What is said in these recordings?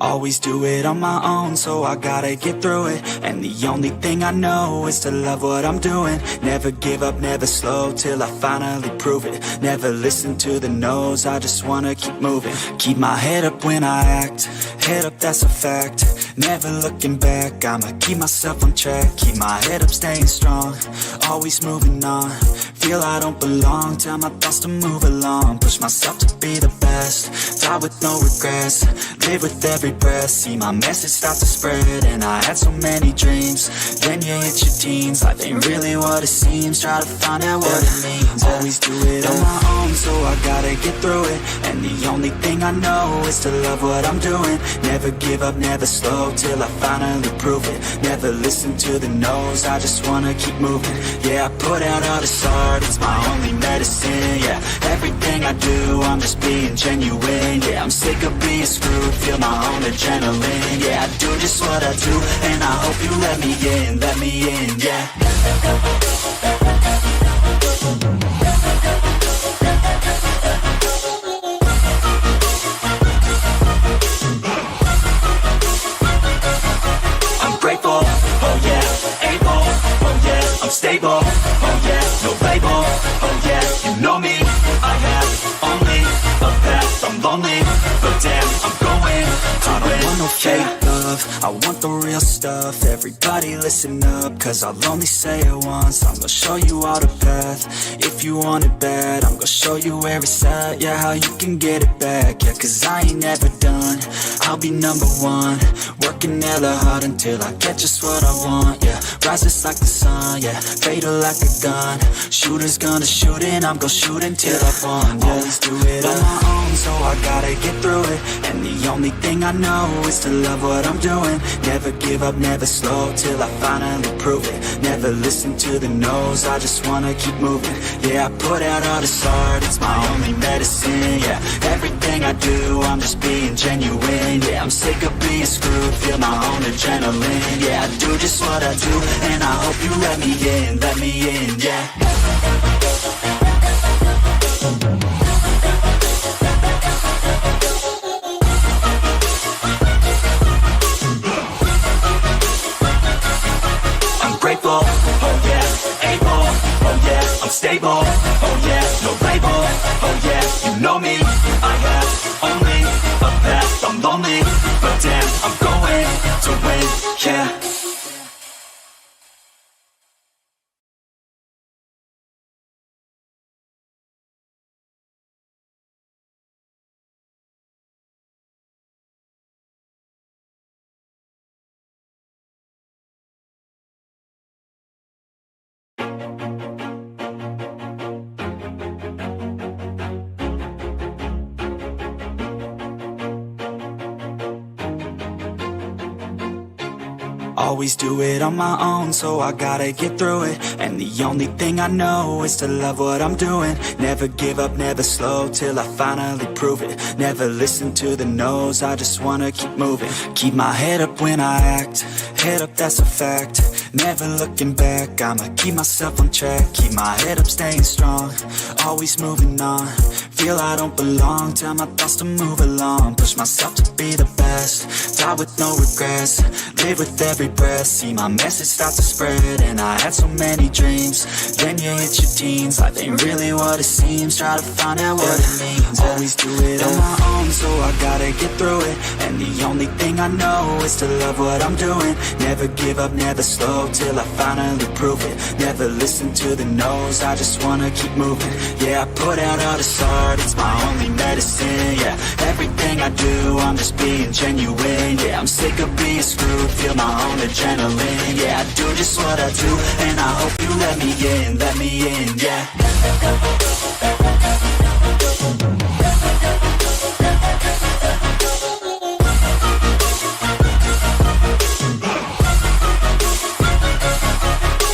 Always do it on my own, so I gotta get through it. And the only thing I know is to love what I'm doing. Never give up, never slow, till I finally prove it. Never listen to the no's, I just wanna keep moving. Keep my head up when I act, head up, that's a fact. Never looking back, I'ma keep myself on track. Keep my head up, staying strong, always moving on. Feel I don't belong, tell my thoughts to move along. Push myself to be the best, die with no regrets. Live with every breath, see my message start to spread. And I had so many dreams, then you hit your teens. Life ain't really what it seems, try to find out what it means. Always do it on my own, so I gotta get through it. And the only thing I know is to love what I'm doing. Never give up, never slow, till I finally prove it. Never listen to the no's, I just wanna keep moving. Yeah, I put out all this art, it's my only medicine. Yeah, everything I do, I'm just being genuine. Yeah, I'm sick of being screwed, feel my own adrenaline. Yeah, I do just what I do, and I hope you let me in, yeah. I'm grateful, oh yeah, able, oh yeah, I'm stable, oh yeah, no label, oh yeah, you know me, I have only a path, I'm lonely, but damn, I'm going to win. I don't want no fake love, I want the real stuff. Everybody listen up, cause I'll only say it once. I'm gonna show you all the path, if you want it bad. I'm gonna show you where it's at, yeah, how you can get it back. Yeah, cause I ain't never done, I'll be number one. Working hella hard until I get just what I want, yeah. Rises like the sun, yeah, fatal like a gun. Shooter's gonna shoot and I'm gonna shoot until I won, yeah. Always do it on my own, so I gotta get through it. And the only thing I know is to love what I'm doing. Never give up, never slow, till I finally prove it. Never listen to the no's, I just wanna keep moving. Yeah, I put out all this art, it's my only medicine. Yeah, everything I do, I'm just being genuine. Yeah, I'm sick of being screwed, feel my own adrenaline. Yeah, I do just what I do, and I hope you let me in, yeah. Grateful, oh yeah, able, oh yeah, I'm stable, oh yeah, no label, oh yeah, you know me, I have only a path, I'm lonely, but damn, I'm going to win, yeah. Always do it on my own, so I gotta get through it. And the only thing I know is to love what I'm doing. Never give up, never slow, till I finally prove it. Never listen to the no's, I just wanna keep moving. Keep my head up when I act, head up, that's a fact. Never looking back, I'ma keep myself on track. Keep my head up, staying strong, always moving on. Feel I don't belong, tell my thoughts to move along. Push myself to be the best, die with no regrets. Live with every breath, see my message start to spread. And I had so many dreams, then you hit your teens. Life ain't really what it seems, try to find out what it means. Always do it on my own, so I gotta get through it. And the only thing I know is to love what I'm doing. Never give up, never slow, till I finally prove it. Never listen to the no's, I just wanna keep moving. Yeah, I put out all this art, it's my only medicine. Yeah, everything I do, I'm just being genuine. Yeah, I'm sick of being screwed, feel my own adrenaline. Yeah, I do just what I do, and I hope you let me in, yeah.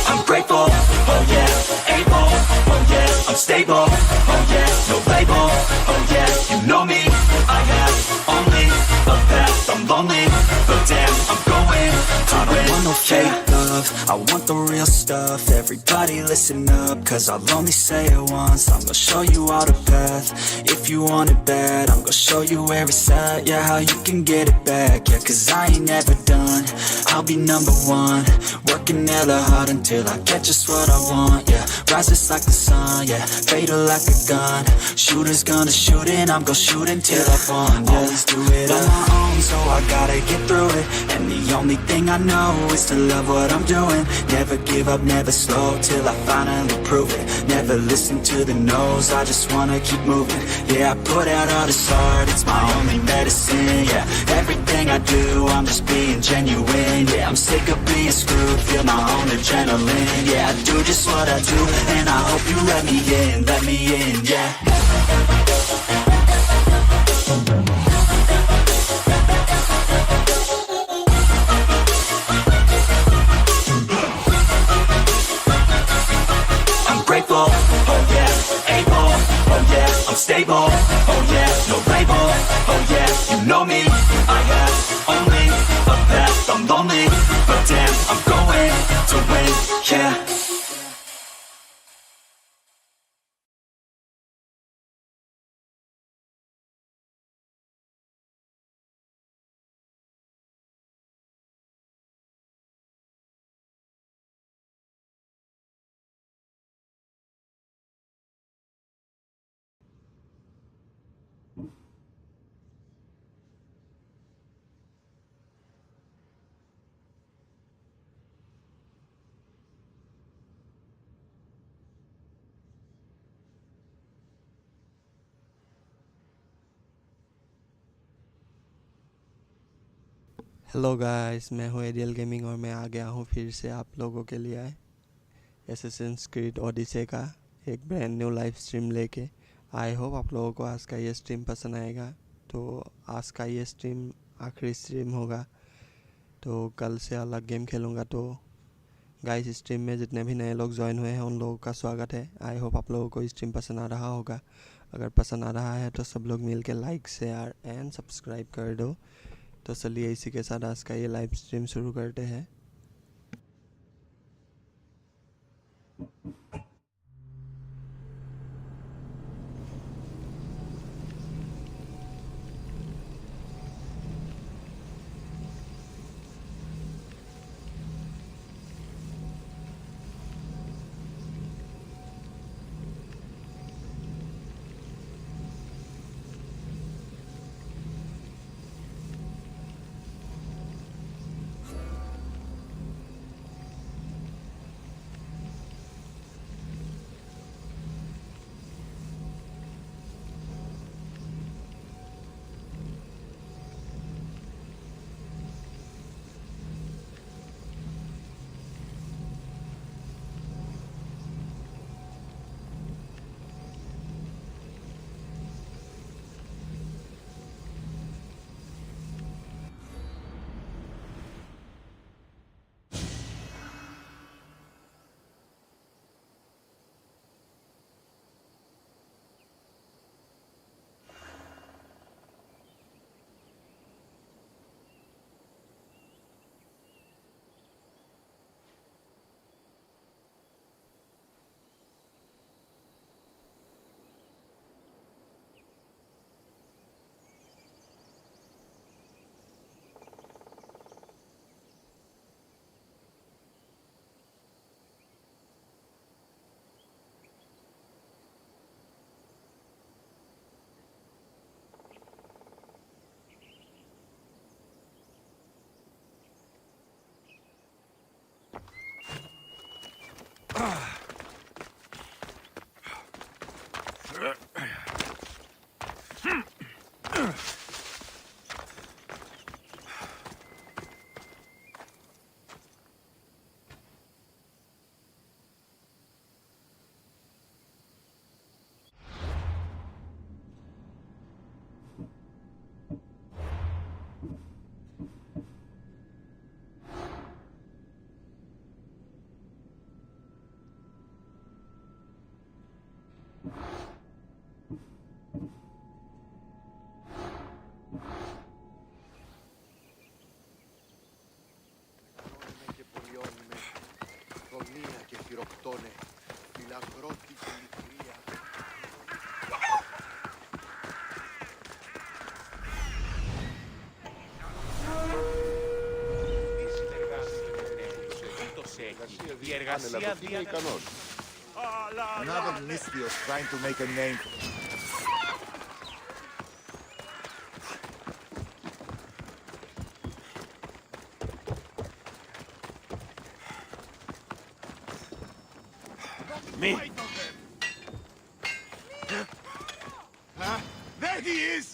I'm grateful, oh yeah, able, oh yeah, I'm stable, oh yeah, no label, oh yeah, you know me, I have only a path, I'm lonely, but damn, I'm going to win. I don't want no fake love, I want the real stuff. Everybody listen up, cause I'll only say it once. I'm gonna show you all the path, if you want it bad, I'm gonna show you where it's at, yeah, how you can get it back, yeah, cause I ain't never done, I'll be number one, working hella hard until I get just what I want, yeah, rises like the sun, yeah, fatal like a gun, shooters gonna shoot and I'm gonna shoot until I won, yeah, always do it on my own, so I gotta get through it, and the only thing I know is to love what I'm doing, never give up, never slow, till I finally prove it, never listen to the no's, I just wanna keep moving, yeah, I put out all this art, it's my only medicine, yeah, everything I do, I'm just being genuine, yeah, I'm sick of being screwed, feel my own adrenaline, yeah, I do just what I do, and I hope you let me in, yeah. Grateful, oh yeah, able, oh yeah, I'm stable, oh yeah, no label, oh yeah, you know me, I have only a path, I'm lonely, but damn, I'm going to win, yeah. Hello guys, मैं हूँ aerial gaming और मैं आ गया हूँ फिर से आप लोगों के लिए एसेसिन्स क्रीड ओडिसे का एक ब्रांड न्यू लाइव स्ट्रीम लेके। आई होप आप लोगों को आज का ये स्ट्रीम पसंद आएगा। तो आज का ये स्ट्रीम आखिरी स्ट्रीम होगा, तो कल से अलग गेम खेलूँगा। तो गाइस, स्ट्रीम में जितने भी नए लोग ज्वाइन हुए हैं उन लोगों का स्वागत है। आई होप आप लोगों को स्ट्रीम पसंद आ रहा होगा। अगर पसंद आ रहा है तो सब लोग मिल के लाइक, शेयर एंड सब्सक्राइब कर दो। तो चलिए इसी के साथ आज का ये लाइव स्ट्रीम शुरू करते हैं। Η εργασία ικανός. Another Mystios trying to make a name. Me. Huh? There he is!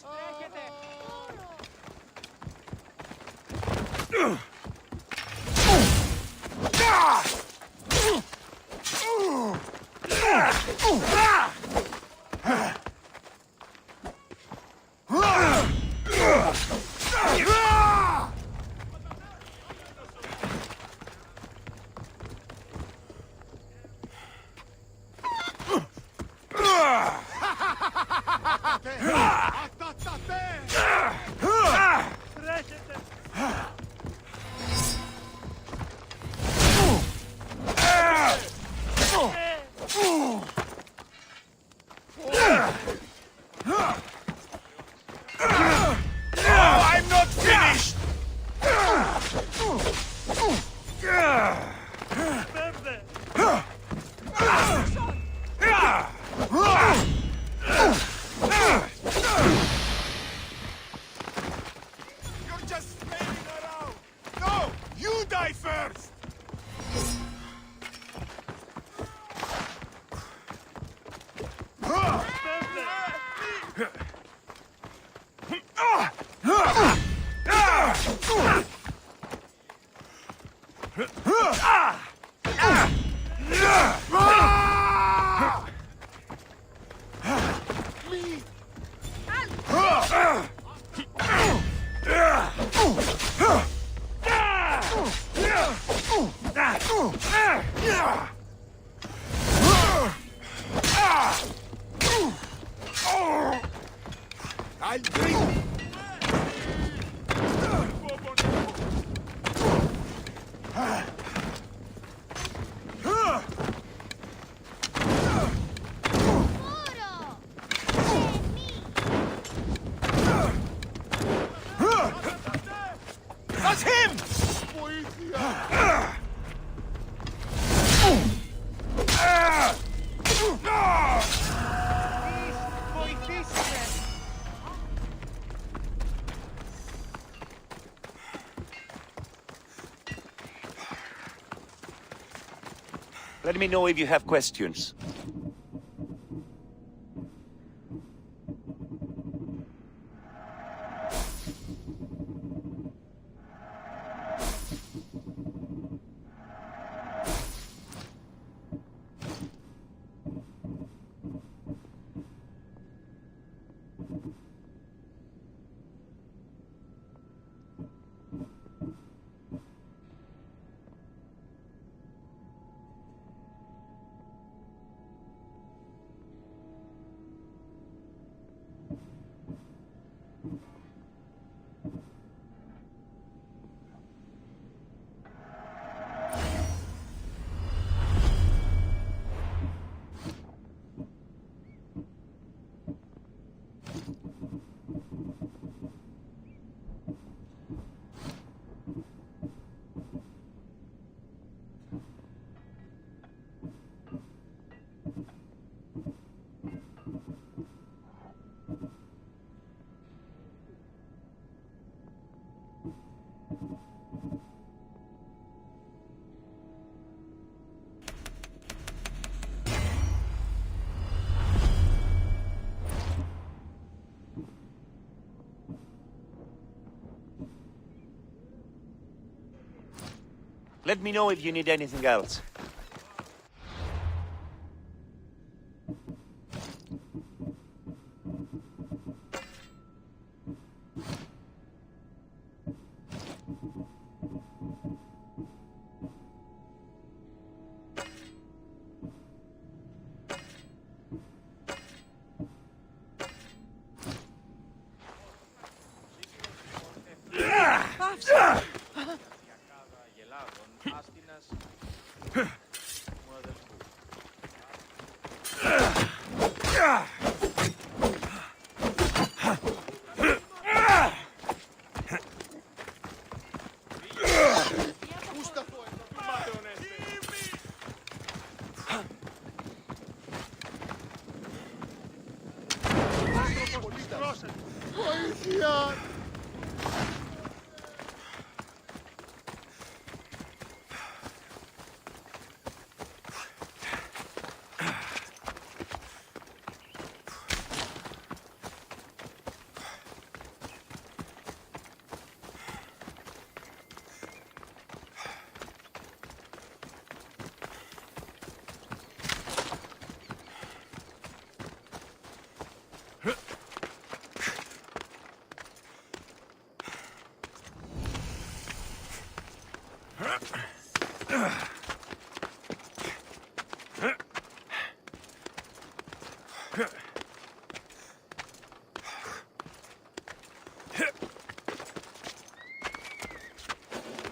I'm not finished! You're just standing around! No! You die first! I'll bring... That's him! Let me know if you have questions. Let me know if you need anything else. Yeah.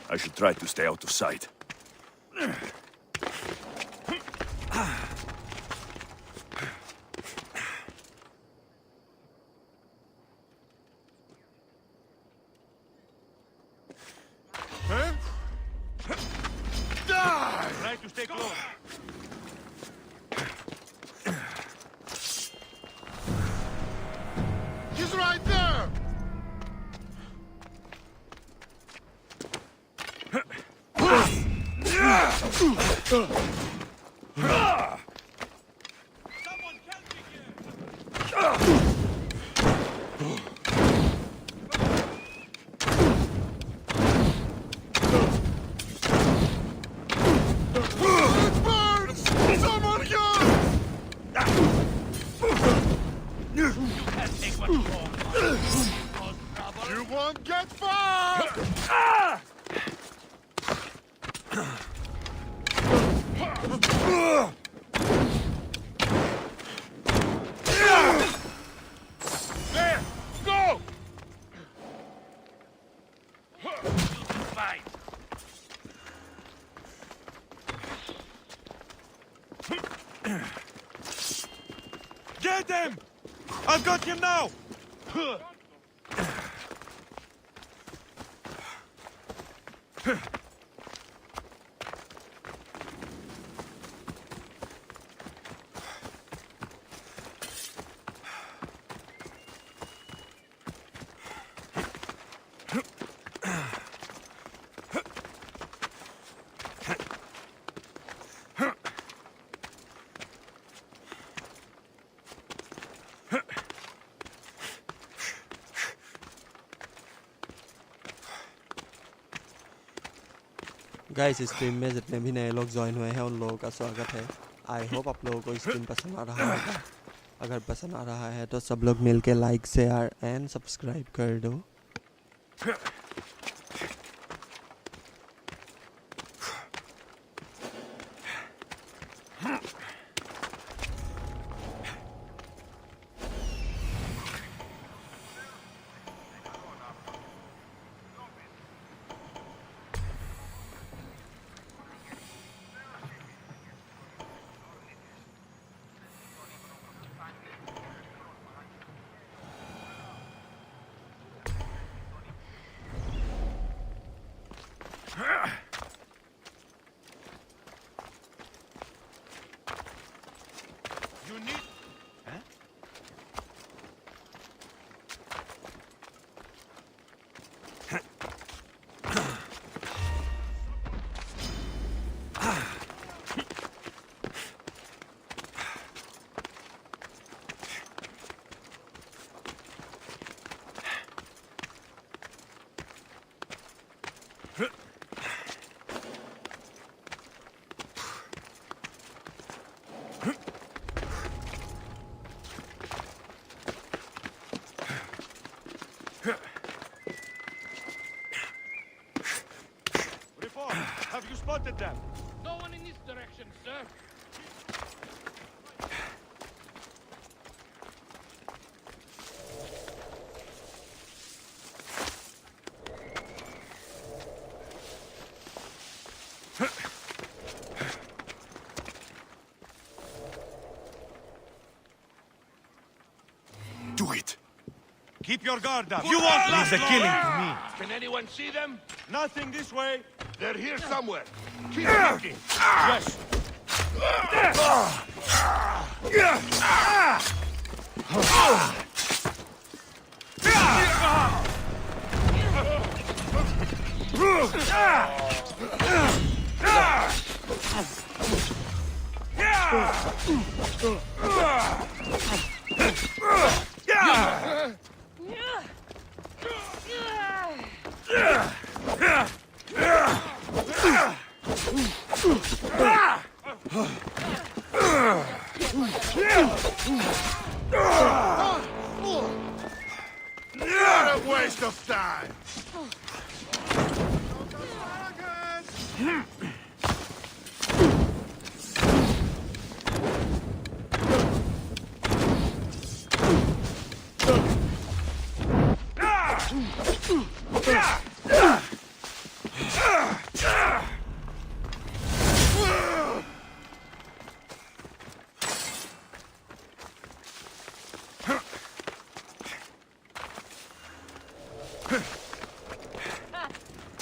I should try to stay out of sight. Huh? Die! Try to stay close. He's right there! It burns! Someone help! You won't get far! There! Go! Get him! I've got him now! Guys stream में जितने भी नए लोग join हुए हैं उन लोगों का स्वागत है। आई होप आप लोगों को स्ट्रीम पसंद आ रहा होगा। अगर पसंद आ रहा है तो सब लोग मिलके लाइक शेयर एंड सब्सक्राइब कर दो। You need... Have you spotted them? No one in this direction, sir. Do it! Keep your guard up! You won't last the long. killing to me! Can anyone see them? Nothing this way! They're here somewhere. Keep looking. Yes. What a waste of time!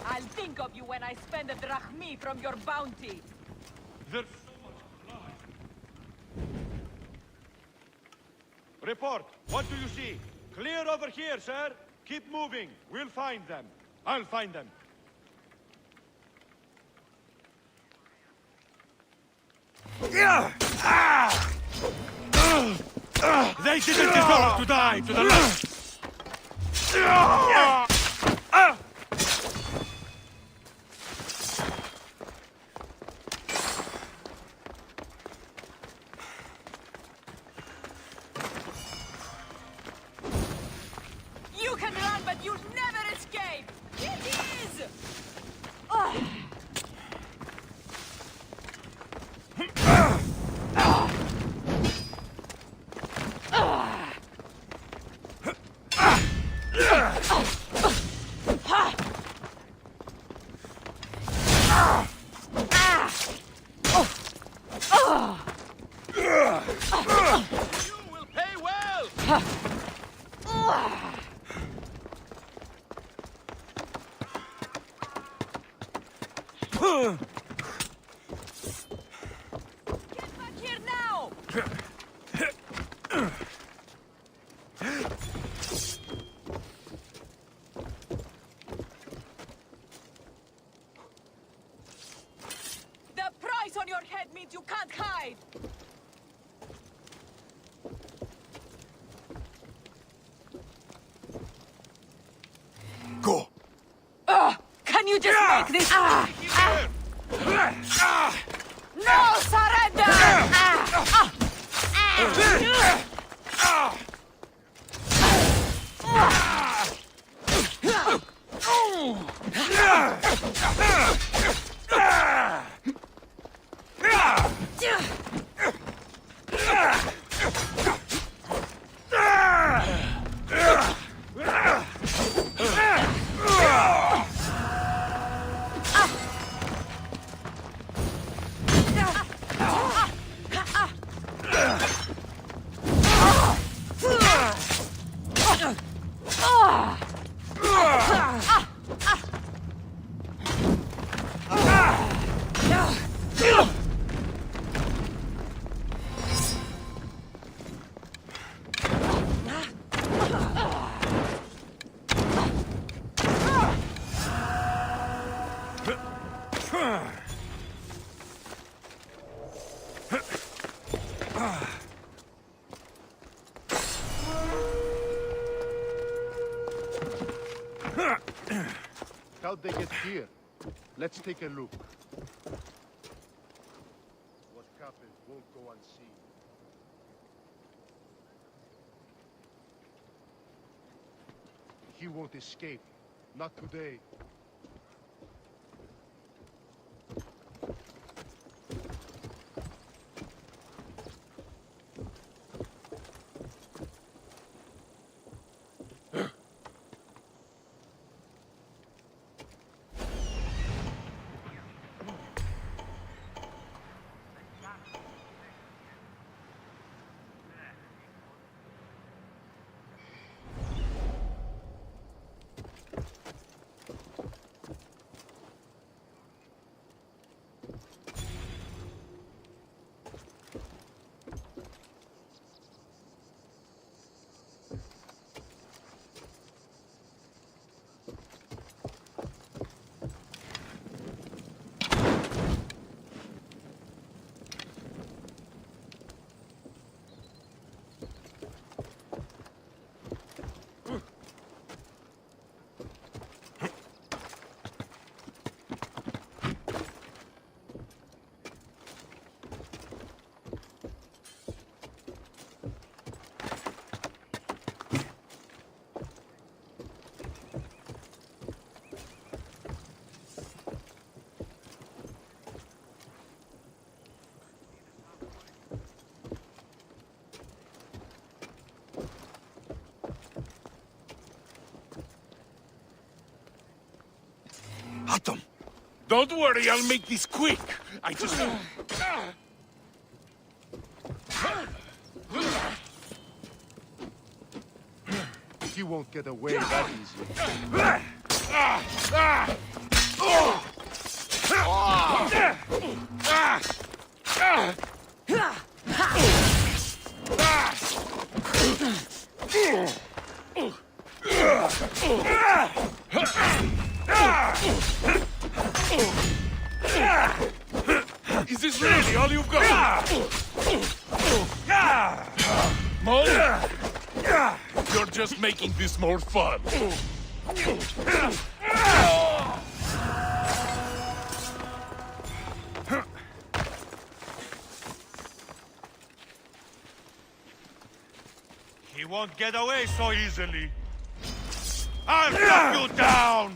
I'll think of you when I spend a drachmi from your bounty. There's so much blood. Report. What do you see? Clear over here, sir. Keep moving. We'll find them. I'll find them. They didn't deserve to die to the left. You can run, but you'll never escape! It is! You will pay well! Get back here now! The price on your head means you can't hide! Go! Can you just make this... No surrender! How'd they get here? Let's take a look. What happened won't go unseen. He won't escape. Not today. Get them! Don't worry, I'll make this quick. I just... You won't get away that easy. Is this really all you've got? More? You're just making this more fun. He won't get away so easily. I'll cut you down!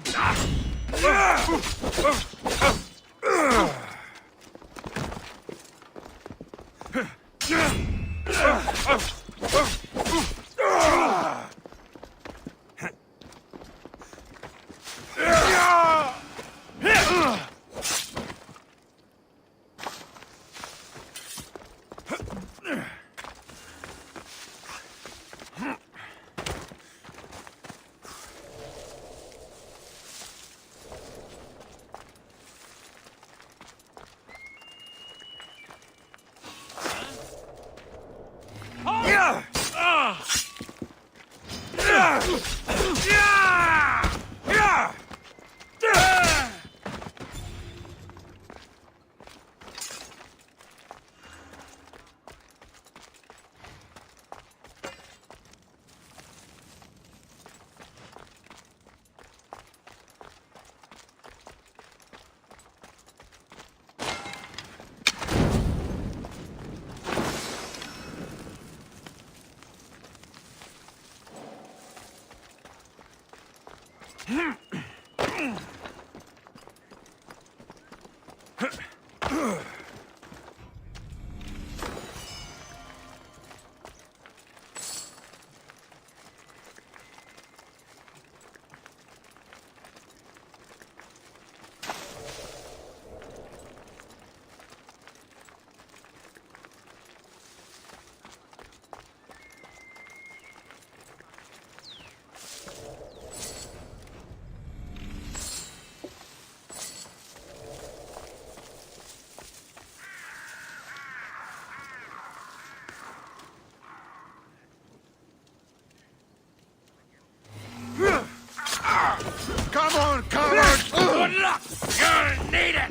Come on, coward! Good luck! You'll need it!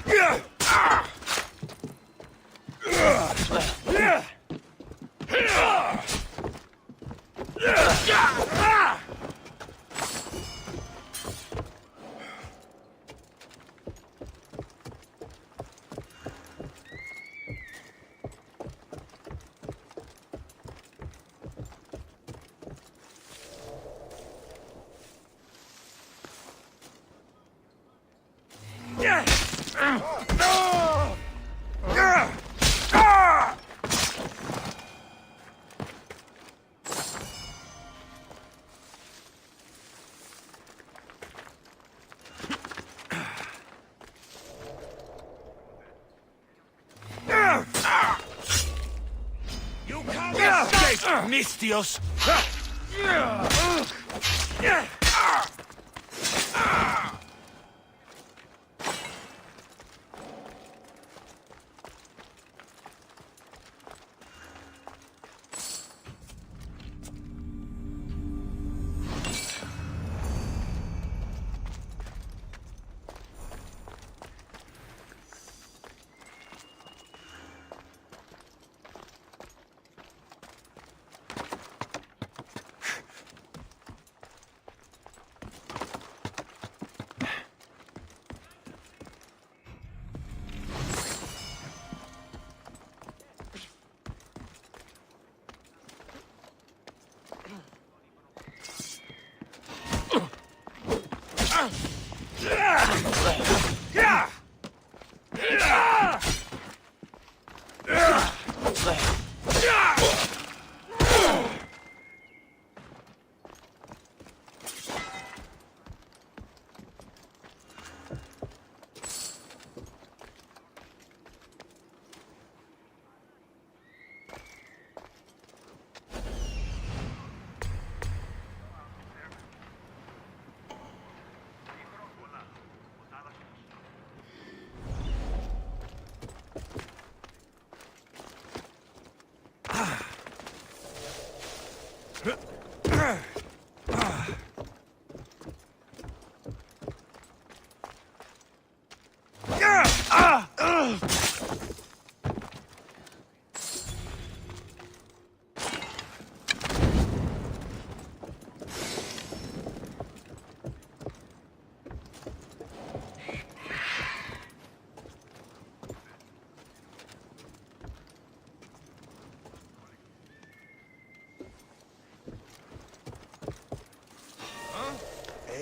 You can't escape, Mistios!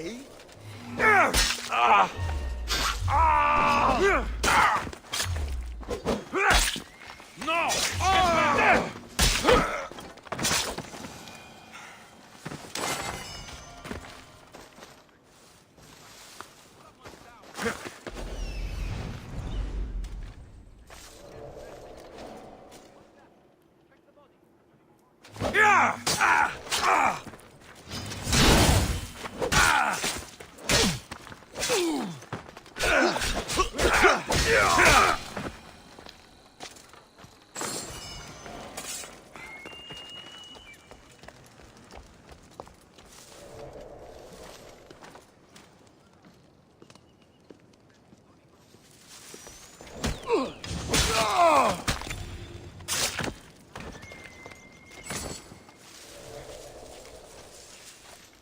me? No!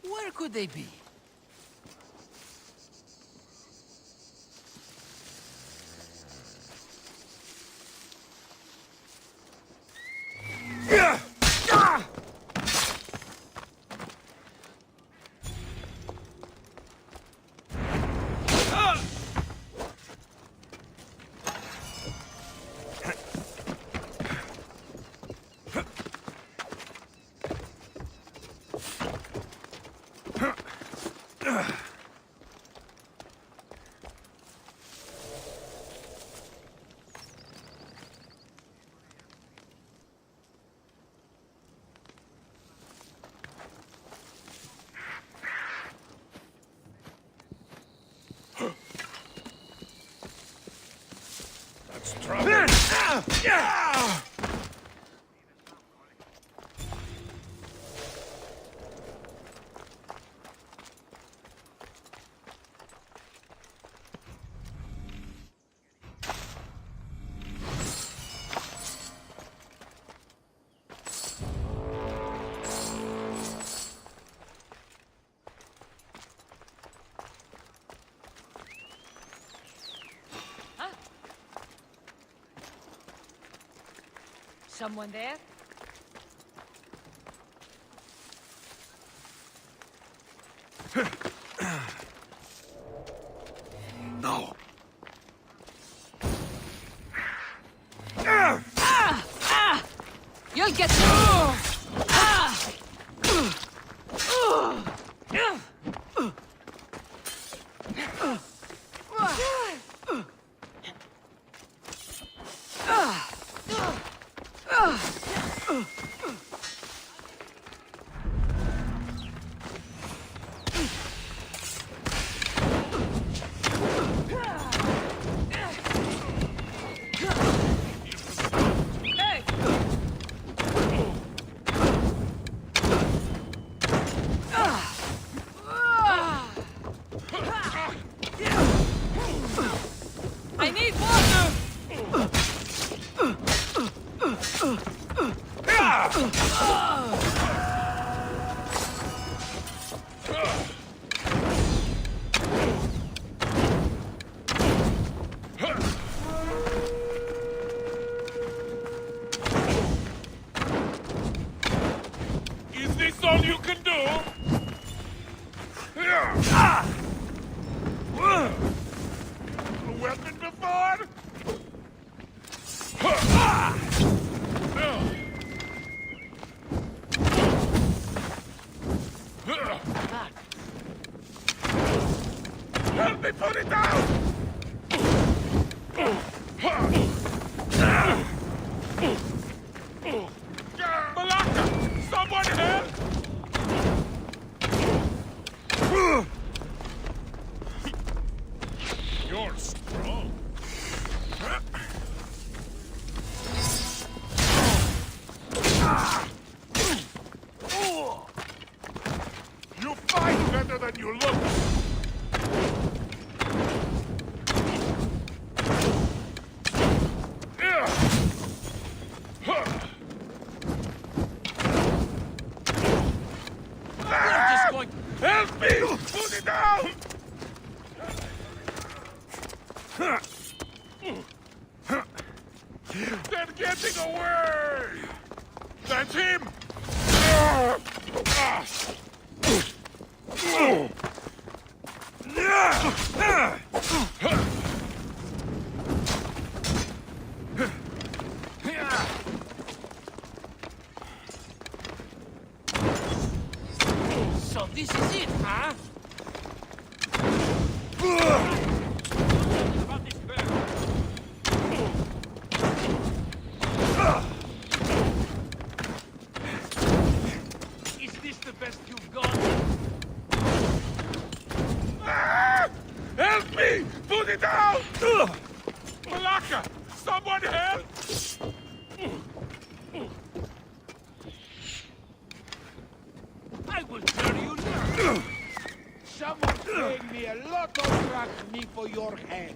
Where could they be? That's trouble. Someone there? No. You'll get I need water! Is this all you can do? A weapon before? Help me put it down! Malaka! Someone help! You're strong. You fight better than you look. We're just going... Help me! Put it down! They're getting away! That's him! it, huh? About this bird. Is this the best you've got? Help me! Put it out! Malaka! Someone help! I will turn you now. Someone paid me a lot of drachmi for your head.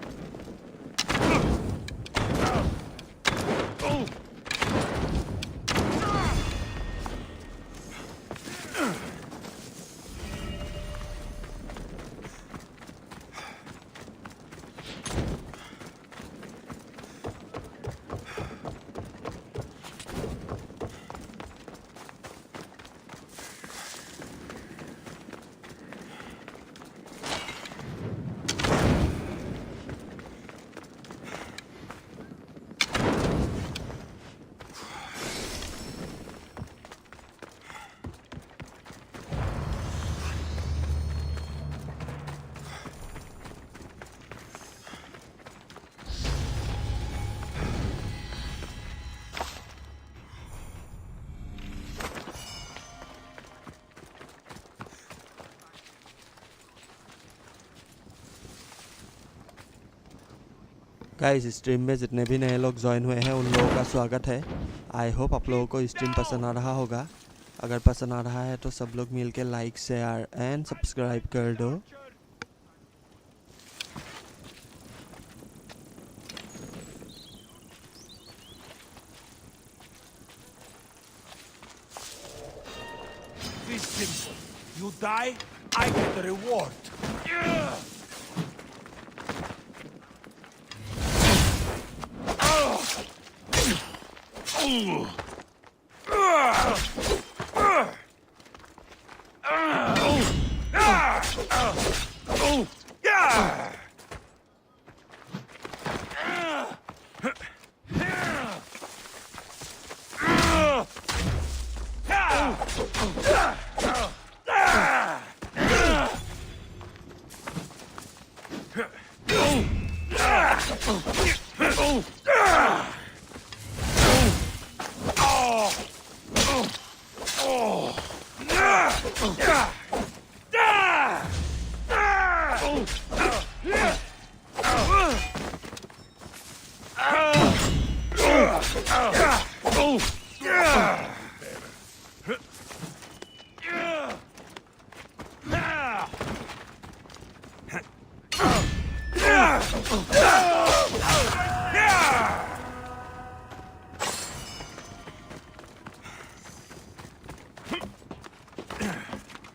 Guys stream में जितने भी नए लोग join हुए हैं उन लोगों का स्वागत है। आई होप आप लोगों को स्ट्रीम पसंद आ रहा होगा। अगर पसंद आ रहा है तो सब लोग मिलके लाइक शेयर एंड सब्सक्राइब कर दो। This simple. You die, I get the reward.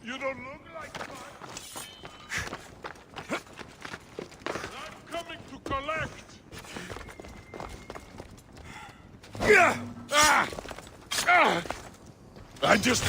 You don't look like fun. I'm coming to collect. I just...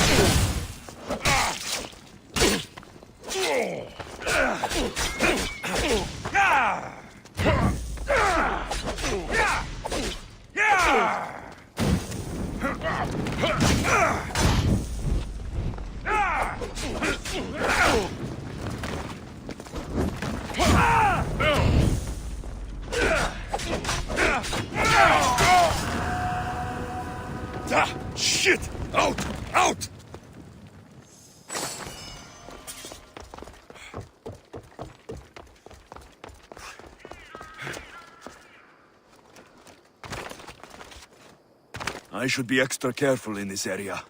Shit! Out! Out! I should be extra careful in this area.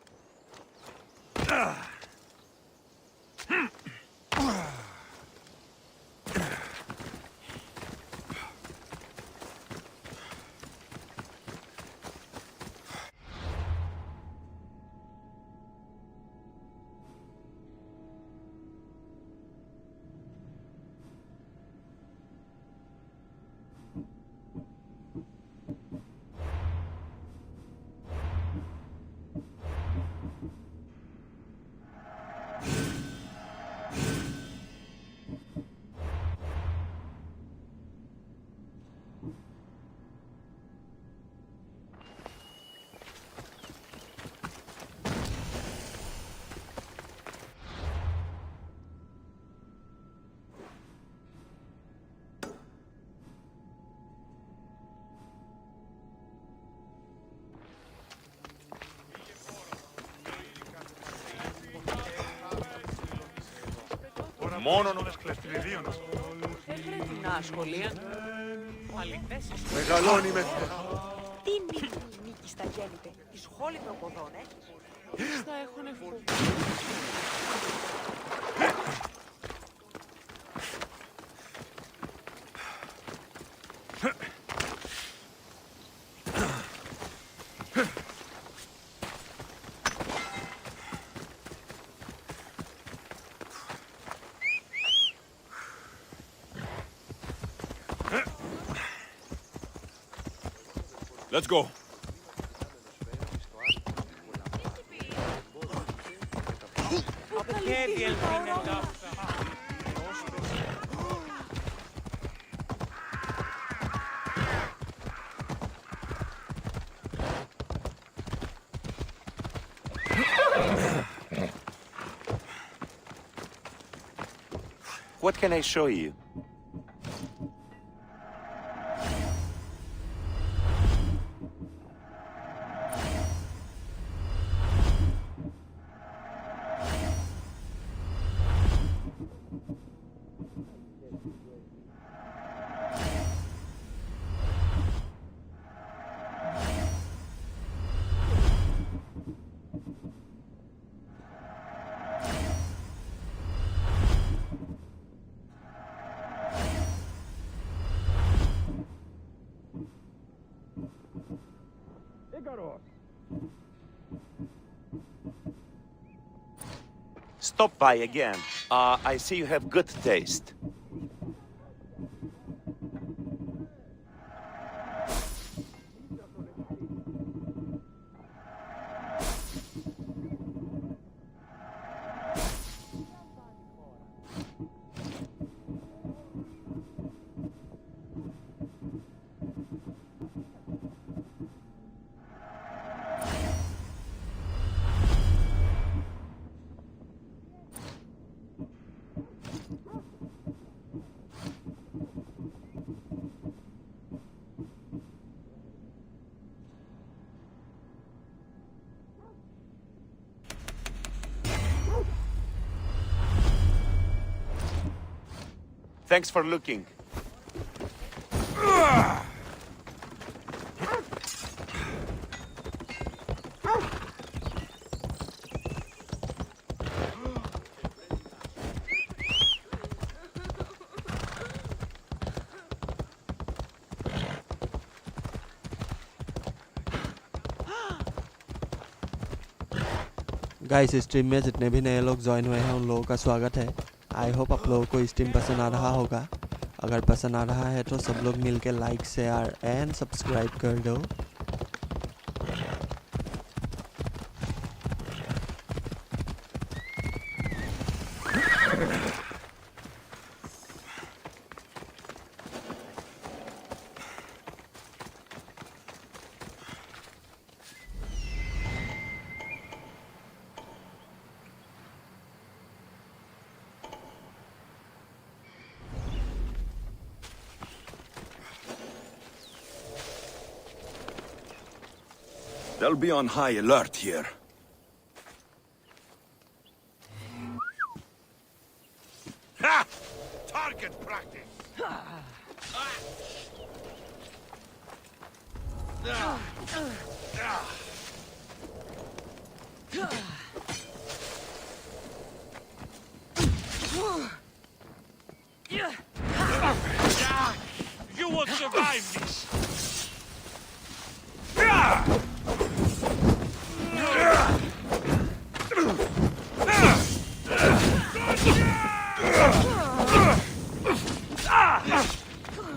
Μόνο να σκληριδίωνα. Να σχολεία. Αληθές είσαι. Μεγαλώνει με... Τι νίκη στα γέννητε. Η σχόλη προποδών έχεις. Στα έχω νεφού. Let's go. What can I show you? Stop by again. I see you have good taste. Thanks for looking. Guys stream में जितने भी नए लोग join हुए हैं उन लोगों का स्वागत है। आई होप आप लोगों को स्ट्रीम पसंद आ रहा होगा। अगर पसंद आ रहा है तो सब लोग मिलके लाइक शेयर एंड सब्सक्राइब कर दो। They'll be on high alert here. Ha! Target practice. You won't survive this!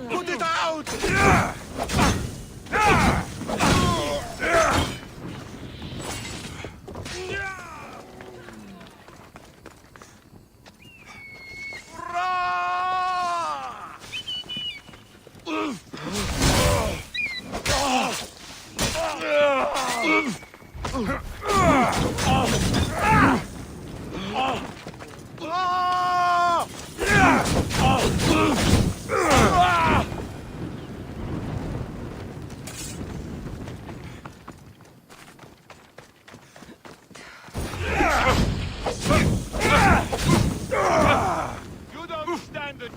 Put it out!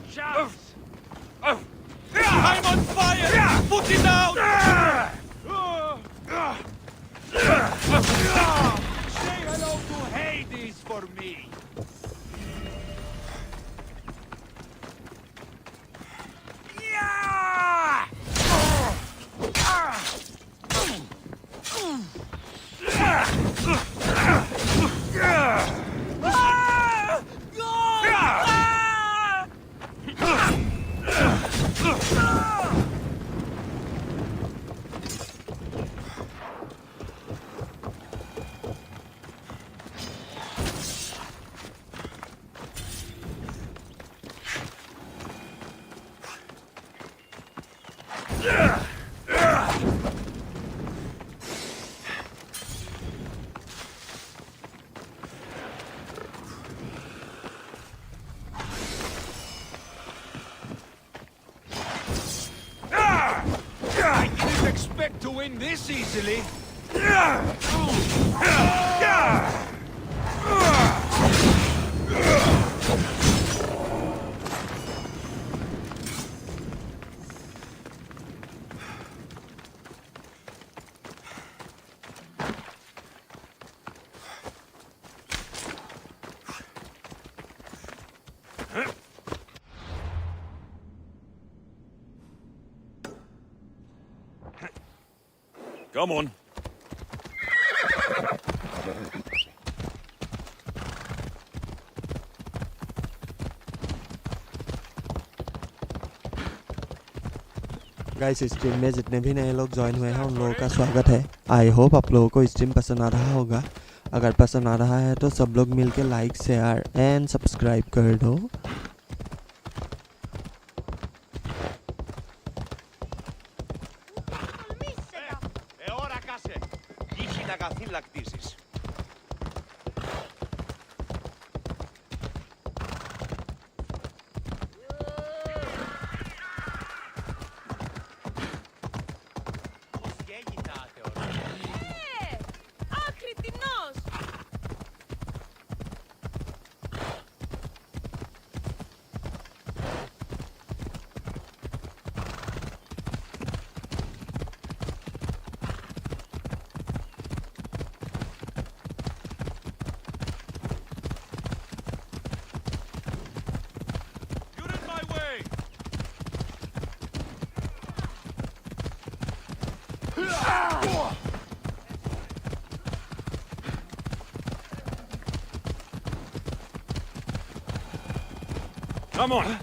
chance! I'm on fire! Put it down! Say hello to Hades for me. I didn't expect to win this easily. Come on. Guys stream में जितने भी नए लोग join हुए हैं उन लोगों का स्वागत है। आई होप आप लोगों को स्ट्रीम पसंद आ रहा होगा। अगर पसंद आ रहा है तो सब लोग मिलके लाइक शेयर एंड सब्सक्राइब कर दो। Ώρα κάσε. Είχε να καθήλακτήσεις. Άκρη τεινός! You're in my way! Come on!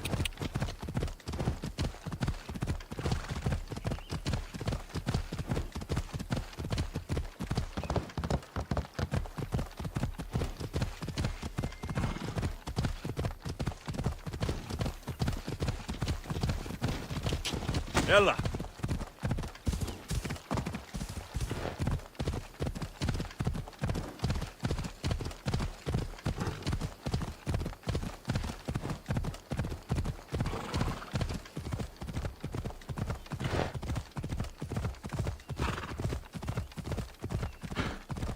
Ella!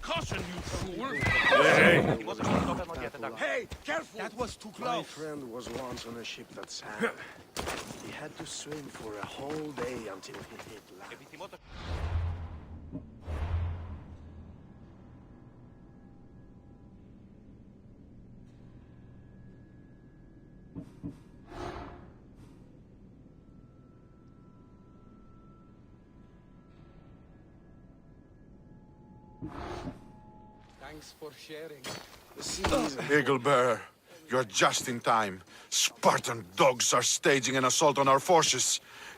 Caution, you fool! Hey! Hey, careful! That was too My close. friend was once on a ship that sank. He had to swim for a whole day until he hit land. Thanks for sharing. The sea is Eagle Bearer, you're just in time. Spartan dogs are staging an assault on our forces.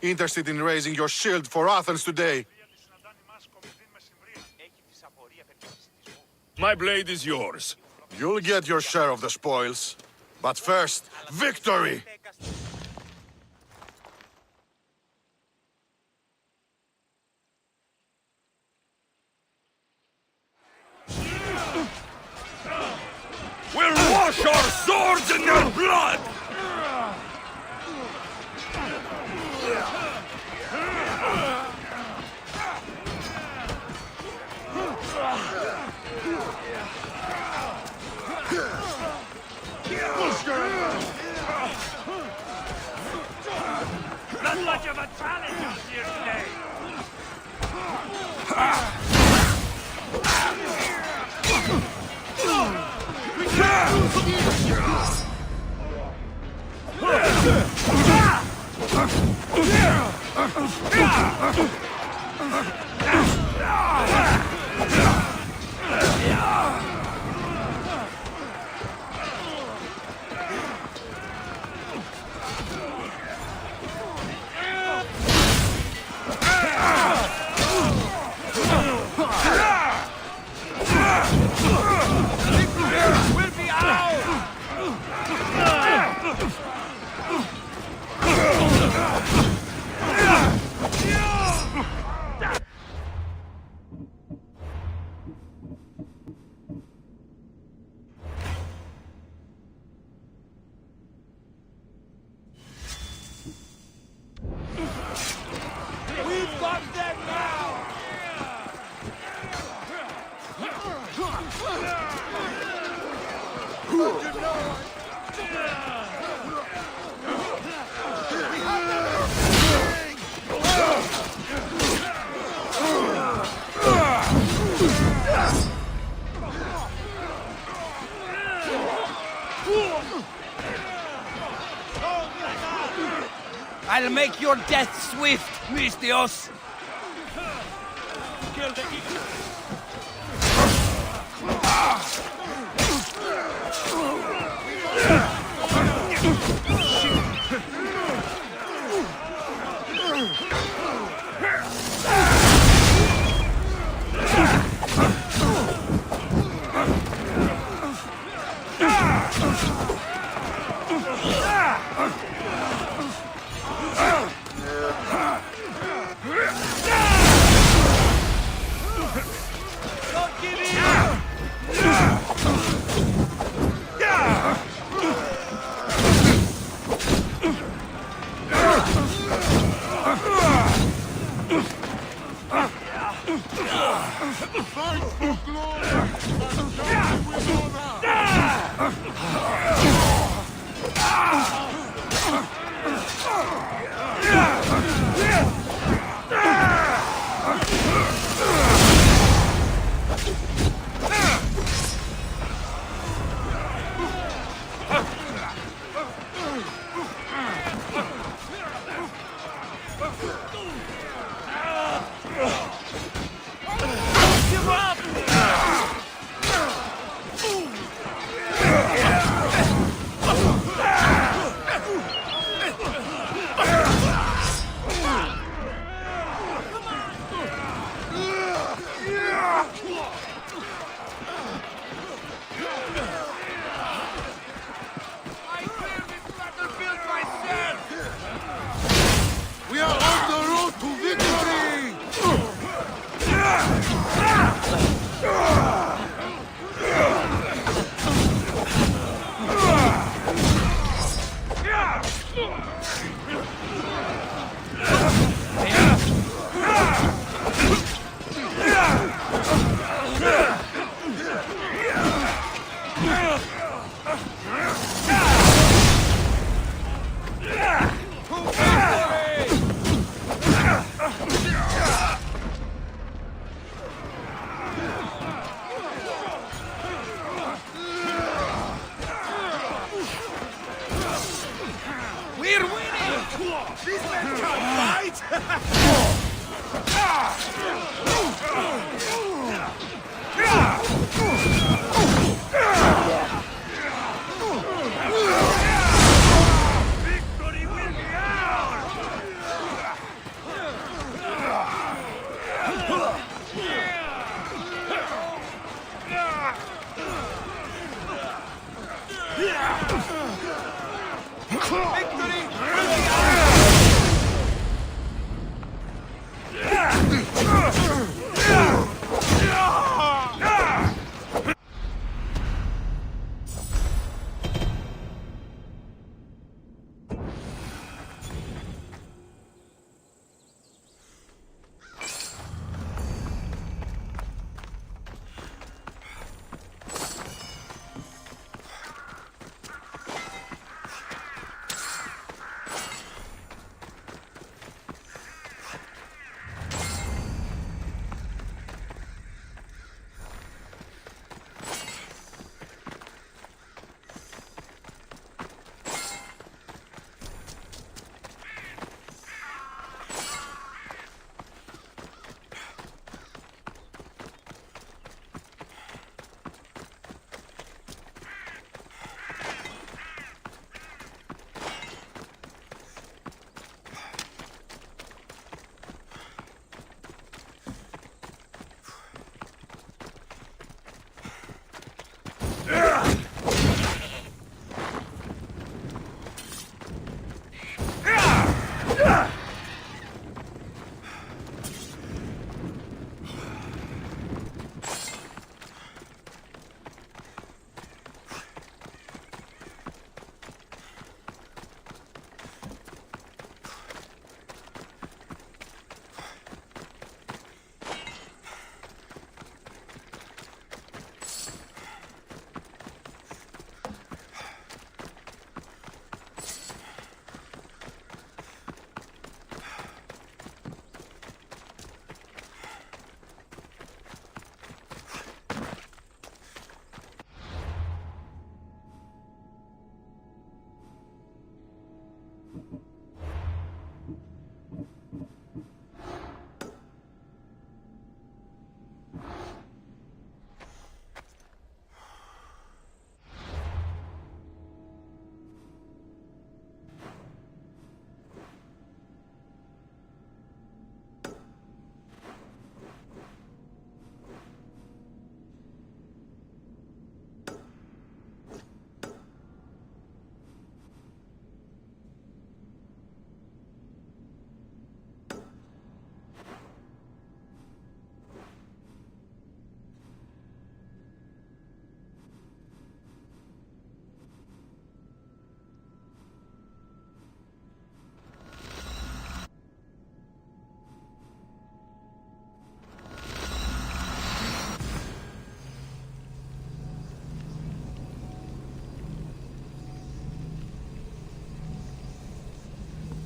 Interested in raising your shield for Athens today? My blade is yours. You'll get your share of the spoils. But first, victory! We'll wash our swords in their blood! Not much of a challenge out here today. We'll be out! We've got them now! I'll make your death swift, Mistios! Kill the eagle. Don't give in! Give up! I cleared this battlefield myself! We are on the road to victory! We're winning! These men can't fight! Victory will be ours! Victory will be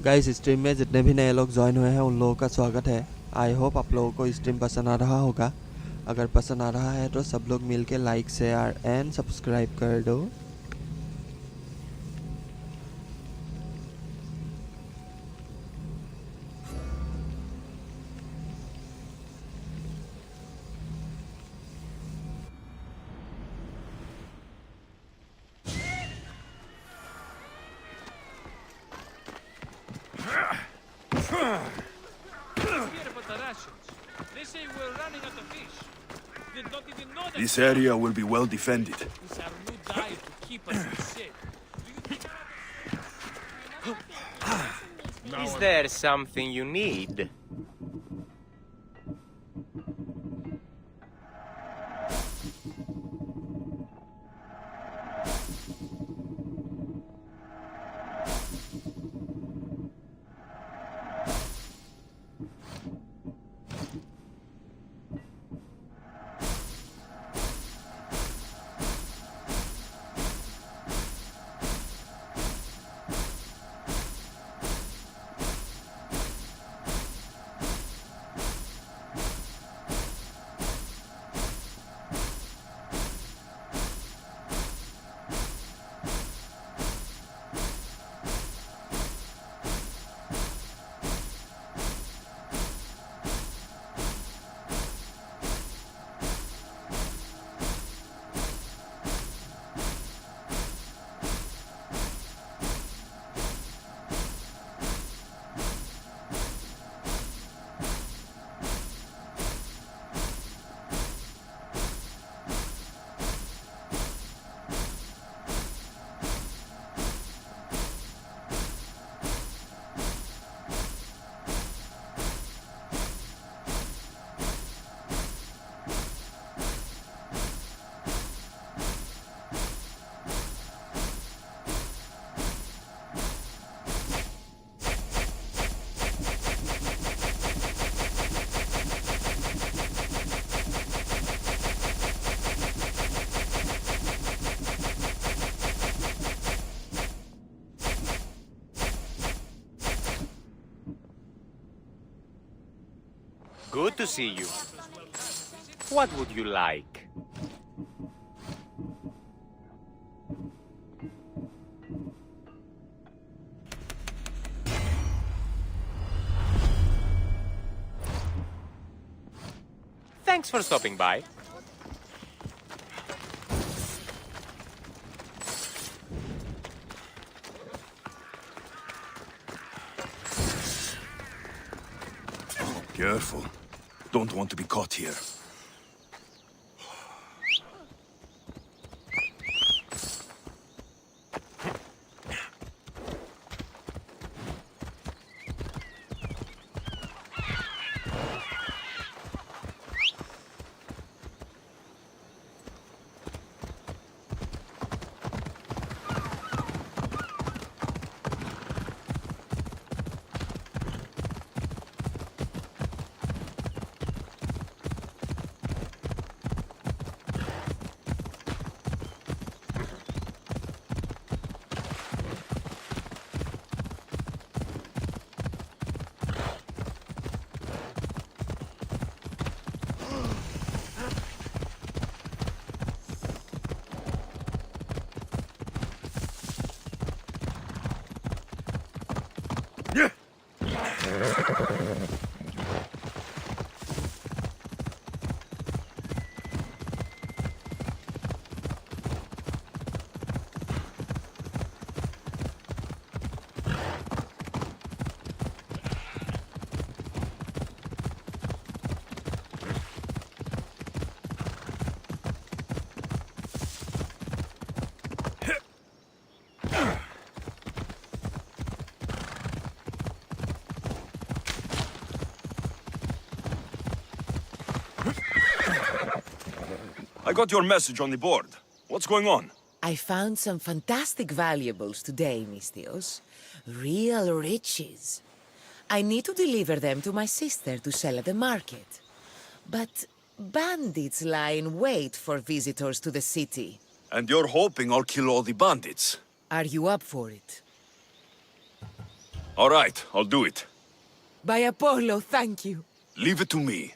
guys stream में जितने भी नए लोग join हुए हैं उन लोगों का स्वागत है। आई होप आप लोगों को स्ट्रीम पसंद आ रहा होगा। अगर पसंद आ रहा है तो सब लोग मिलके लाइक शेयर एंड सब्सक्राइब कर दो। They say we're running out of fish. Did not even know that. This area will be well defended. It's our new diet to keep us in shape. Is there something you need? Good to see you. What would you like? Thanks for stopping by. Careful. Don't want to be caught here. I got your message on the board. What's going on? I found some fantastic valuables today, Mistios. Real riches. I need to deliver them to my sister to sell at the market. But bandits lie in wait for visitors to the city. And you're hoping I'll kill all the bandits? Are you up for it? All right, I'll do it. By Apollo, thank you. Leave it to me.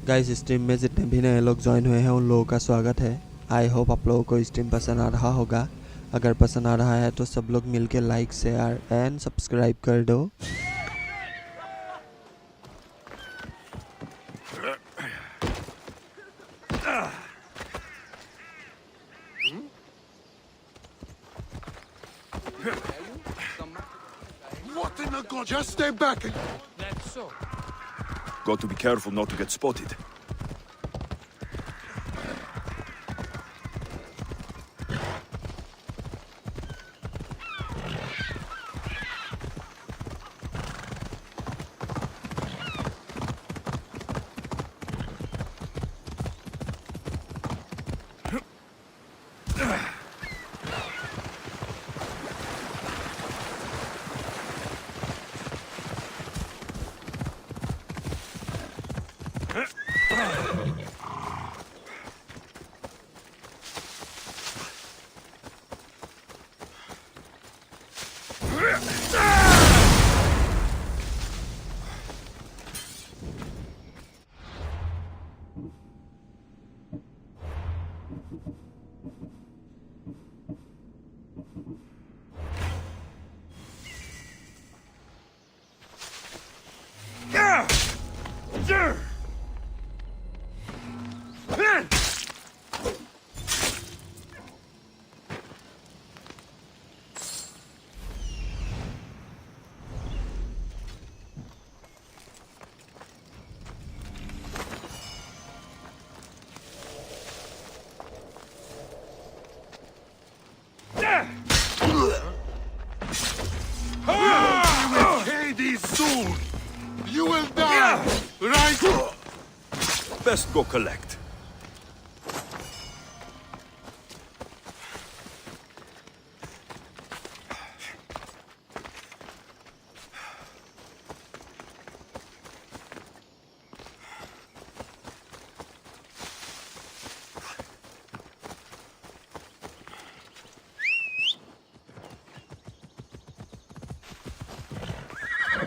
Guys stream में जितने भी नए लोग join हुए हैं उन लोगों का स्वागत है। आई होप आप लोगों को स्ट्रीम पसंद आ रहा होगा। अगर पसंद आ रहा है तो सब लोग मिलके लाइक शेयर एंड सब्सक्राइब कर दो। What in the god? Just stay back. That's so. Got to be careful not to get spotted. Soon! You will die! Right? Best go collect.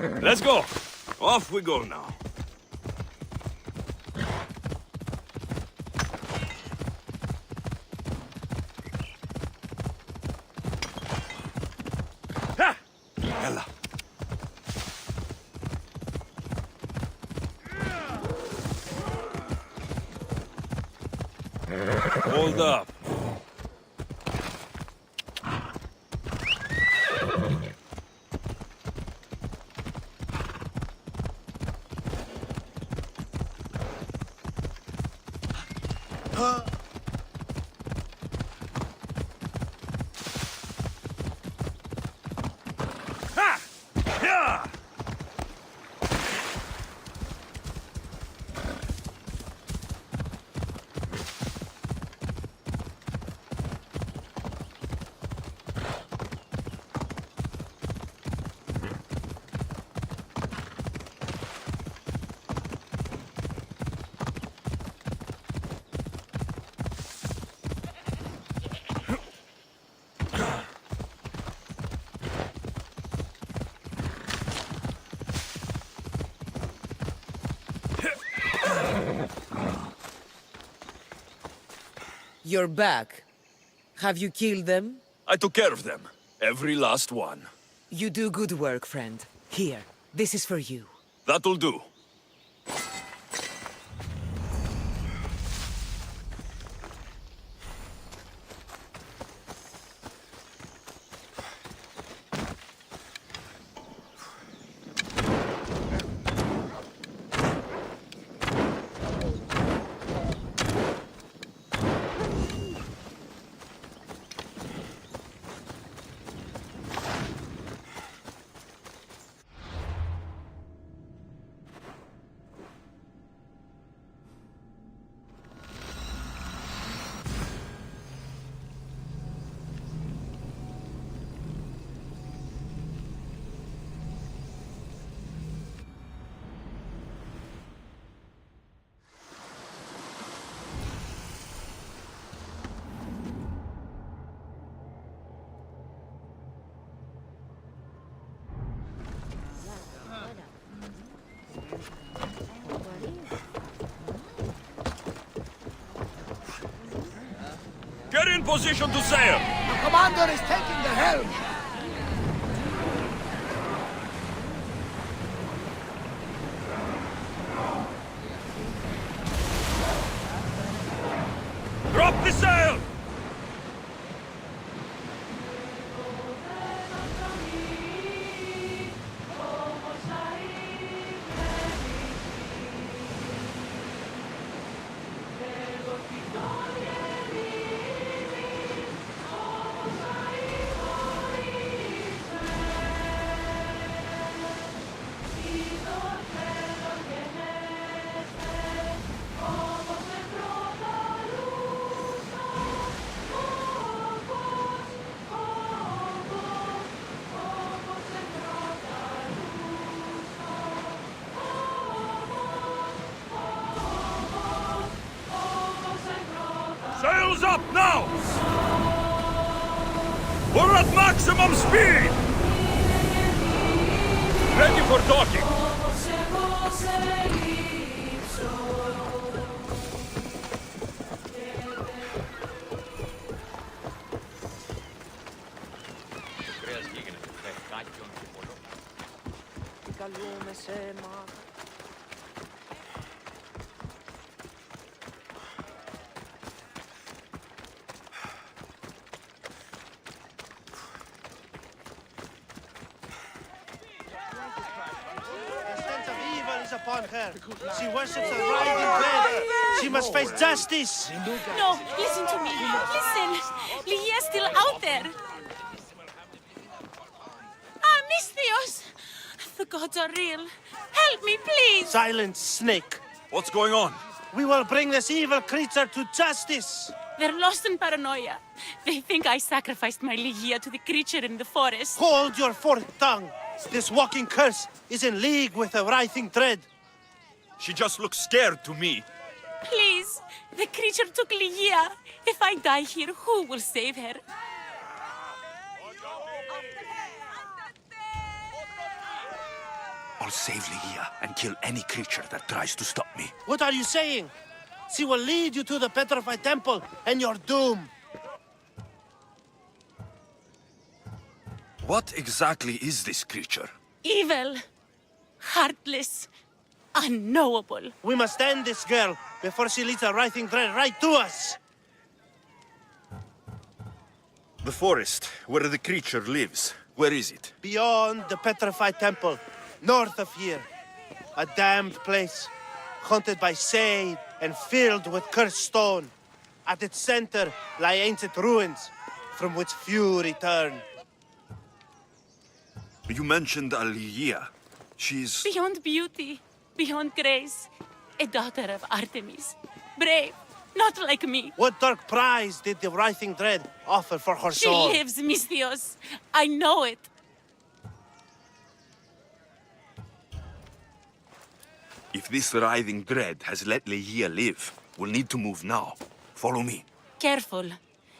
Let's go. Off we go now. Ha! Ella. Hold up. Ha! Yeah! You're back. Have you killed them? I took care of them. Every last one. You do good work, friend. Here, this is for you. That'll do. Get in position to sail! The commander is taking the helm! Drop the sail! Sails up now! We're at maximum speed! Ready for docking! Καλούμε σε μα. Upon her. She worships a writhing dread. She must face justice. No, listen to me. Listen. Lygia's still out there. Ah, Misthios! The gods are real. Help me, please. Silence, snake. What's going on? We will bring this evil creature to justice. They're lost in paranoia. They think I sacrificed my Lygia to the creature in the forest. Hold your forked tongue. This walking curse is in league with a writhing dread. She just looks scared to me. Please, the creature took Lygia. If I die here, who will save her? I'll save Ligia and kill any creature that tries to stop me. What are you saying? She will lead you to the petrified temple, and your doom. What exactly is this creature? Evil, heartless, unknowable. We must end this girl before she leads the writhing dread right to us. The forest, where the creature lives. Where is it? Beyond the petrified temple, north of here. A damned place, haunted by shade and filled with cursed stone. At its center lie ancient ruins, from which few return. You mentioned Ligia. She's... Beyond beauty, beyond grace, a daughter of Artemis. Brave, not like me. What dark prize did the writhing dread offer for her She soul? lives, Misthios. I know it. If this writhing dread has let Ligia live, we'll need to move now. Follow me. Careful.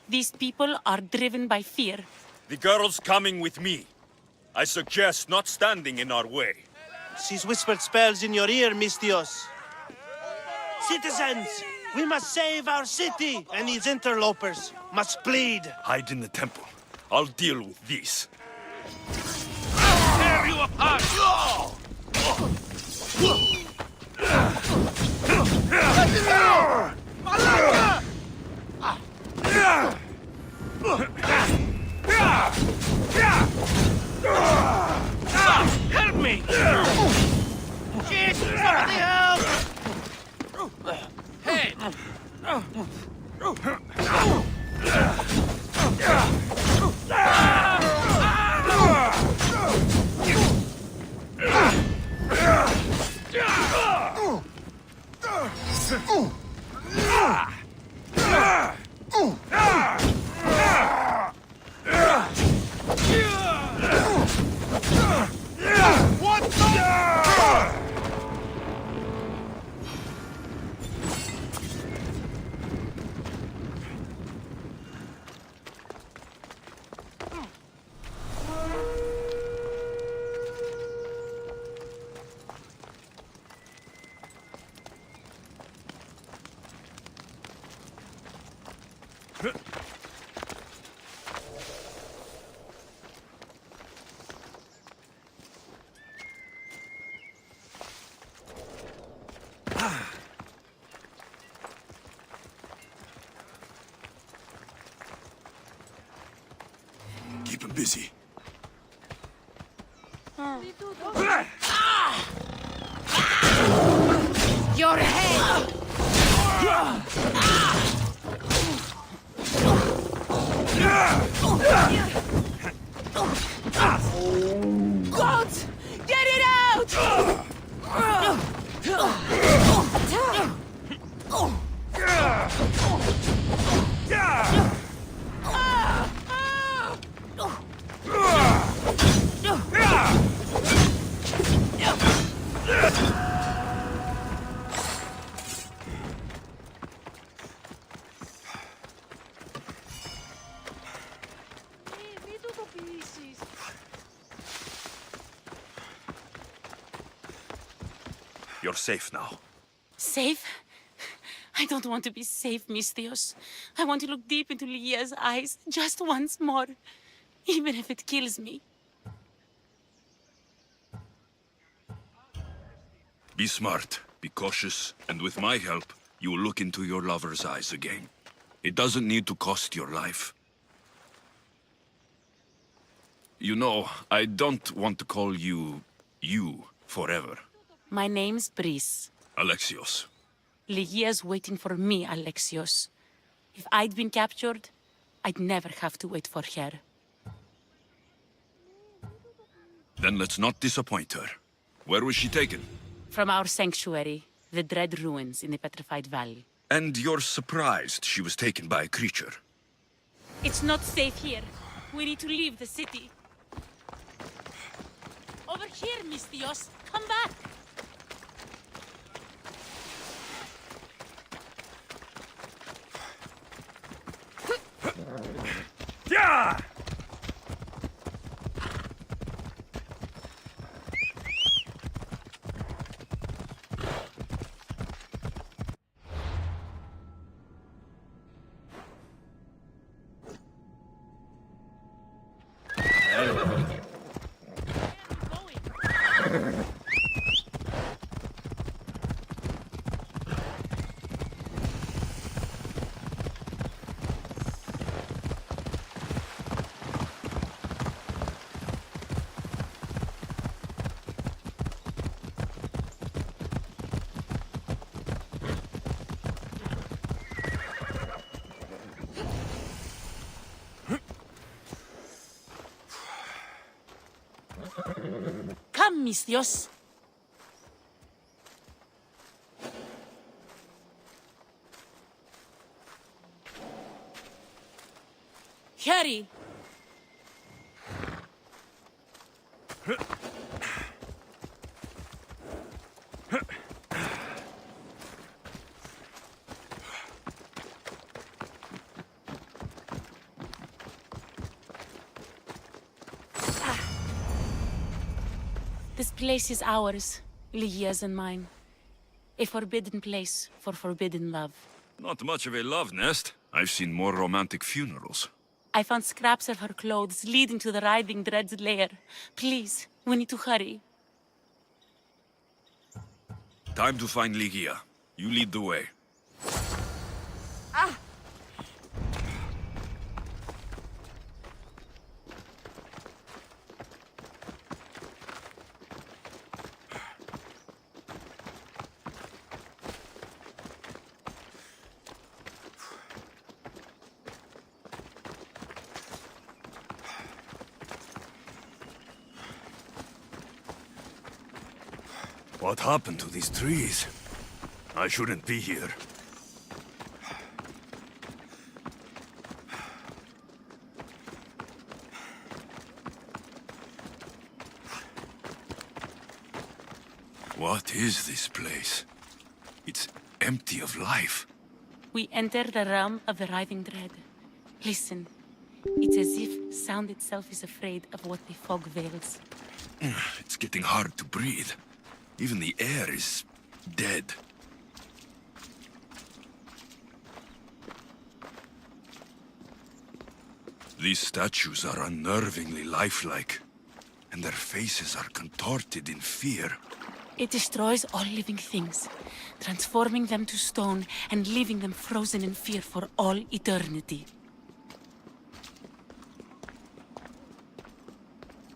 These people are driven by fear. The girl's coming with me. I suggest not standing in our way. She's whispered spells in your ear, Misthios. Citizens, we must save our city, and these interlopers must bleed. Hide in the temple. I'll deal with these. Tear you apart! Help me! Shit! Somebody help! Hey! What the? Keep him busy. Your head! Gods! Get it out! You're safe now. Safe? I don't want to be safe, Misthios. I want to look deep into Ligia's eyes just once more, even if it kills me. Be smart, be cautious, and with my help, you will look into your lover's eyes again. It doesn't need to cost your life. You know, I don't want to call you forever. My name's Brice. Alexios. Ligia's waiting for me, Alexios. If I'd been captured, I'd never have to wait for her. Then let's not disappoint her. Where was she taken? From our sanctuary, the Dread Ruins in the Petrified Valley. And you're surprised she was taken by a creature. It's not safe here. We need to leave the city. Over here, Misthios. Come back. Yeah! Misthios. Hurry! This place is ours, Ligia's and mine. A forbidden place for forbidden love. Not much of a love nest. I've seen more romantic funerals. I found scraps of her clothes leading to the Writhing Dread's lair. Please, we need to hurry. Time to find Ligia. You lead the way. What happened to these trees? I shouldn't be here. What is this place? It's empty of life. We enter the realm of the Writhing Dread. Listen. It's as if sound itself is afraid of what the fog veils. It's getting hard to breathe. Even the air is dead. These statues are unnervingly lifelike, and their faces are contorted in fear. It destroys all living things, transforming them to stone and leaving them frozen in fear for all eternity.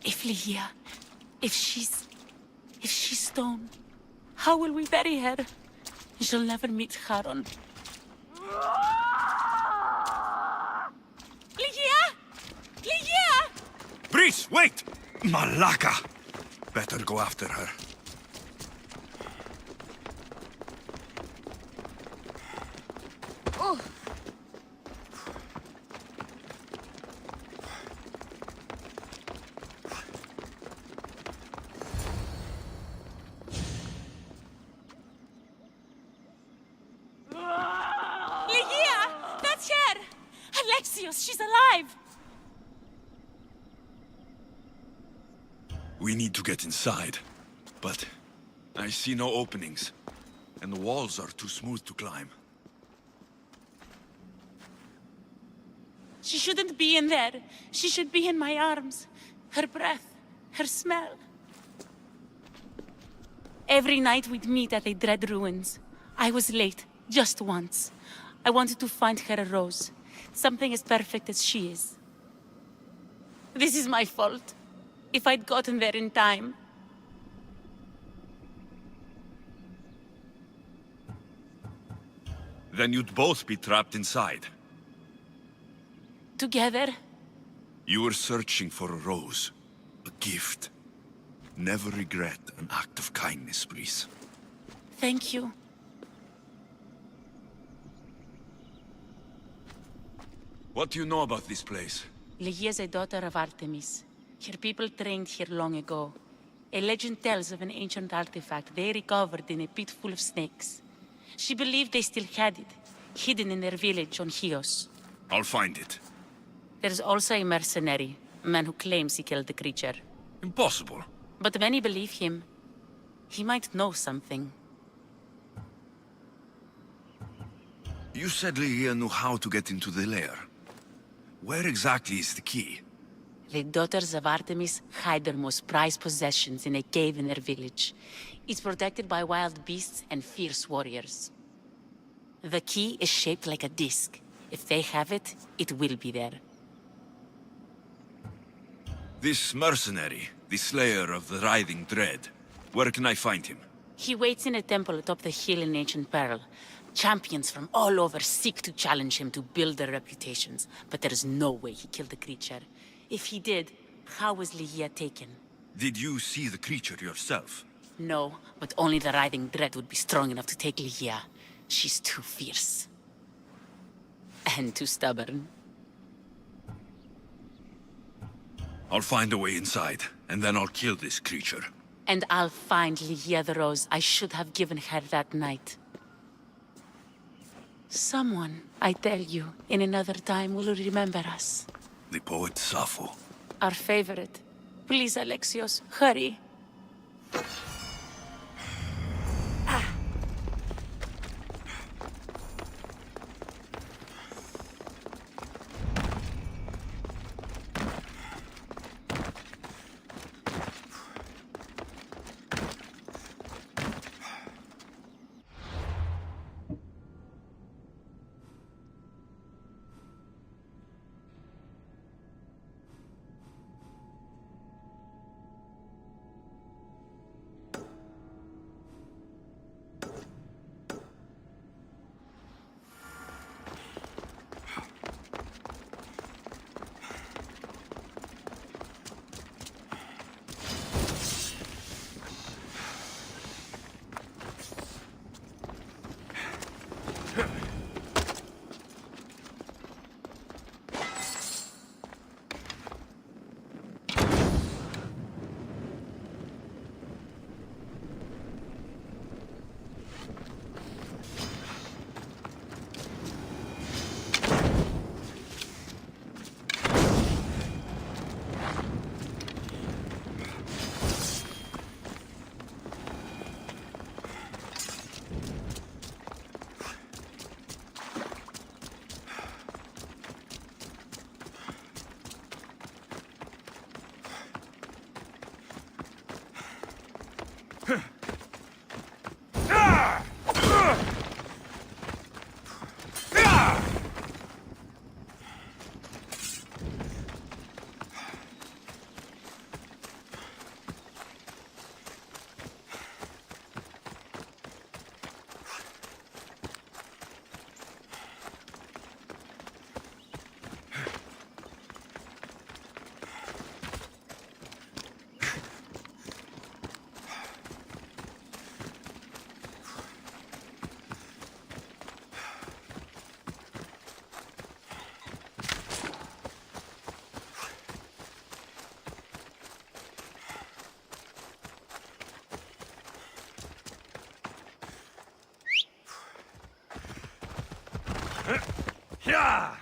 If Ligia, if she's stone, how will we bury her? She'll never meet Charon. Ligia! Ligia! Breeze, wait! Malaka! Better go after her. She's alive! We need to get inside, but I see no openings, and the walls are too smooth to climb. She shouldn't be in there. She should be in my arms. Her breath, her smell. Every night we'd meet at the Dread Ruins. I was late, just once. I wanted to find her a rose. Something as perfect as she is. This is my fault. If I'd gotten there in time. Then you'd both be trapped inside. Together? You were searching for a rose. A gift. Never regret an act of kindness, please. Thank you. What do you know about this place? Ligia is a daughter of Artemis. Her people trained here long ago. A legend tells of an ancient artifact they recovered in a pit full of snakes. She believed they still had it, hidden in their village on Chios. I'll find it. There's also a mercenary, a man who claims he killed the creature. Impossible. But many believe him. He might know something. You said Ligia knew how to get into the lair. Where exactly is the key? The daughters of Artemis hide their most prized possessions in a cave in their village. It's protected by wild beasts and fierce warriors. The key is shaped like a disc. If they have it, it will be there. This mercenary, the slayer of the Writhing Dread, where can I find him? He waits in a temple atop the hill in Ancient Peril. Champions from all over seek to challenge him to build their reputations, but there is no way he killed the creature. If he did, how was Ligia taken? Did you see the creature yourself? No, but only the riding dread would be strong enough to take Ligia. She's too fierce. And too stubborn. I'll find a way inside, and then I'll kill this creature. And I'll find Ligia the rose I should have given her that night. Someone, I tell you, in another time will remember us. The poet Sappho. Our favorite. Please, Alexios, hurry. Yeah!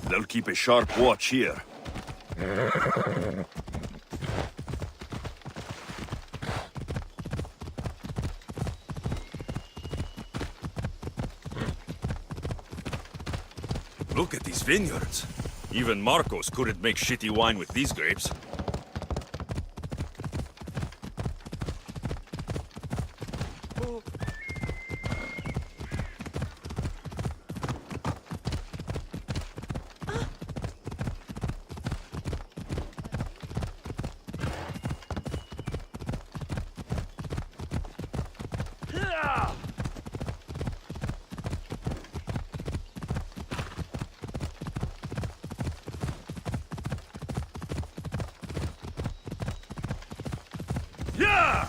They'll keep a sharp watch here. Look at these vineyards. Even Marcos couldn't make shitty wine with these grapes. Yeah!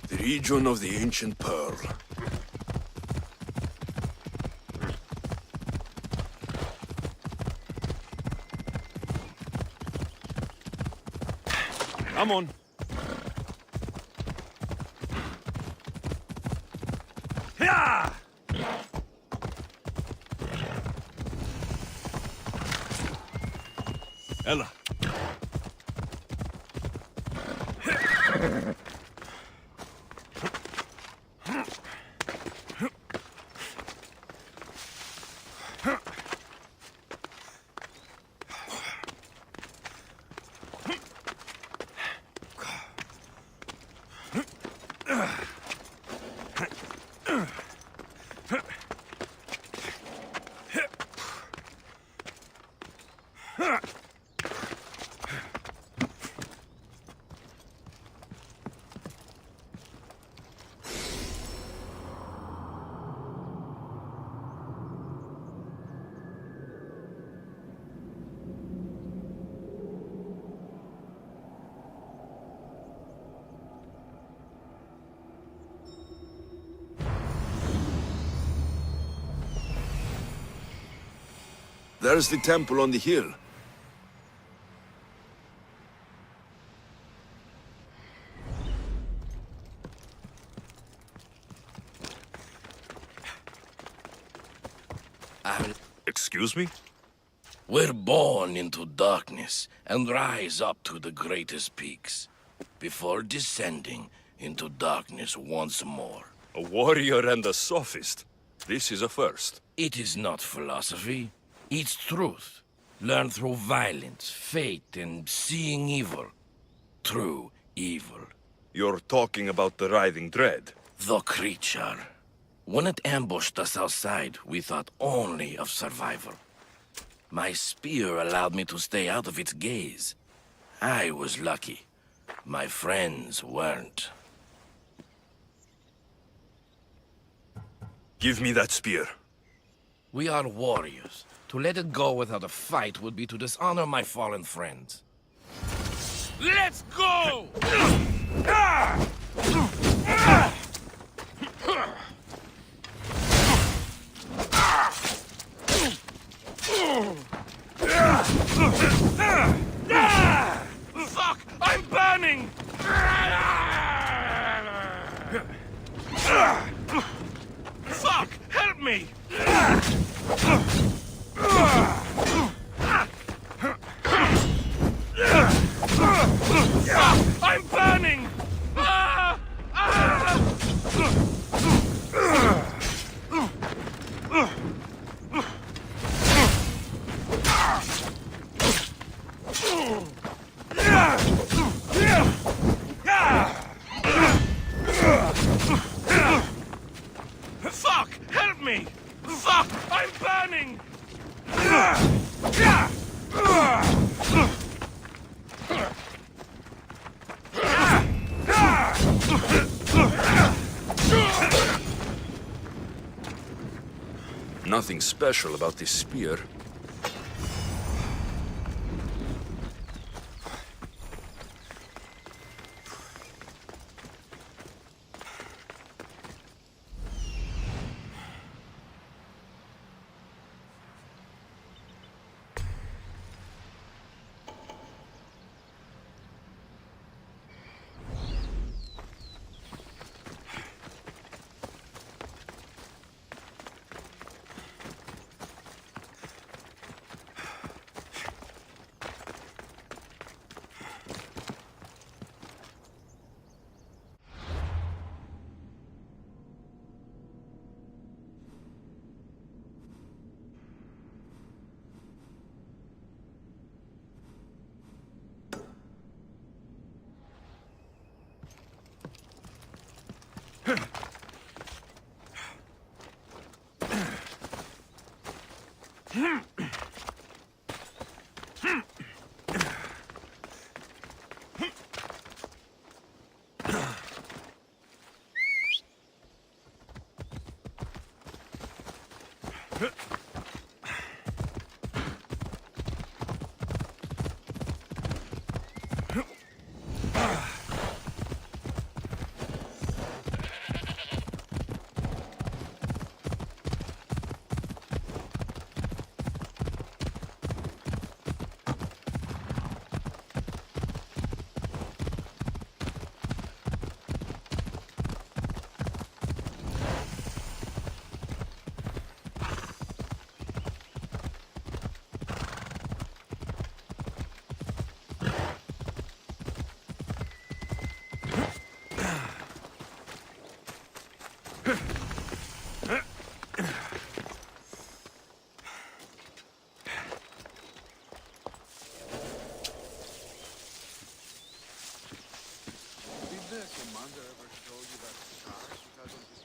The region of the ancient pearl. Come on. Yeah! Ella. There's the temple on the hill. Excuse me? We're born into darkness and rise up to the greatest peaks, before descending into darkness once more. A warrior and a sophist. This is a first. It is not philosophy. It's truth. Learned through violence, fate, and seeing evil. True evil. You're talking about the writhing dread. The creature. When it ambushed us outside, we thought only of survival. My spear allowed me to stay out of its gaze. I was lucky. My friends weren't. Give me that spear. We are warriors. To let it go without a fight would be to dishonor my fallen friends. Let's go! Fuck! I'm burning! Fuck! Help me! Fuck! I'm burning! Fuck! Help me! Fuck! I'm burning! Nothing special about this spear.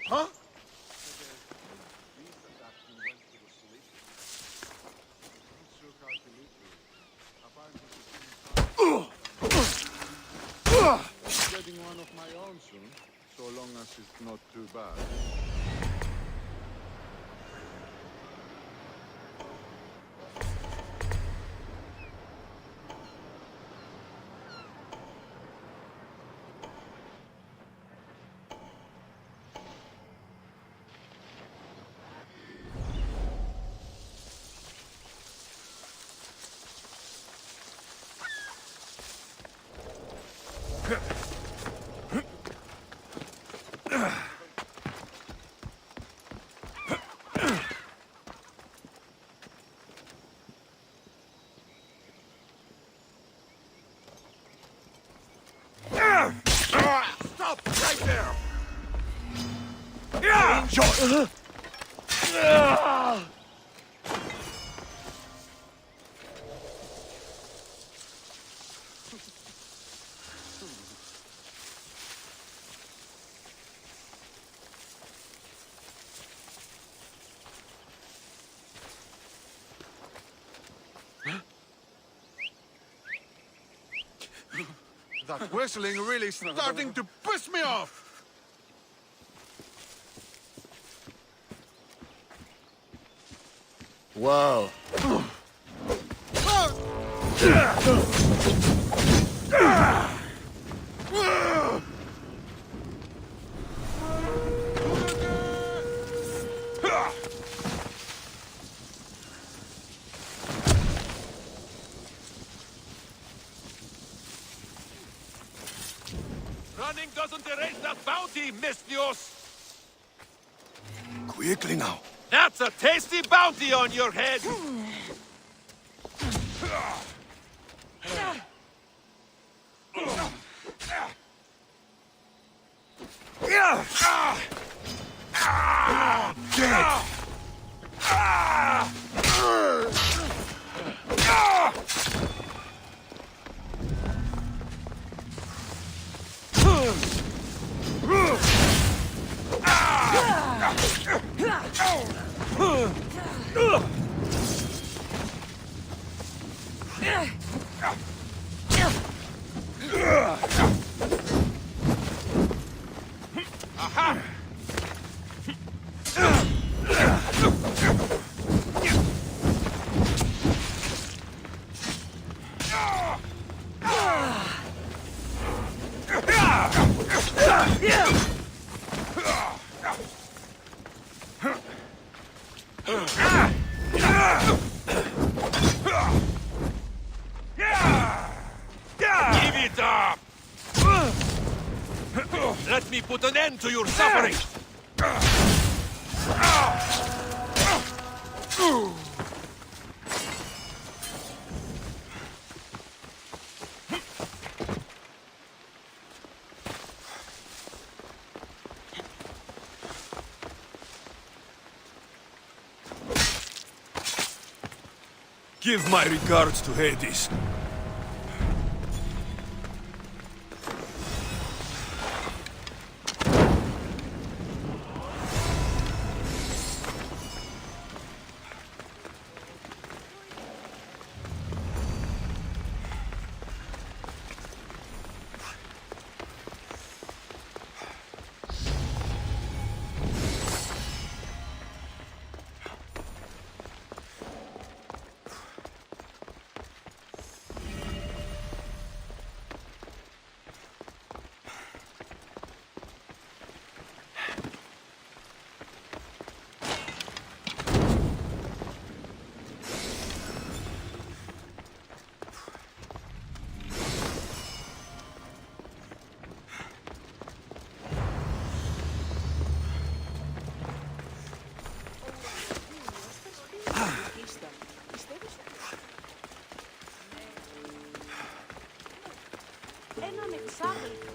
Huh? Getting one of my own soon, so long as it's not too bad. That whistling really starting to piss me off! Whoa. Running doesn't erase that bounty, Mistios! Quickly now. That's a tasty bounty on your head! Give it up! Let me put an end to your suffering! Give my regards to Hades. Έναν εξάδελφο.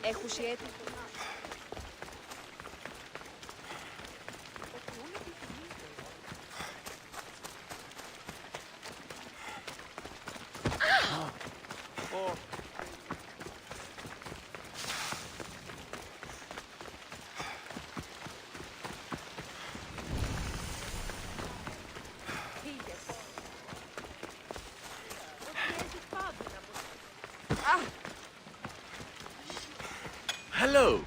Έχω σιέτη. Hello.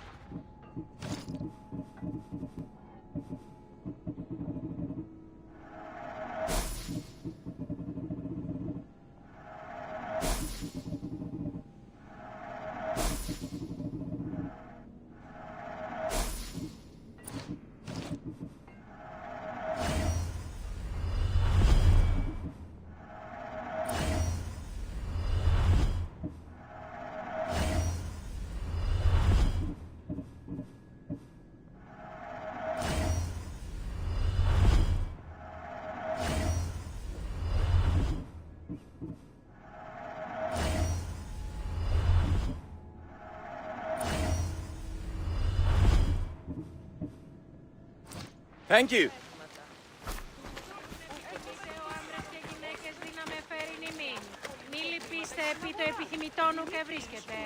Thank you. Μη λυπήστε επί το επιθυμητόν ουκ ευρίσκεται.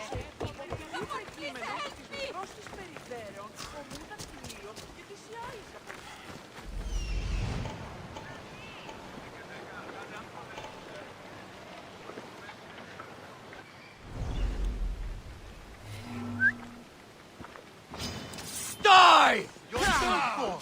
Die! You're done for!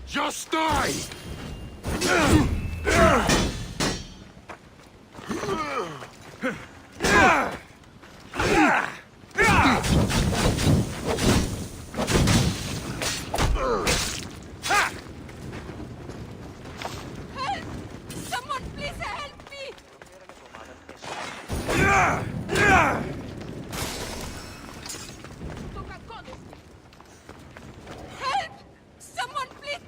Just die! Someone please help me! Help! Someone please!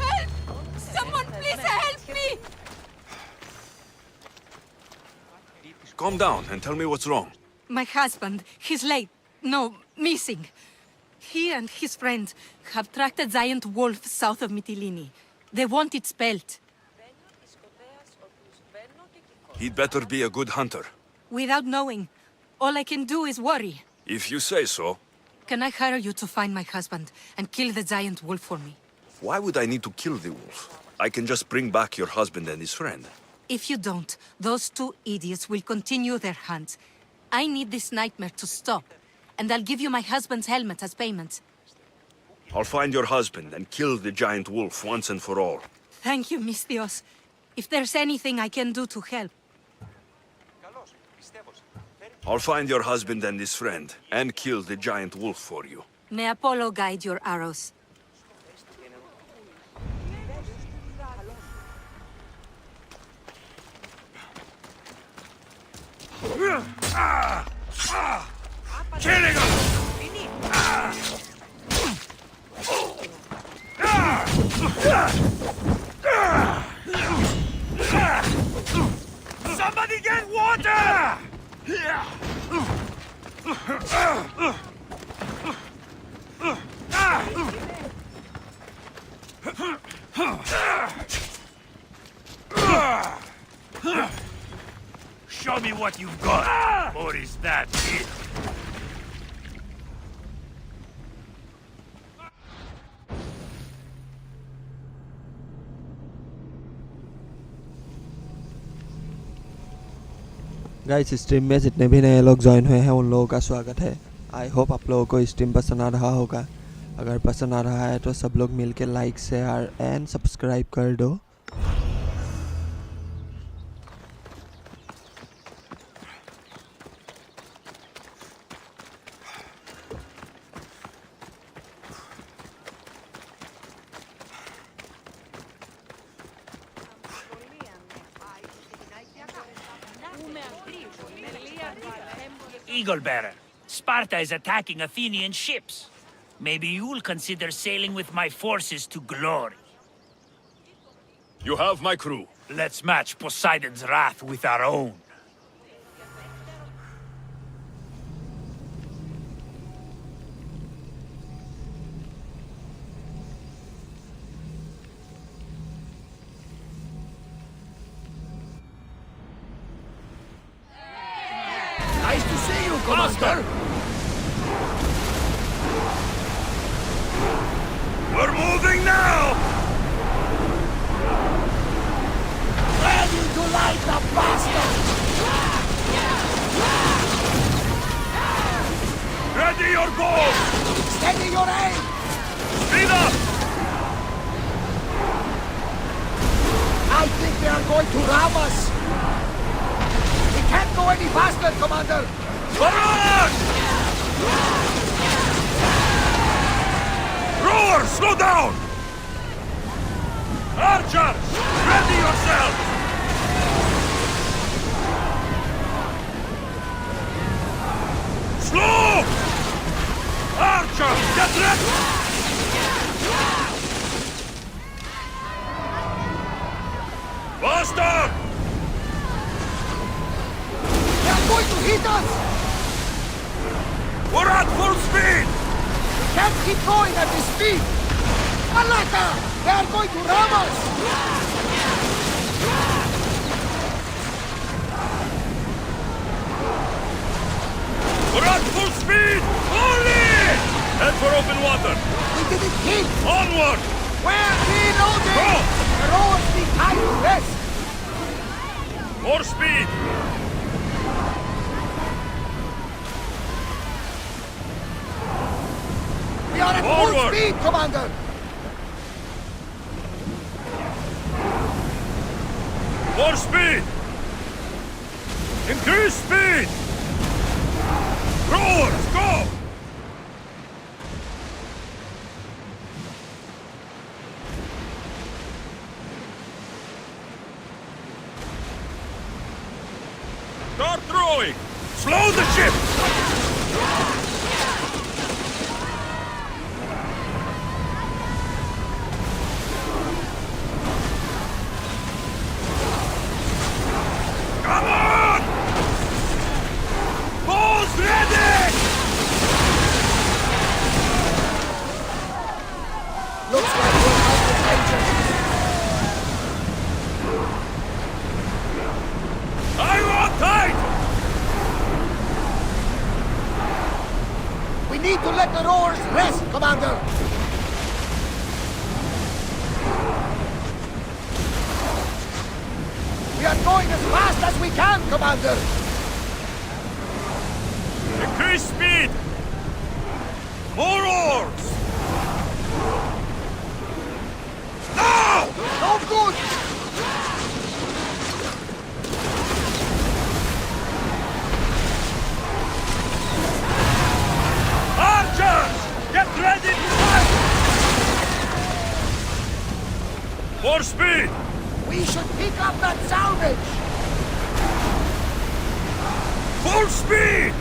Help! Someone please help me! Calm down and tell me what's wrong. My husband, he's late. No, missing. He and his friend have tracked a giant wolf south of Mytilene. They want its pelt. He'd better be a good hunter. Without knowing, all I can do is worry. If you say so. Can I hire you to find my husband and kill the giant wolf for me? Why would I need to kill the wolf? I can just bring back your husband and his friend. If you don't, those two idiots will continue their hunt. I need this nightmare to stop, and I'll give you my husband's helmet as payment. I'll find your husband and kill the giant wolf once and for all. Thank you, Misthios. If there's anything I can do to help. I'll find your husband and his friend, and kill the giant wolf for you. May Apollo guide your arrows. Killing him! Somebody get water! Show me what you've got, or is that it? Guys stream में जितने भी नए लोग join हुए हैं उन लोगों का स्वागत है। आई होप आप लोगों को स्ट्रीम पसंद आ रहा होगा। अगर पसंद आ रहा है तो सब लोग मिलके लाइक शेयर एंड सब्सक्राइब कर दो। Eagle Bearer, Sparta is attacking Athenian ships. Maybe you'll consider sailing with my forces to glory. You have my crew. Let's match Poseidon's wrath with our own. Nice to see you, Commander. We're moving now! Ready to light the bastards! Ready your bows! Steady your aim! Speed up! I think they are going to ram us! We can't go any faster, Commander! Barrage! Rowers, slow down! Archers, ready yourselves! Slow! Archers, get ready! Faster! They are going to hit us! We're at full speed! We can't keep going at this speed! Malaka! They are going to ram us! We're at full speed! Only! Head for open water! We didn't hit! Onward! We're reloading! Go! The rowers need time to rest! More speed! We are at Forward! full speed, Commander! More speed! Increase speed! Rowers, go! Start throwing! Slow the ship! Come on! Bows ready! Looks like we're out of danger. I'm on tight! We need to let the rowers rest, Commander! We are going as fast as we can, Commander! Increase speed! More oars! Now! No good! Archers! Get ready to fight! More speed! We should pick up that salvage! Full speed!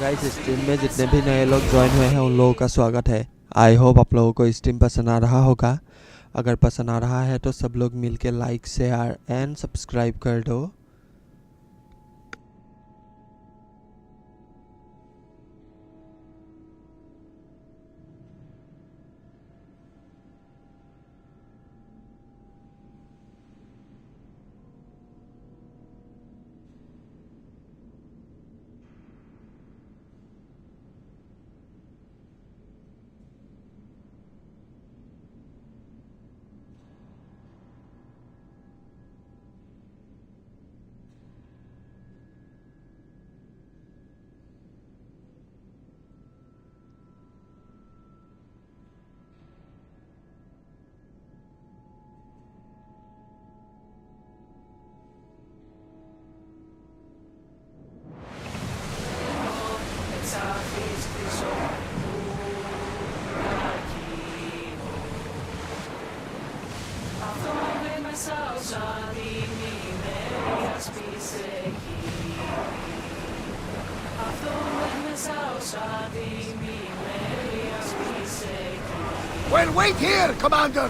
Guys stream में जितने भी नए लोग join हुए हैं उन लोगों का स्वागत है। आई होप आप लोगों को स्ट्रीम पसंद आ रहा होगा। अगर पसंद आ रहा है तो सब लोग मिलके लाइक शेयर एंड सब्सक्राइब कर दो। Well, wait here, Commander!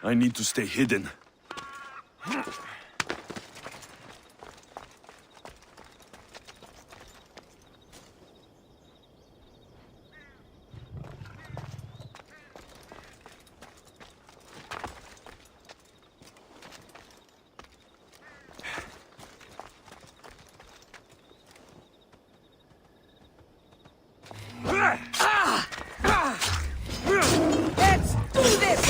I need to stay hidden. Let's do this!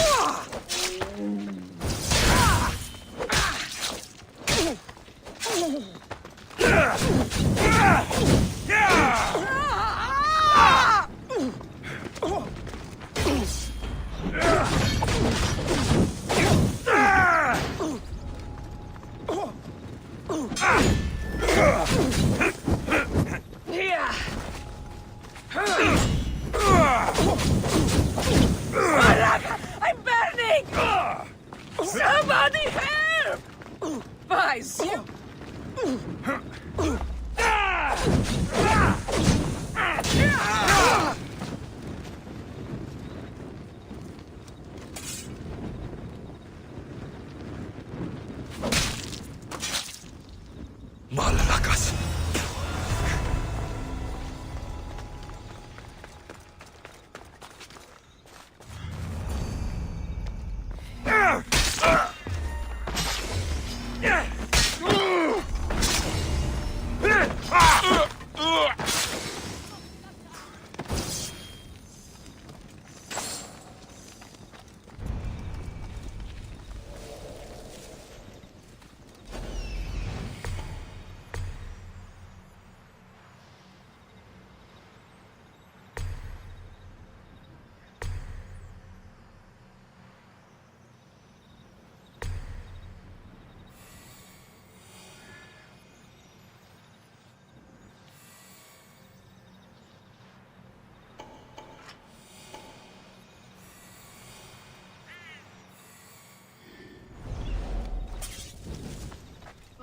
I'm burning! Somebody help! Vice! Malalakas.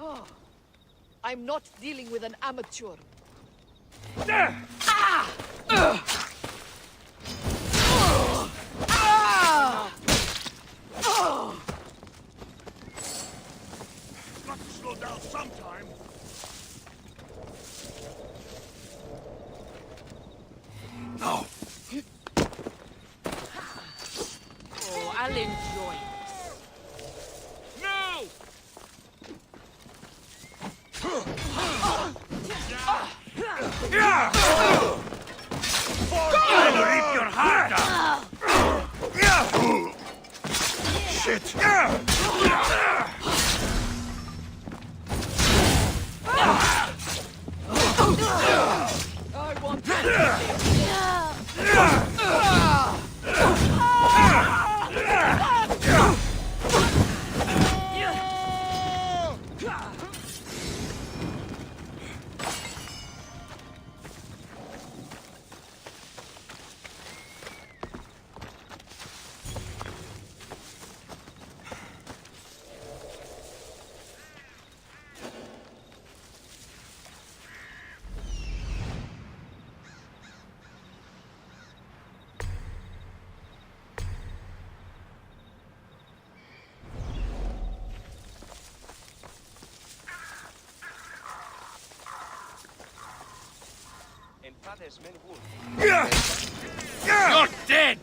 Oh, I'm not dealing with an amateur. Got to slow down sometime. No. Oh, I'll enjoy this. No! I'll rip your heart out! Shit! I want You're dead!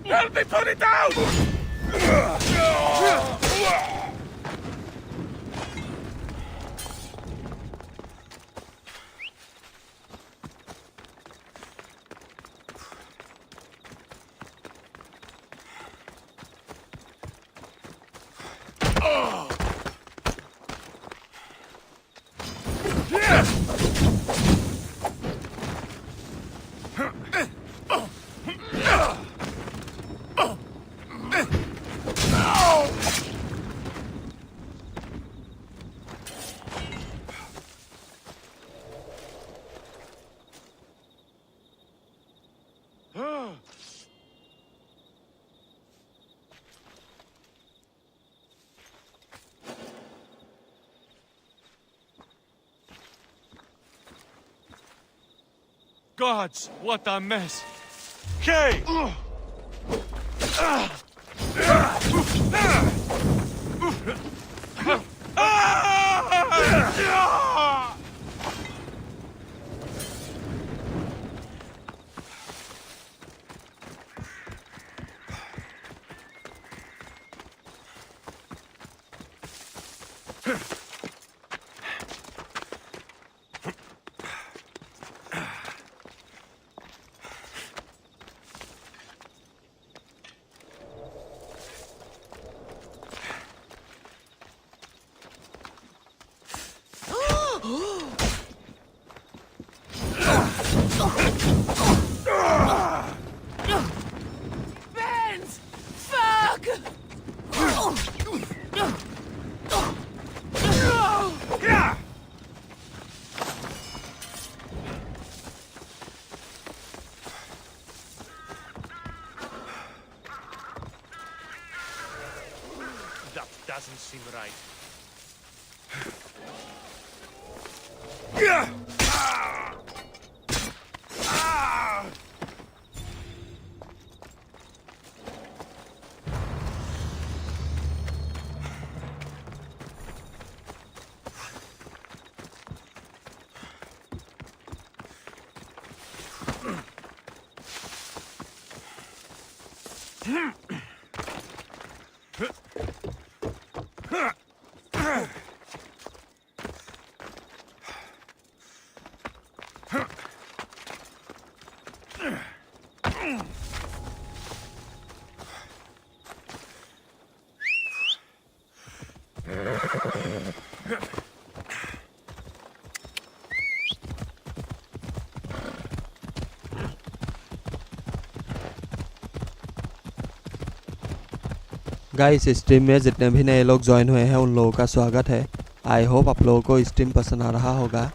Help me put it down! Oh! Gods, what a mess! Kay! Benz! Fuck! That doesn't seem right. Guys stream में जितने भी नए लोग join हुए हैं उन लोगों का स्वागत है। आई होप आप लोगों को स्ट्रीम पसंद आ रहा होगा।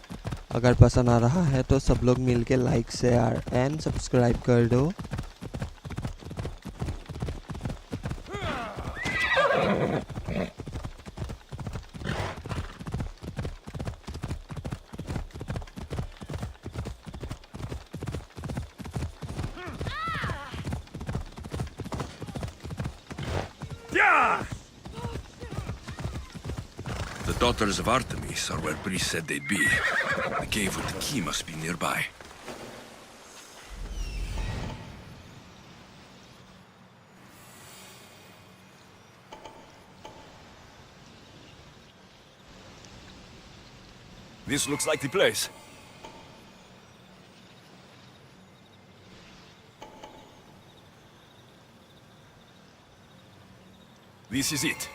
अगर पसंद आ रहा है तो सब लोग मिलके लाइक शेयर एंड सब्सक्राइब कर दो। The daughters of Artemis are where Brice said they'd be. The cave with the key must be nearby. This looks like the place. This is it.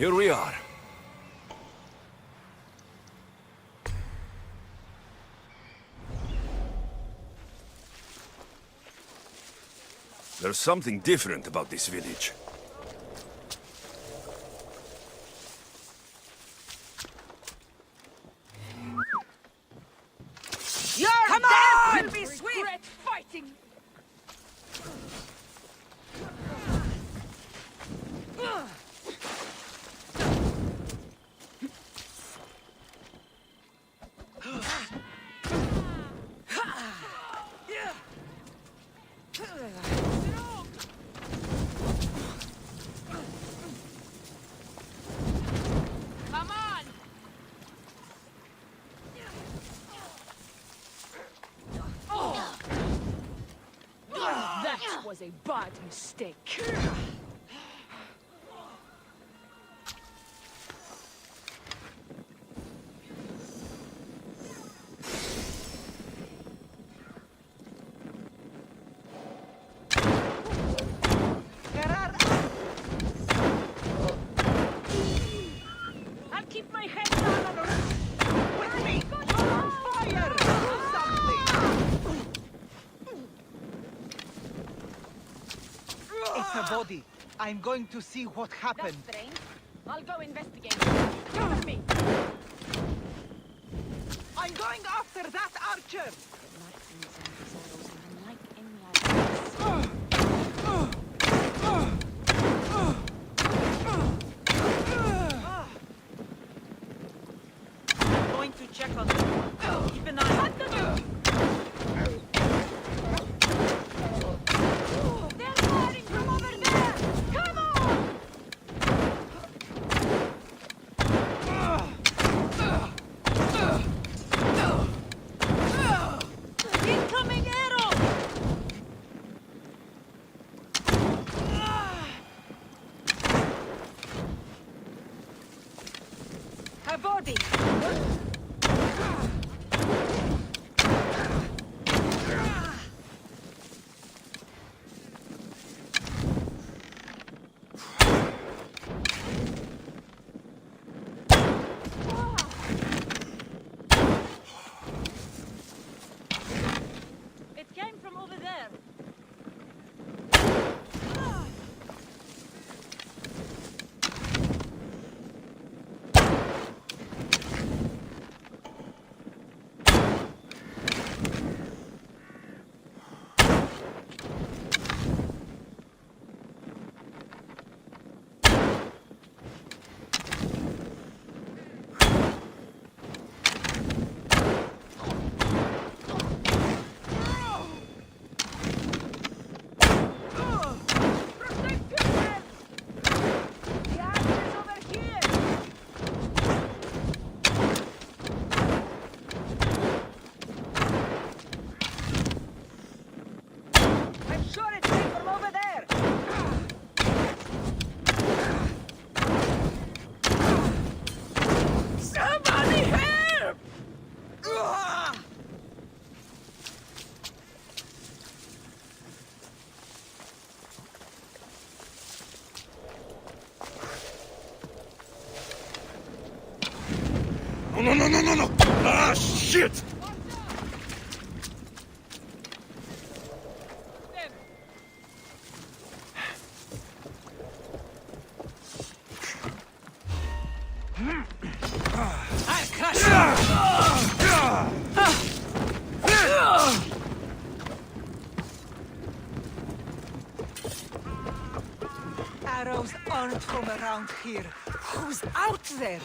Here we are. There's something different about this village. Your death will be sweet! Fighting! Come on! That was a bad mistake. There's a body. I'm going to see what happened. That's strange. I'll go investigate. Cover me. I'm going after that archer. Going to check on them. Keep an eye on them. They're firing from over there. Come on! Incoming arrow! A body. It came from over there. I'm sure it came from over there. Somebody help! No! Ah, shit! I'll crush you. Arrows aren't from around here. Who's out there?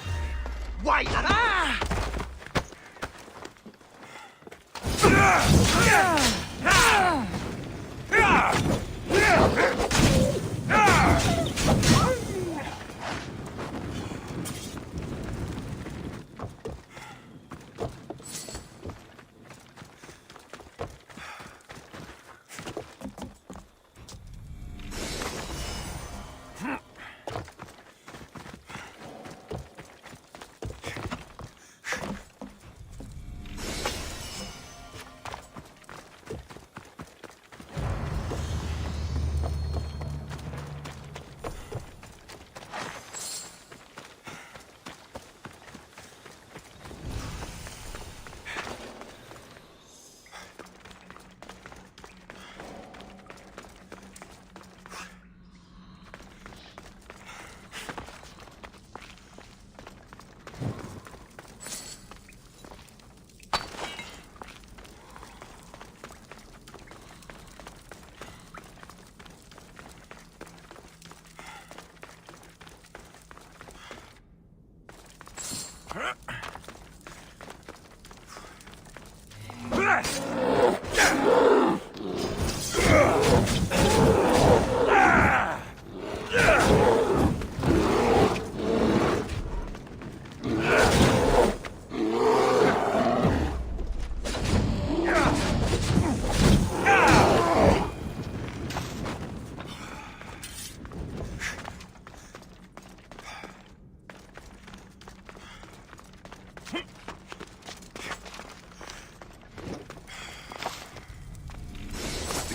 Why?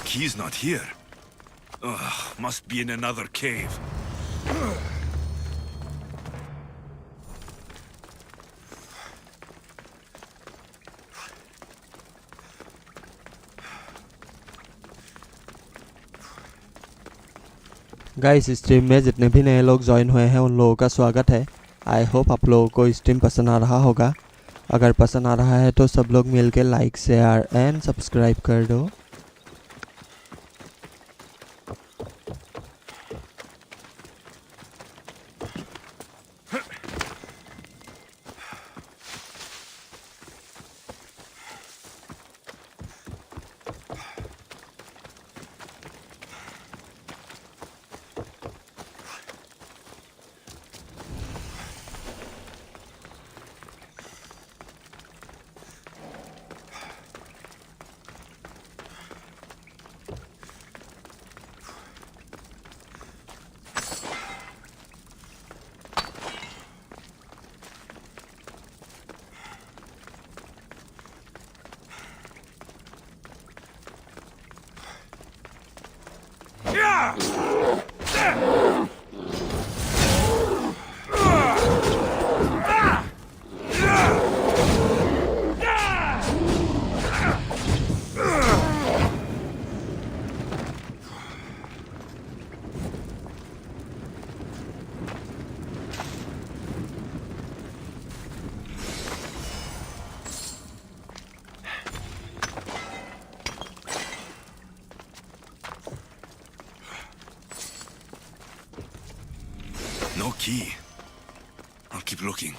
He's not here. Ugh, must be in another cave. Guys stream में जितने भी नए लोग join हुए हैं उन लोगों का स्वागत है। आई होप आप लोगों को स्ट्रीम पसंद आ रहा होगा। अगर पसंद आ रहा है तो सब लोग मिलके लाइक शेयर एंड सब्सक्राइब कर दो। No key. I'll keep looking.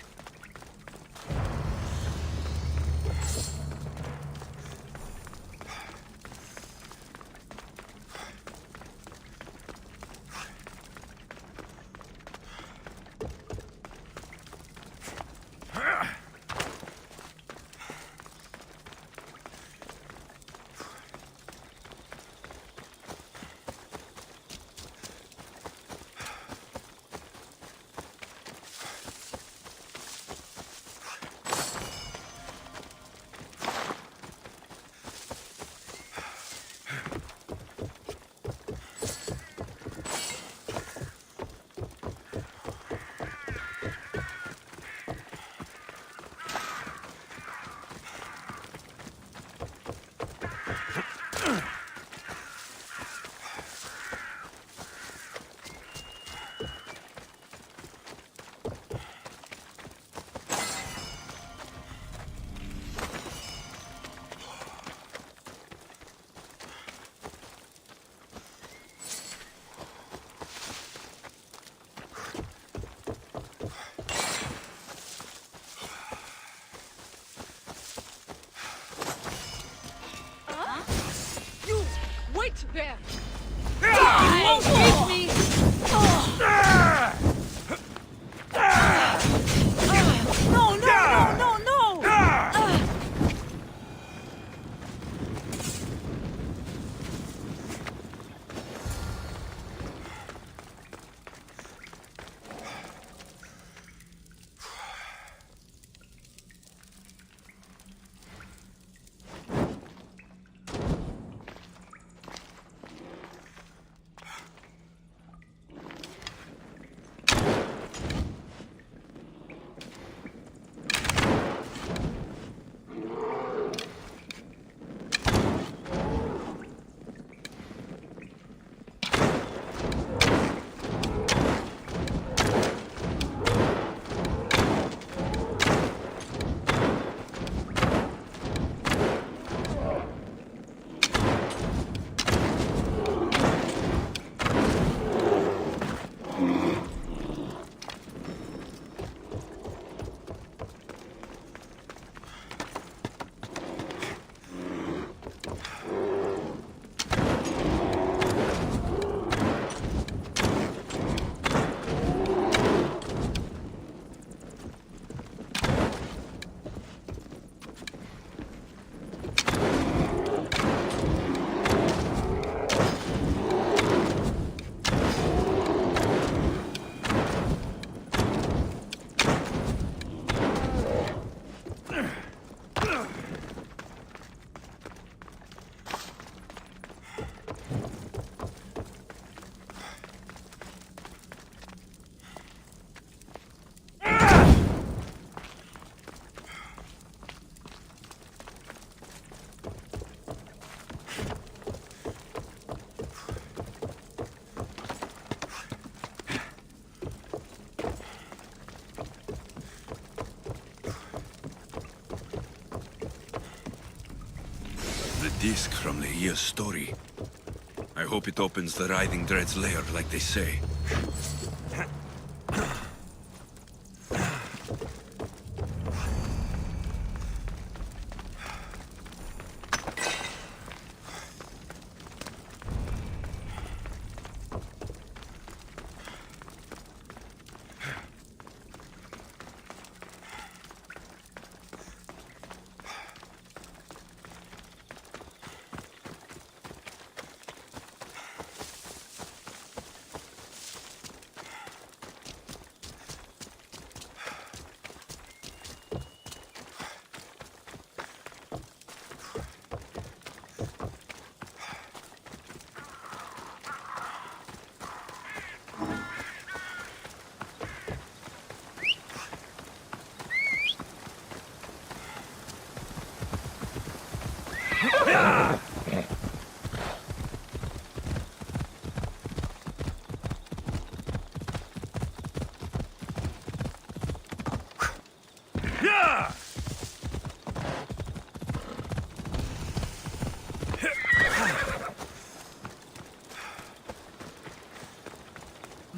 Wait there! You won't beat me! No, no, no, no, no! The disc from the year's story. I hope it opens the Writhing Dread's lair like they say.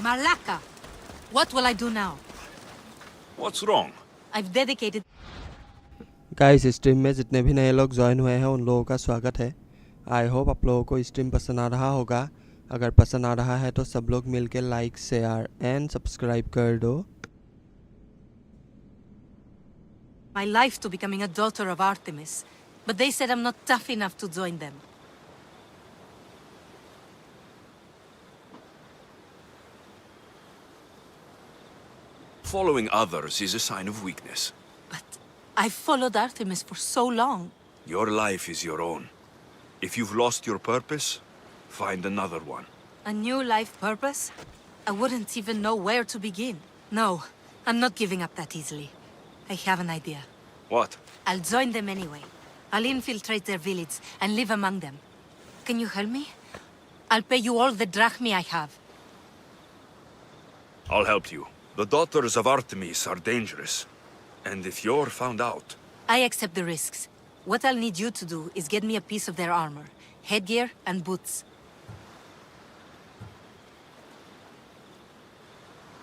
Malaka! What will I do now? What's wrong? I've dedicated... guys stream में जितने भी नए लोग join हुए हैं उन लोगों का स्वागत है। आई होप आप लोगों को स्ट्रीम पसंद आ रहा होगा। अगर पसंद आ रहा है तो सब लोग मिलके लाइक शेयर एंड सब्सक्राइब कर दो। my life to becoming a daughter of Artemis, but they said I'm not tough enough to join them. Following others is a sign of weakness. I've followed Artemis for so long. Your life is your own. If you've lost your purpose, find another one. A new life purpose? I wouldn't even know where to begin. No, I'm not giving up that easily. I have an idea. What? I'll join them anyway. I'll infiltrate their village and live among them. Can you help me? I'll pay you all the drachmi I have. I'll help you. The daughters of Artemis are dangerous. And if you're found out... I accept the risks. What I'll need you to do is get me a piece of their armor, headgear, and boots.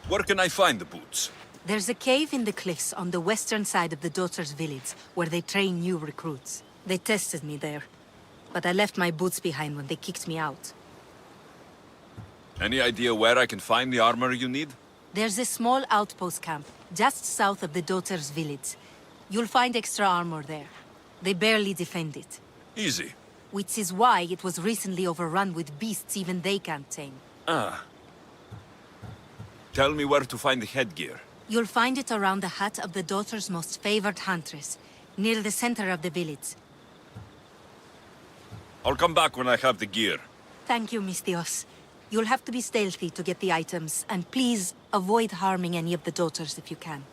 Where can I find the boots? There's a cave in the cliffs on the western side of the Daughters' village, where they train new recruits. They tested me there, but I left my boots behind when they kicked me out. Any idea where I can find the armor you need? There's a small outpost camp, just south of the Daughters' village. You'll find extra armor there. They barely defend it. Easy. Which is why it was recently overrun with beasts even they can't tame. Ah. Tell me where to find the headgear. You'll find it around the hut of the Daughter's most favored huntress, near the center of the village. I'll come back when I have the gear. Thank you, Mistios. You'll have to be stealthy to get the items, and please avoid harming any of the Daughters if you can.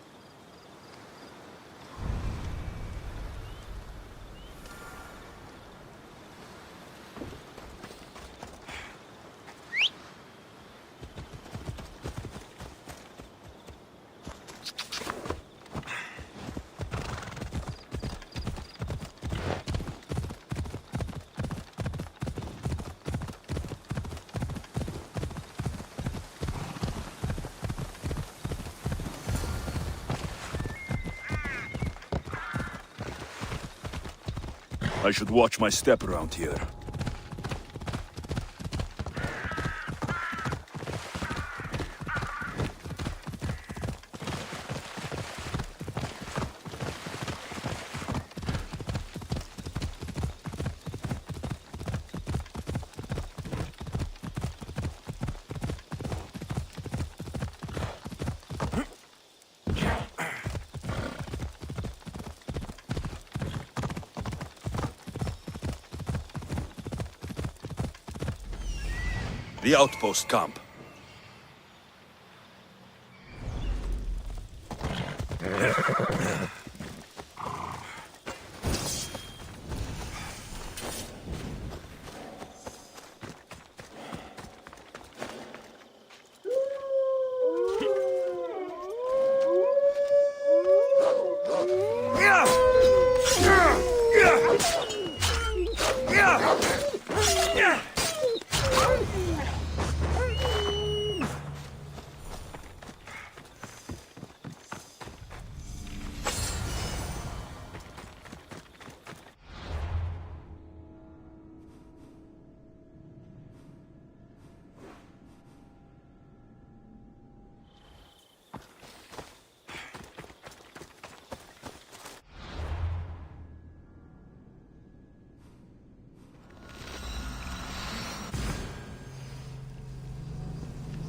I should watch my step around here. The outpost camp.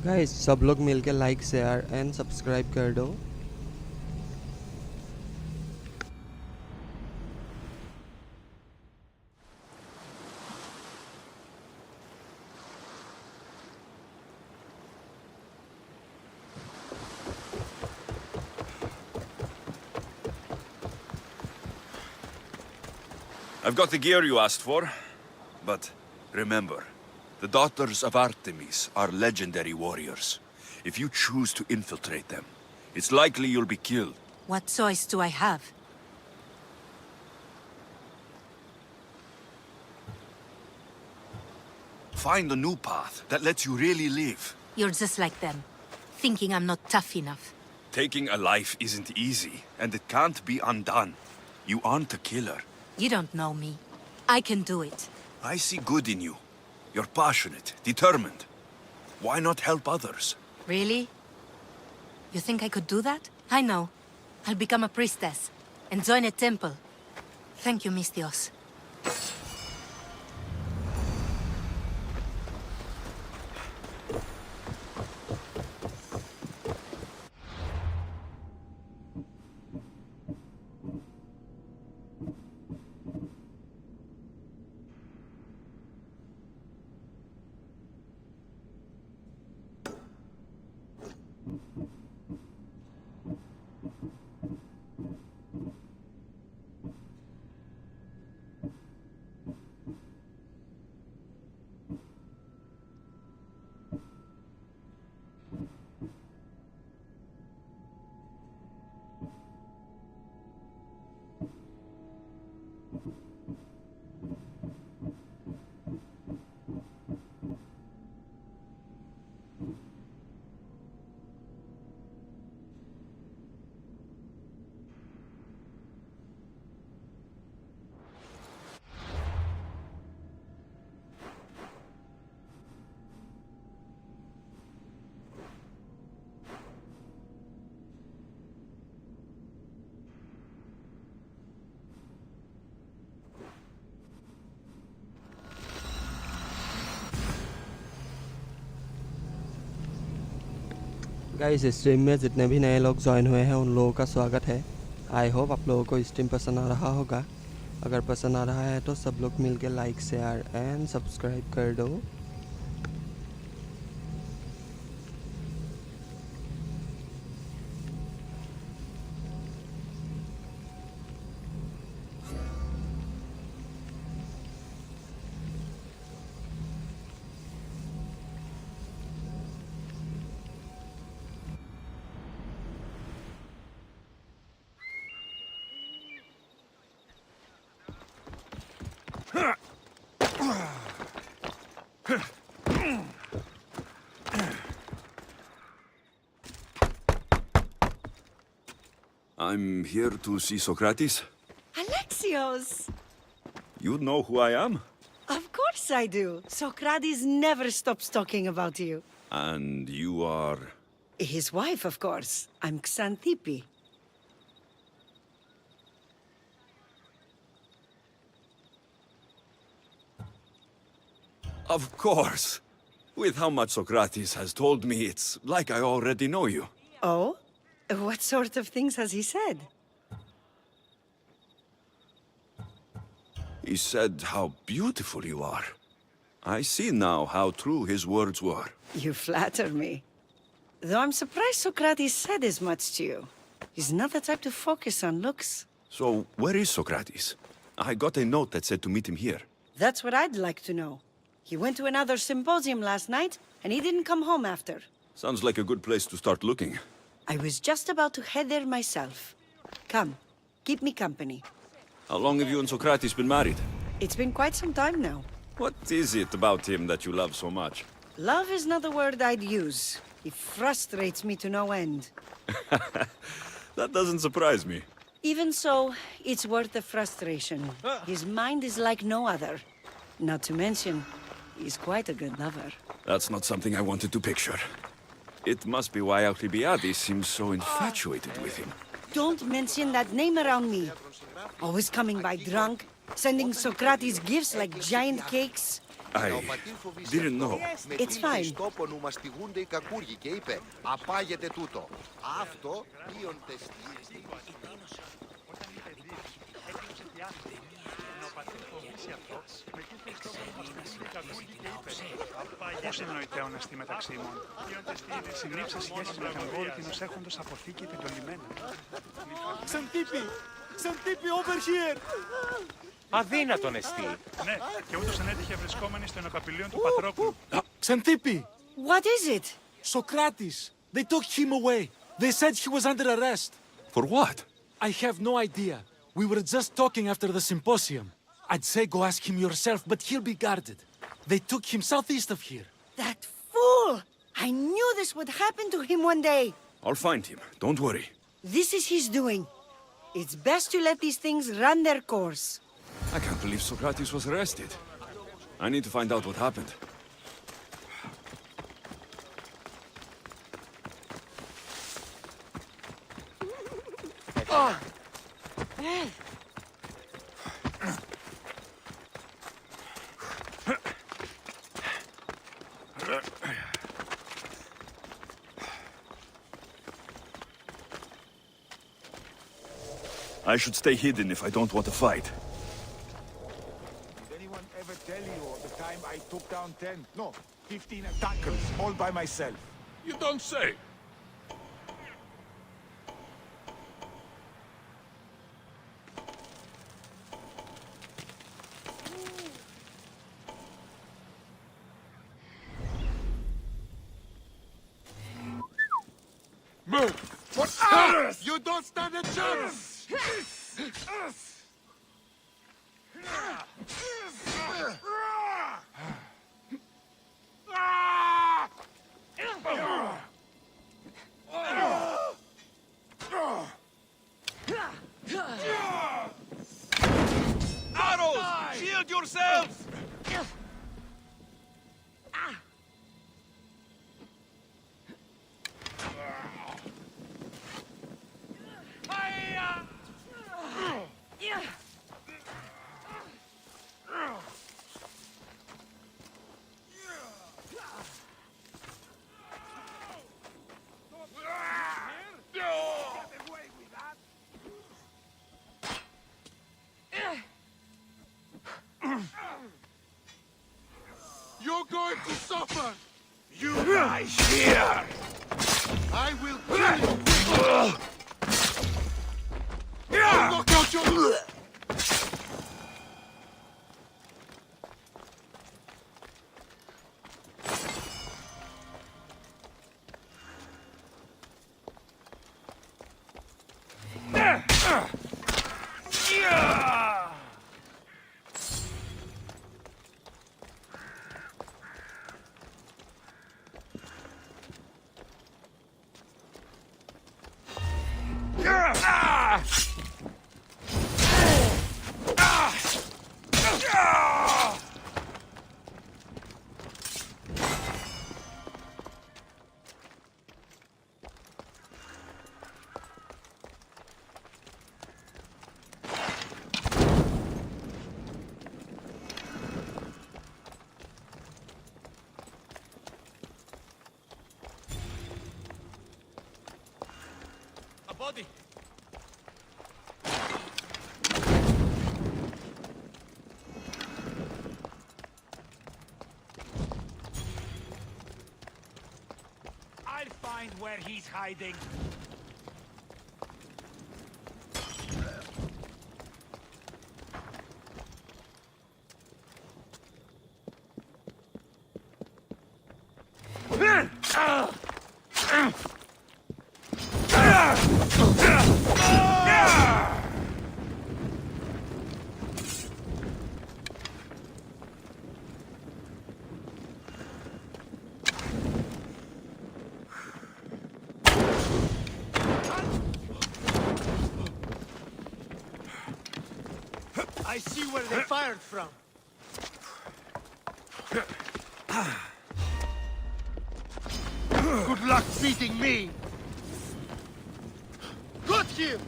Guys सब लोग मिलके like share and subscribe कर दो। I've got the gear you asked for, but remember, the daughters of Artemis are legendary warriors. If you choose to infiltrate them, it's likely you'll be killed. What choice do I have? Find a new path that lets you really live. You're just like them, thinking I'm not tough enough. Taking a life isn't easy, and it can't be undone. You aren't a killer. You don't know me. I can do it. I see good in you. You're passionate, determined. Why not help others? Really? You think I could do that? I know. I'll become a priestess and join a temple. Thank you, Misthios. Guys stream में जितने भी नए लोग join हुए हैं उन लोगों का स्वागत है। आई होप आप लोगों को स्ट्रीम पसंद आ रहा होगा। अगर पसंद आ रहा है तो सब लोग मिलके लाइक शेयर एंड सब्सक्राइब कर दो। I'm here to see Socrates. Alexios! You know who I am? Of course I do. Socrates never stops talking about you. And you are... His wife, of course. I'm Xanthippe. Of course. With how much Socrates has told me, it's like I already know you. Oh? What sort of things has he said? He said how beautiful you are. I see now how true his words were. You flatter me. Though I'm surprised Socrates said as much to you. He's not the type to focus on looks. So, where is Socrates? I got a note that said to meet him here. That's what I'd like to know. He went to another symposium last night, and he didn't come home after. Sounds like a good place to start looking. I was just about to head there myself. Come, keep me company. How long have you and Socrates been married? It's been quite some time now. What is it about him that you love so much? Love is not the word I'd use. He frustrates me to no end. That doesn't surprise me. Even so, it's worth the frustration. His mind is like no other. Not to mention, he's quite a good lover. That's not something I wanted to picture. It must be why Alcibiades seems so infatuated with him. Don't mention that name around me. Always coming by drunk, sending Socrates gifts like giant cakes. I didn't know. It's fine. Τόπο νου μαστιγούνται οι κακούργοι και είπε «Απάγεται τούτο». Αυτό ίοντε Πώς εννοείται όναστη μεταξύ ημών. Συνήψα σχέσεις με τον Βόλκινος έχοντας αποθήκη επιτολιμένα. Xantippe, over here! Αδύνατον εστί. Ναι, και ούτως ανέτυχε βρισκόμενοι στο ενοκαπηλείο του Πατρόκλου. Xantippe! What is it? Socrates! They took him away. They said he was under arrest. For what? I have no idea. We were just talking after the symposium. I'd say go ask him yourself, but he'll be guarded. They took him southeast of here. That fool! I knew this would happen to him one day. I'll find him. Don't worry. This is his doing. It's best to let these things run their course. I can't believe Socrates was arrested. I need to find out what happened. I should stay hidden if I don't want to fight. Did anyone ever tell you of the time I took down 10, no, 15 attackers all by myself? You don't say. Move! For others! You don't stand a chance! Arrows! Shield yourselves! You're going to suffer! You lie here! I will kill you! I'll knock out your... Body! I'll find where he's hiding. I see where they fired from. Good luck beating me! Got him!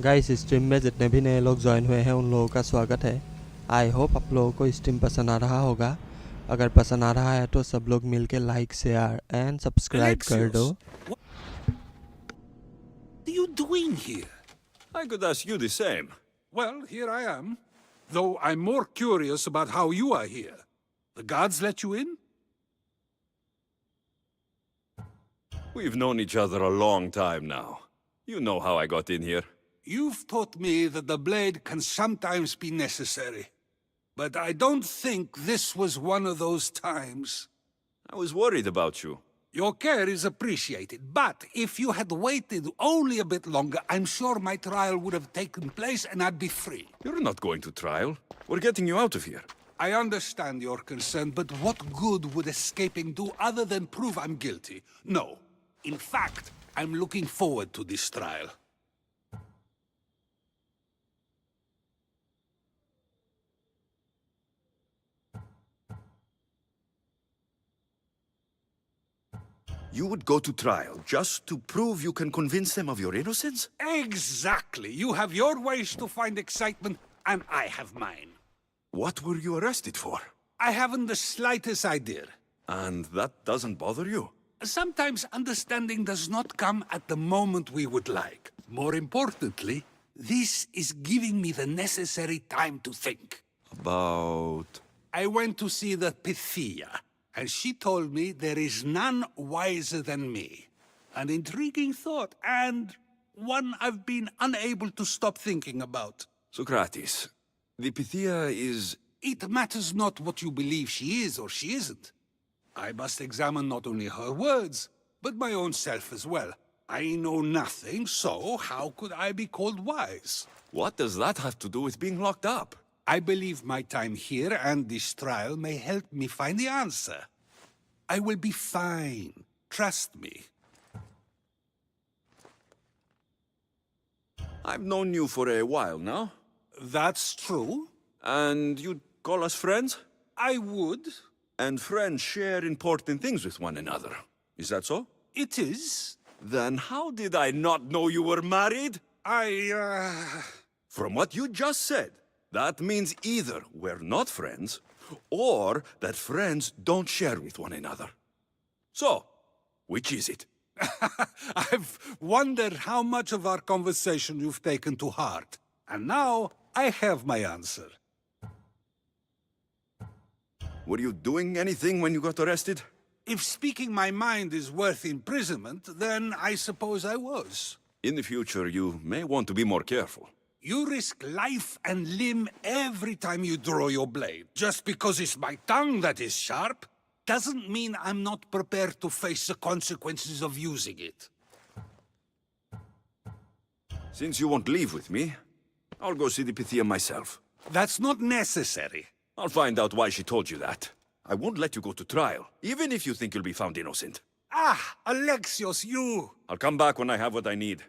Guys stream में जितने भी नए लोग join हुए हैं उन लोगों का स्वागत है। आई होप आप लोगों को स्ट्रीम पसंद आ रहा होगा। अगर पसंद आ रहा है तो सब लोग मिलके लाइक शेयर एंड सब्सक्राइब कर दो। What are you doing here? I could ask you the same. Well, here I am. Though I'm more curious about how you are here. The guards let you in? We've known each other a long time now. You know how I got in here. You've taught me that the blade can sometimes be necessary. But I don't think this was one of those times. I was worried about you. Your care is appreciated, but if you had waited only a bit longer, I'm sure my trial would have taken place and I'd be free. You're not going to trial. We're getting you out of here. I understand your concern, but what good would escaping do other than prove I'm guilty? No. In fact, I'm looking forward to this trial. You would go to trial just to prove you can convince them of your innocence? Exactly. You have your ways to find excitement, and I have mine. What were you arrested for? I haven't the slightest idea. And that doesn't bother you? Sometimes understanding does not come at the moment we would like. More importantly, this is giving me the necessary time to think. About... I went to see the Pythia, and she told me there is none wiser than me. An intriguing thought, and one I've been unable to stop thinking about. Socrates, the Pythia is... It matters not what you believe she is or she isn't. I must examine not only her words, but my own self as well. I know nothing, so how could I be called wise? What does that have to do with being locked up? I believe my time here and this trial may help me find the answer. I will be fine. Trust me. I've known you for a while now. That's true. And you'd call us friends? I would. And friends share important things with one another. Is that so? It is. Then how did I not know you were married? From what you just said, that means either we're not friends, or that friends don't share with one another. So, which is it? I've wondered how much of our conversation you've taken to heart. And now, I have my answer. Were you doing anything when you got arrested? If speaking my mind is worth imprisonment, then I suppose I was. In the future, you may want to be more careful. You risk life and limb every time you draw your blade. Just because it's my tongue that is sharp, doesn't mean I'm not prepared to face the consequences of using it. Since you won't leave with me, I'll go see the Pythia myself. That's not necessary. I'll find out why she told you that. I won't let you go to trial, even if you think you'll be found innocent. Ah, Alexios, you! I'll come back when I have what I need.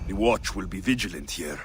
The watch will be vigilant here.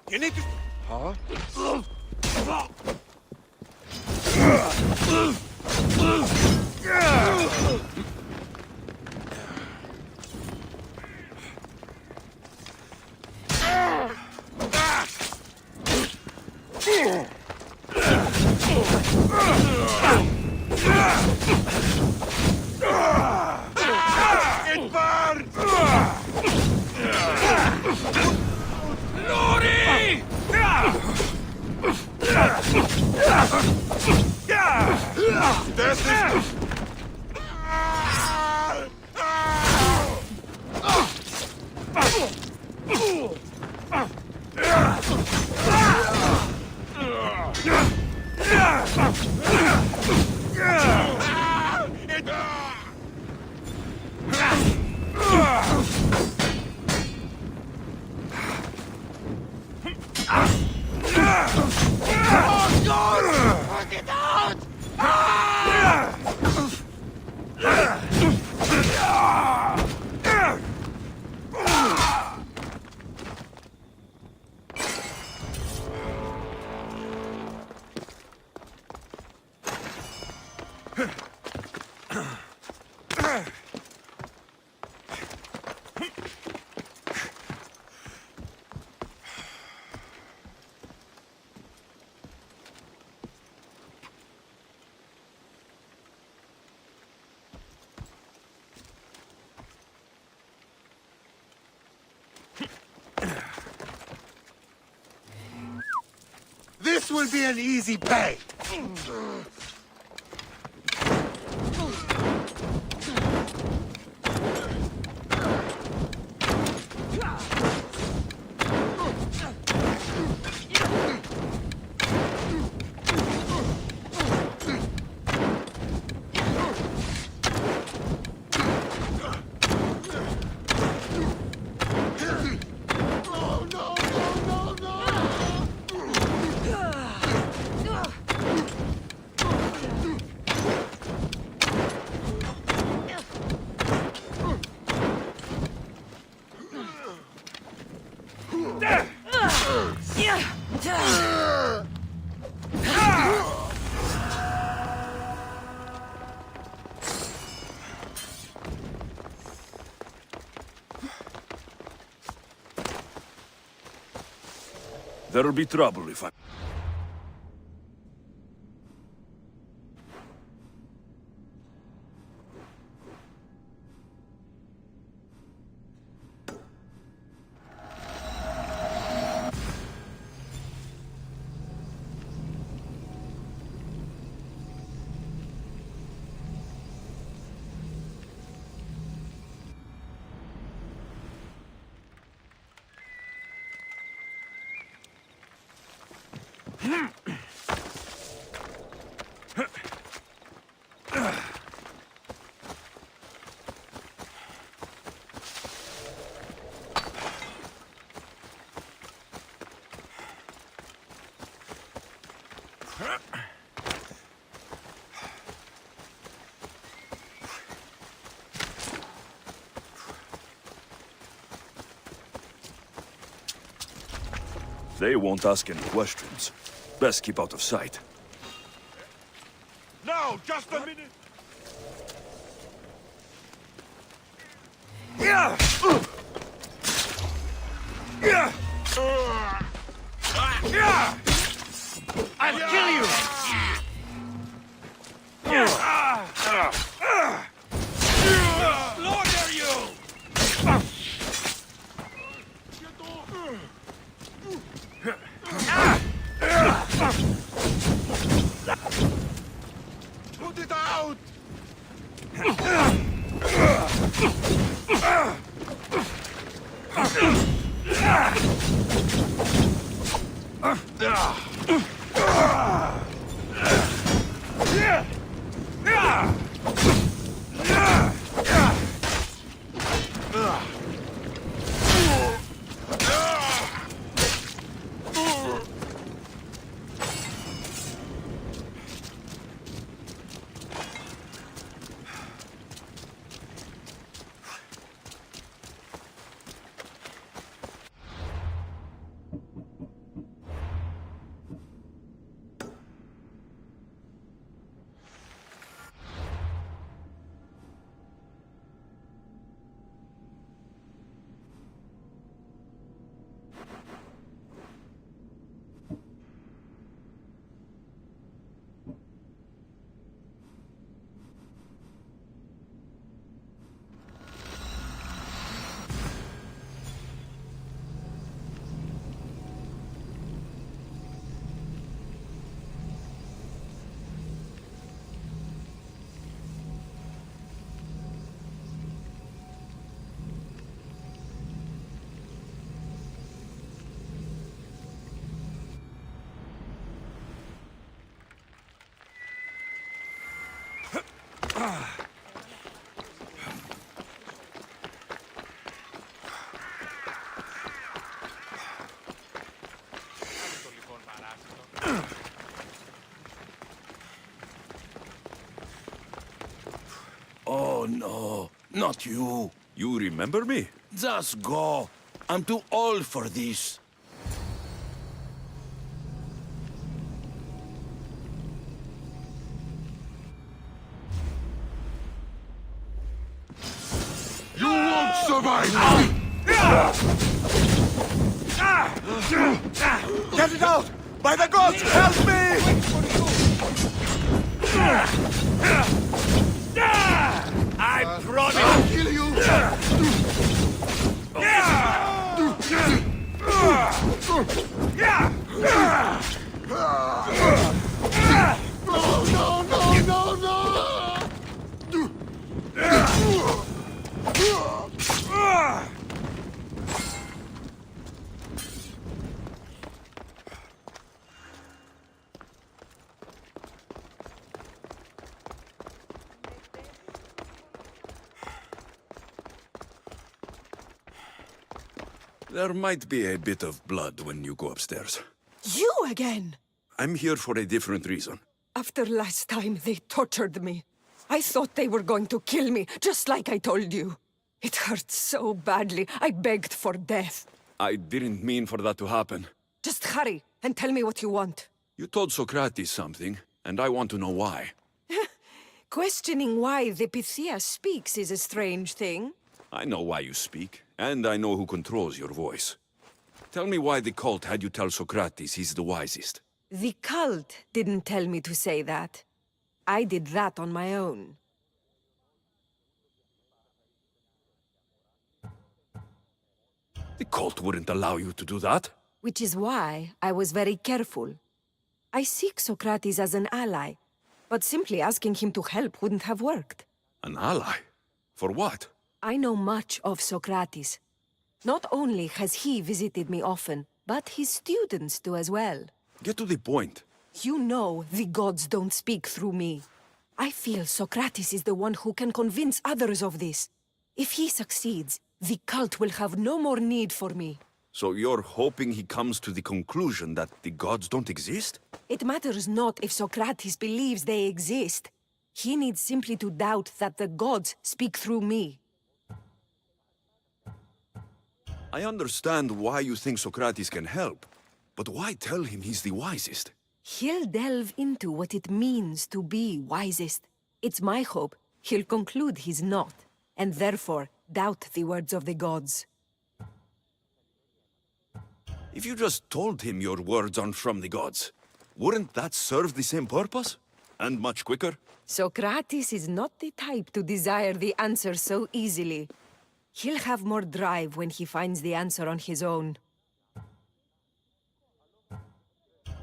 You need to... Huh? It burns! Lori! This is... Oh, God! Get out! This will be an easy pay. There'll be trouble if I... They won't ask any questions. Best keep out of sight. Now, just a minute! Yeah! Yeah! Yeah! I'll kill you! Slaughter you! Put it out! Oh no, not you. You remember me? Just go. I'm too old for this. You won't survive! Get it out! By the gods, help me! I promise! I'll kill you! There might be a bit of blood when you go upstairs. You again? I'm here for a different reason. After last time, they tortured me. I thought they were going to kill me, just like I told you. It hurt so badly, I begged for death. I didn't mean for that to happen. Just hurry, and tell me what you want. You told Socrates something, and I want to know why. Questioning why the Pythia speaks is a strange thing. I know why you speak, and I know who controls your voice. Tell me why the cult had you tell Socrates he's the wisest. The cult didn't tell me to say that. I did that on my own. The cult wouldn't allow you to do that. Which is why I was very careful. I seek Socrates as an ally, but simply asking him to help wouldn't have worked. An ally? For what? I know much of Socrates. Not only has he visited me often, but his students do as well. Get to the point. You know the gods don't speak through me. I feel Socrates is the one who can convince others of this. If he succeeds, the cult will have no more need for me. So you're hoping he comes to the conclusion that the gods don't exist? It matters not if Socrates believes they exist. He needs simply to doubt that the gods speak through me. I understand why you think Socrates can help, but why tell him he's the wisest? He'll delve into what it means to be wisest. It's my hope he'll conclude he's not, and therefore doubt the words of the gods. If you just told him your words aren't from the gods, wouldn't that serve the same purpose? And much quicker? Socrates is not the type to desire the answer so easily. He'll have more drive when he finds the answer on his own.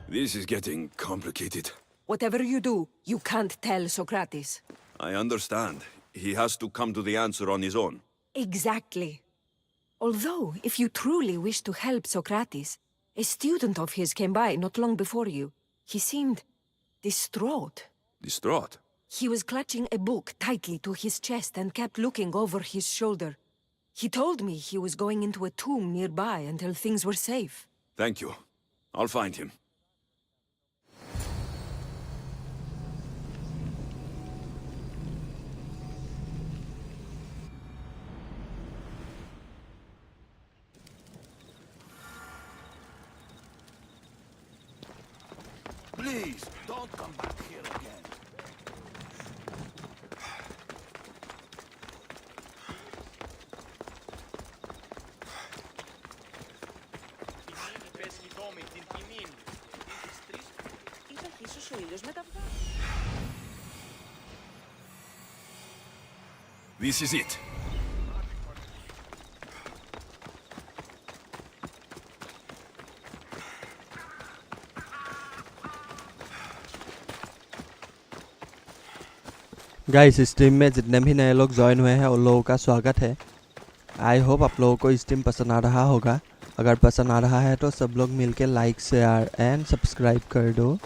This is getting complicated. Whatever you do, you can't tell Socrates. I understand. He has to come to the answer on his own. Exactly. Although, if you truly wish to help Socrates, a student of his came by not long before you. He seemed distraught. Distraught? He was clutching a book tightly to his chest and kept looking over his shoulder. He told me he was going into a tomb nearby until things were safe. Thank you. I'll find him. Please, don't come back here again. This is it. Guys stream में जितने भी नए लोग join हुए हैं उन लोगों का स्वागत है। आई होप आप लोगों को स्ट्रीम पसंद आ रहा होगा। अगर पसंद आ रहा है तो सब लोग मिलके लाइक शेयर एंड सब्सक्राइब कर दो।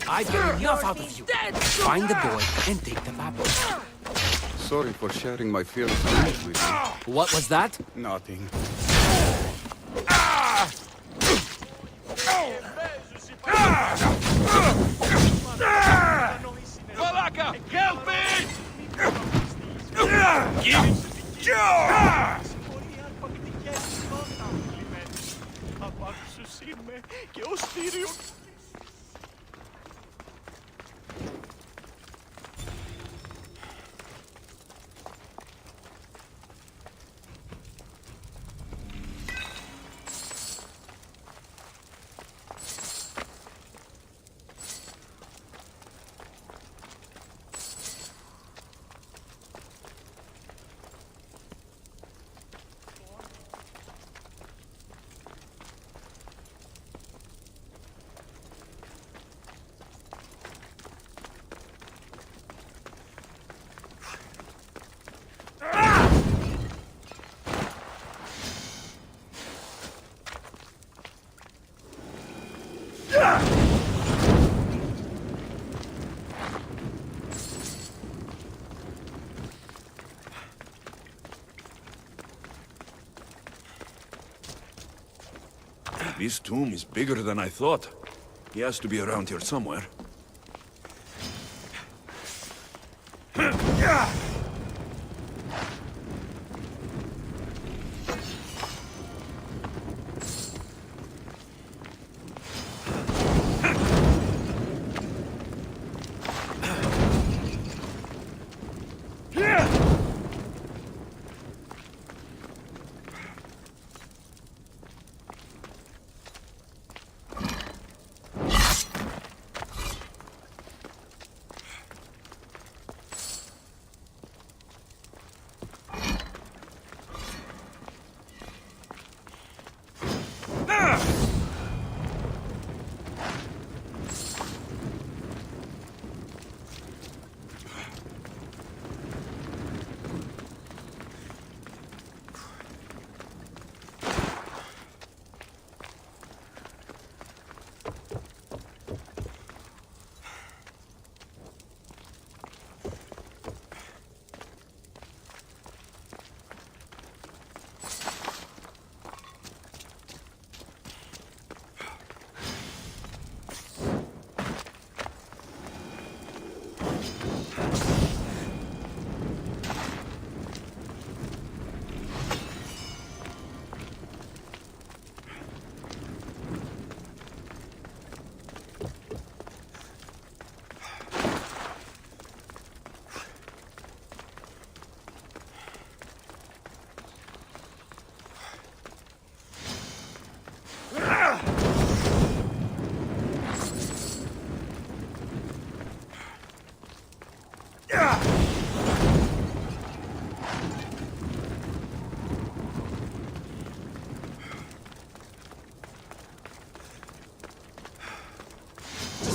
I've had enough out of you. Find the boy and take the apple. Sorry for sharing my fearless dreams with you. What was that? Nothing. Malaka, help me! This tomb is bigger than I thought. He has to be around here somewhere.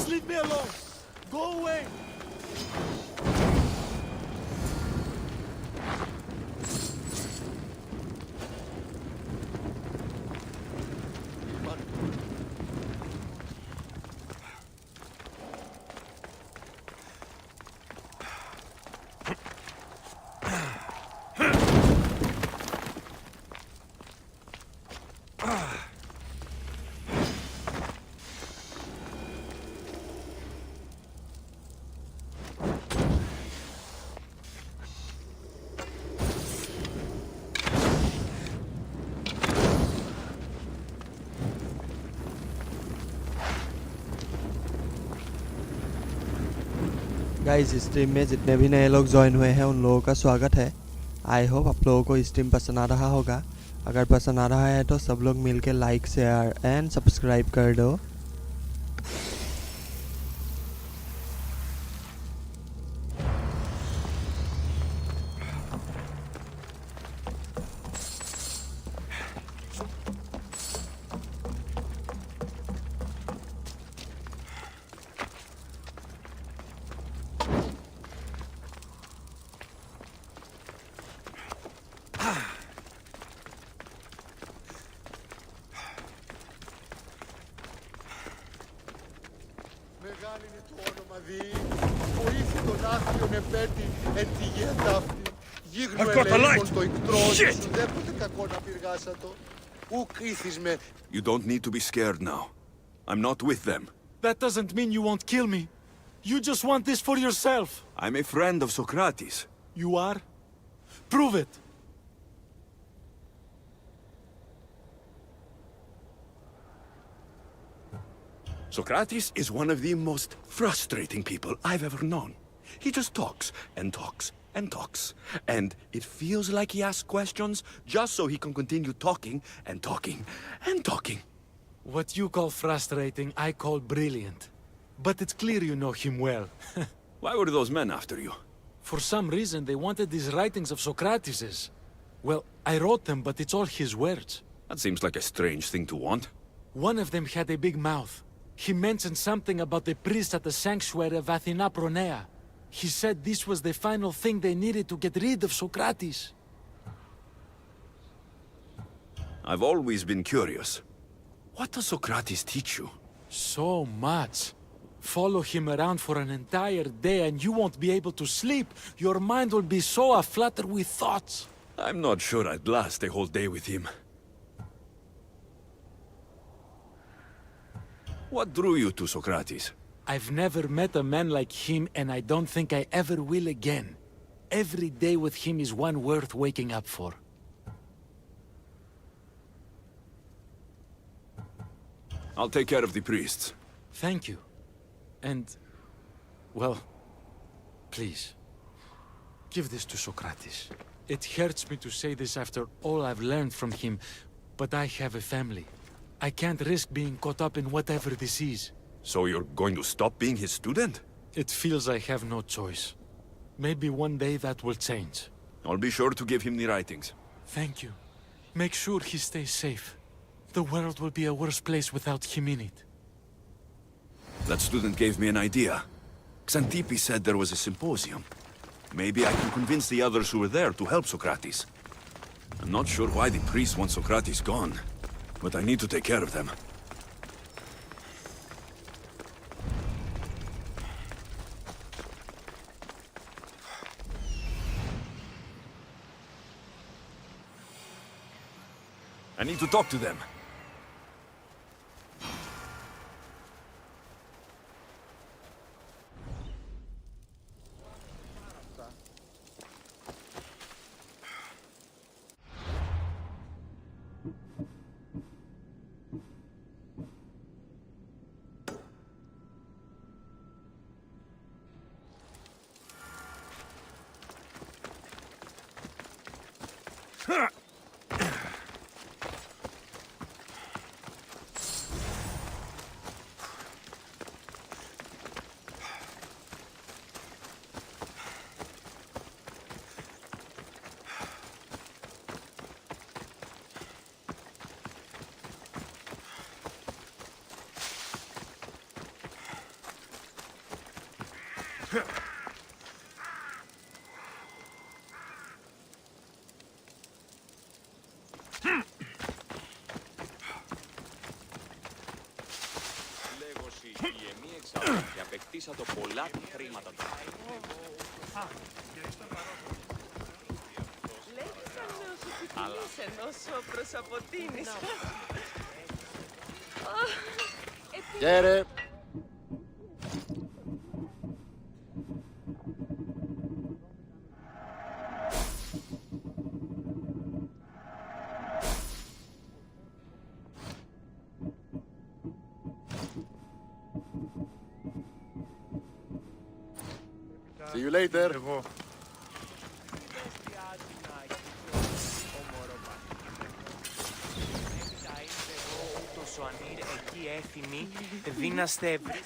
Leave me alone! Go away! Guys stream में जितने भी नए लोग join हुए हैं उन लोगों का स्वागत है। आई होप आप लोगों को स्ट्रीम पसंद आ रहा होगा। अगर पसंद आ रहा है तो सब लोग मिलके लाइक शेयर एंड सब्सक्राइब कर दो। είναι το όνομα διή. Βοήθη τον άθλιον επέτη εν τη γέα ταύτη. Γίγνου ελεήμων το ικτρό σου, δέποτε κακό να πυργάσατο. Ουκ ήθις με. You don't need to be scared now. I'm not with them. That doesn't mean you won't kill me. You just want this for yourself. I'm a friend of Socrates. You are? Prove it. Socrates is one of the most frustrating people I've ever known. He just talks and talks and talks. And it feels like he asks questions just so he can continue talking and talking and talking. What you call frustrating, I call brilliant. But it's clear you know him well. Why were those men after you? For some reason, they wanted these writings of Socrates's. Well, I wrote them, but it's all his words. That seems like a strange thing to want. One of them had a big mouth. He mentioned something about the priest at the sanctuary of Athena Pronea. He said this was the final thing they needed to get rid of Socrates. I've always been curious. What does Socrates teach you? So much. Follow him around for an entire day and you won't be able to sleep. Your mind will be so aflutter with thoughts. I'm not sure I'd last a whole day with him. What drew you to Socrates? I've never met a man like him and I don't think I ever will again. Every day with him is one worth waking up for. I'll take care of the priests. Thank you. And, well, please, give this to Socrates. It hurts me to say this after all I've learned from him, but I have a family. I can't risk being caught up in whatever this is. So you're going to stop being his student? It feels I have no choice. Maybe one day that will change. I'll be sure to give him the writings. Thank you. Make sure he stays safe. The world will be a worse place without him in it. That student gave me an idea. Xantippe said there was a symposium. Maybe I can convince the others who were there to help Socrates. I'm not sure why the priests want Socrates gone, but I need to take care of them. I need to talk to them. Και απεκτήσατο πολλά χρήματα του. Λέγησαν όσο ποιτηλείς ενώσο προς αποτείνεις. Κέρε. See you later. Ούτως ο Ανήρ εκεί έθιμη δύναστε ευρύ.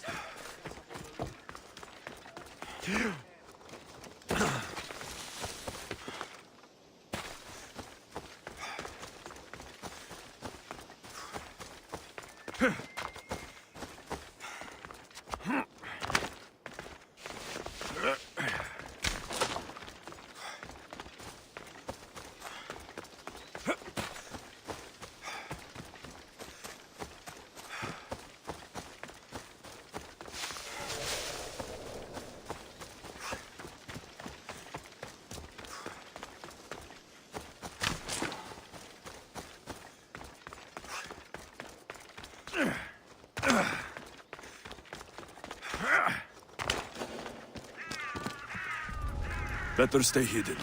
Better stay hidden.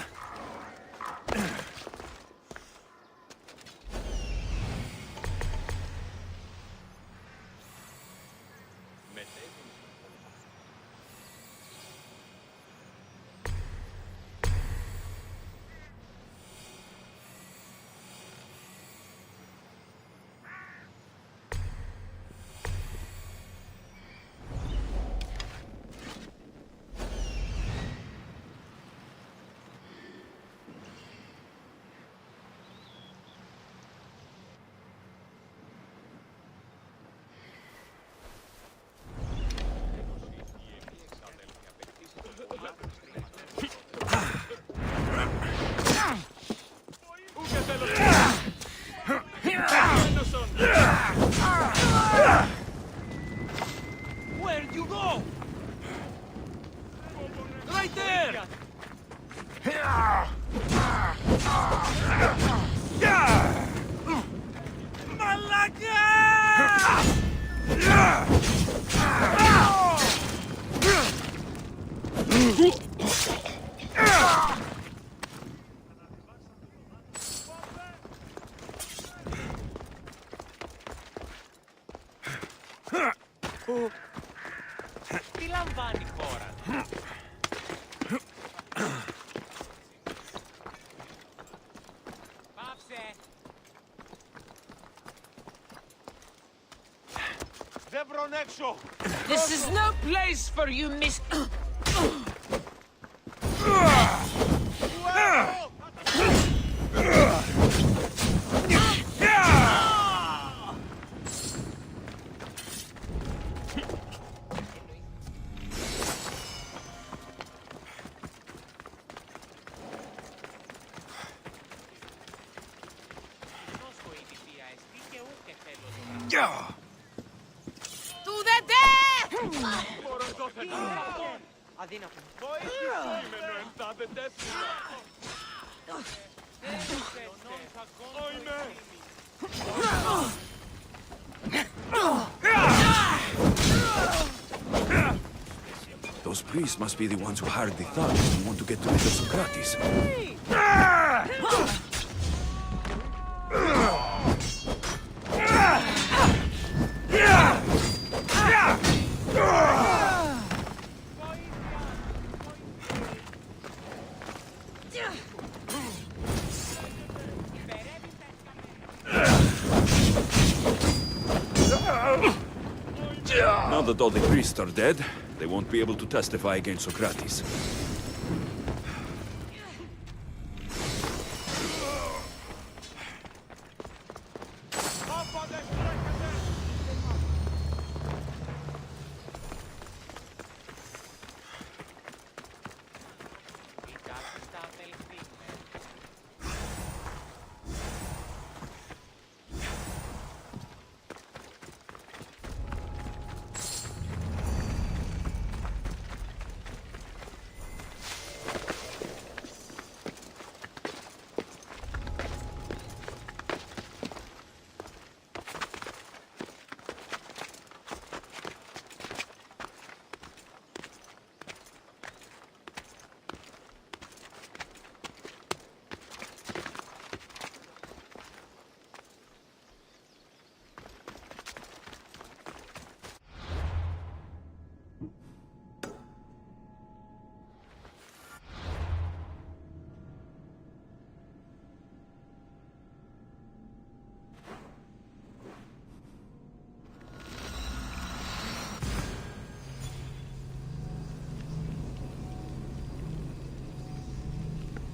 Where'd you go? Right there! Τι λαμβάνει η χώρα? Πάψε! Δεν βρουν έξω! This is no place for you, miss... To the death! Αδύνατο. Those priests must be the ones who hired the thugs and want to get rid of Socrates. Now that all the priests are dead, they won't be able to testify against Socrates.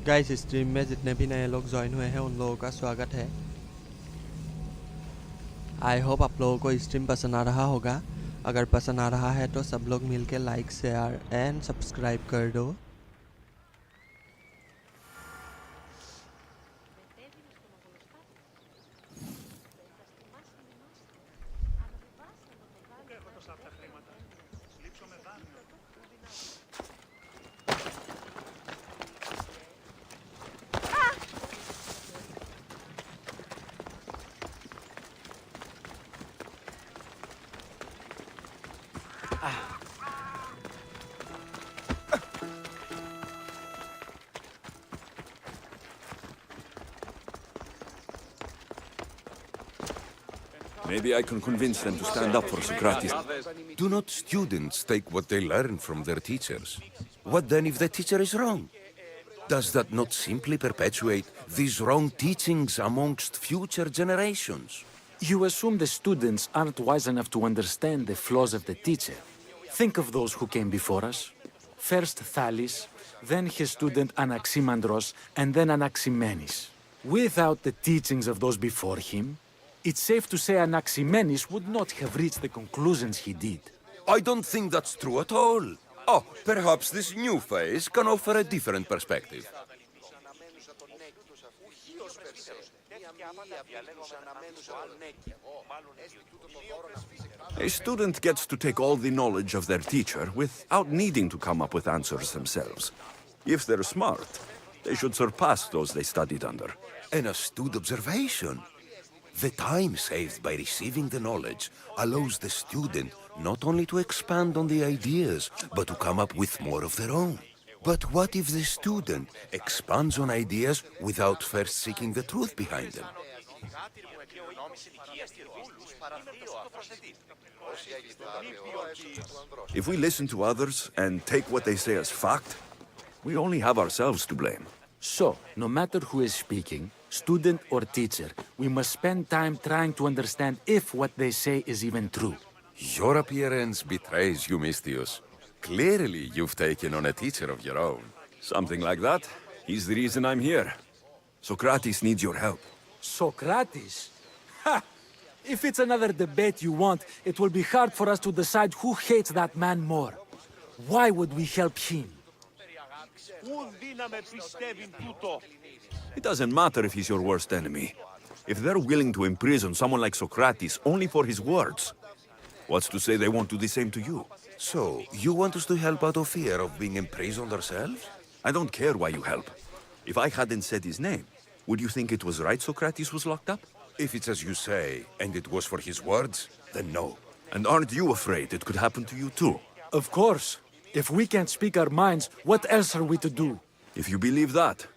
Guys stream में जितने भी नए लोग join हुए हैं उन लोगों का स्वागत है। आई होप आप लोगों को स्ट्रीम पसंद आ रहा होगा। अगर पसंद आ रहा है तो सब लोग मिलके लाइक शेयर एंड सब्सक्राइब कर दो। Maybe I can convince them to stand up for Socrates. Do not students take what they learn from their teachers? What then if the teacher is wrong? Does that not simply perpetuate these wrong teachings amongst future generations? You assume the students aren't wise enough to understand the flaws of the teacher. Think of those who came before us. First Thales, then his student Anaximandros, and then Anaximenes. Without the teachings of those before him, it's safe to say Anaximenes would not have reached the conclusions he did. I don't think that's true at all. Oh, perhaps this new phase can offer a different perspective. A student gets to take all the knowledge of their teacher without needing to come up with answers themselves. If they're smart, they should surpass those they studied under. An astute observation. The time saved by receiving the knowledge allows the student not only to expand on the ideas, but to come up with more of their own. But what if the student expands on ideas without first seeking the truth behind them? If we listen to others and take what they say as fact, we only have ourselves to blame. So, no matter who is speaking, student or teacher, we must spend time trying to understand if what they say is even true. Your appearance betrays you, Misthios. Clearly, you've taken on a teacher of your own. Something like that. He's the reason I'm here. Socrates needs your help. Socrates? Ha! If it's another debate you want, it will be hard for us to decide who hates that man more. Why would we help him? It doesn't matter if he's your worst enemy. If they're willing to imprison someone like Socrates only for his words, what's to say they won't do the same to you? So, you want us to help out of fear of being imprisoned ourselves? I don't care why you help. If I hadn't said his name, would you think it was right Socrates was locked up? If it's as you say, and it was for his words, then no. And aren't you afraid it could happen to you too? Of course. If we can't speak our minds, what else are we to do? If you believe that,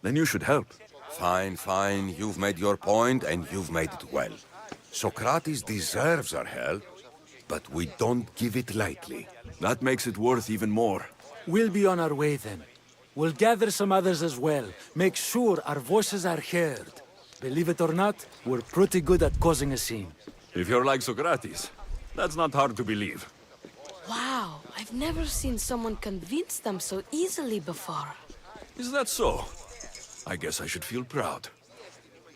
then you should help. Fine, fine. You've made your point, and you've made it well. Socrates deserves our help, but we don't give it lightly. That makes it worth even more. We'll be on our way then. We'll gather some others as well. Make sure our voices are heard. Believe it or not, we're pretty good at causing a scene. If you're like Socrates, that's not hard to believe. Wow, I've never seen someone convince them so easily before. Is that so? I guess I should feel proud.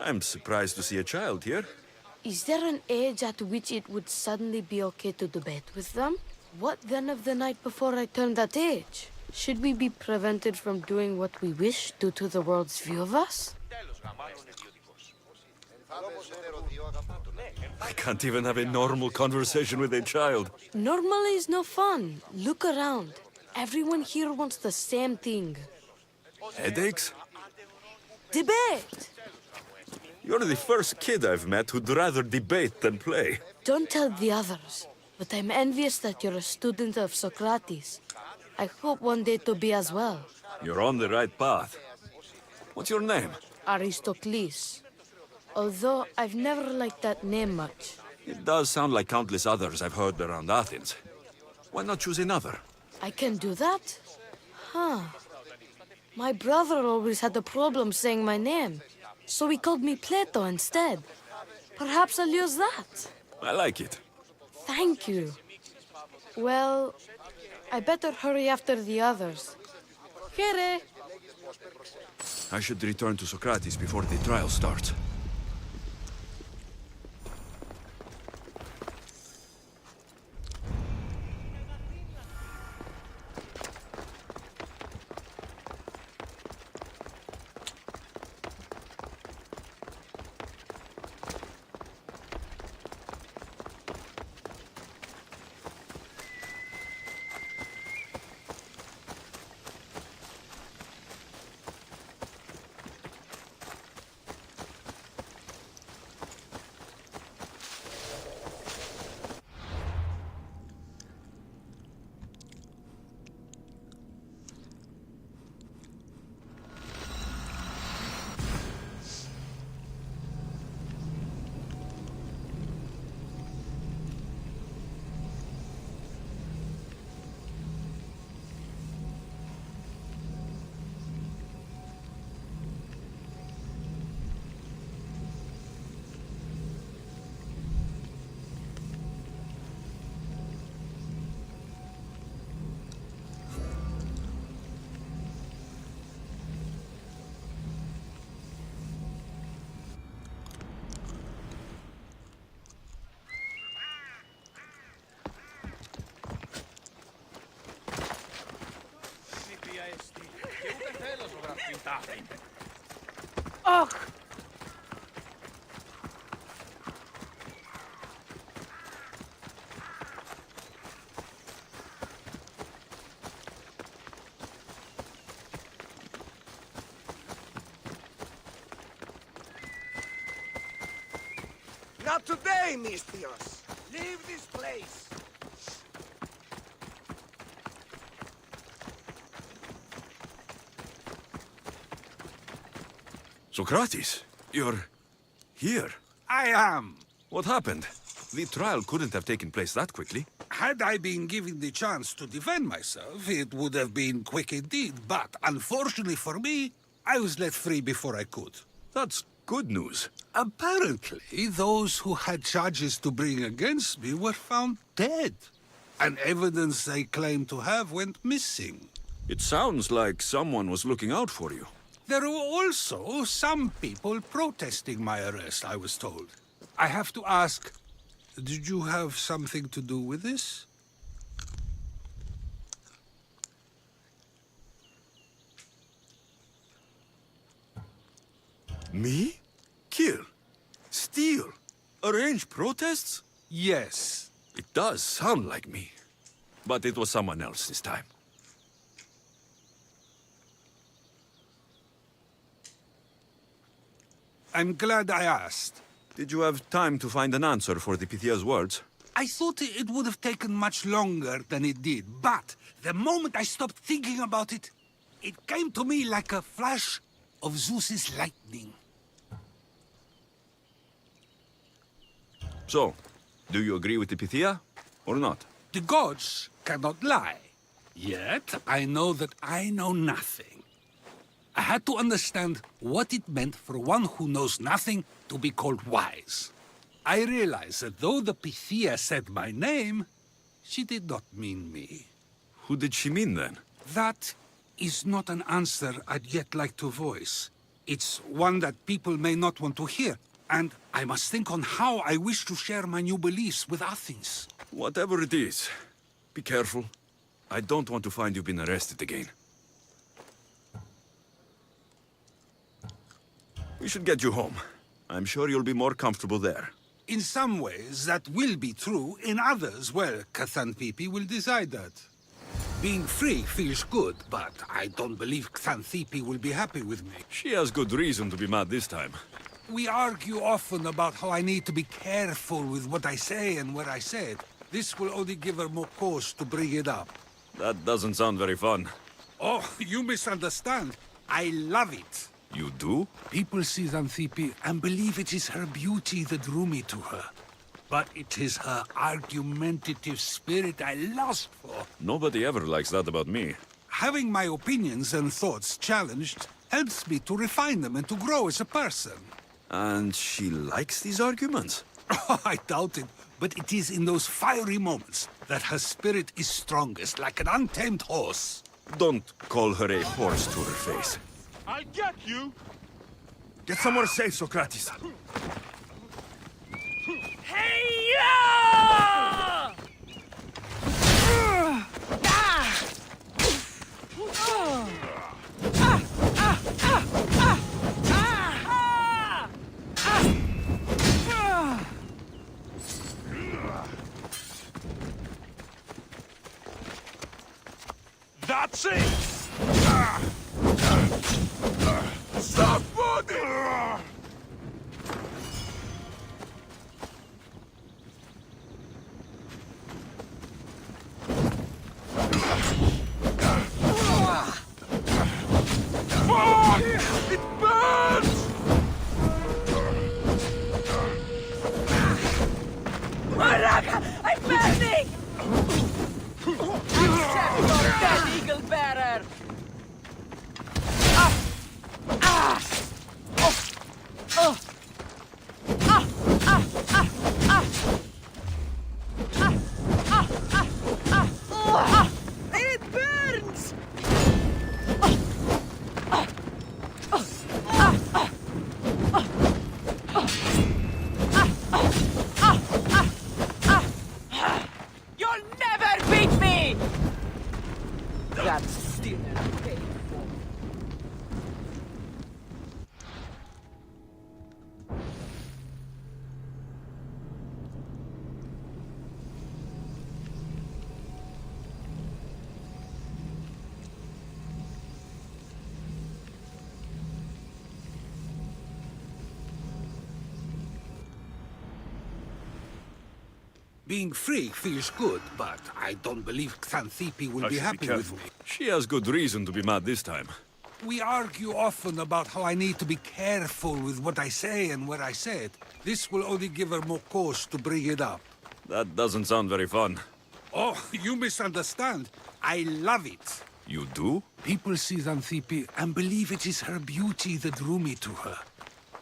I'm surprised to see a child here. Is there an age at which it would suddenly be okay to debate with them? What then of the night before I turned that age? Should we be prevented from doing what we wish due to the world's view of us? I can't even have a normal conversation with a child. Normal is no fun. Look around. Everyone here wants the same thing. Headaches? Debate! You're the first kid I've met who'd rather debate than play. Don't tell the others, but I'm envious that you're a student of Socrates. I hope one day to be as well. You're on the right path. What's your name? Aristocles. Although I've never liked that name much. It does sound like countless others I've heard around Athens. Why not choose another? I can do that? Huh. My brother always had a problem saying my name, so he called me Plato instead. Perhaps I'll use that. I like it. Thank you. Well, I better hurry after the others. Here. I should return to Socrates before the trial starts. starving. Ugh! Not today, Mistios. Leave this place. Socrates, you're here. I am. What happened? The trial couldn't have taken place that quickly. Had I been given the chance to defend myself, it would have been quick indeed. But unfortunately for me, I was let free before I could. That's good news. Apparently, those who had charges to bring against me were found dead. And evidence they claimed to have went missing. It sounds like someone was looking out for you. There were also some people protesting my arrest, I was told. I have to ask, did you have something to do with this? Me? Kill? Steal? Arrange protests? Yes. It does sound like me. But it was someone else this time. I'm glad I asked. Did you have time to find an answer for the Pythia's words? I thought it would have taken much longer than it did, but the moment I stopped thinking about it, it came to me like a flash of Zeus's lightning. So, do you agree with the Pythia, or not? The gods cannot lie. Yet, I know that I know nothing. I had to understand what it meant for one who knows nothing to be called wise. I realized that though the Pythia said my name, she did not mean me. Who did she mean then? That is not an answer I'd yet like to voice. It's one that people may not want to hear, and I must think on how I wish to share my new beliefs with Athens. Whatever it is, be careful. I don't want to find you've been arrested again. We should get you home. I'm sure you'll be more comfortable there. In some ways, that will be true. In others, well, Xanthippe will decide that. Being free feels good, but I don't believe Xanthippe will be happy with me. She has good reason to be mad this time. We argue often about how I need to be careful with what I say and where I say it. This will only give her more cause to bring it up. That doesn't sound very fun. Oh, you misunderstand. I love it. You do? People see Xanthippe and believe it is her beauty that drew me to her. But it is her argumentative spirit I lust for. Nobody ever likes that about me. Having my opinions and thoughts challenged helps me to refine them and to grow as a person. And she likes these arguments? I doubt it, but it is in those fiery moments that her spirit is strongest, like an untamed horse. Don't call her a horse to her face. I'll get you! Get somewhere safe, Socrates. Hey-ya! That's it! Stop moving! Fuck! It burns! Maraca! I'm burning! Accept your dead, eagle bearer! Being free feels good, but I don't believe Xanthippe will be happy with me. She has good reason to be mad this time. We argue often about how I need to be careful with what I say and where I say it. This will only give her more cause to bring it up. That doesn't sound very fun. Oh, you misunderstand. I love it. You do? People see Xanthippe and believe it is her beauty that drew me to her.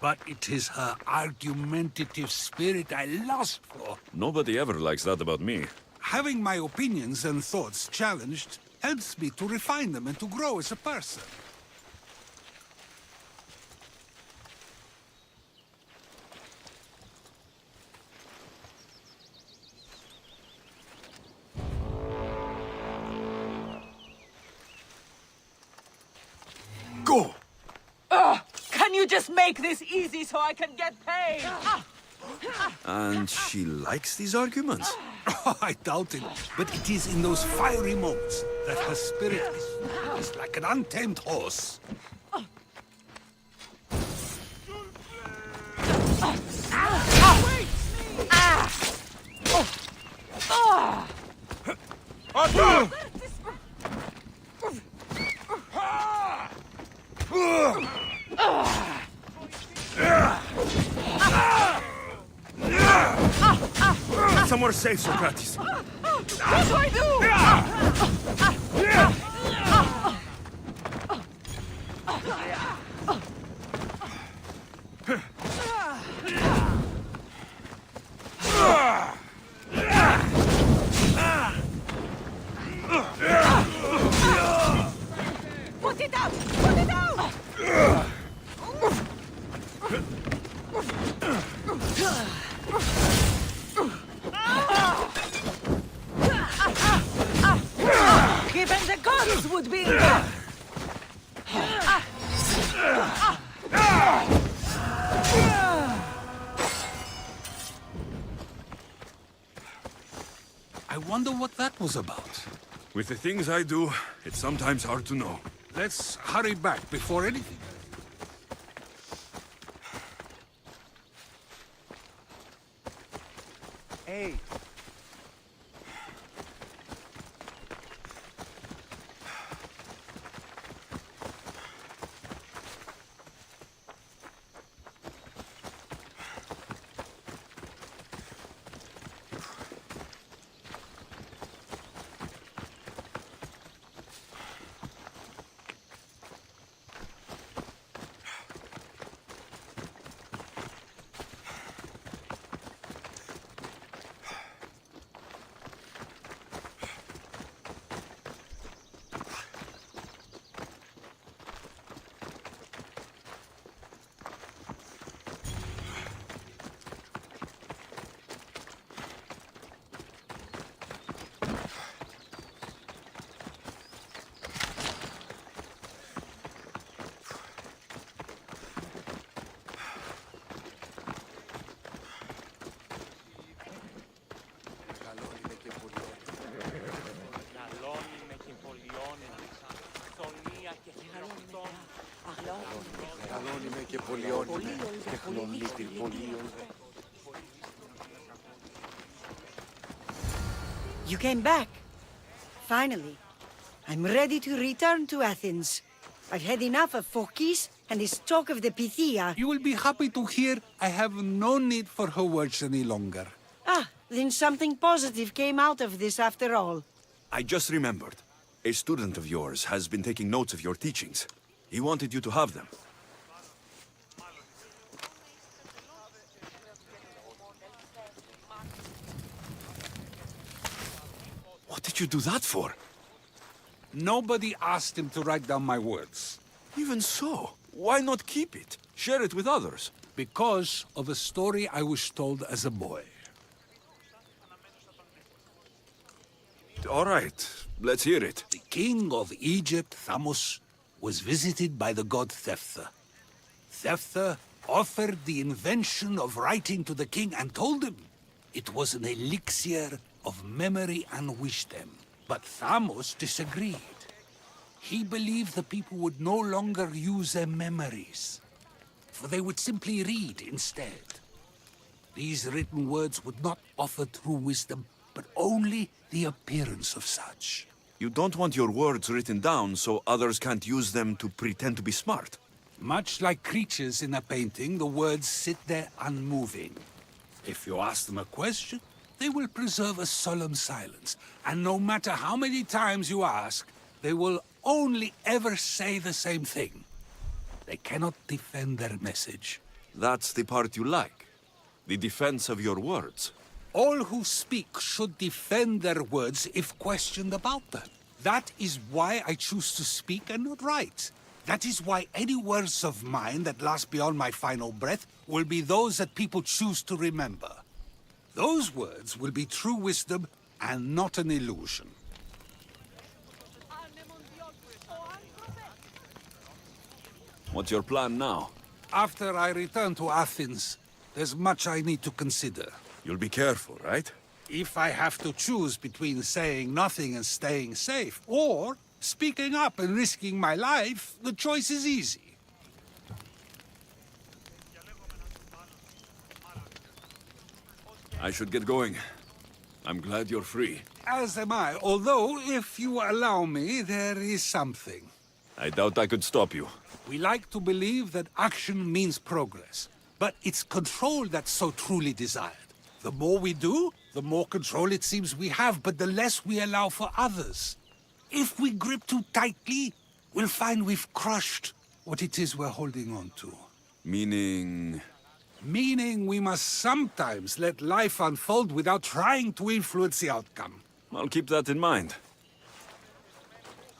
But it is her argumentative spirit I lust for. Nobody ever likes that about me. Having my opinions and thoughts challenged helps me to refine them and to grow as a person. Go! Can you just make this easy so I can get paid? And she likes these arguments? Oh, I doubt it. But it is in those fiery moments that her spirit is like an untamed horse. Somewhere safe, Socrates. What do I do? Put it out! Put it out! Even the gods would be... I wonder what that was about. With the things I do, it's sometimes hard to know. Let's hurry back before anything... Hey, You came back. Finally. I'm ready to return to Athens. I've had enough of Phokis and his talk of the Pythia. You will be happy to hear I have no need for her words any longer. Ah, then something positive came out of this after all. I just remembered. A student of yours has been taking notes of your teachings. He wanted you to have them. What did you do that for? Nobody asked him to write down my words. Even so, why not keep it? Share it with others. Because of a story I was told as a boy. All right, let's hear it. The king of Egypt, Thamos, was visited by the god Thephtha. Thephtha offered the invention of writing to the king and told him it was an elixir of memory and wisdom. But Thamos disagreed. He believed the people would no longer use their memories, for they would simply read instead. These written words would not offer true wisdom, but only the appearance of such. You don't want your words written down so others can't use them to pretend to be smart. Much like creatures in a painting, the words sit there unmoving. If you ask them a question, they will preserve a solemn silence. And no matter how many times you ask, they will only ever say the same thing. They cannot defend their message. That's the part you like. The defense of your words. All who speak should defend their words if questioned about them. That is why I choose to speak and not write. That is why any words of mine that last beyond my final breath will be those that people choose to remember. Those words will be true wisdom and not an illusion. What's your plan now? After I return to Athens, there's much I need to consider. You'll be careful, right? If I have to choose between saying nothing and staying safe, or speaking up and risking my life, the choice is easy. I should get going. I'm glad you're free. As am I, although, if you allow me, there is something. I doubt I could stop you. We like to believe that action means progress, but it's control that's so truly desired. The more we do, the more control it seems we have, but the less we allow for others. If we grip too tightly, we'll find we've crushed what it is we're holding on to. Meaning... Meaning we must sometimes let life unfold without trying to influence the outcome. I'll keep that in mind.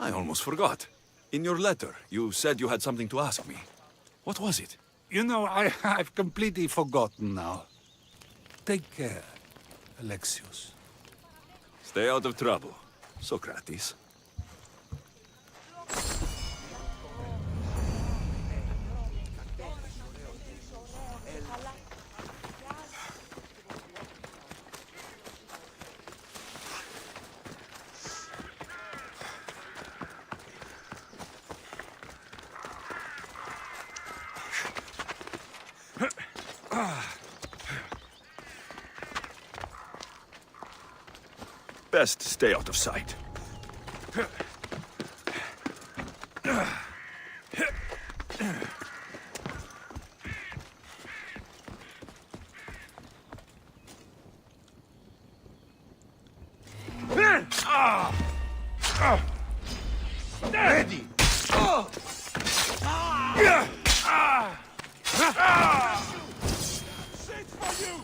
I almost forgot. In your letter, you said you had something to ask me. What was it? You know, I've completely forgotten now. Take care, Alexios. Stay out of trouble, Socrates. Best stay out of sight. Ready! Shit for you!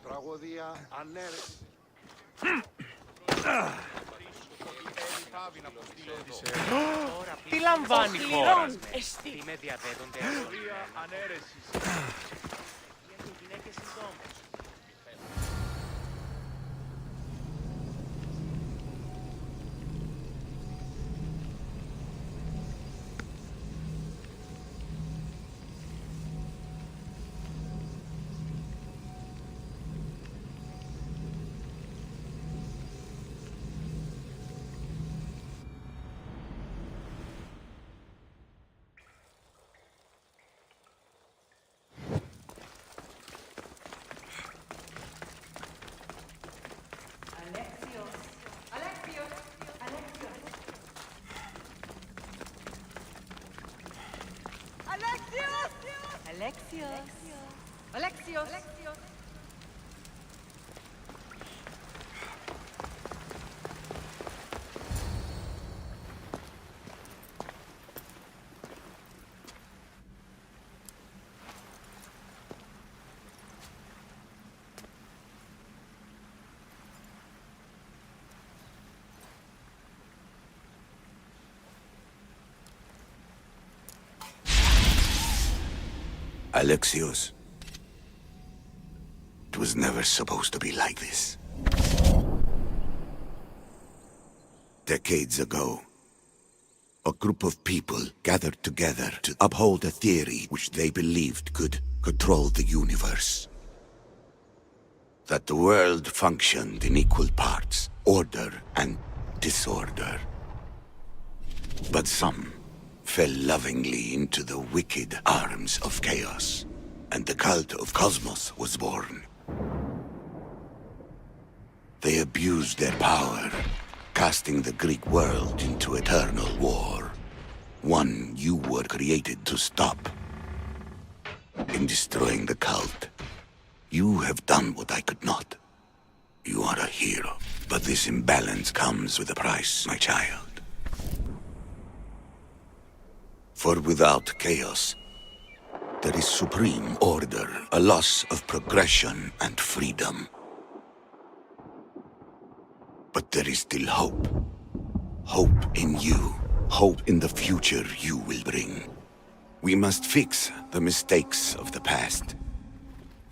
Τραγωδία ανέρεση. Τι λαμβάνει η χώρα? Τι με διαδέδονται Alexios! Alexios. It was never supposed to be like this. Decades ago, a group of people gathered together to uphold a theory which they believed could control the universe. That the world functioned in equal parts, order and disorder. But some fell lovingly into the wicked arms of chaos, and the cult of Cosmos was born. They abused their power, casting the Greek world into eternal war. One you were created to stop. In destroying the cult, you have done what I could not. You are a hero, but this imbalance comes with a price, my child. For without chaos, there is supreme order, a loss of progression and freedom. But there is still hope. Hope in you. Hope in the future you will bring. We must fix the mistakes of the past.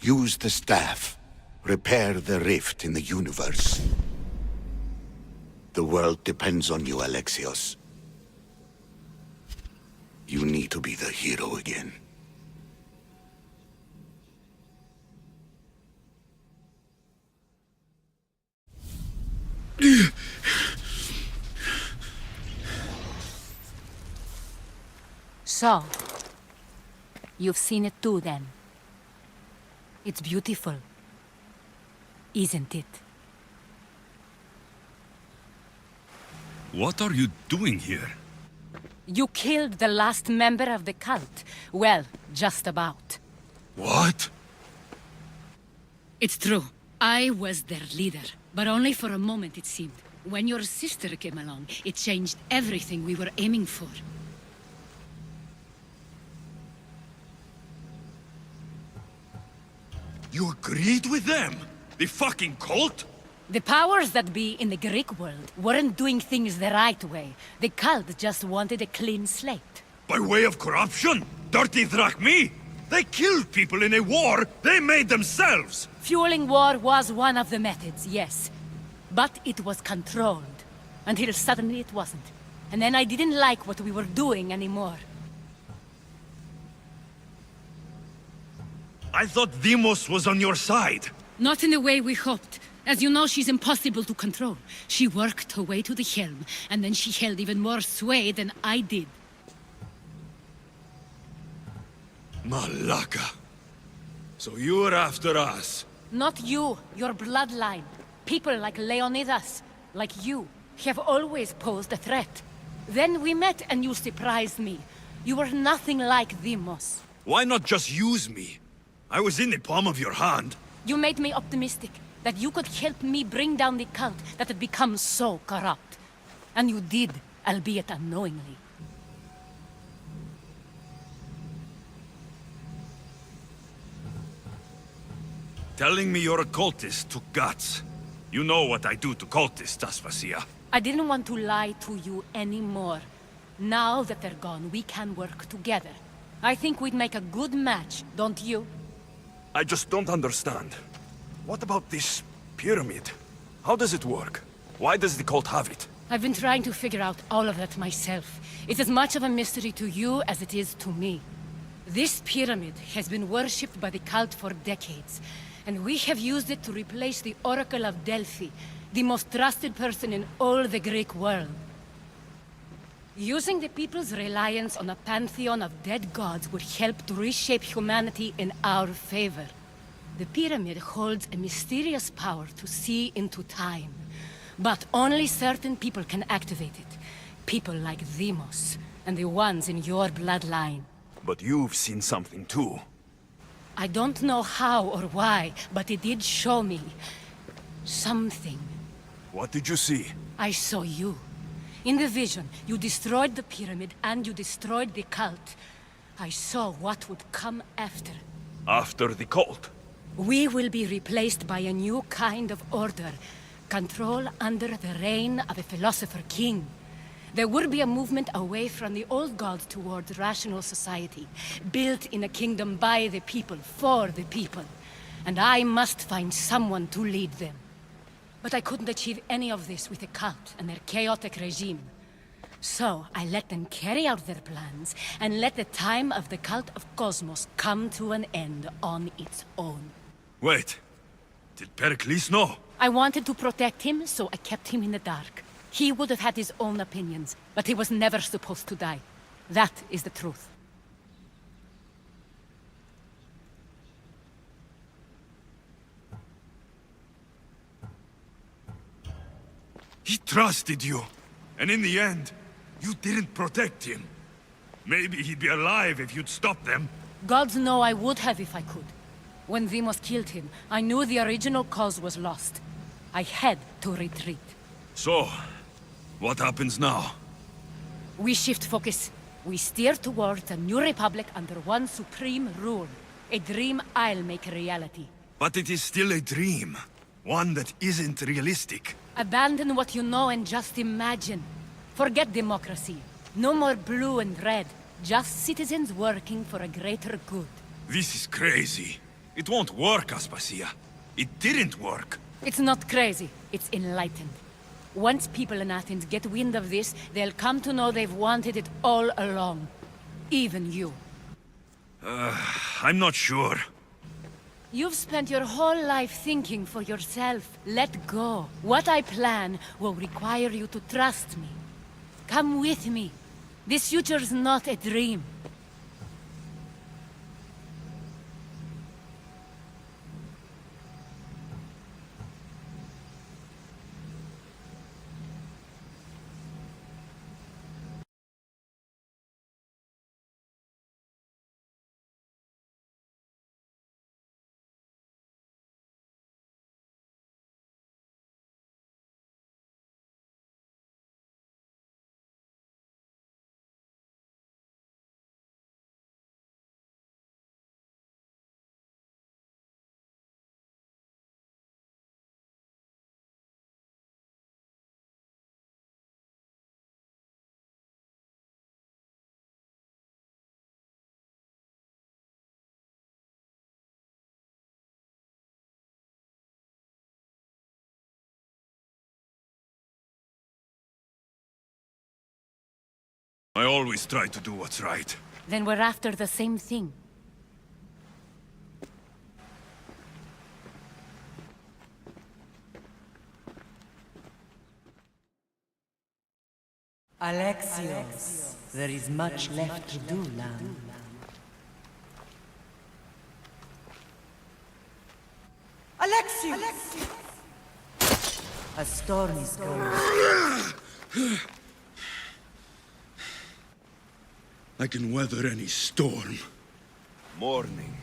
Use the staff. Repair the rift in the universe. The world depends on you, Alexios. You need to be the hero again. So, you've seen it too, then. It's beautiful, isn't it? What are you doing here? You killed the last member of the cult. Well, just about. What? It's true. I was their leader, but only for a moment, it seemed. When your sister came along, it changed everything we were aiming for. You agreed with them? The fucking cult? The powers that be in the Greek world weren't doing things the right way. The cult just wanted a clean slate. By way of corruption? Dirty drachmi? They killed people in a war they made themselves! Fueling war was one of the methods, yes. But it was controlled. Until suddenly it wasn't. And then I didn't like what we were doing anymore. I thought Demos was on your side. Not in the way we hoped. As you know, she's impossible to control. She worked her way to the helm, and then she held even more sway than I did. Malaka. So you're after us? Not you, your bloodline. People like Leonidas, like you, have always posed a threat. Then we met and you surprised me. You were nothing like Demos. Why not just use me? I was in the palm of your hand. You made me optimistic that you could help me bring down the cult that had become so corrupt. And you did, albeit unknowingly. Telling me you're a cultist took guts. You know what I do to cultists, Aspasia. I didn't want to lie to you anymore. Now that they're gone, we can work together. I think we'd make a good match, don't you? I just don't understand. What about this pyramid? How does it work? Why does the cult have it? I've been trying to figure out all of that myself. It's as much of a mystery to you as it is to me. This pyramid has been worshipped by the cult for decades, and we have used it to replace the Oracle of Delphi, the most trusted person in all the Greek world. Using the people's reliance on a pantheon of dead gods would help to reshape humanity in our favor. The pyramid holds a mysterious power to see into time. But only certain people can activate it. People like Demos, and the ones in your bloodline. But you've seen something too. I don't know how or why, but it did show me something. What did you see? I saw you. In the vision, you destroyed the pyramid and you destroyed the cult. I saw what would come after. After the cult? We will be replaced by a new kind of order. Control under the reign of a philosopher king. There would be a movement away from the old gods towards rational society, built in a kingdom by the people, for the people. And I must find someone to lead them. But I couldn't achieve any of this with the cult and their chaotic regime. So I let them carry out their plans, and let the time of the cult of Cosmos come to an end on its own. Wait, did Pericles know? I wanted to protect him, so I kept him in the dark. He would have had his own opinions, but he was never supposed to die. That is the truth. He trusted you, and in the end, you didn't protect him. Maybe he'd be alive if you'd stopped them. Gods know I would have if I could. When Demos killed him, I knew the original cause was lost. I had to retreat. So, what happens now? We shift focus. We steer towards a new republic under one supreme rule. A dream I'll make a reality. But it is still a dream. One that isn't realistic. Abandon what you know and just imagine. Forget democracy. No more blue and red. Just citizens working for a greater good. This is crazy. It won't work, Aspasia. It didn't work. It's not crazy. It's enlightened. Once people in Athens get wind of this, they'll come to know they've wanted it all along. Even you. I'm not sure. You've spent your whole life thinking for yourself. Let go. What I plan will require you to trust me. Come with me. This future's not a dream. I always try to do what's right. Then we're after the same thing. Alexios, there is much left to do, Lamb. Alexios! A storm is coming. I can weather any storm. Morning.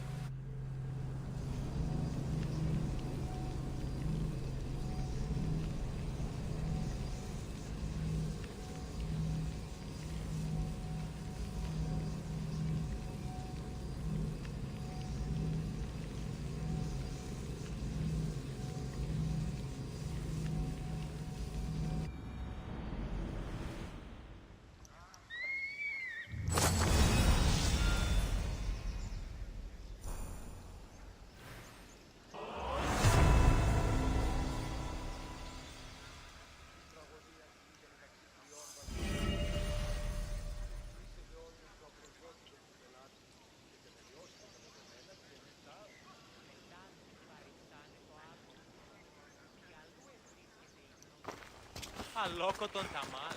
Αλόκο τον ταμάλ.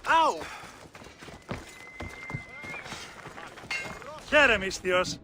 Au! Χαίρε, μυστιος.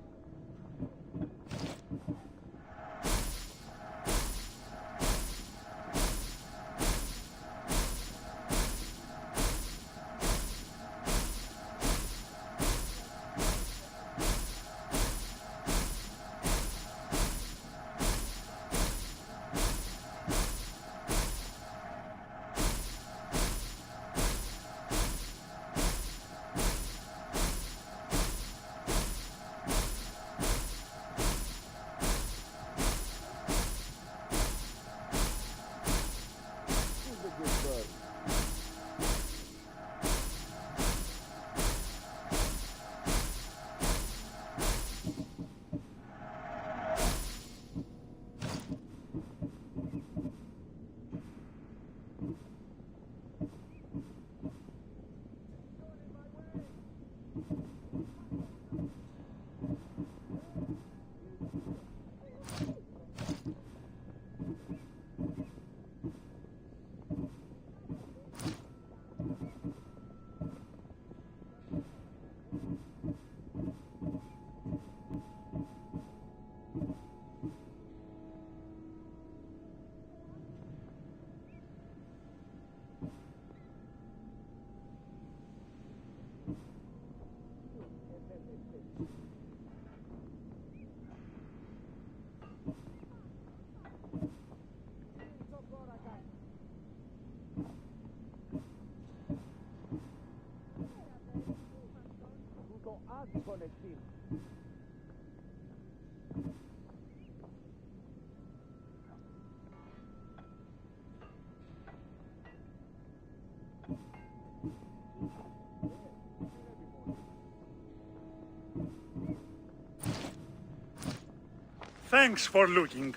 Thanks for looking.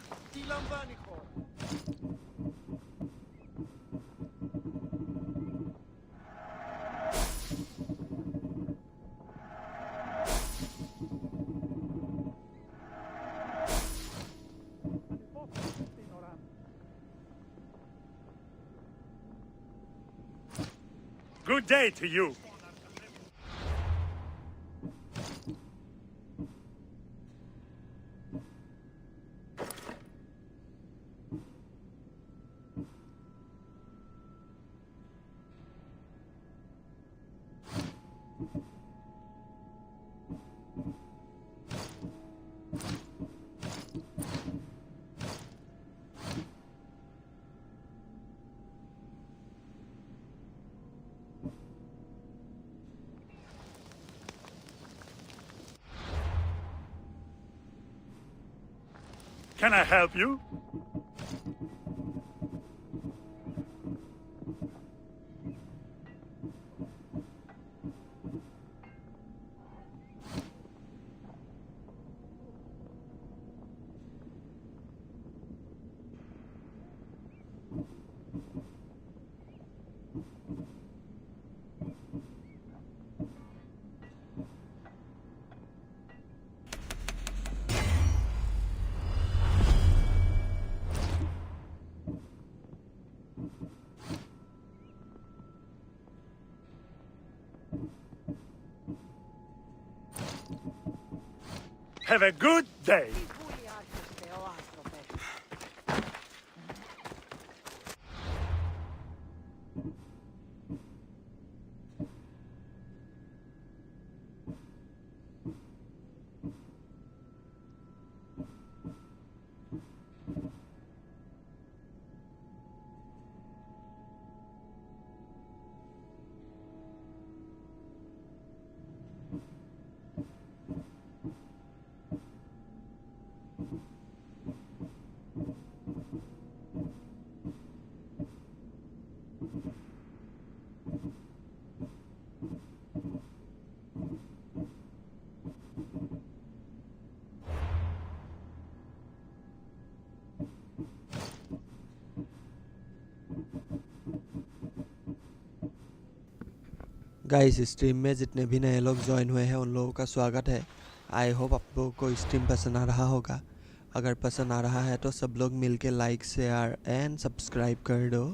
Good day to you. Can I help you? Have a good day. Guys stream में जितने भी नए लोग join हुए हैं उन लोगों का स्वागत है। आई होप आप लोगों को स्ट्रीम पसंद आ रहा होगा। अगर पसंद आ रहा है तो सब लोग मिलके लाइक शेयर एंड सब्सक्राइब कर दो।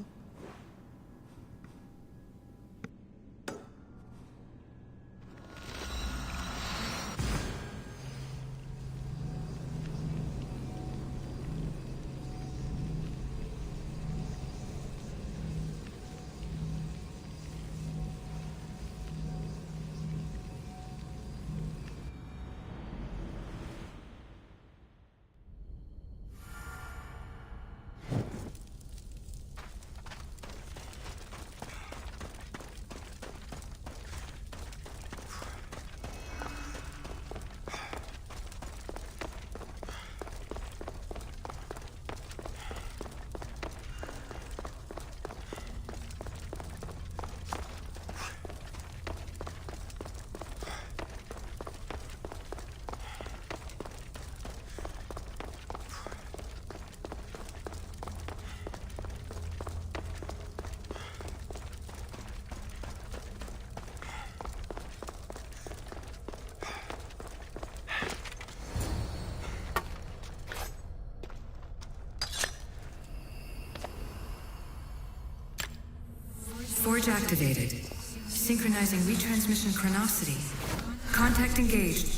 Forge activated. Synchronizing retransmission chronicity. Contact engaged.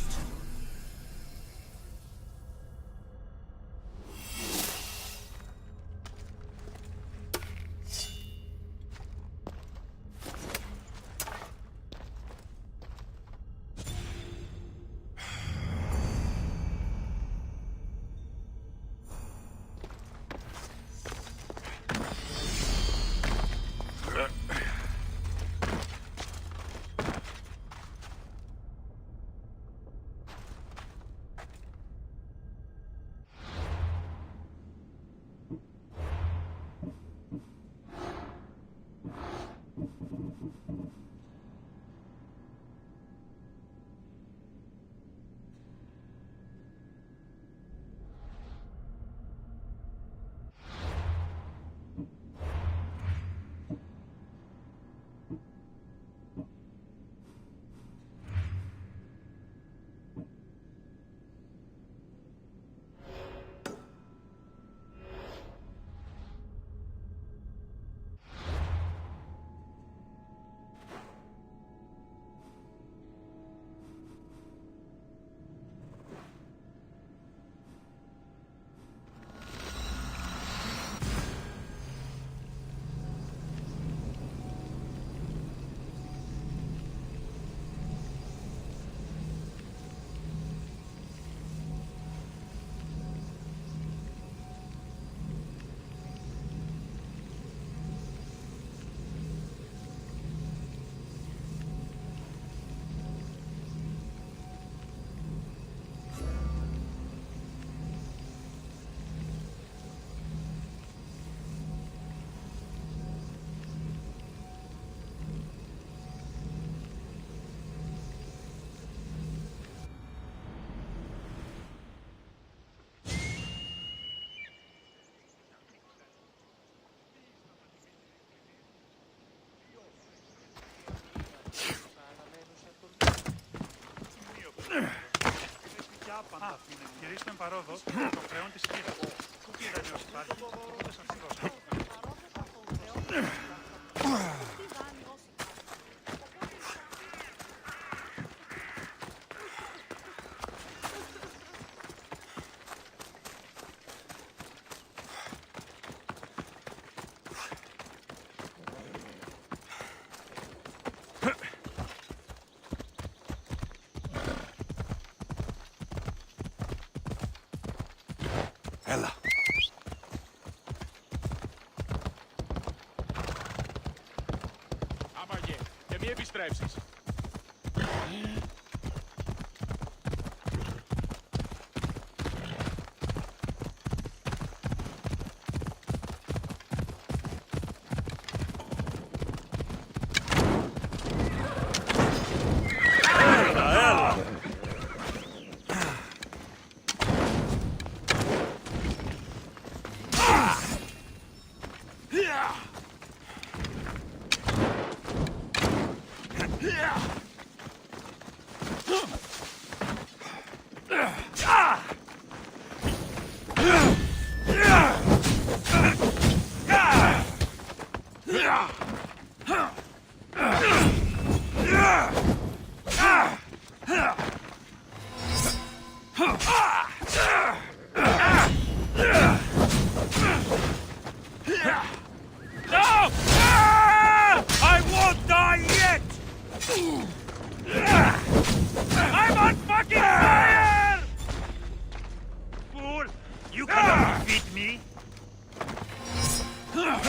Γυρίσουμε παρόδο το πλέον της χείρας. Τι δανείος υπάρχει, ούτε σας δώσω. Έλα. Άμαγε, και μη επιστρέψεις. Yeah! No! I won't die yet! I'm on fucking fire! Fool! You cannot defeat me! No!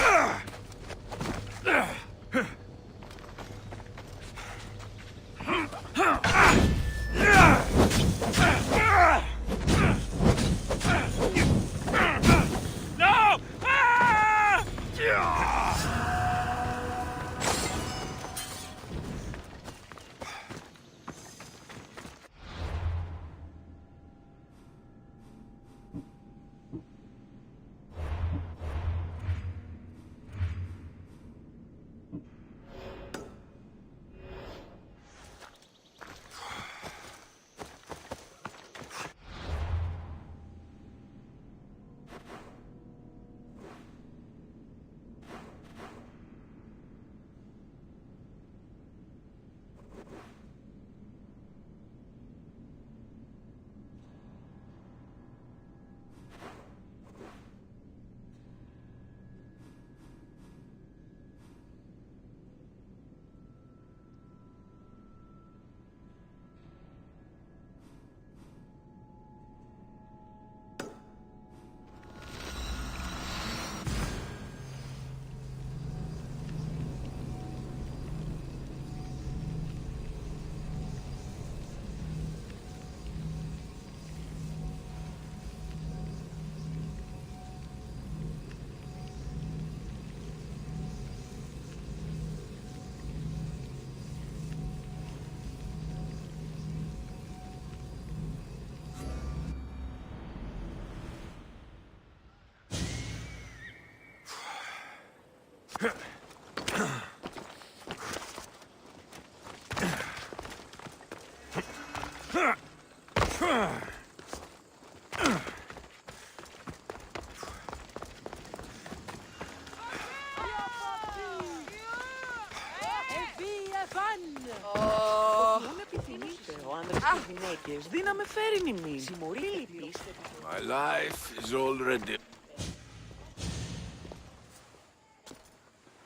My life is already...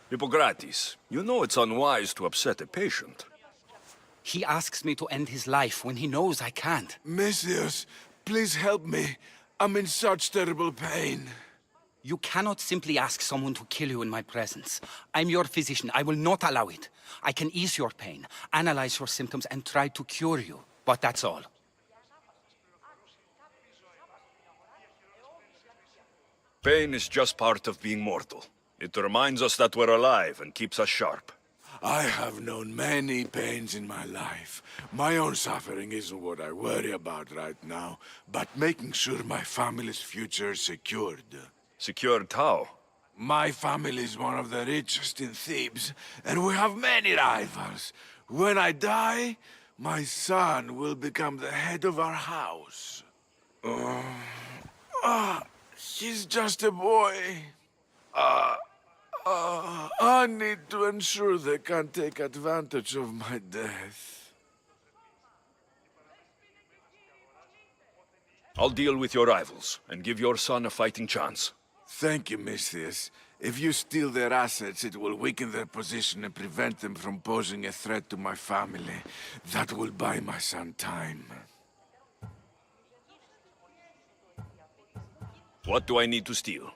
Hippocrates, you know it's unwise to upset a patient. He asks me to end his life when he knows I can't. Messias, please help me. I'm in such terrible pain. You cannot simply ask someone to kill you in my presence. I'm your physician. I will not allow it. I can ease your pain, analyze your symptoms, and try to cure you. But that's all. Pain is just part of being mortal. It reminds us that we're alive and keeps us sharp. I have known many pains in my life. My own suffering isn't what I worry about right now, but making sure my family's future is secured. Secured how? My family is one of the richest in Thebes, and we have many rivals. When I die, my son will become the head of our house. He's just a boy. I need to ensure they can't take advantage of my death. I'll deal with your rivals and give your son a fighting chance. Thank you, Misthias. If you steal their assets, it will weaken their position and prevent them from posing a threat to my family. That will buy my son time. What do I need to steal?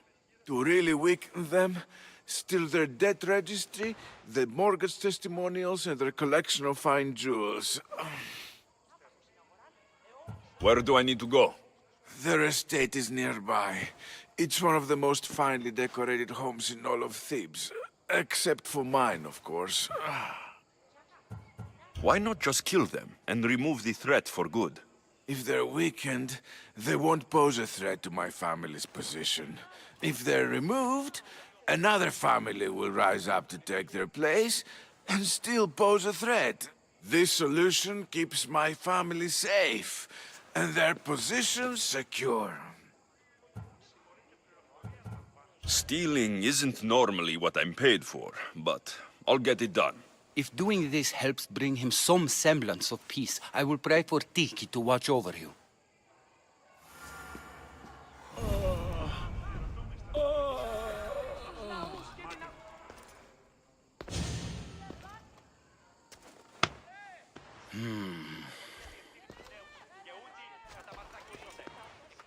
To really weaken them, steal their debt registry, the mortgage testimonials, and their collection of fine jewels. Where do I need to go? Their estate is nearby. It's one of the most finely decorated homes in all of Thebes. Except for mine, of course. Why not just kill them and remove the threat for good? If they're weakened, they won't pose a threat to my family's position. If they're removed, another family will rise up to take their place and still pose a threat. This solution keeps my family safe and their position secure. Stealing isn't normally what I'm paid for, but I'll get it done. If doing this helps bring him some semblance of peace, I will pray for Tiki to watch over you.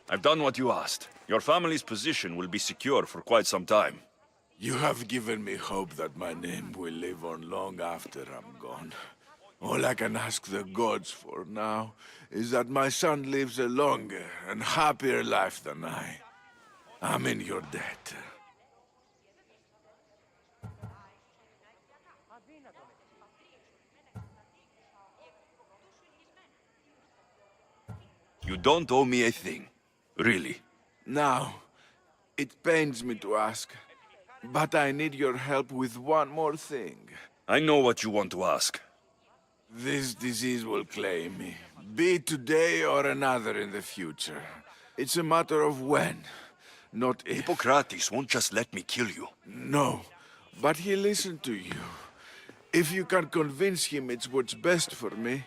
I've done what you asked. Your family's position will be secure for quite some time. You have given me hope that my name will live on long after I'm gone. All I can ask the gods for now is that my son lives a longer and happier life than I. I'm in your debt. You don't owe me a thing. Really. Now, it pains me to ask, but I need your help with one more thing. I know what you want to ask. This disease will claim me, be it today or another in the future. It's a matter of when, not if. Hippocrates won't just let me kill you. No, but he listened to you. If you can convince him it's what's best for me,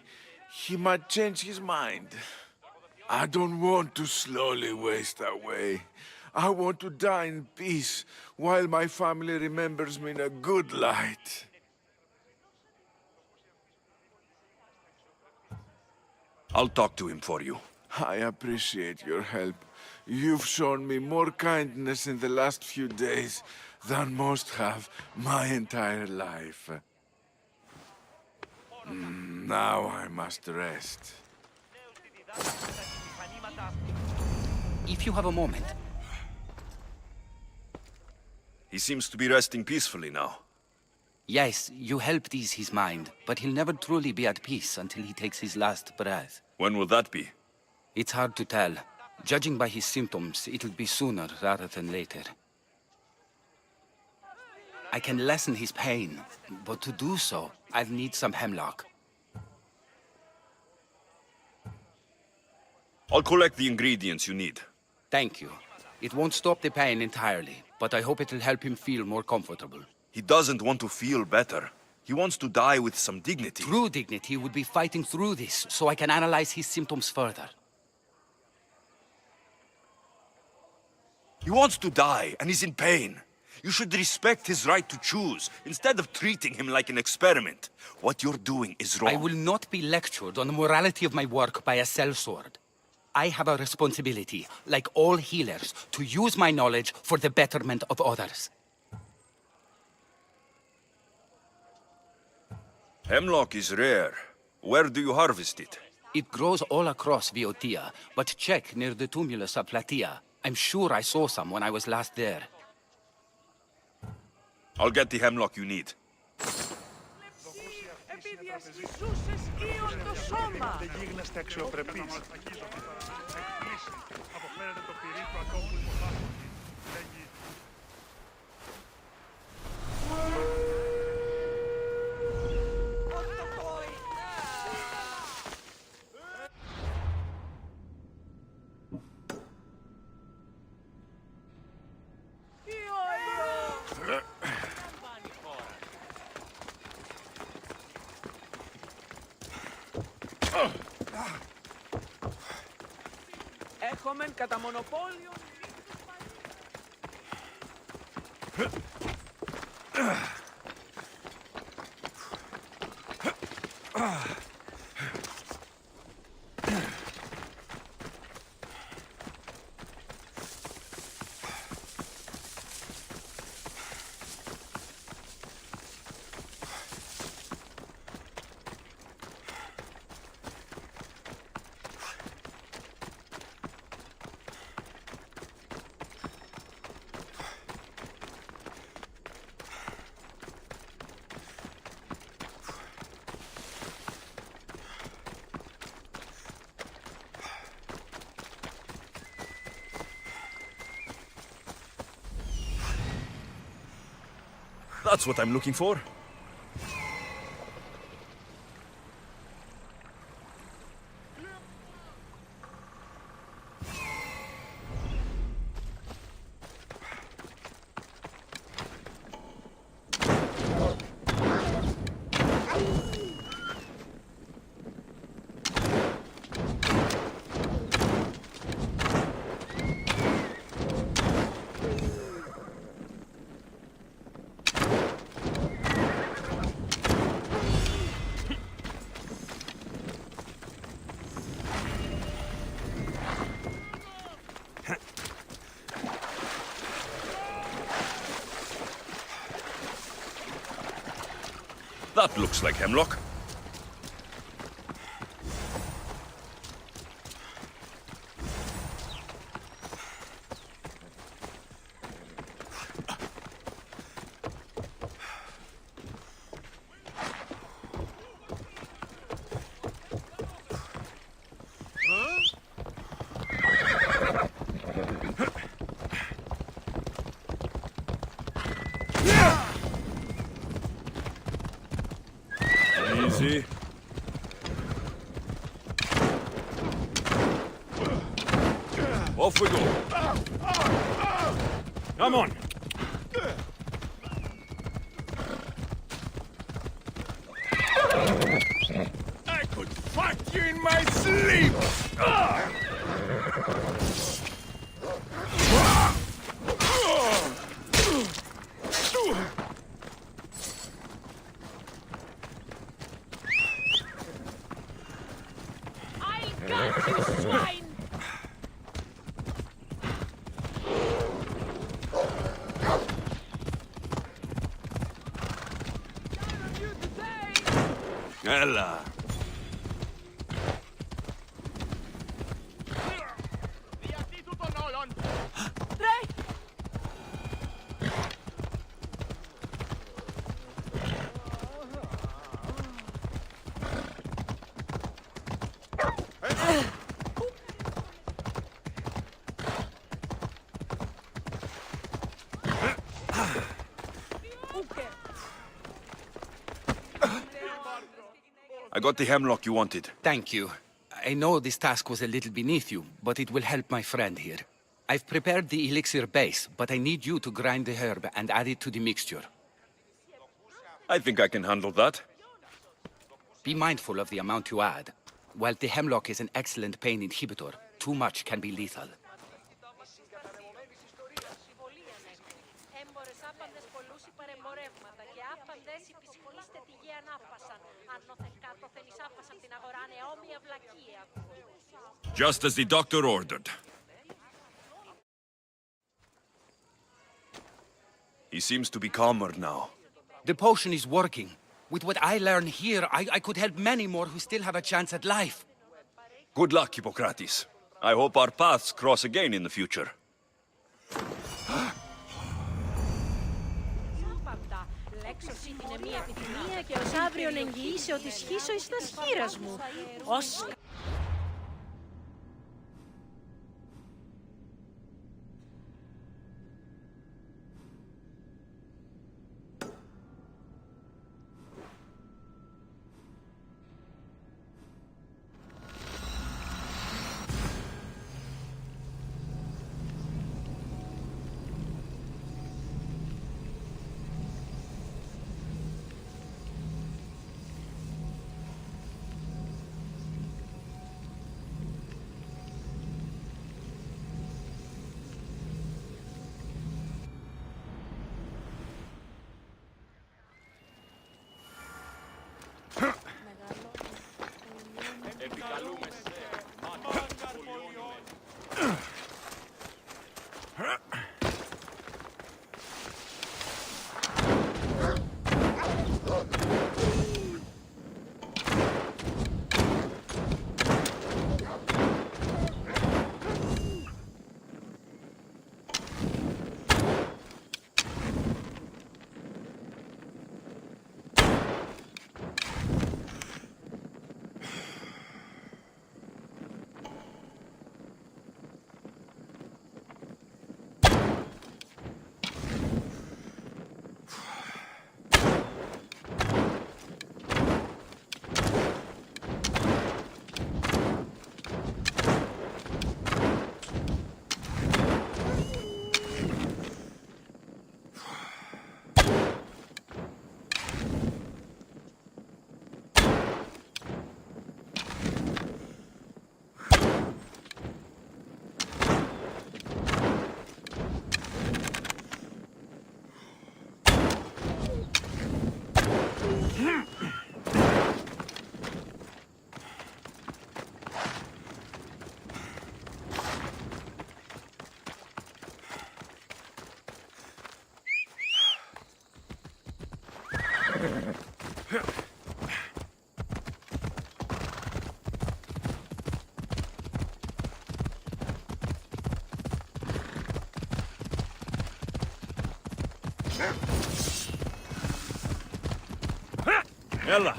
he might change his mind. I don't want to slowly waste away. I want to die in peace, while my family remembers me in a good light. I'll talk to him for you. I appreciate your help. You've shown me more kindness in the last few days than most have my entire life. Now I must rest. If you have a moment. He seems to be resting peacefully now. Yes, you helped ease his mind, but he'll never truly be at peace until he takes his last breath. When will that be? It's hard to tell. Judging by his symptoms, it'll be sooner rather than later. I can lessen his pain, but to do so, I'll need some hemlock. I'll collect the ingredients you need. Thank you. It won't stop the pain entirely, but I hope it'll help him feel more comfortable. He doesn't want to feel better. He wants to die with some dignity. True dignity would be fighting through this, so I can analyze his symptoms further. He wants to die, and he's in pain. You should respect his right to choose, instead of treating him like an experiment. What you're doing is wrong. I will not be lectured on the morality of my work by a sellsword. I have a responsibility, like all healers, to use my knowledge for the betterment of others. Hemlock is rare. Where do you harvest it? It grows all across Viotia, but check near the tumulus of Platea. I'm sure I saw some when I was last there. I'll get the hemlock you need. Έχομεν κατά μονοπόλιο. That's what I'm looking for. That looks like hemlock. Easy. Off we go. Come on. I could fuck you in my sleep! I'll get you, swine! Ella. I got the hemlock you wanted. Thank you. I know this task was a little beneath you, but it will help my friend here. I've prepared the elixir base, but I need you to grind the herb and add it to the mixture. I think I can handle that. Be mindful of the amount you add. While the hemlock is an excellent pain inhibitor, too much can be lethal. Just as the doctor ordered. He seems to be calmer now. The potion is working. With what I learn here, I could help many more who still have a chance at life. Good luck, Hippocrates. I hope our paths cross again in the future. Έξωση είναι μία επιθυμία και ως αύριον εγγυήσει ότι σχίσω εις τας χείρας μου. Ως... Έλα.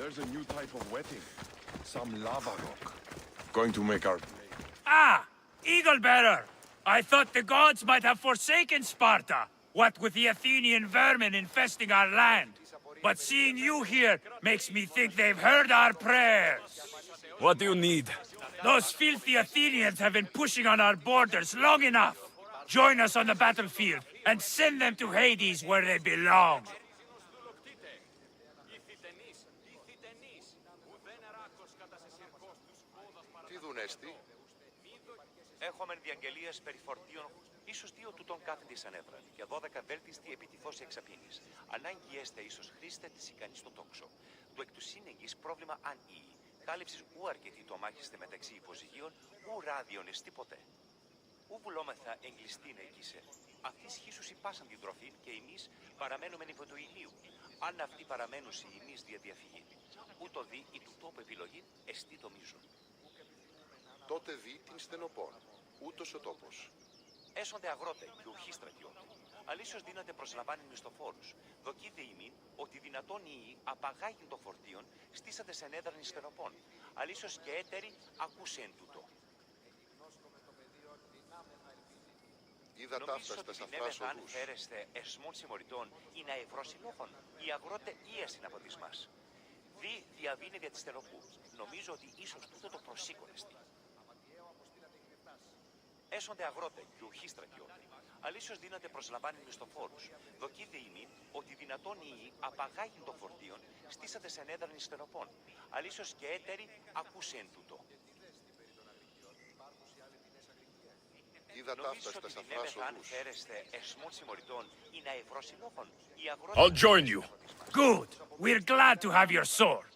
There's a new type of wetting. Some lava rock. Going to make our... Ah! Eagle Bearer! I thought the gods might have forsaken Sparta, what with the Athenian vermin infesting our land. But seeing you here makes me think they've heard our prayers. What do you need? Those filthy Athenians have been pushing on our borders long enough. Join us on the battlefield and send them to Hades where they belong. Τι δουνέστη? Έχουμε διαγγελίες περί φορτίων, ίσως 2 τούτων κάθετης ανέβραν και 12 βέλτιστοι επί τη φώση εξαπίνης. Ανάγκη έστε ίσως χρήστε της ικανής στο τόξο. Το εκ του σύνεγγυς πρόβλημα αν ή. Κάλυψης ου αρκετή το μάχιστε μεταξύ υποζυγίων, ου ράδιον εστί ποτέ. Ου βουλόμεθα εγκλειστήν εκείσε. Αυτής χύσους υπάσαν την τροφή και εμείς παραμένουμε υπό του ηλίου. Αν αυτοί παραμένουν σε εμείς δια διαφυγή. Ούτω δι η του τόπου επιλογή εστί το μείζον. Τότε δει την στενοπών. Ούτως ο τόπος. Έσονται αγρότε και ουχοί στρατιώτε. Αλήσως δίνονται προσλαμβάνει μισθοφόρους. Δοκίδε ημίν ότι δυνατόν οι απαγάγειν των φορτίων στήσατε σε νέδρανη στενοπών. Αλήσως και έτεροι ακούσε εν τούτο. Είδα ταύτα στα σαφρά οδούς. Αν φέρεστε εσμών συμμοριτών ή να ευρώσιλόχων, οι αγρότε ίασιν από τις μας. Δι διαβίνε δια της στενοπού. Νομίζω ότι ίσως τούτο το προσήκωνεστη. έσονται αγρότε και ουχοί στρατιώτε. Αλήσως δύναται προσλαμβάνει μισθοφόρους. Δοκίδε ημίν ότι δυνατόν οι απαγάγειν των φορτίων στήσατε σε νέδραν ιστεροπών. Αλήσως και έτεροι ακούσεν τούτο. Είδα ταύτα στα σαφρά οδούς. I'll join you. Good. We're glad to have your sword.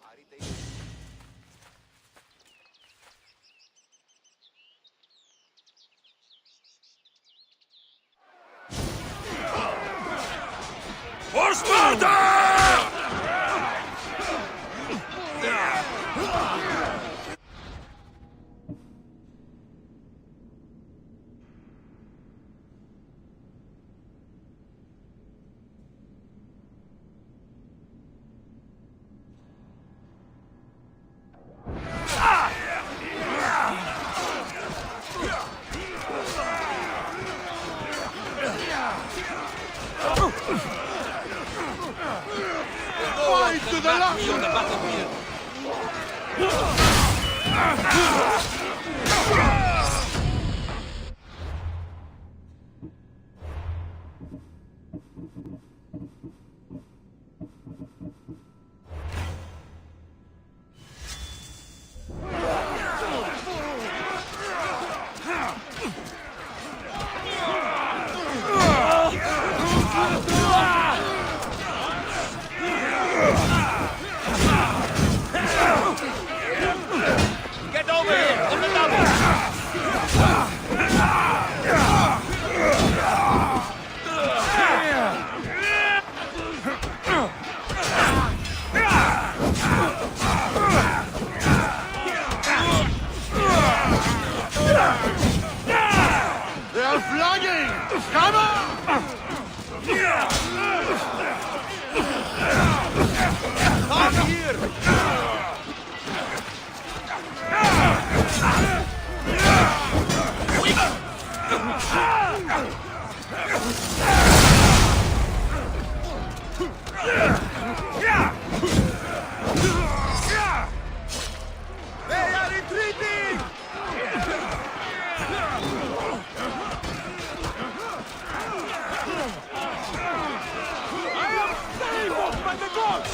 For Sparta! Fight to the last! On the battlefield. Get over here! On the double! They are flagging! Come on! Come here! They are retreating! I am saved by the gods!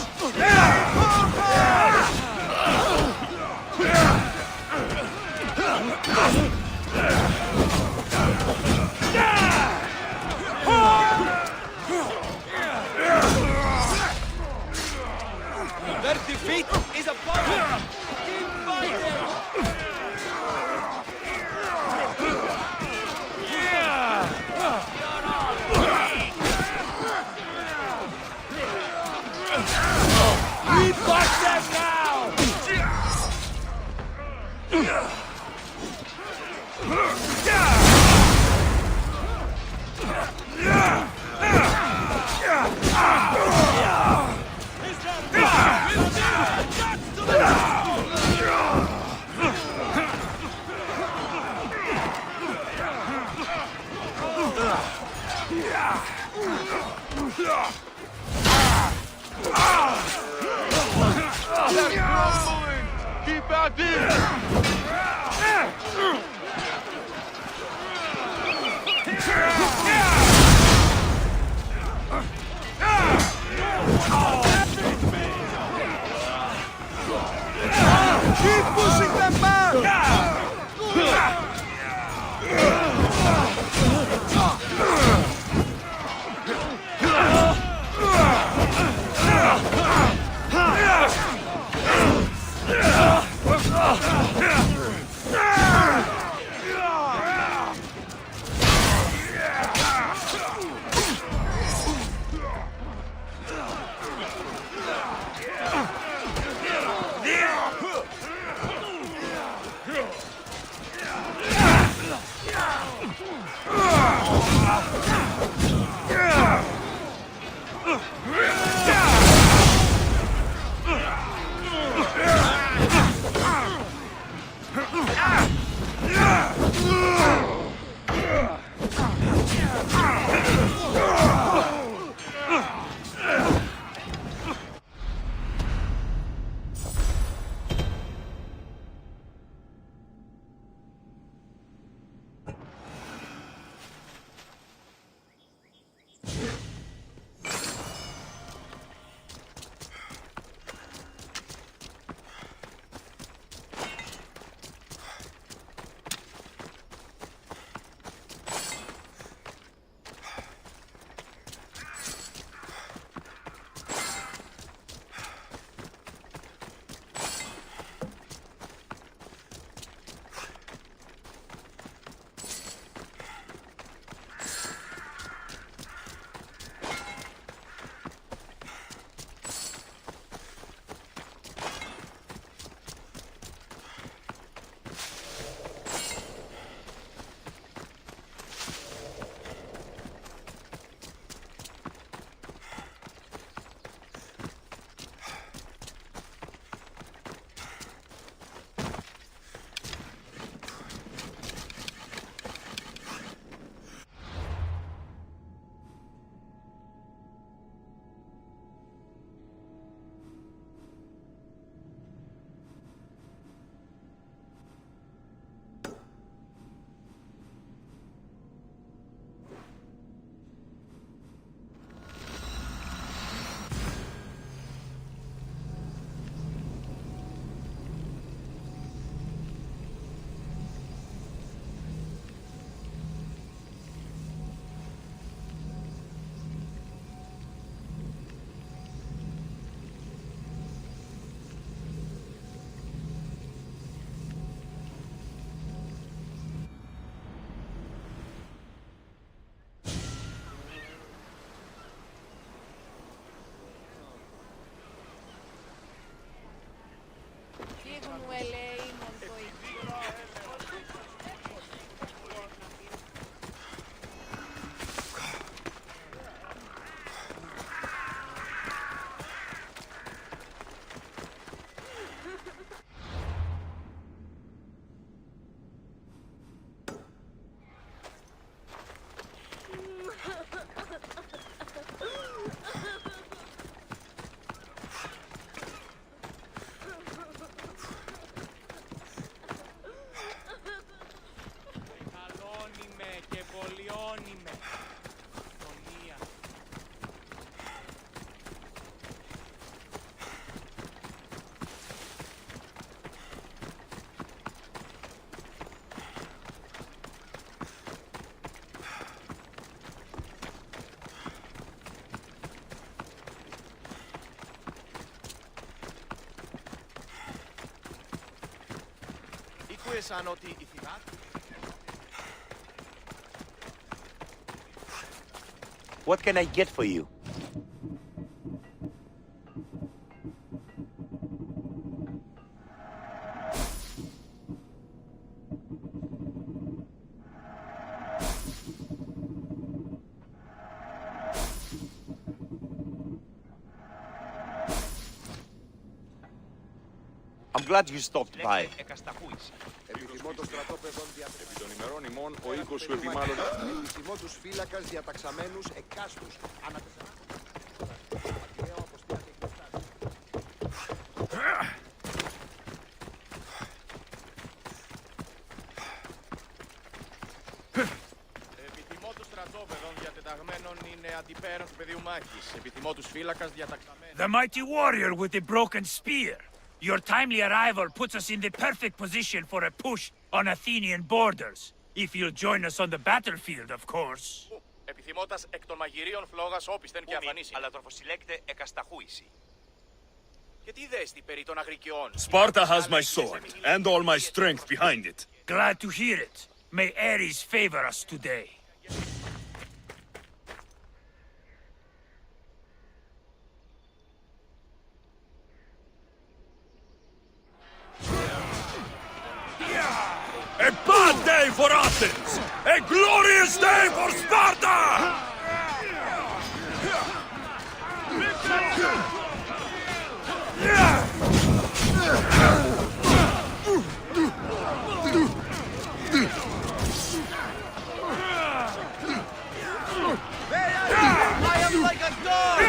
Their defeat is upon us! Keep fighting! We bust them now! They're crumbling! Keep at it! Keep pushing them back! What can I get for you? I'm glad you stopped by. Επιθυμώ το στρατόπεδο Επί των ημερών ημών, ο οίκος σου επιμάλλον. Επιθυμώ τους φύλακας διαταξαμένους εκάστους. Επιθυμώ του στρατόπεδων διατεταγμένων είναι αντιπέραν του πεδίου μάχης. Επιθυμώ τους φύλακας διαταξαμένους. The mighty warrior with the broken spear. Your timely arrival puts us in the perfect position for a push on Athenian borders. If you'll join us on the battlefield, of course. Επιθυμώτας εκ των μαγειρίων φλόγας όπισθεν και αφανίσει. Αλλά τροφοσυλλέκτε εκασταχούηση. Και τι δέστη περί των αγρικιών. Sparta has my sword, and all my strength behind it. Glad to hear it. May Ares favor us today. A bad day for Athens! A glorious day for Sparta! I am like a dog!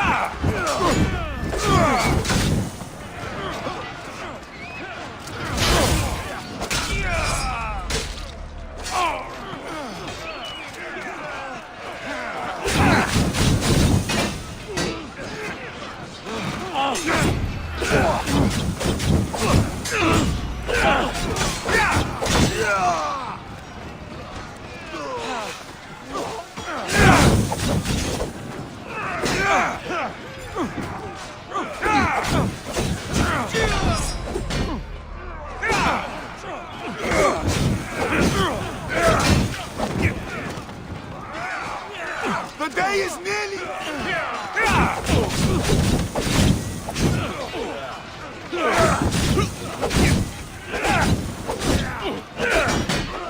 The day is nearly...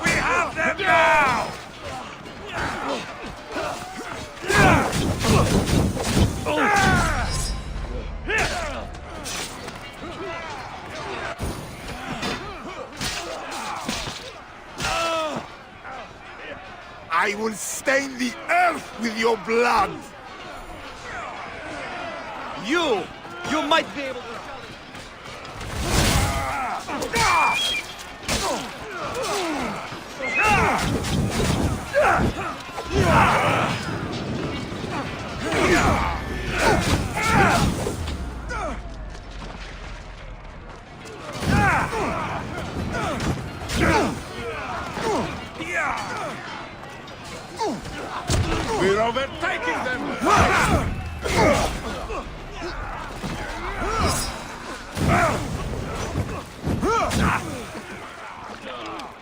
We have them now! I will stain the earth with your blood! You might be able to... We're overtaking them!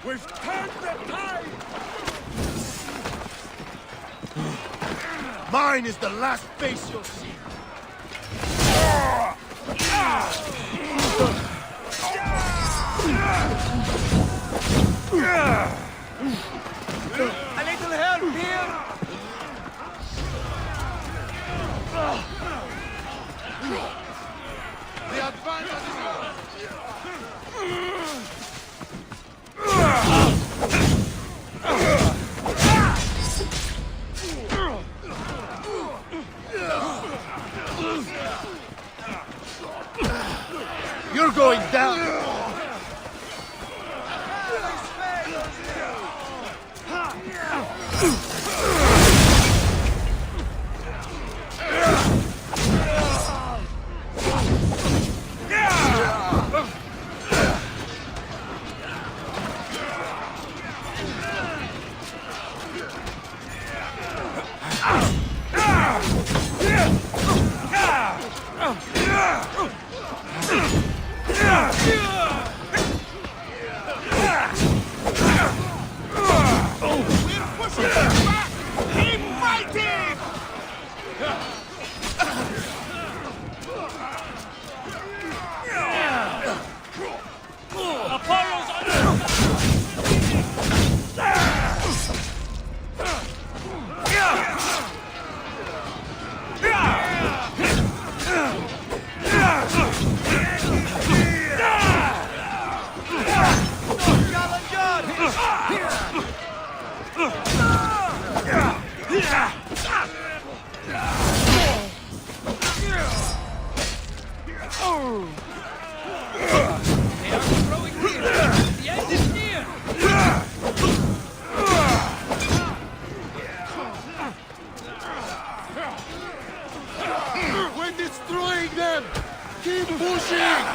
We've turned the tide! Mine is the last face you'll see! A little help here! The advantage is ours. You're going down! We're destroying them! Keep pushing!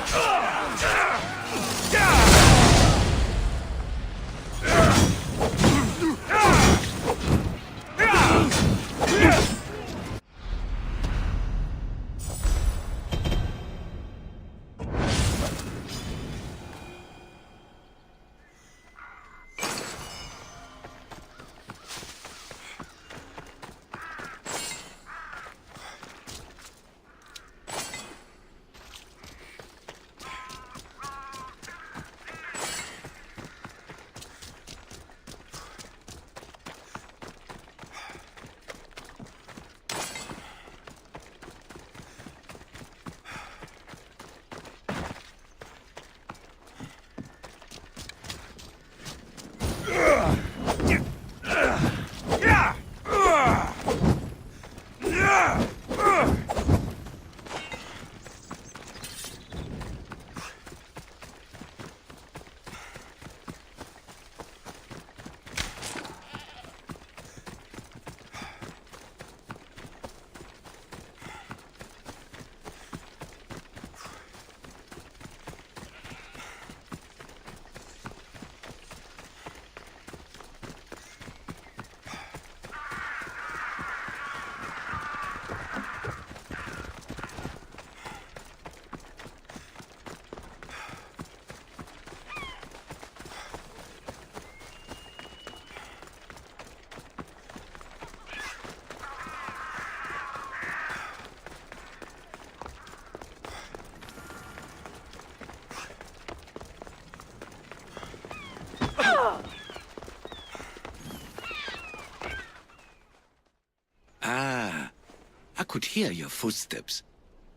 I could hear your footsteps.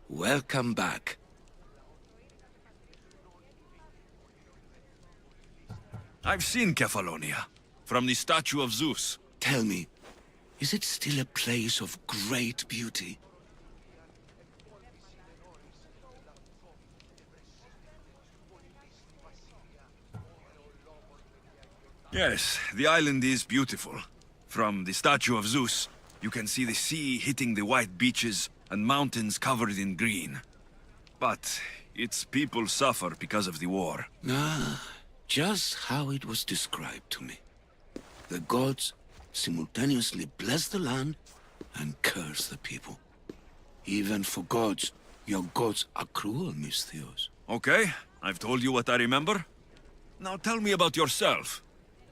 Welcome back. I've seen Kefalonia, from the statue of Zeus. Tell me, is it still a place of great beauty? Yes, the island is beautiful. From the statue of Zeus, you can see the sea hitting the white beaches and mountains covered in green. But its people suffer because of the war. Ah, just how it was described to me. The gods simultaneously bless the land and curse the people. Even for gods, your gods are cruel, Misthios. Okay, I've told you what I remember. Now tell me about yourself.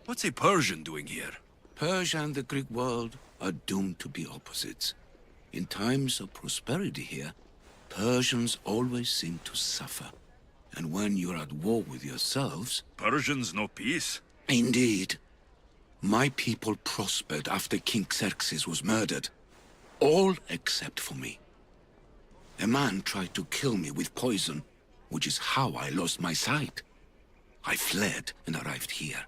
What's a Persian doing here? Persia and the Greek world are doomed to be opposites. In times of prosperity here, Persians always seem to suffer. And when you're at war with yourselves... Persians know peace. Indeed. My people prospered after King Xerxes was murdered. All except for me. A man tried to kill me with poison, which is how I lost my sight. I fled and arrived here.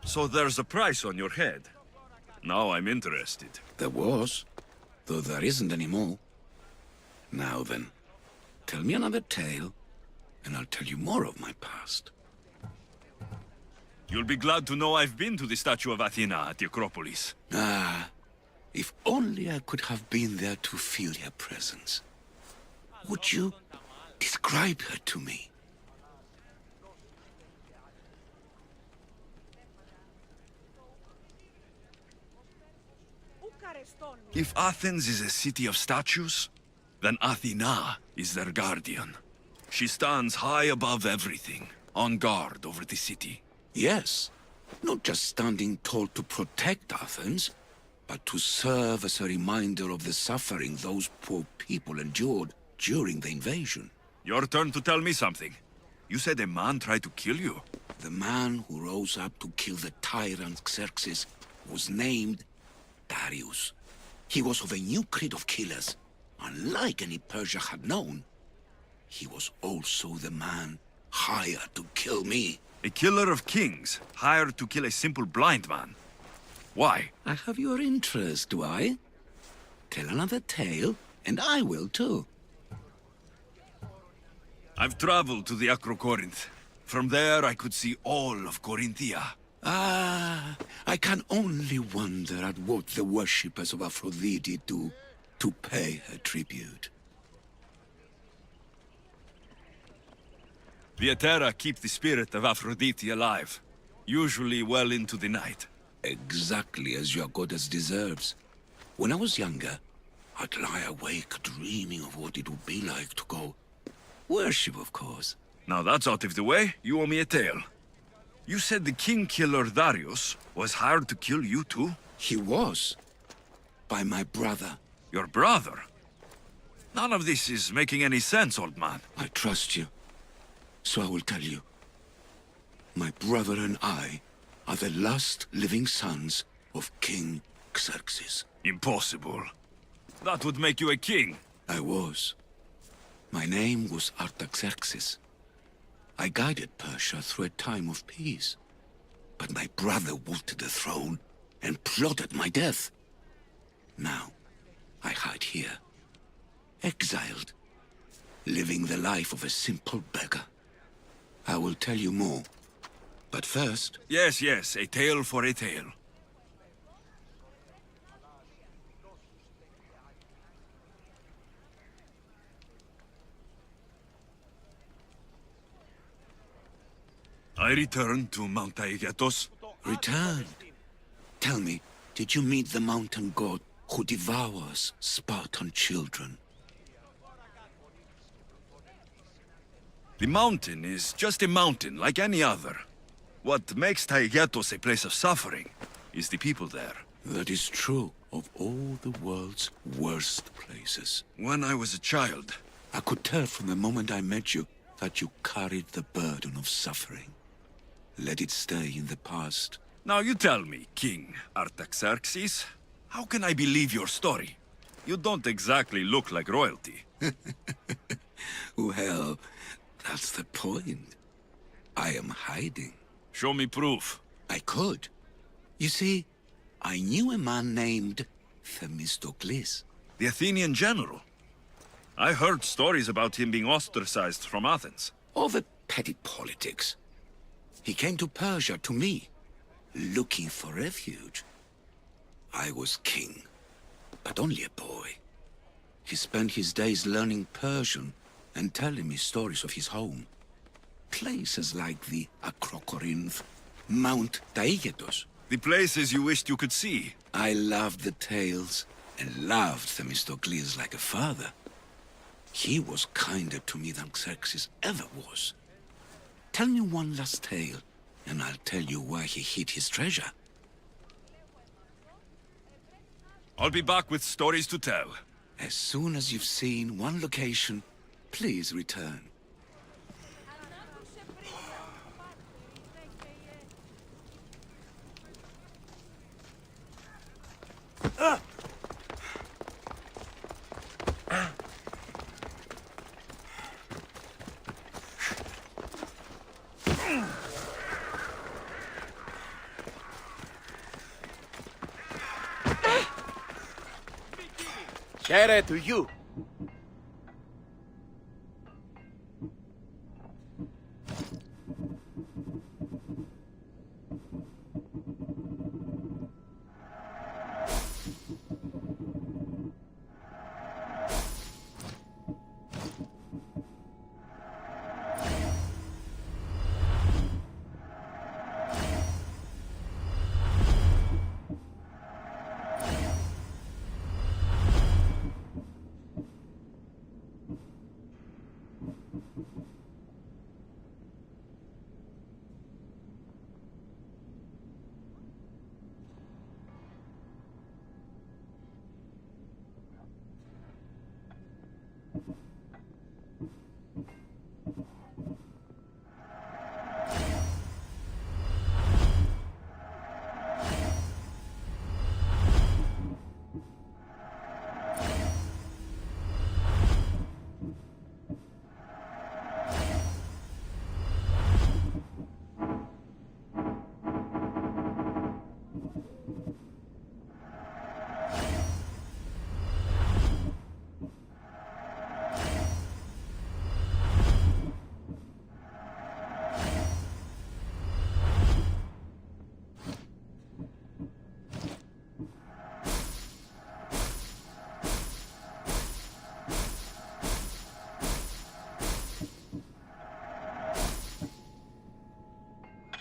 So there's a price on your head. Now I'm interested. There was, though there isn't anymore. Now then, tell me another tale, and I'll tell you more of my past. You'll be glad to know I've been to the statue of Athena at the Acropolis. Ah, if only I could have been there to feel her presence. Would you describe her to me? If Athens is a city of statues, then Athena is their guardian. She stands high above everything, on guard over the city. Yes, not just standing tall to protect Athens, but to serve as a reminder of the suffering those poor people endured during the invasion. Your turn to tell me something. You said a man tried to kill you. The man who rose up to kill the tyrant Xerxes was named Darius. He was of a new creed of killers, unlike any Persia had known. He was also the man hired to kill me. A killer of kings, hired to kill a simple blind man. Why? I have your interest, do I? Tell another tale, and I will too. I've traveled to the Acrocorinth. From there I could see all of Corinthia. Ah, I can only wonder at what the worshippers of Aphrodite do to pay her tribute. The Etera keep the spirit of Aphrodite alive, usually well into the night. Exactly as your goddess deserves. When I was younger, I'd lie awake dreaming of what it would be like to go worship, of course. Now that's out of the way, you owe me a tale. You said the king-killer Darius was hired to kill you too? He was. By my brother. Your brother? None of this is making any sense, old man. I trust you. So I will tell you. My brother and I are the last living sons of King Xerxes. Impossible. That would make you a king. I was. My name was Artaxerxes. I guided Persia through a time of peace. But my brother wilted the throne and plotted my death. Now, I hide here, exiled, living the life of a simple beggar. I will tell you more, but first... Yes, yes, a tale for a tale. I returned to Mount Taygetos. Returned? Tell me, did you meet the mountain god who devours Spartan children? The mountain is just a mountain, like any other. What makes Taygetos a place of suffering is the people there. That is true of all the world's worst places. When I was a child... I could tell from the moment I met you that you carried the burden of suffering. Let it stay in the past. Now you tell me, King Artaxerxes, how can I believe your story? You don't exactly look like royalty. Well, that's the point. I am hiding. Show me proof. I could. You see, I knew a man named Themistocles. The Athenian general. I heard stories about him being ostracized from Athens. Over petty politics. He came to Persia to me, looking for refuge. I was king, but only a boy. He spent his days learning Persian and telling me stories of his home. Places like the Acrocorinth, Mount Taygetos. The places you wished you could see. I loved the tales and loved Themistocles like a father. He was kinder to me than Xerxes ever was. Tell me one last tale, and I'll tell you where he hid his treasure. I'll be back with stories to tell. As soon as you've seen one location, please return. Share to you.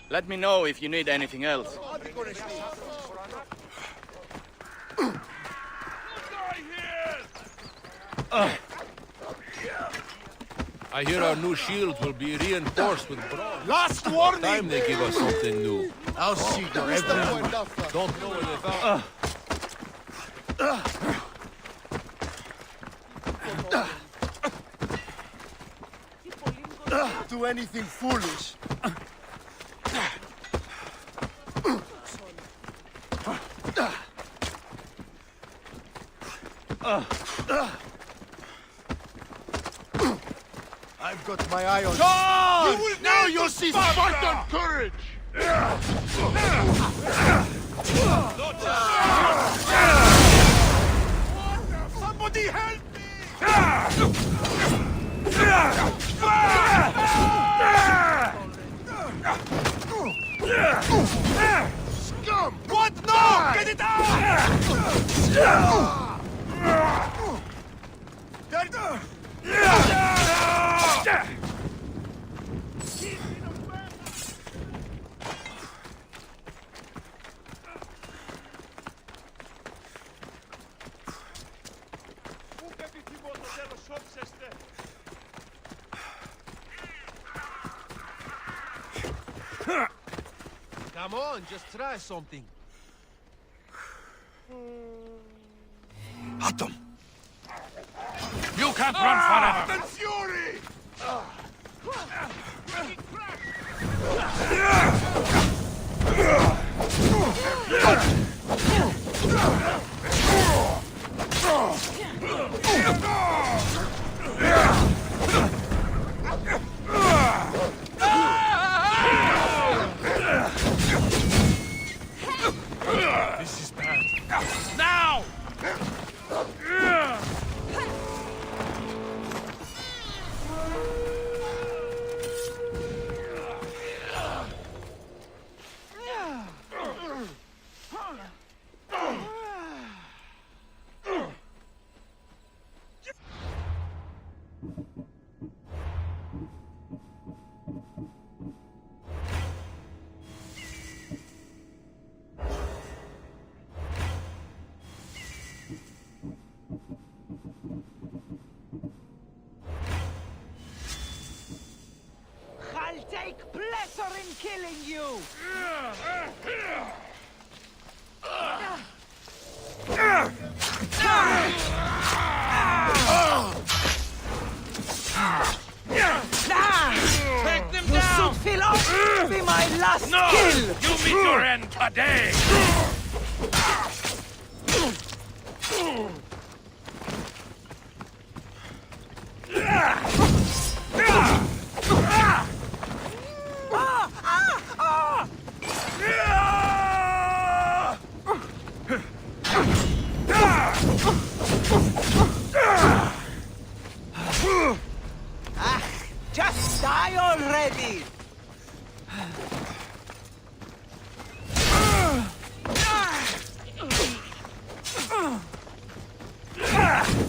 Let me know if you need anything else. I hear our new shield will be reinforced with bronze. Last warning! Time they give us something new. I'll see you everyone. Don't know where they found. Do anything foolish. I've got my eye on you. Now you'll see Spartan courage. Somebody help me! Scum! What? No! Get it out! Come on, just try something. Atom! You can't run forever! The Fury! This is bad. Now! I'll take pleasure in killing you! last No! kill! You meet your end today! Just die already!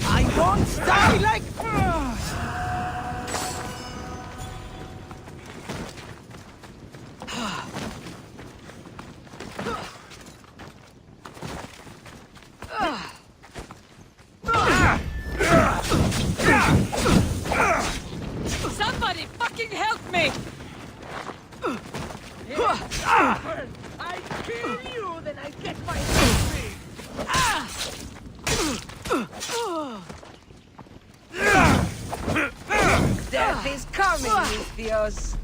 I won't die like... Somebody fucking help me! I kill you, then I get my free. Death is coming, Mithios.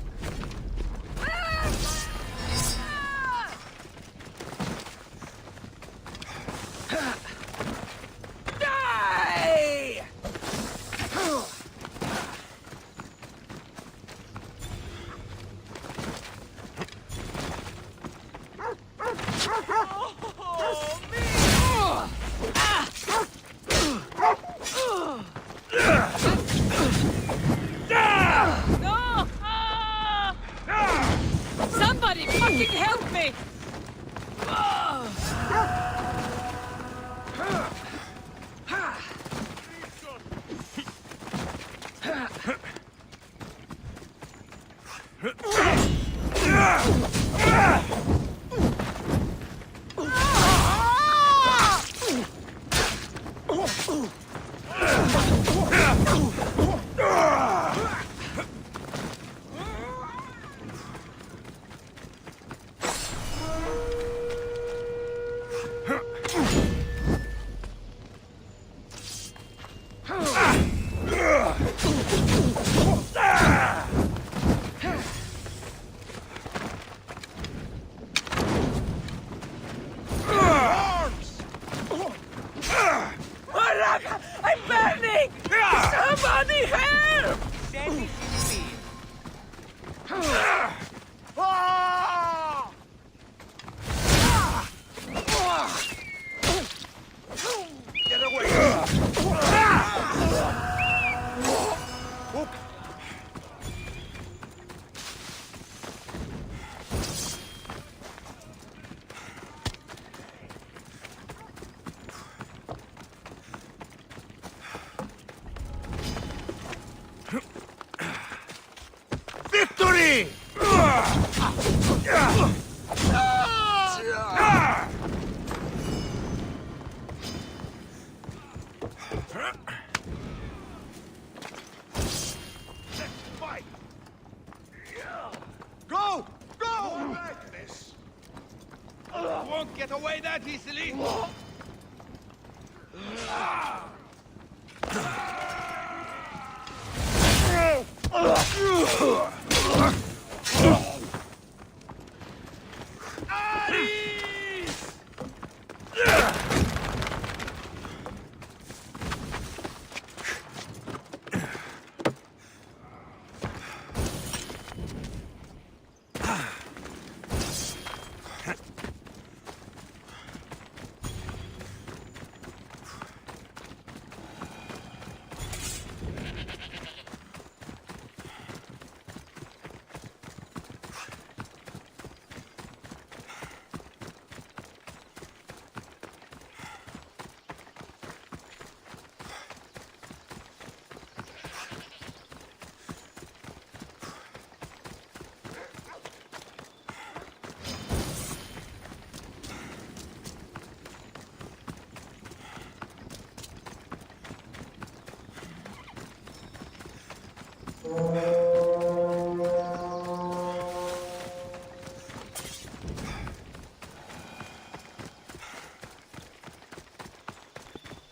Die! No! Somebody fucking help me! I'm burning! Somebody help! Get away! Victory! Fight! Go! Go! Madness! Won't get away that easily!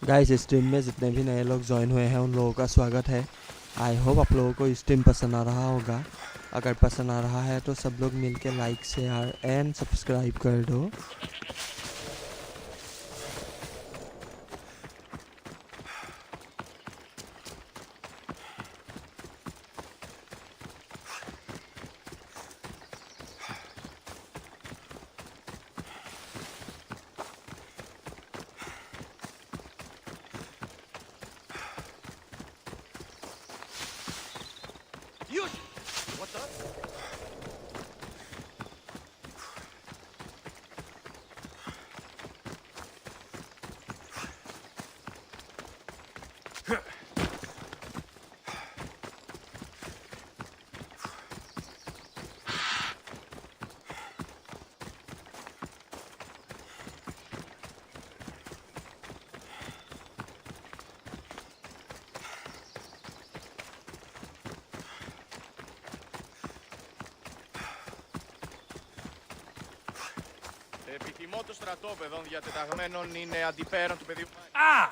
Guys stream में जितने भी नए लोग join हुए हैं उन लोगों का स्वागत है। आई होप आप लोगों को स्ट्रीम पसंद आ रहा होगा। अगर पसंद आ रहा है तो सब लोग मिलके लाइक शेयर एंड सब्सक्राइब कर दो। Επιθυμώ το στρατόπεδο διατεταγμένων είναι αντιπέραν του πεδίου. Ah!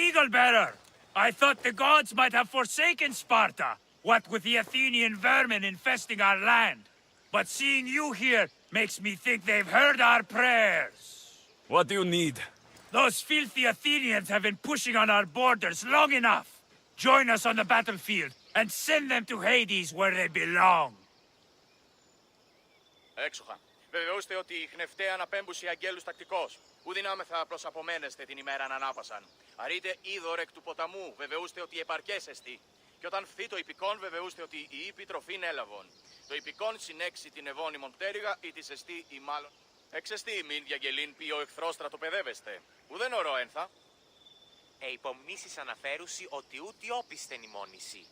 Eagle bearer! I thought the gods might have forsaken Sparta, what with the Athenian vermin infesting our land. But seeing you here makes me think they've heard our prayers. What do you need? Those filthy Athenians have been pushing on our borders long enough. Join us on the battlefield and send them to Hades where they belong. Έξοχα. Βεβαιώστε ότι η χνευταία αναπέμπουση αγγέλους τακτικός. Ου δυνάμεθα προς απομένεστε την ημέρα να ανάπασαν. Αρείτε είδωρ εκ του ποταμού, βεβαιούστε ότι επαρκέσεστη. Και όταν φθεί το υπηκόν, βεβαιούστε ότι η ύπη τροφήν έλαβον. Το υπηκόν συνέξει την ευώνυμον πτέρυγα ή της εστί ή μάλλον. Εξεστή μην διαγγελήν πει ο εχθρός στρατοπεδεύεστε. Ουδέν ορό ένθα. Υπομνήσεις αναφέρουσι ότι ούτε όπισθεν ημώνηση.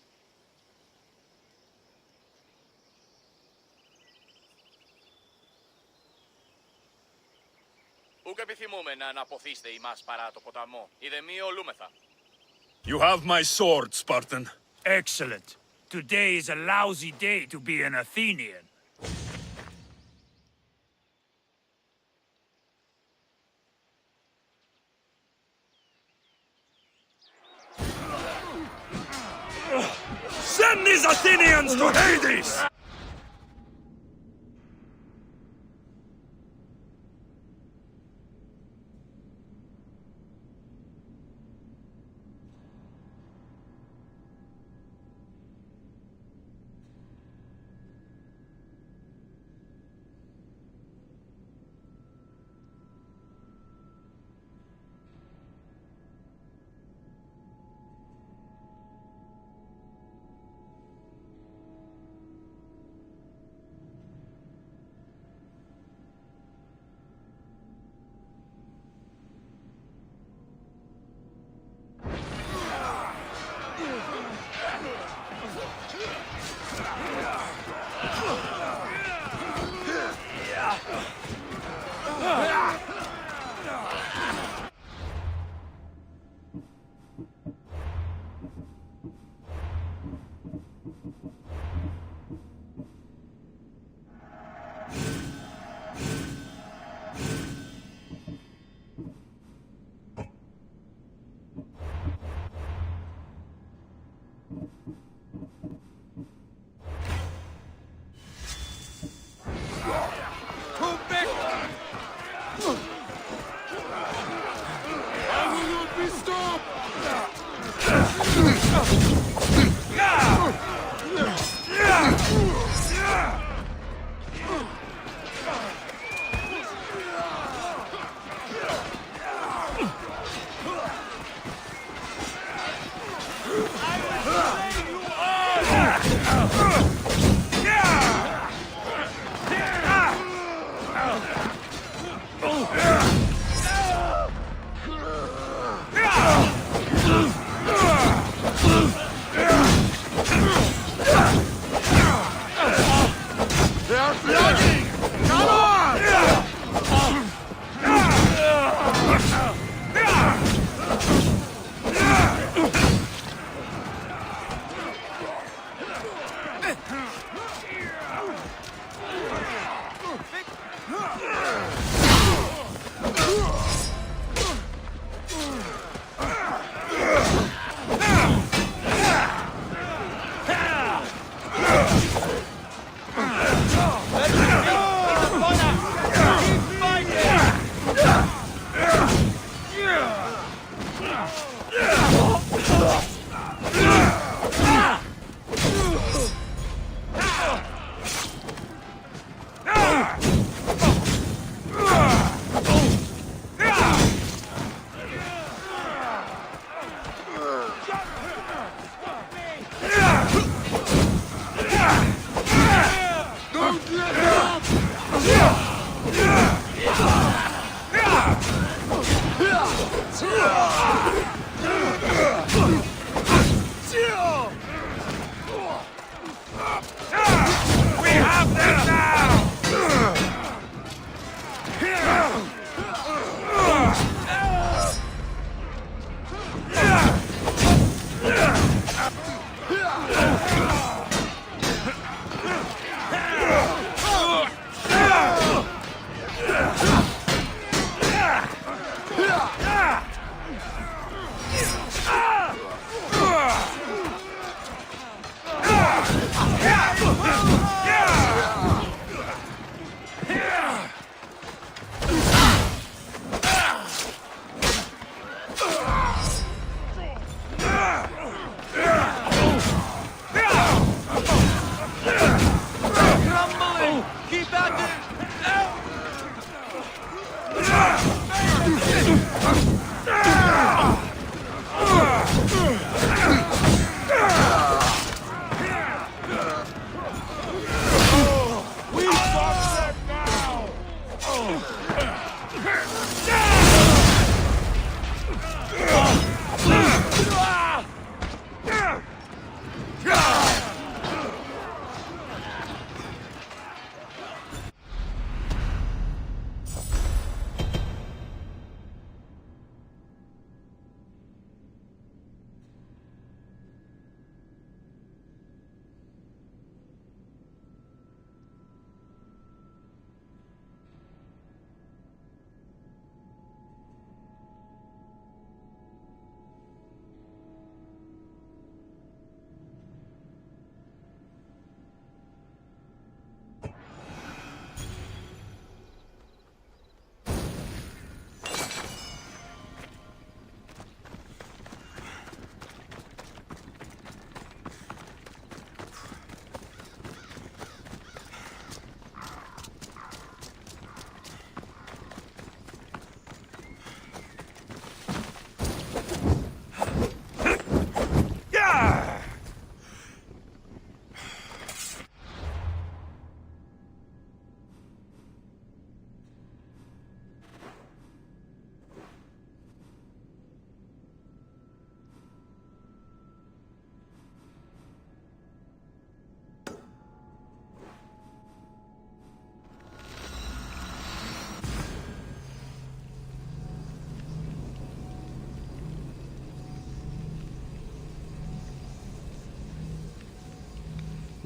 Ούκ επιθυμούμε να αναποθείστε ημάς παρά το ποταμό. Είδε μη ολούμεθα. You have my sword, Spartan. Excellent. Today is a lousy day to be an Athenian. Send these Athenians to Hades!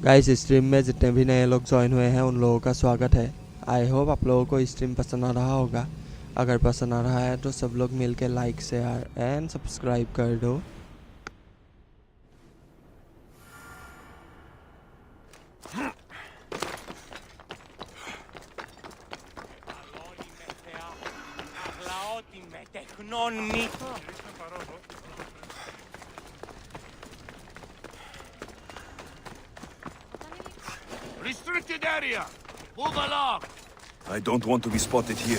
Guys stream में जितने भी नए लोग join हुए हैं उन लोगों का स्वागत है। आई होप आप लोगों को स्ट्रीम पसंद आ रहा होगा। अगर पसंद आ रहा है तो सब लोग मिलके लाइक शेयर एंड सब्सक्राइब कर दो। Restricted area! Move along! I don't want to be spotted here.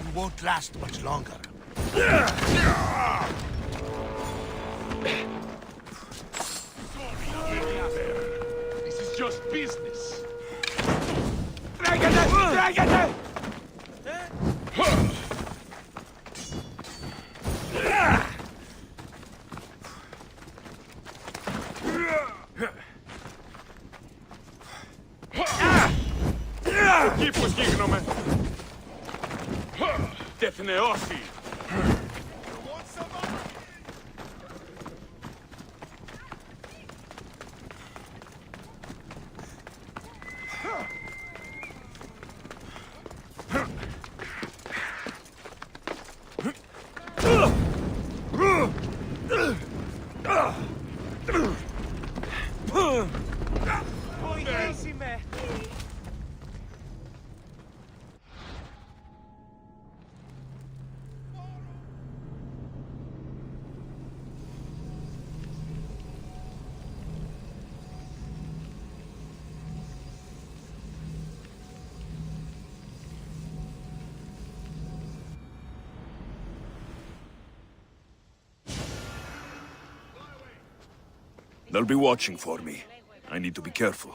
You won't last much longer. This is just business. Εκεί που σγίγνομαι. Τεθνεώσει. They'll be watching for me. I need to be careful.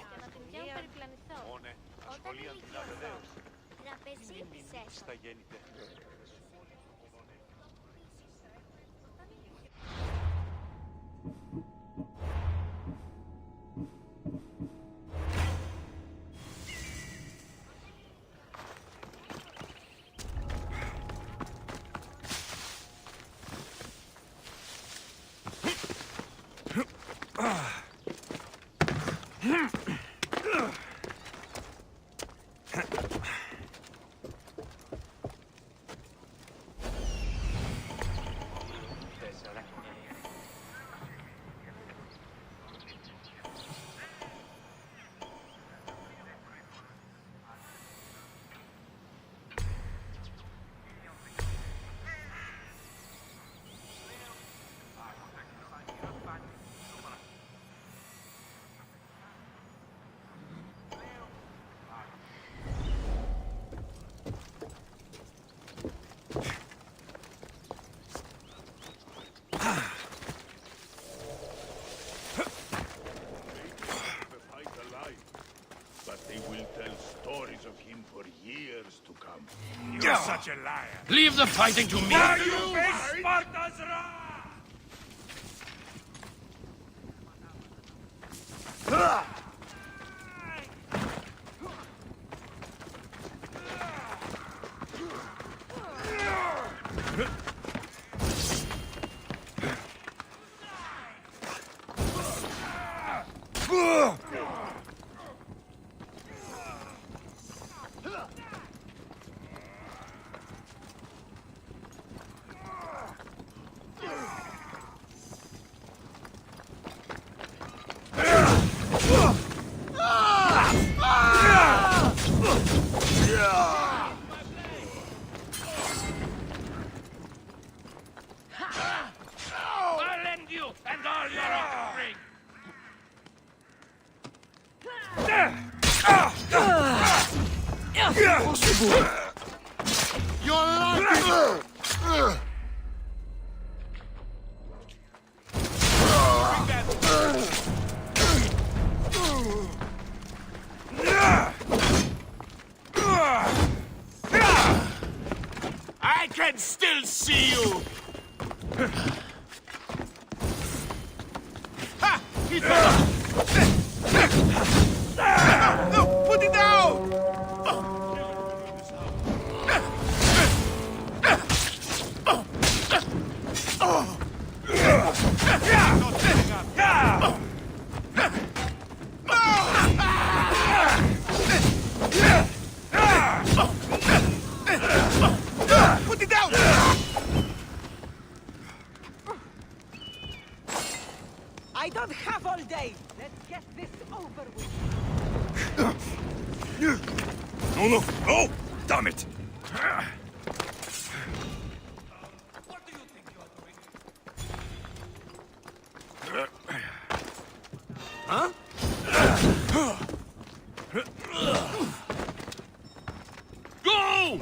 You're such a liar. Leave the fighting to me! Are you face Sparta's wrath? I'll end you and all your offspring. You're lucky! I can still see you. Ha! He fell! No! Put it down! Put it down! I don't have all day. Let's get this over with. No, no, no! Damn it! Huh? Go!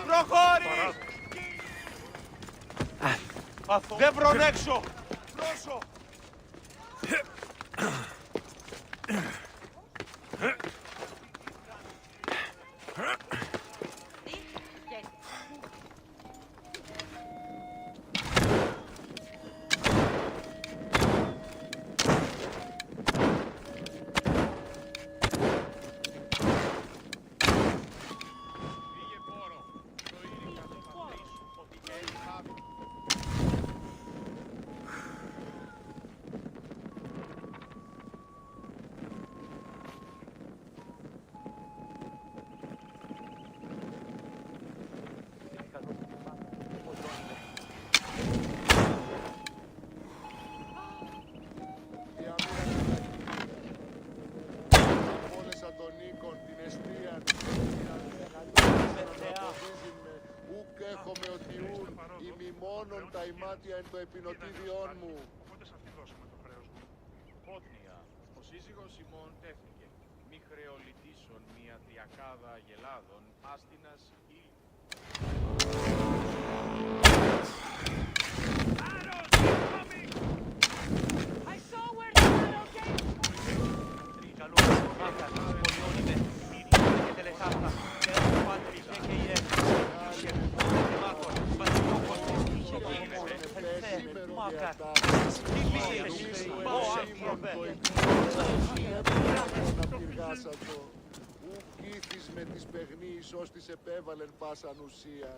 Προχώρη! Δεν βρονέξω! Πρόσω! Ουκ έχομαι ότι ούν, ημιμόνον τα ημάτια εν το επινοτήδιόν μου. Οπότε σε αυτή δώσαμε το χρέος μου. Πότνια, ο σύζυγος ημών τέθηκε. Μη χρεολιτήσων μια τριακάδα αγελάδων, άστινας ή... I saw where the Chalo came Ουκ ήθις με τις παιγνείς ως τις επέβαλεν πάσαν ουσίαν.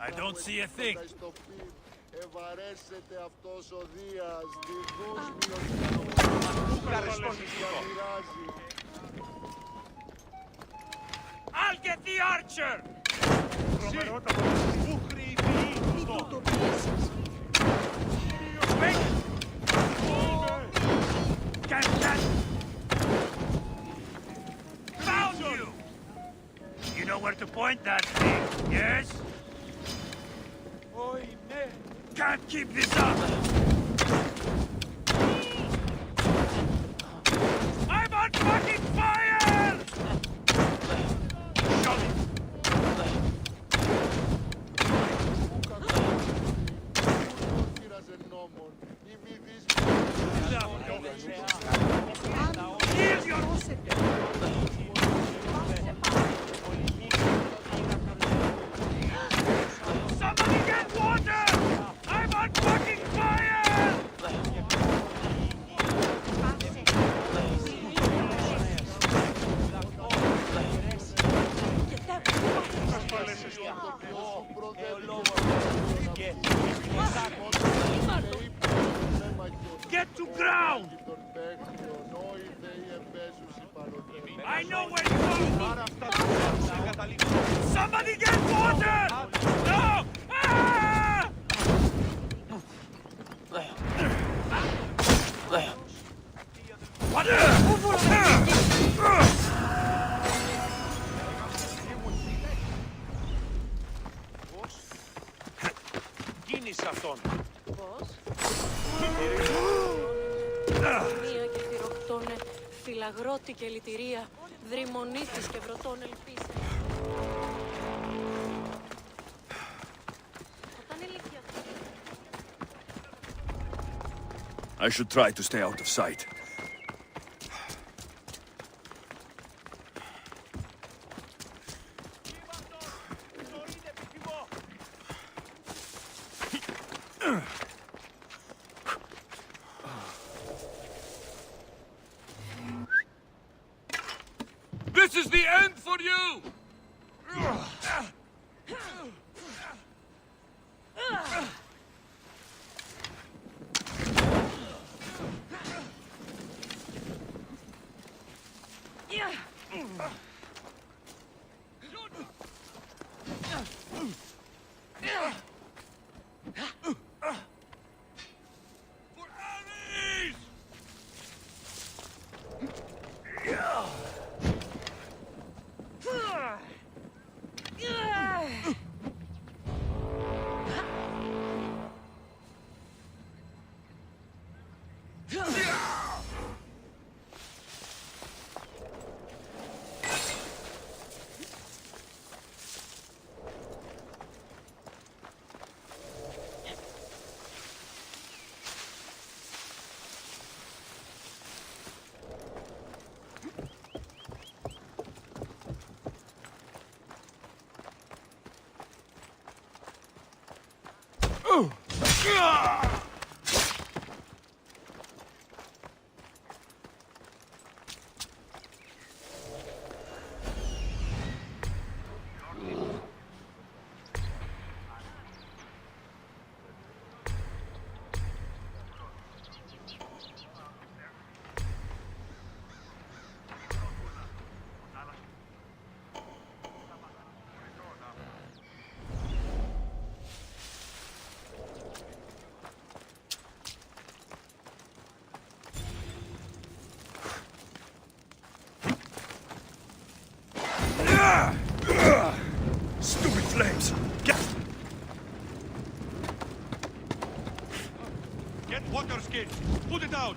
I don't see a thing. Ευαρέσεται αυτός ο Δίας, διδούς I'll get the archer! Found you! You know where to point that thing, yes? Can't keep this up! I'm on fucking fire! Shut it! Heal your... Somebody get water! I'm on fucking fire! Get to ground! I know where you are! Somebody get water! No! Ah! Κίνησε αυτόν! Πώς? Μία και χειροκτώνε, φυλαγρώτη και λυτηρία, δρυμονίτης και βρωτών ελπίς. Όταν ηλικιωθεί, I should try to stay out of sight. This is the end for you! Stupid flames! Get water skin. Put it out.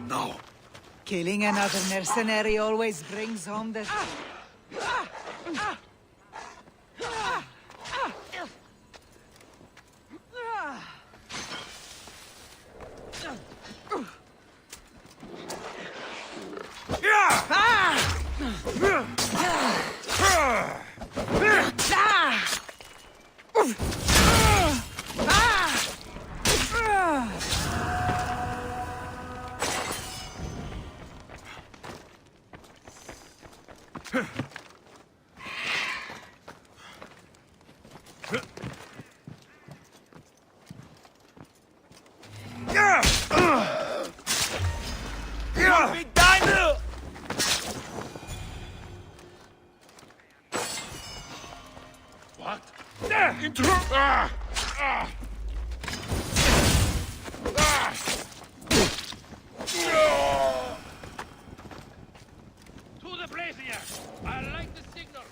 No. Killing another mercenary always brings home the... To the brazier! I like the signal!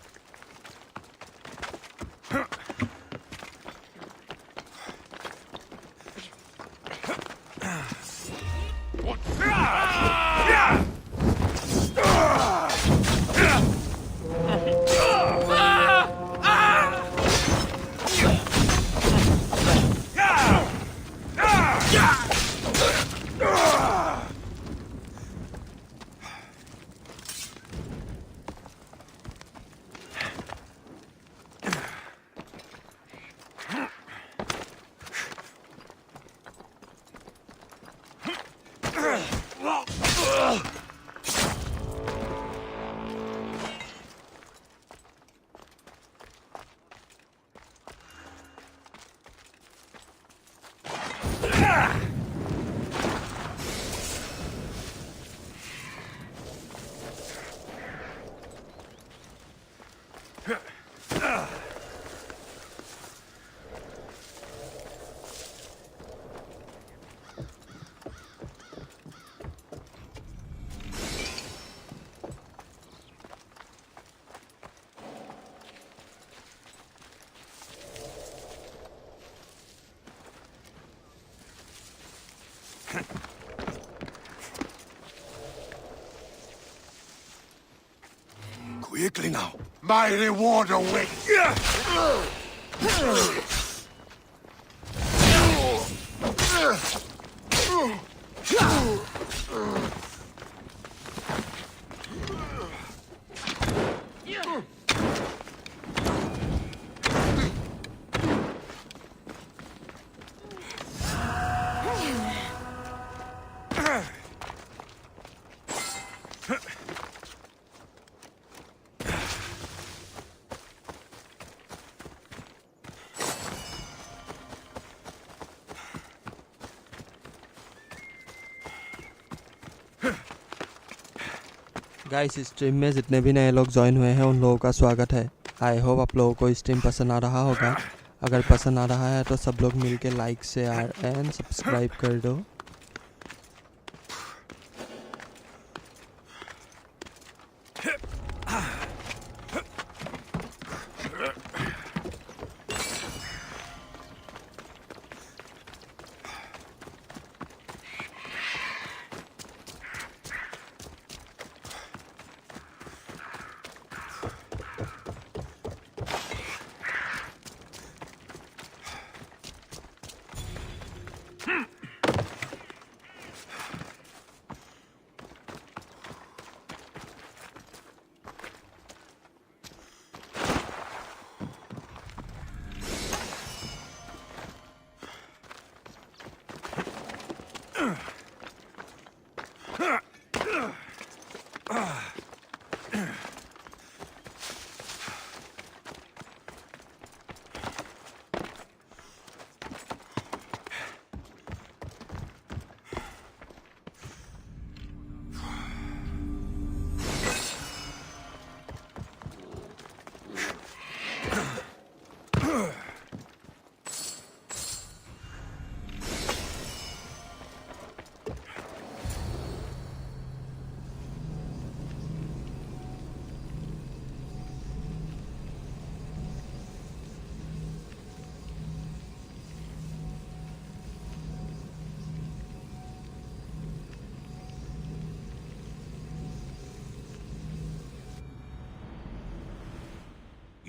Quickly now. My reward awaits. Guys stream में जितने भी नए लोग join हुए हैं उन लोगों का स्वागत है। आई होप आप लोगों को स्ट्रीम पसंद आ रहा होगा। अगर पसंद आ रहा है तो सब लोग मिलके लाइक शेयर एंड सब्सक्राइब कर दो।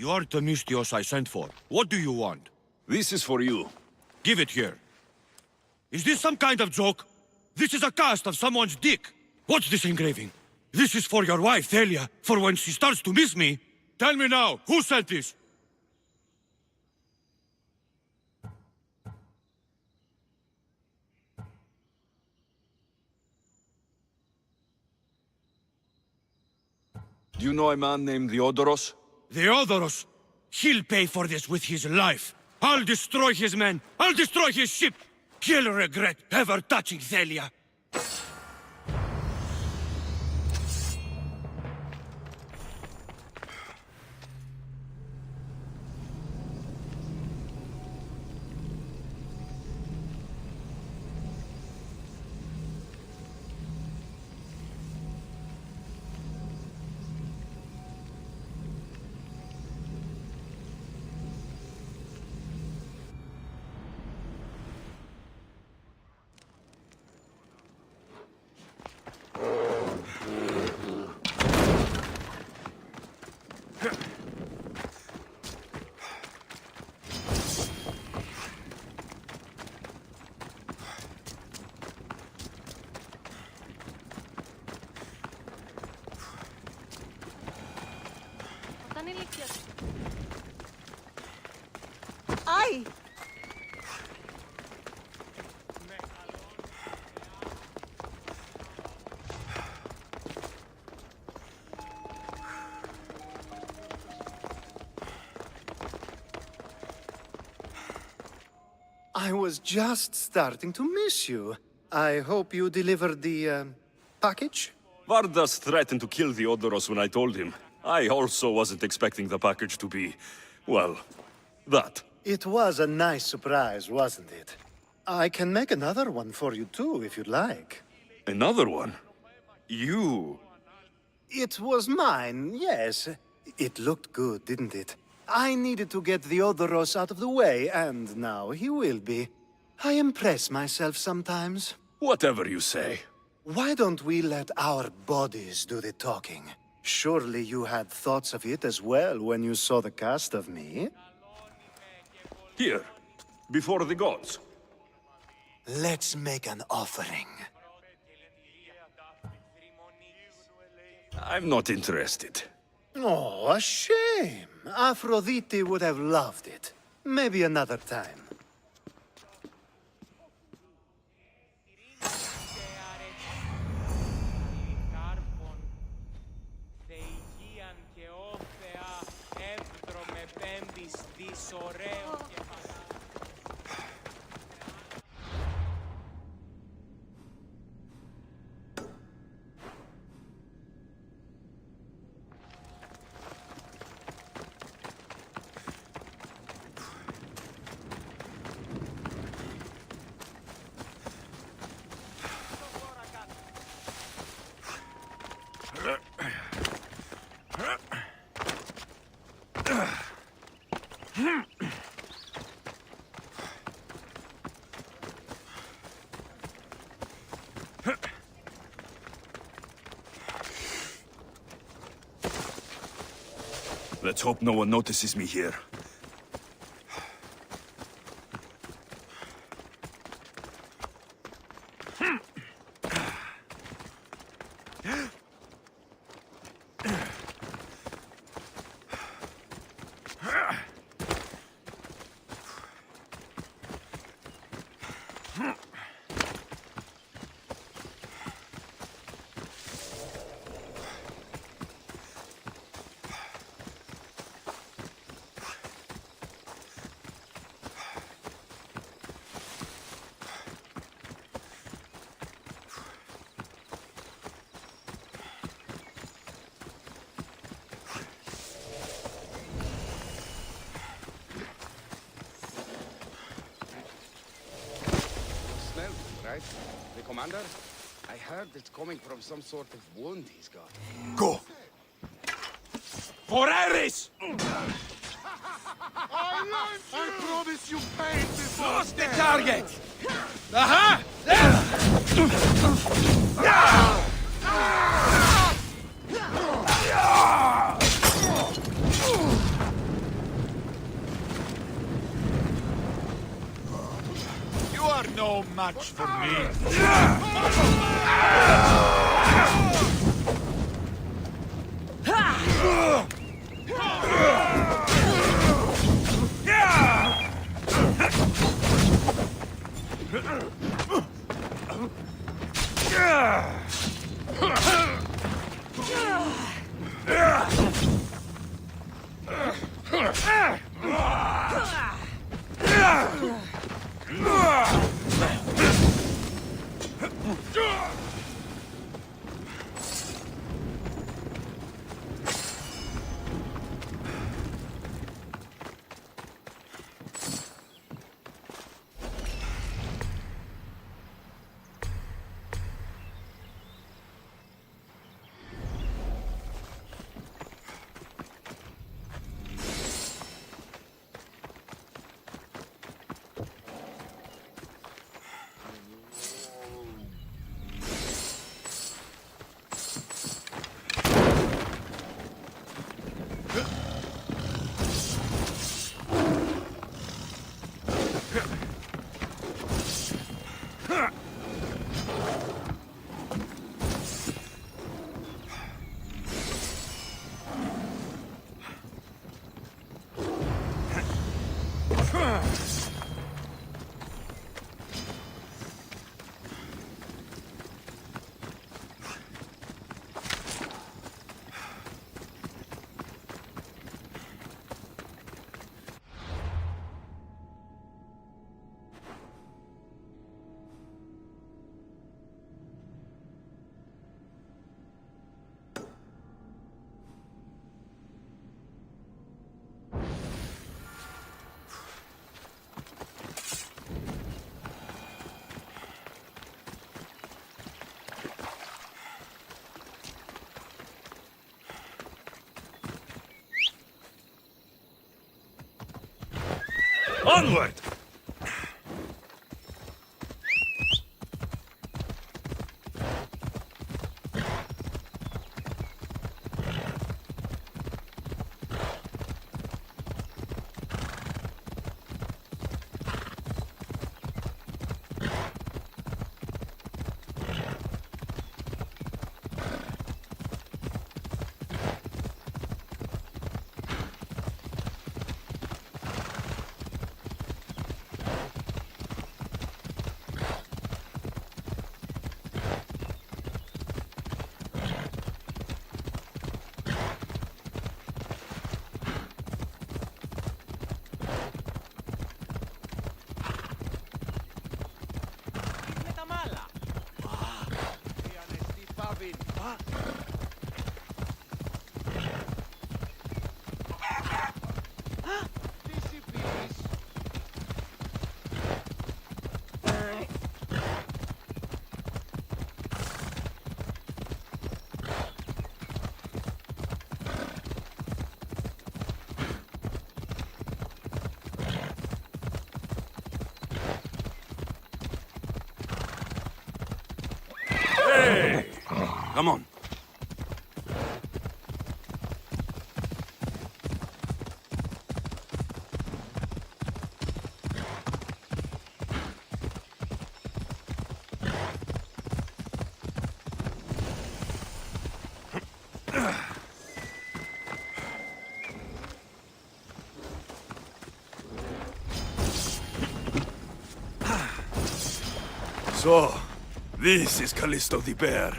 You are Themistios I sent for. What do you want? This is for you. Give it here. Is this some kind of joke? This is a cast of someone's dick. What's this engraving? This is for your wife, Thalia, for when she starts to miss me. Tell me now, who sent this? Do you know a man named Theodoros? Theodoros? He'll pay for this with his life. I'll destroy his men. I'll destroy his ship. He'll regret ever touching Thalia. Ai! I was just starting to miss you. I hope you delivered the, package? Vardas threatened to kill Theodoros when I told him. I also wasn't expecting the package to be, well, that. It was a nice surprise, wasn't it? I can make another one for you too, if you'd like. Another one? You? It was mine, yes. It looked good, didn't it? I needed to get Theodoros out of the way, and now he will be. I impress myself sometimes. Whatever you say. Why don't we let our bodies do the talking? Surely you had thoughts of it as well when you saw the cast of me? Here, before the gods. Let's make an offering. I'm not interested. Oh, a shame. Aphrodite would have loved it. Maybe another time. Let's hope no one notices me here. Right? The commander? I heard it's coming from some sort of wound he's got. Go! For Ares! I promise you pain before Lost the death. target! Aha! You are no match for me. Onward! come on. So, this is Callisto the Bear.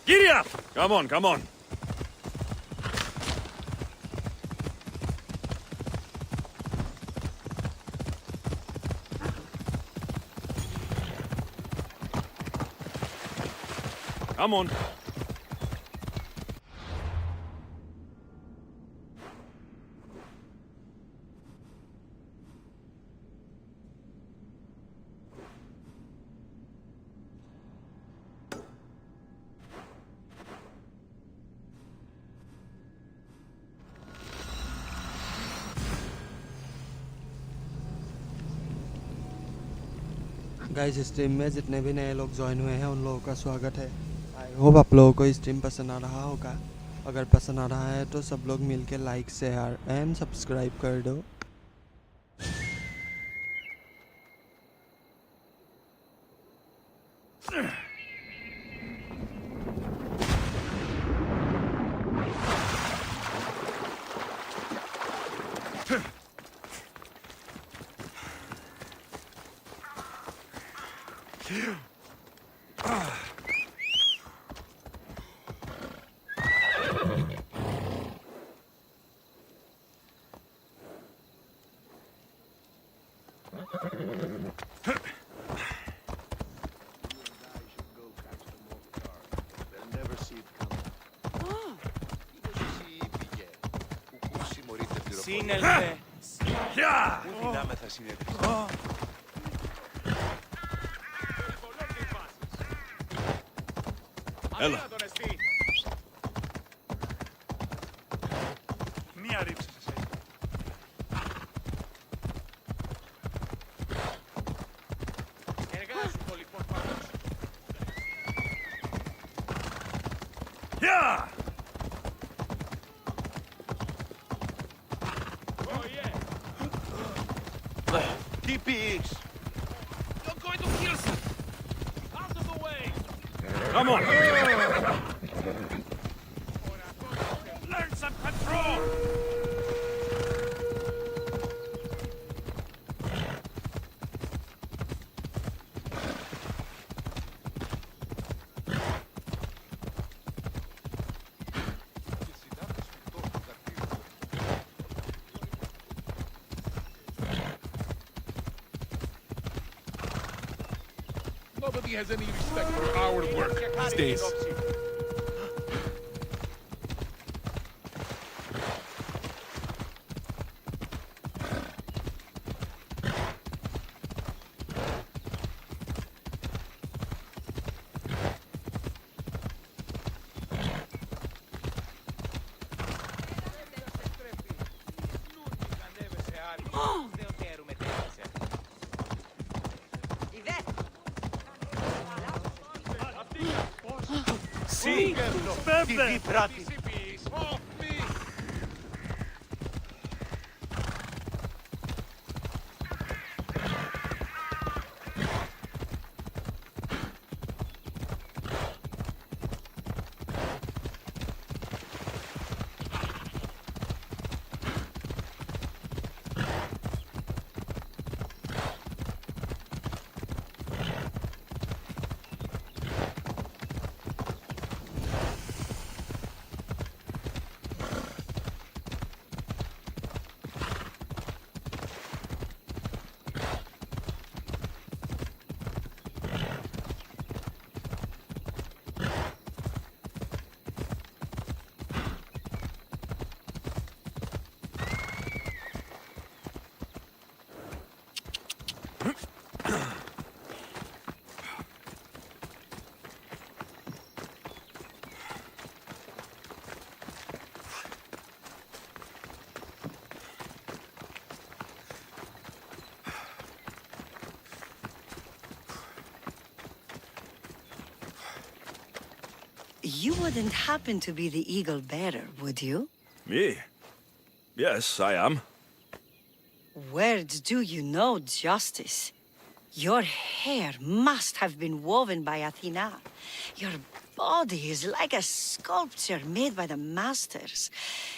Giddy up! Come on, come on. Come on. Guys stream में जितने भी नए लोग join हुए हैं उन लोगों का स्वागत है। आई होप आप लोगों को स्ट्रीम पसंद आ रहा होगा। अगर पसंद आ रहा है तो सब लोग मिलके लाइक शेयर एंड सब्सक्राइब कर दो। Σύνελθε. Πού δυνάμεθα συνέβη. Έλα. Μία ρίψη σε Yeah! TPX. You're going to kill Sath. Out of the way. Come on! Learn some control. Nobody has any respect for our work these days. Sì, Pepe! You wouldn't happen to be the eagle bearer, would you? Me? Yes, I am. Words do you know, Justice? Your hair must have been woven by Athena. Your body is like a sculpture made by the masters.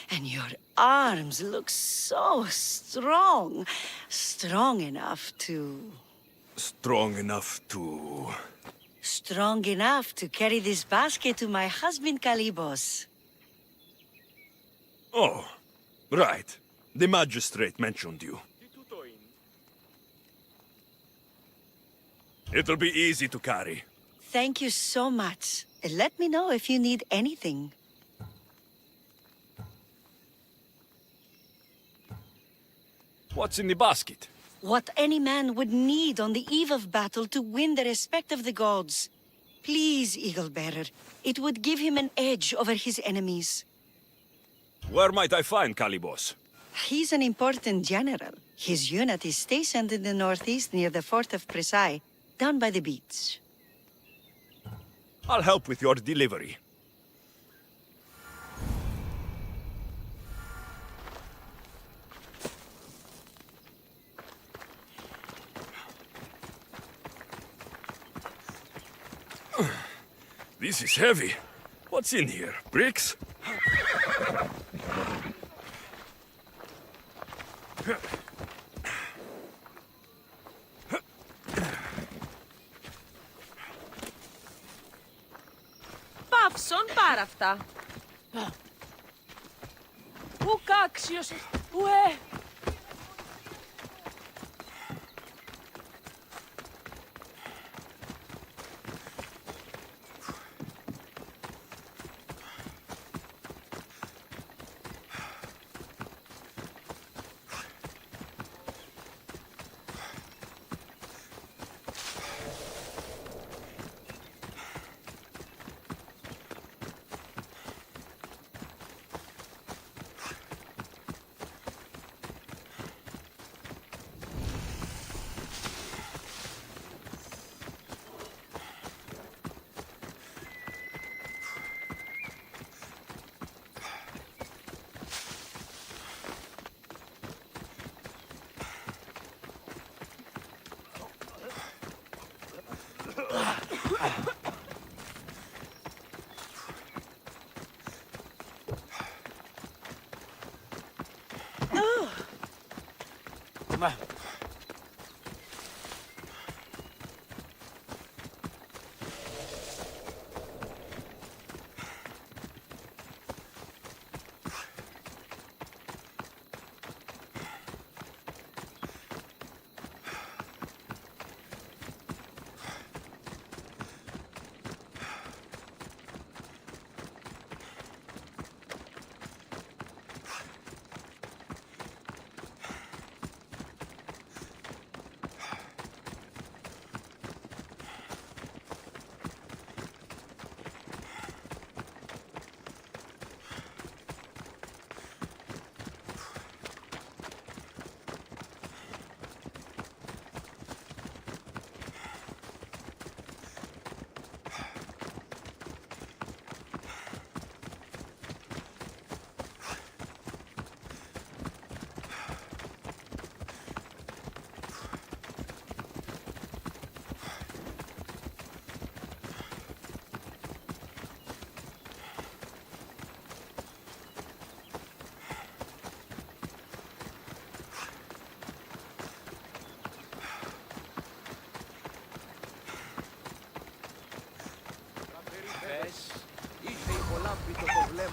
And your arms look so strong. Strong enough to... Strong enough to... Strong enough to carry this basket to my husband, Kalibos. Oh, right. The magistrate mentioned you. It'll be easy to carry. Thank you so much. Let me know if you need anything. What's in the basket? What any man would need on the eve of battle to win the respect of the gods. Please, Eagle Bearer. It would give him an edge over his enemies. Where might I find Kalibos? He's an important general. His unit is stationed in the northeast near the fort of Presai, down by the beach. I'll help with your delivery. This is heavy. What's in here? Bricks? Παύσον πάρα αυτά. Ουκ άξιος, ουε.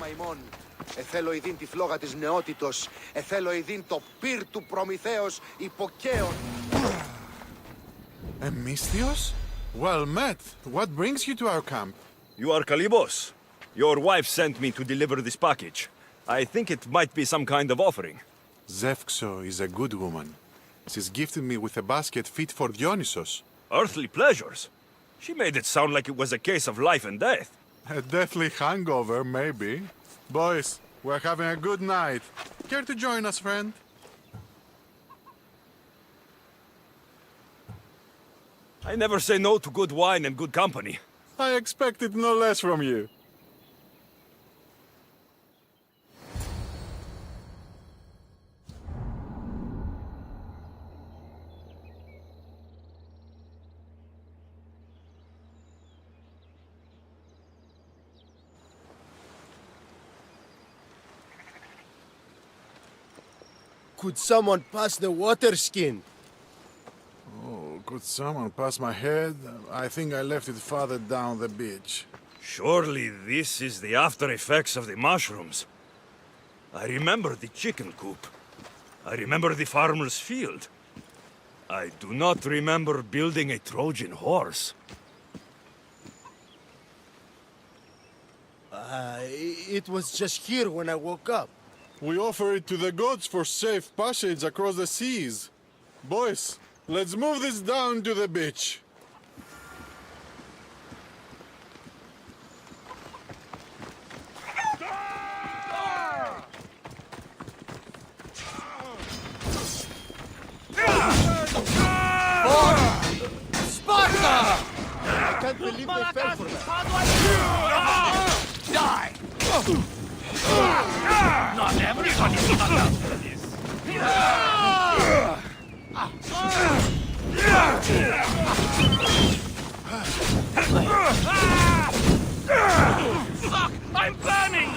ημών. Εθέλω ειδήν τη φλόγα της νεότητος. Εθέλω ειδήν το πυρ του Προμηθέως υποκαίων. Misthios? Well met. What brings you to our camp? You are Kalibos. Your wife sent me to deliver this package. I think it might be some kind of offering. Zevxo is a good woman. She's gifted me with a basket fit for Dionysos. Earthly pleasures? She made it sound like it was a case of life and death. A deathly hangover, maybe. Boys, we're having a good night. Care to join us, friend? I never say no to good wine and good company. I expected no less from you. Could someone pass the water skin? Oh, could someone pass my head? I think I left it farther down the beach. Surely this is the after effects of the mushrooms. I remember the chicken coop. I remember the farmer's field. I do not remember building a Trojan horse. It was just here when I woke up. We offer it to the gods for safe passage across the seas. Boys, let's move this down to the beach. Sparta! I can't believe they fell for that. Die! Not everybody's cut out for this. Fuck! I'm burning!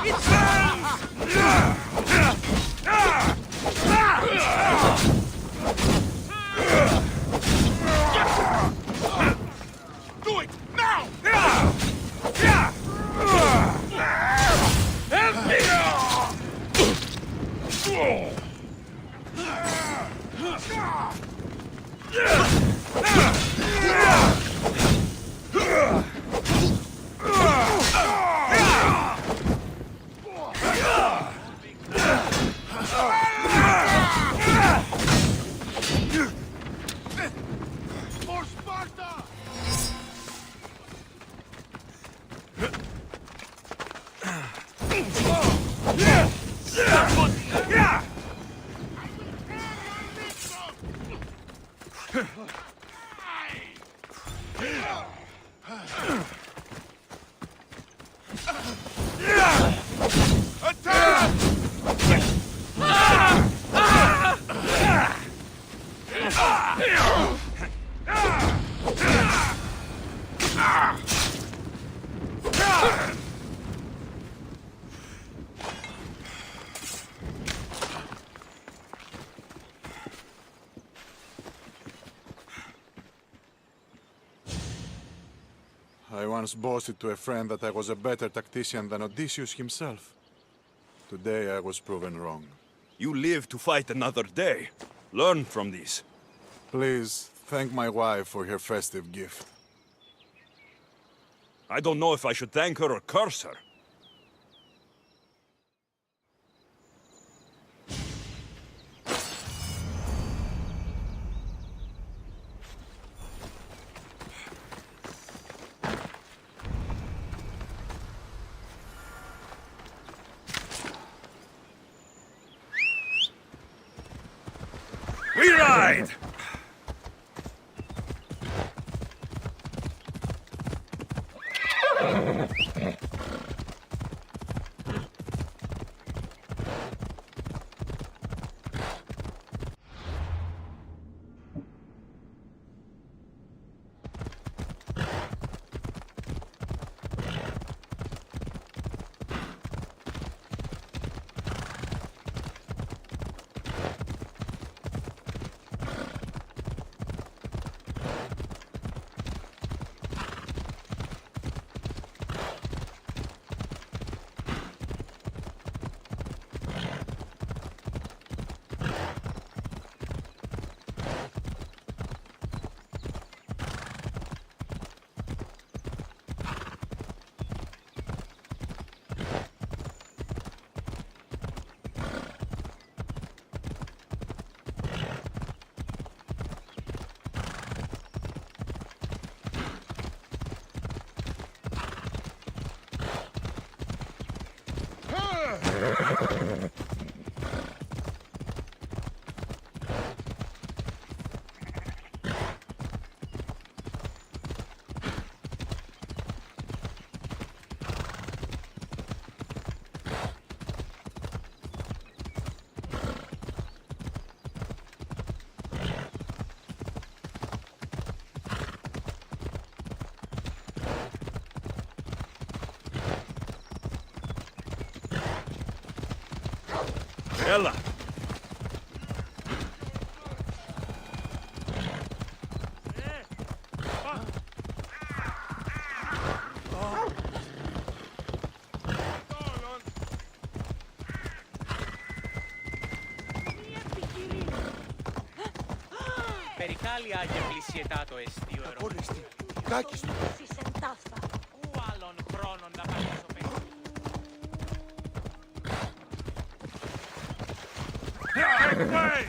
It burns! Do it now! Help me! For Sparta! I once boasted to a friend that I was a better tactician than Odysseus himself. Today I was proven wrong. You live to fight another day. Learn from this. Please, thank my wife for her festive gift. I don't know if I should thank her or curse her. We ride! Ella! Περιχάλια και πλησιετάτο εστί ο ερώτης. Κάκης του. Ού άλλον χρόνων να πατήσω παιδί. Hey!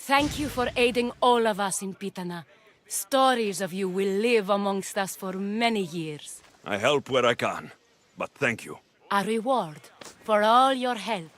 Thank you for aiding all of us in Pitana. Stories of you will live amongst us for many years. I help where I can, but thank you. A reward for all your help.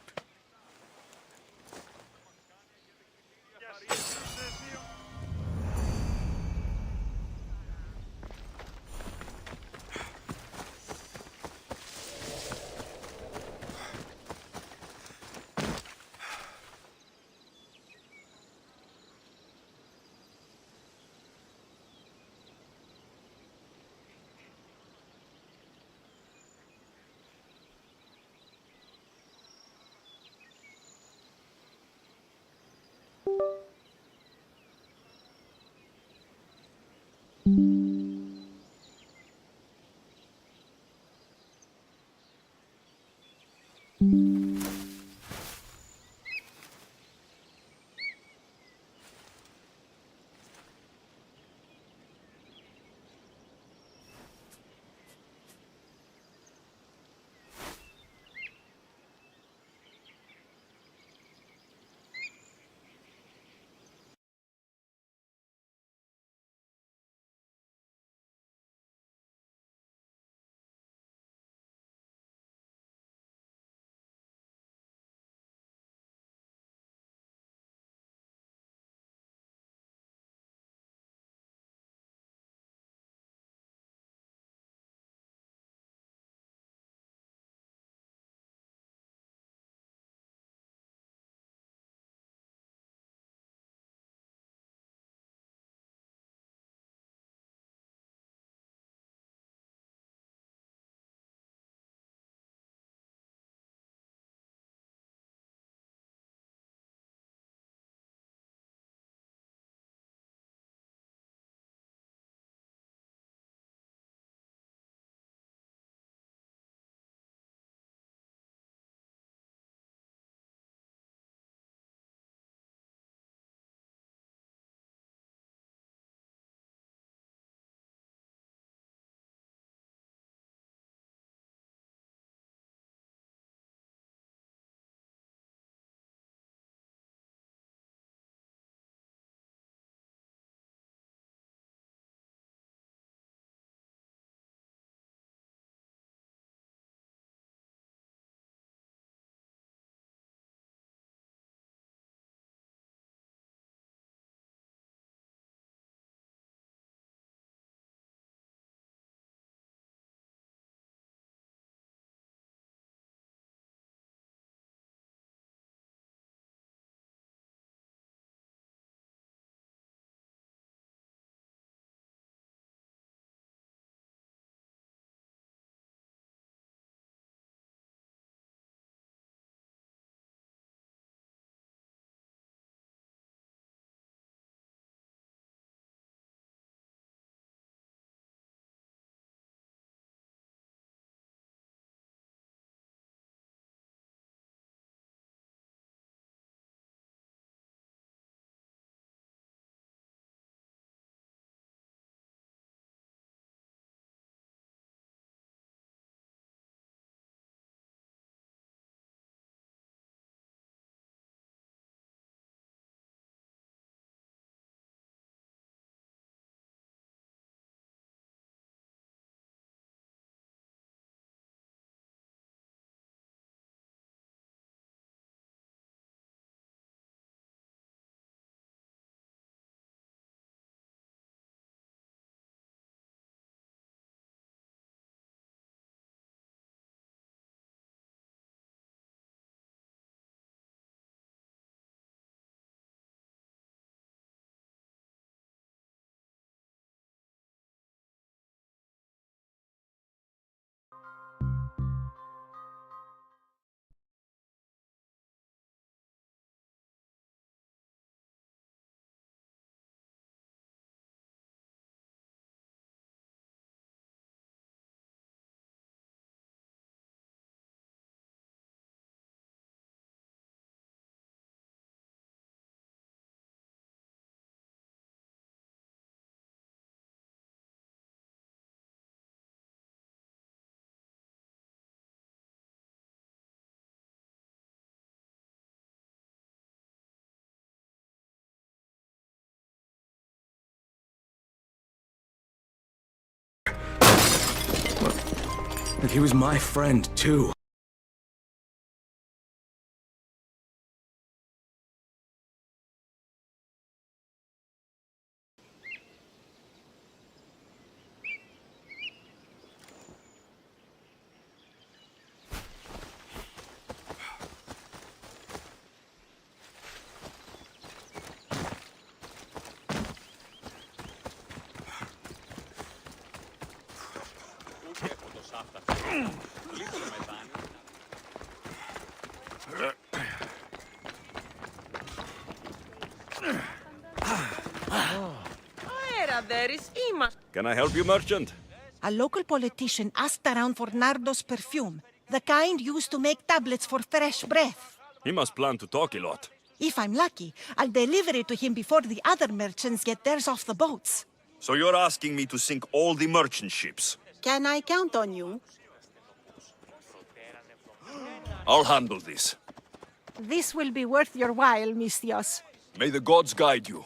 But he was my friend, too. Can I help you, merchant? A local politician asked around for Nardo's perfume, the kind used to make tablets for fresh breath. He must plan to talk a lot. If I'm lucky, I'll deliver it to him before the other merchants get theirs off the boats. So you're asking me to sink all the merchant ships? Can I count on you? I'll handle this. This will be worth your while, Mistios. May the gods guide you.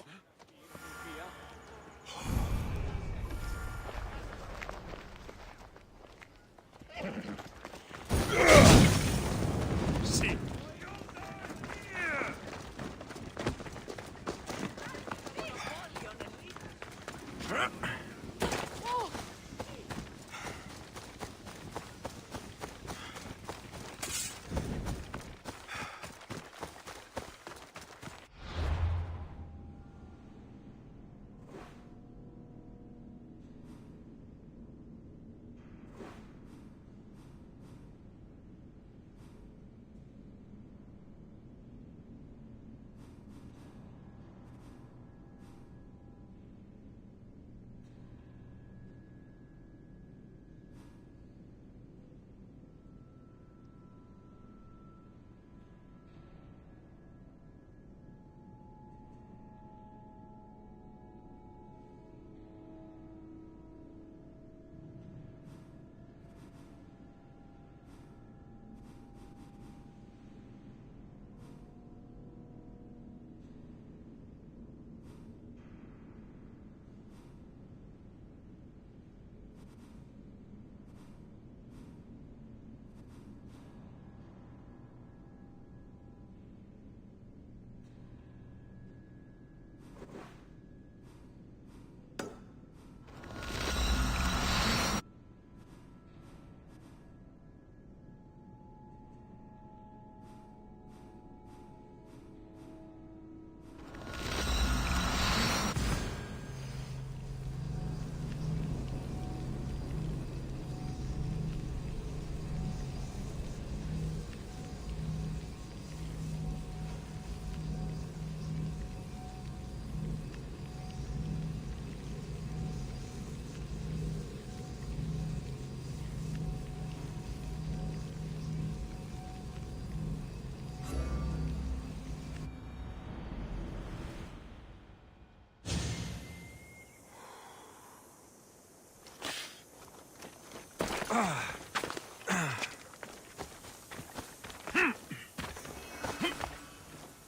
See.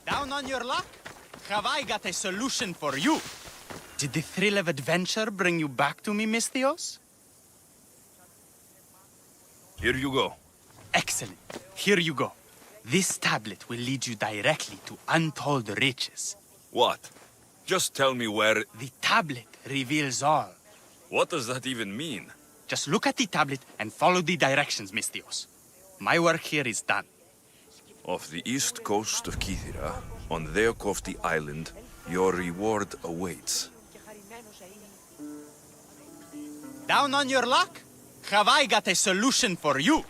Down on your luck? Have I got a solution for you? Did the thrill of adventure bring you back to me, Mistios? Here you go. Excellent. Here you go. This tablet will lead you directly to untold riches. What? Just tell me where... The tablet reveals all. What does that even mean? Just look at the tablet and follow the directions, Mistios. My work here is done. Off the east coast of Kythera, on Theokofti Island, your reward awaits. Down on your luck? Have I got a solution for you?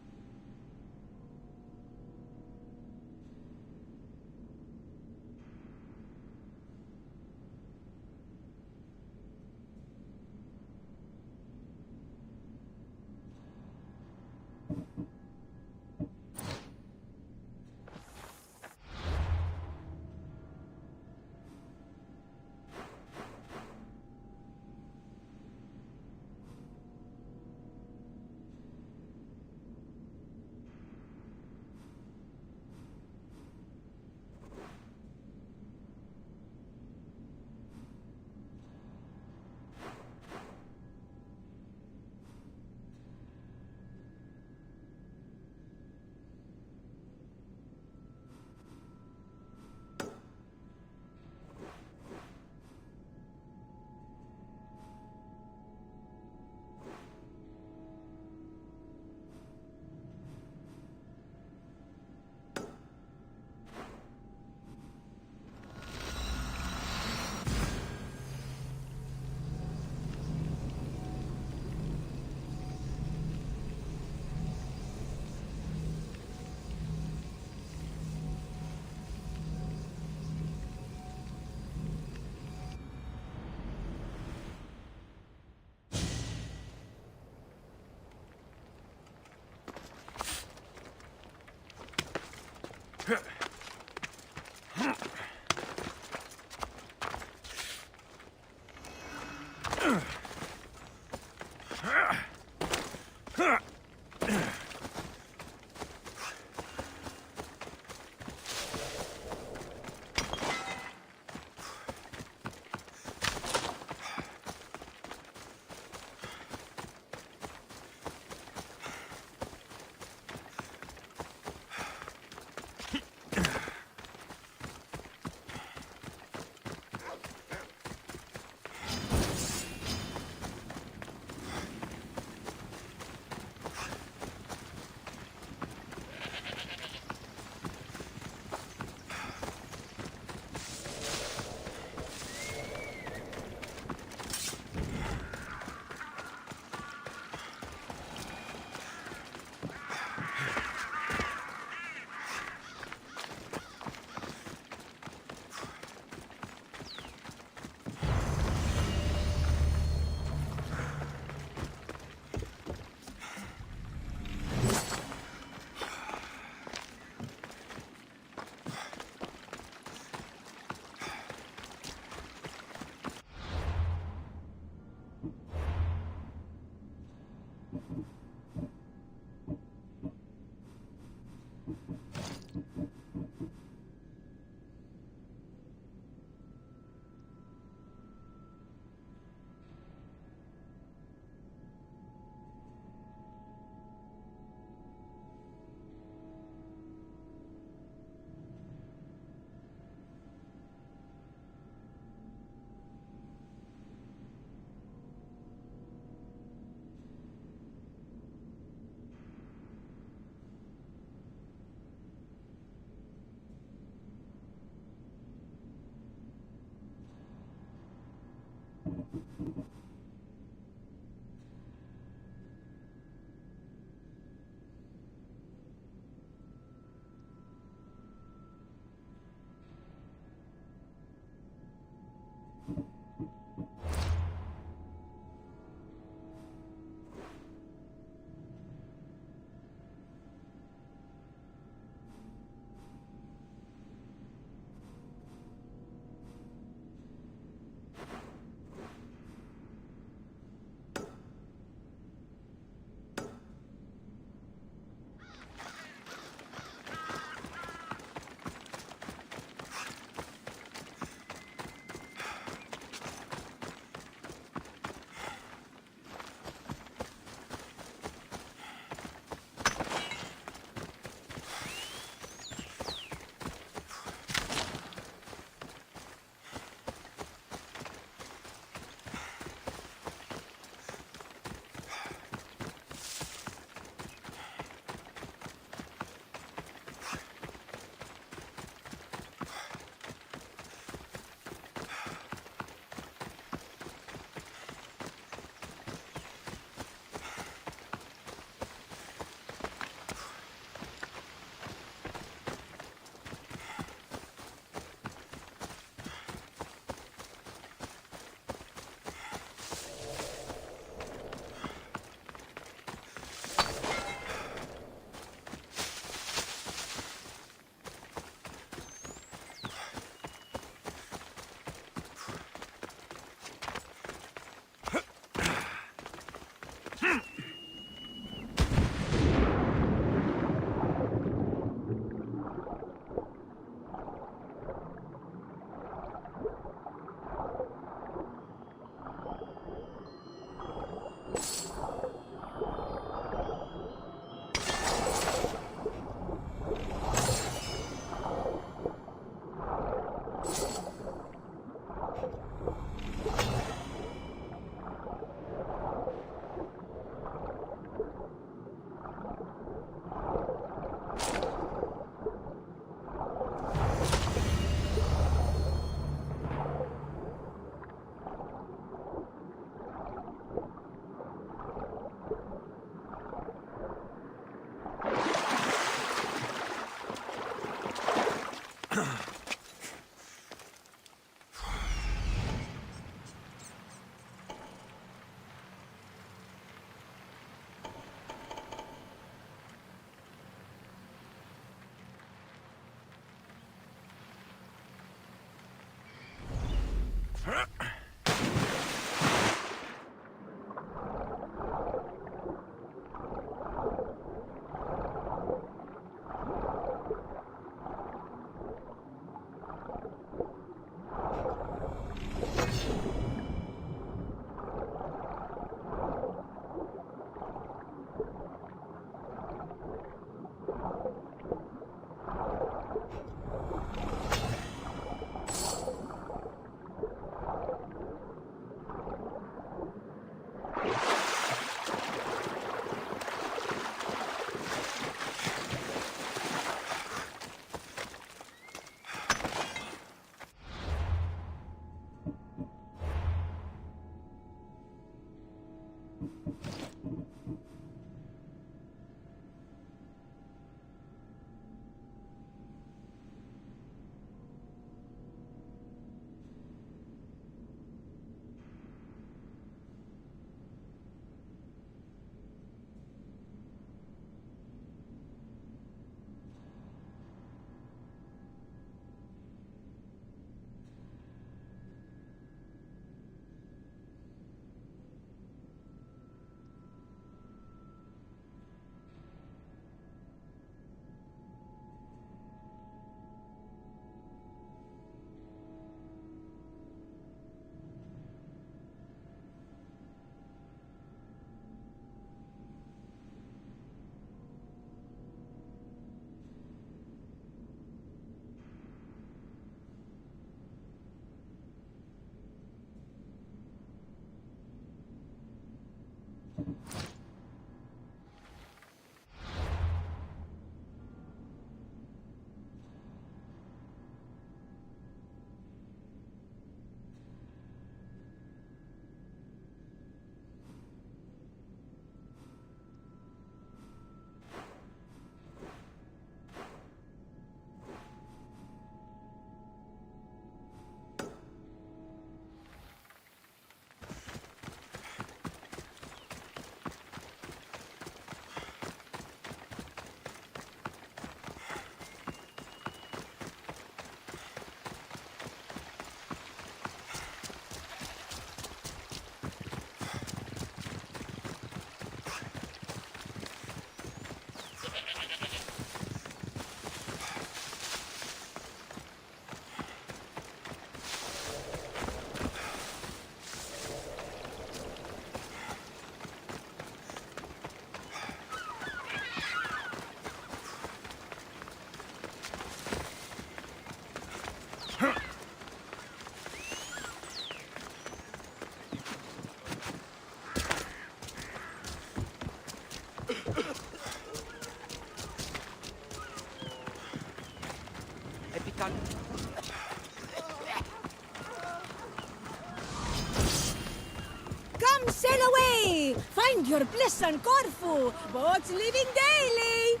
Find your bliss on Corfu! Boats leaving daily!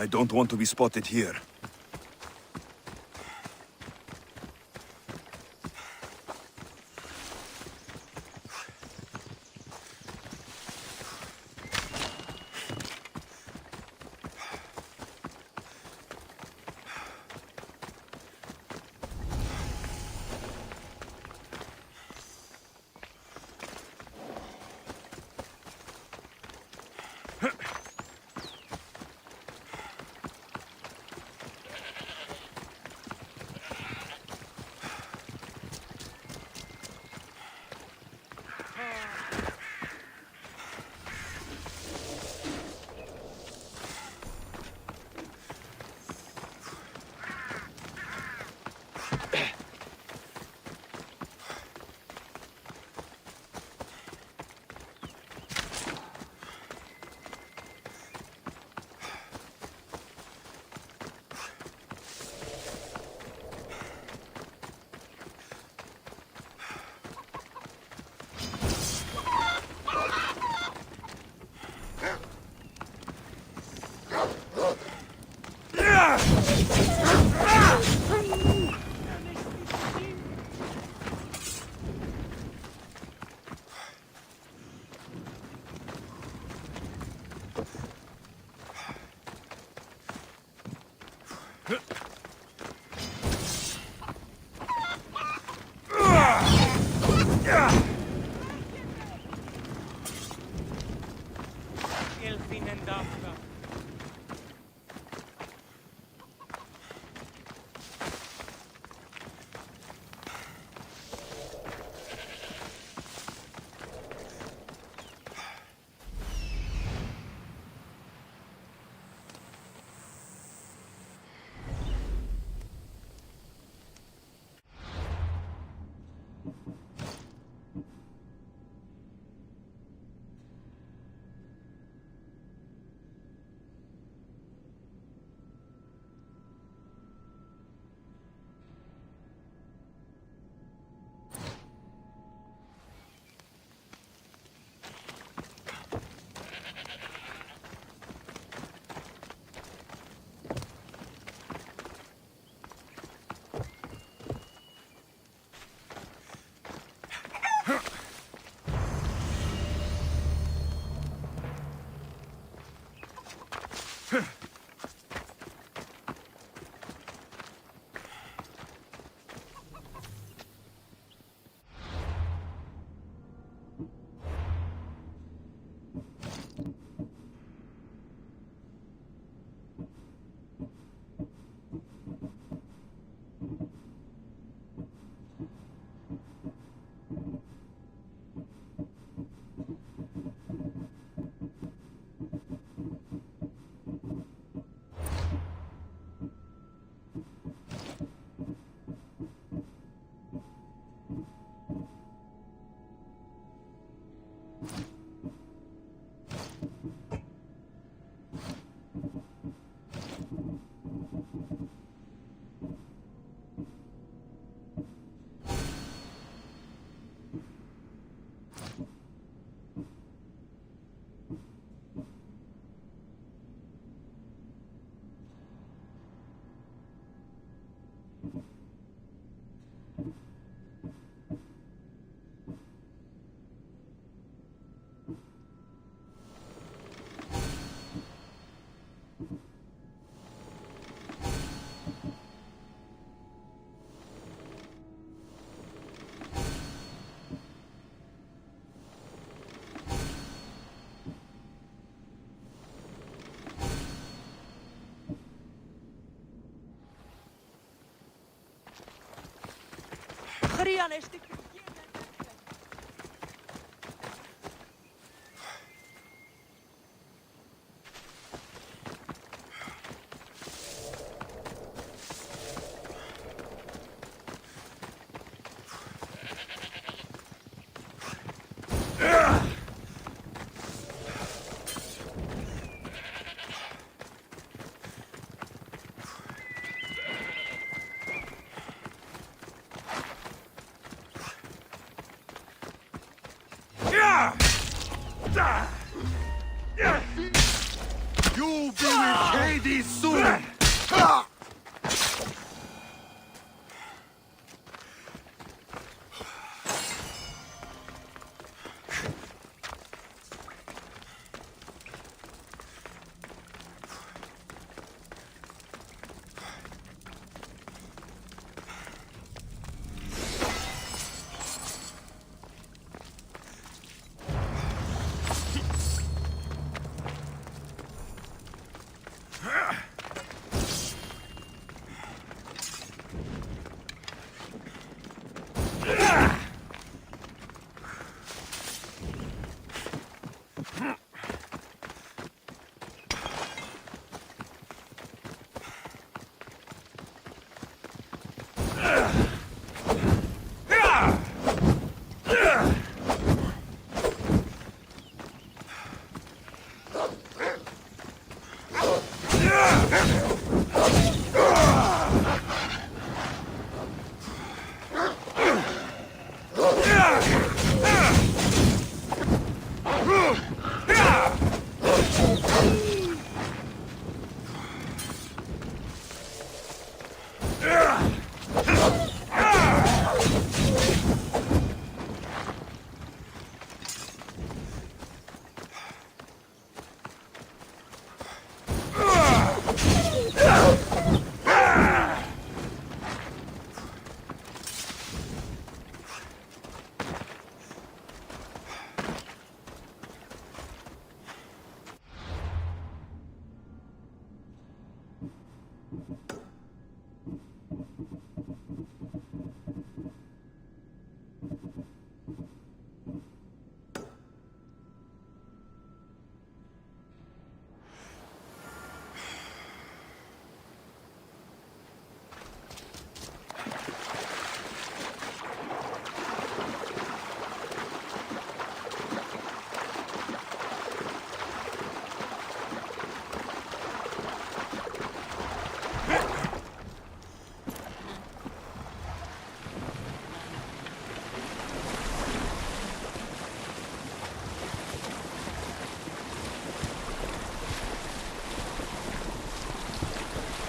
I don't want to be spotted here. You'll be with Hades soon!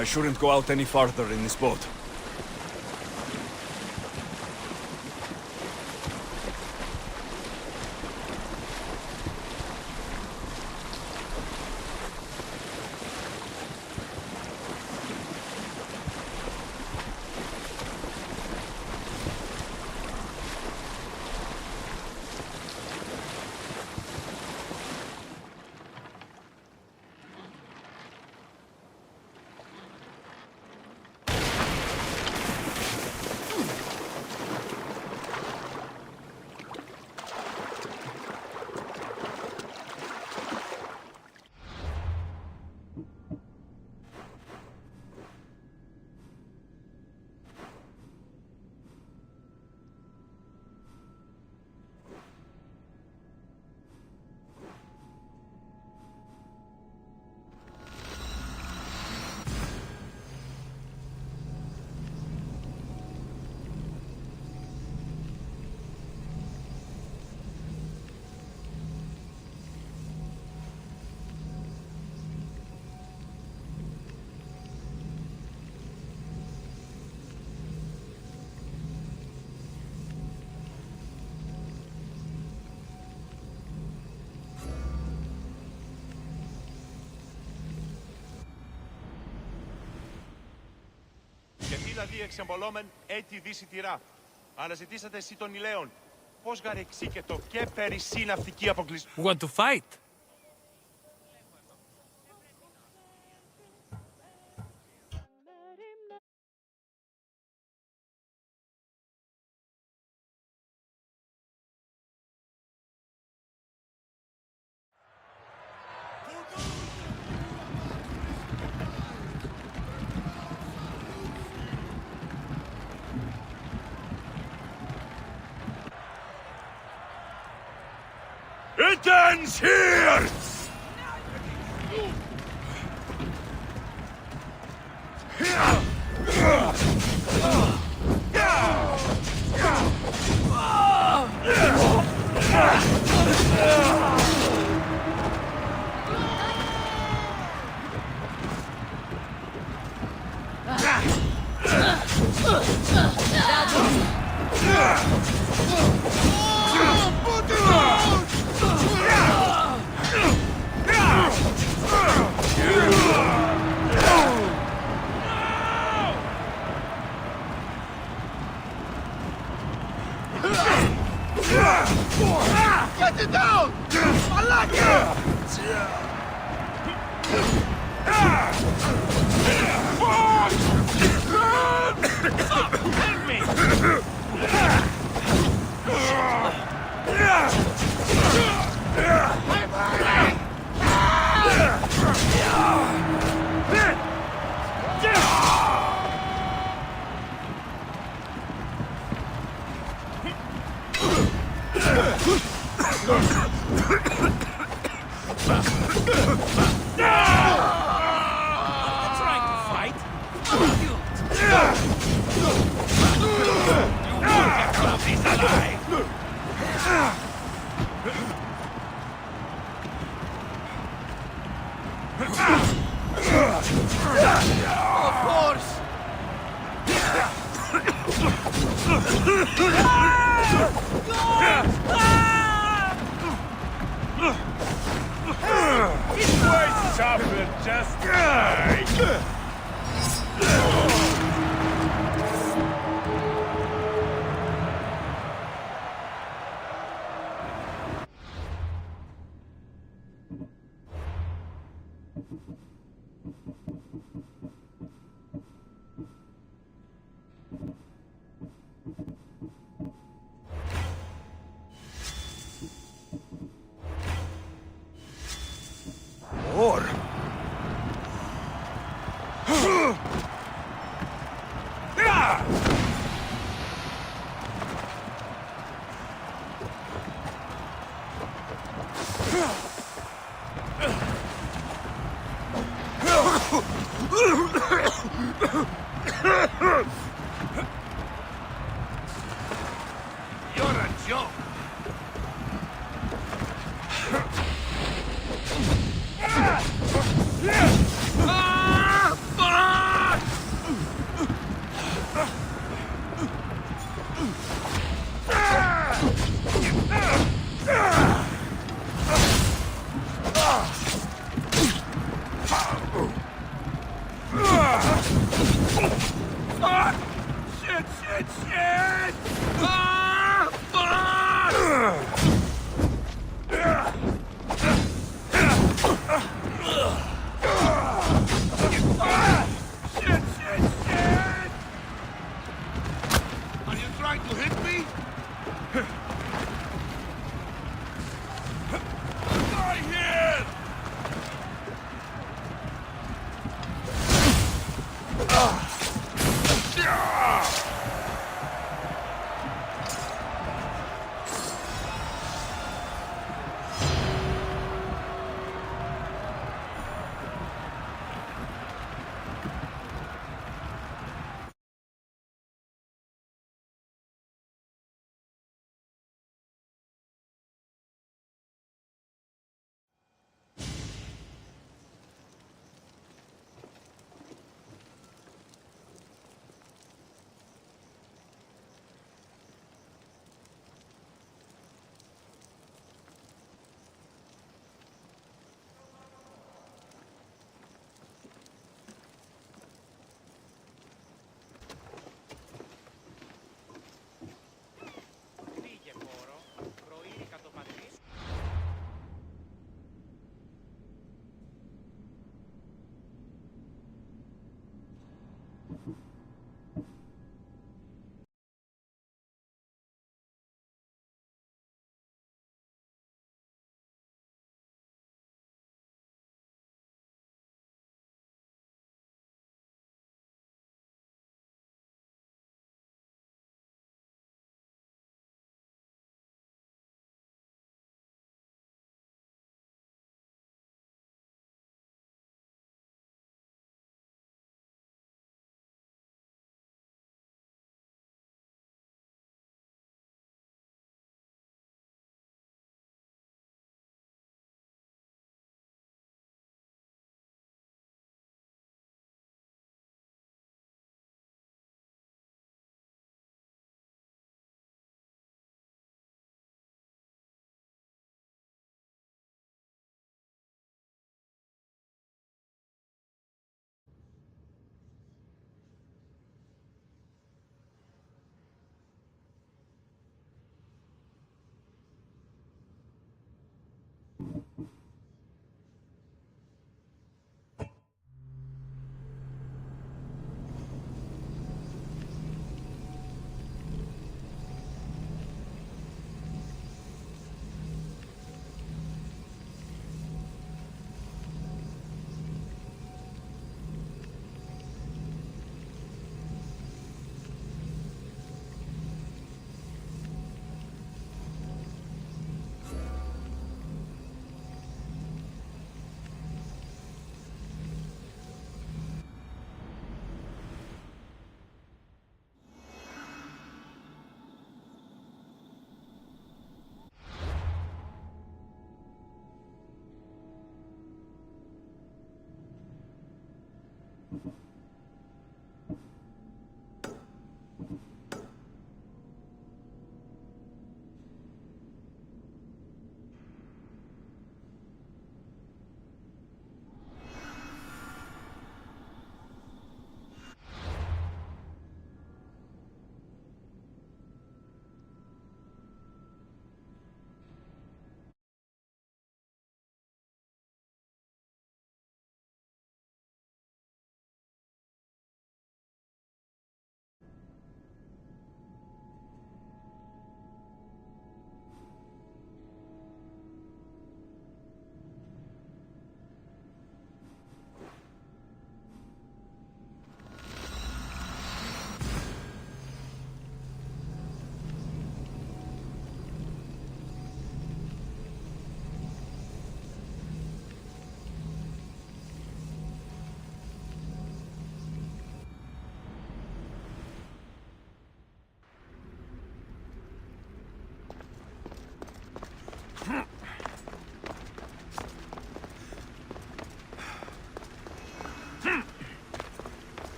I shouldn't go out any farther in this boat. Δηλαδή εξεμπολόμεν έτη δύση τυρά. Αναζητήσατε εσύ των ηλαίων. Πώς γαρεξίκετο και περισσή ναυτική αποκλεισμό. Want to fight? It ends here! Get it down! I like it! Help me! Trying to fight? You won't get out of this alive! Of course! It's way tougher just die! Or... You're a joke! Shit, shit, shit! Ah, fuck! Shit, shit, shit! Are you trying to hit me? Die here!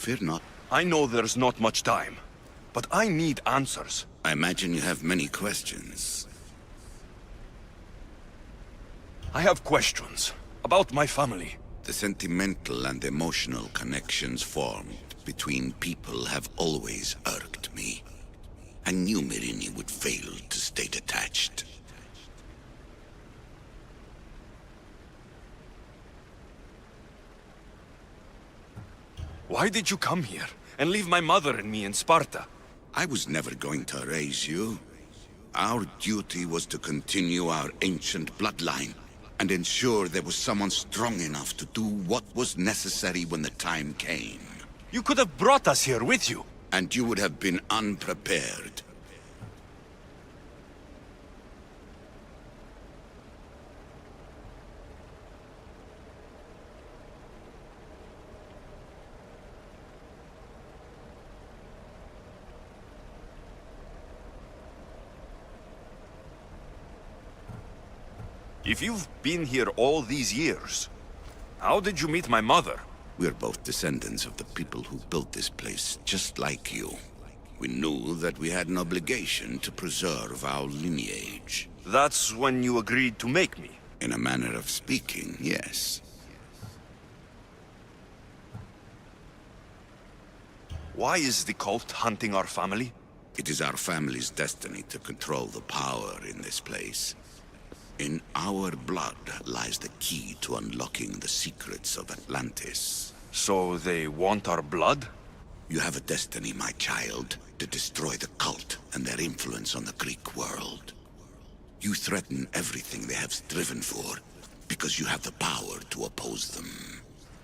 Fear not. I know there's not much time, but I need answers. I imagine you have many questions. I have questions about my family. The sentimental and emotional connections formed between people have always irked me. I knew Myrini would fail to stay detached. Why did you come here and leave my mother and me in Sparta? I was never going to raise you. Our duty was to continue our ancient bloodline and ensure there was someone strong enough to do what was necessary when the time came. You could have brought us here with you. And you would have been unprepared. If you've been here all these years, how did you meet my mother? We're both descendants of the people who built this place, just like you. We knew that we had an obligation to preserve our lineage. That's when you agreed to make me? In a manner of speaking, yes. Why is the cult hunting our family? It is our family's destiny to control the power in this place. In our blood lies the key to unlocking the secrets of Atlantis. So they want our blood? You have a destiny, my child, to destroy the cult and their influence on the Greek world. You threaten everything they have striven for, because you have the power to oppose them.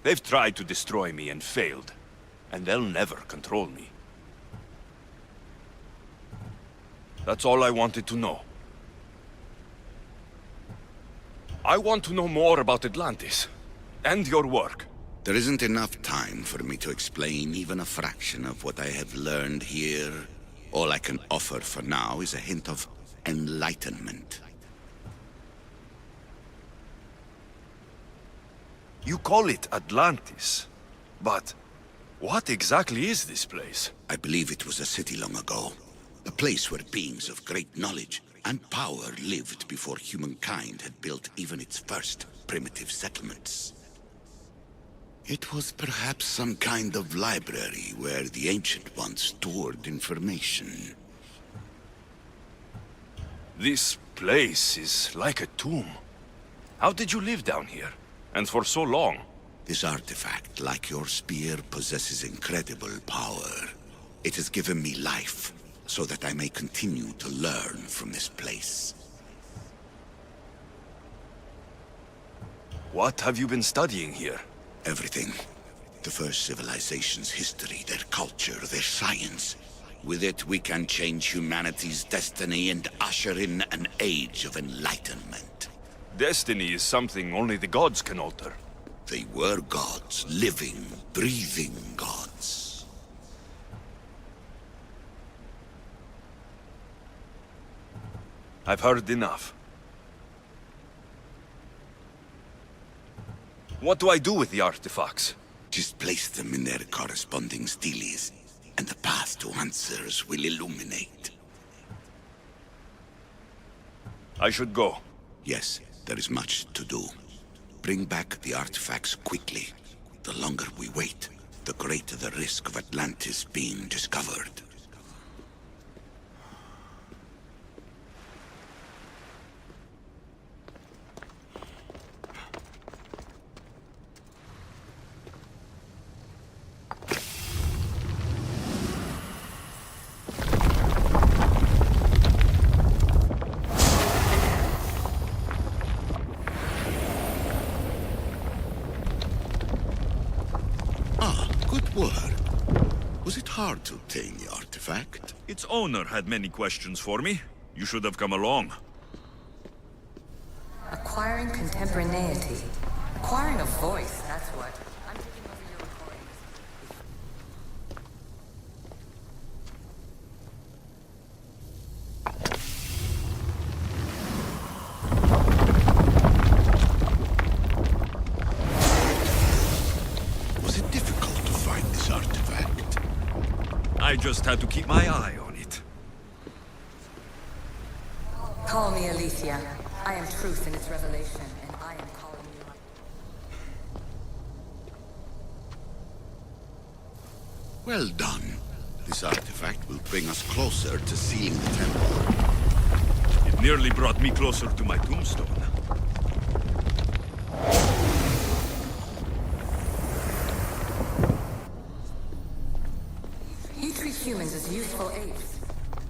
They've tried to destroy me and failed, and they'll never control me. That's all I wanted to know. I want to know more about Atlantis, and your work. There isn't enough time for me to explain even a fraction of what I have learned here. All I can offer for now is a hint of enlightenment. You call it Atlantis, but what exactly is this place? I believe it was a city long ago. A place where beings of great knowledge and power lived before humankind had built even its first primitive settlements. It was perhaps some kind of library where the Ancient Ones stored information. This place is like a tomb. How did you live down here? And for so long? This artifact, like your spear, possesses incredible power. It has given me life, so that I may continue to learn from this place. What have you been studying here? Everything. The first civilization's history, their culture, their science. With it, we can change humanity's destiny and usher in an age of enlightenment. Destiny is something only the gods can alter. They were gods, living, breathing gods. I've heard enough. What do I do with the artifacts? Just place them in their corresponding steles, and the path to answers will illuminate. I should go. Yes, there is much to do. Bring back the artifacts quickly. The longer we wait, the greater the risk of Atlantis being discovered. Hard to obtain the artifact. Its owner had many questions for me. You should have come along. Acquiring contemporaneity. Acquiring a voice, that's what. I'm taking over your recordings. Was it difficult to find this artifact? I just had to keep my eye on it. Call me Aletheia. I am truth in its revelation, and I am calling you. Well done. This artifact will bring us closer to sealing the temple. It nearly brought me closer to my tombstone. You treat humans as useful apes.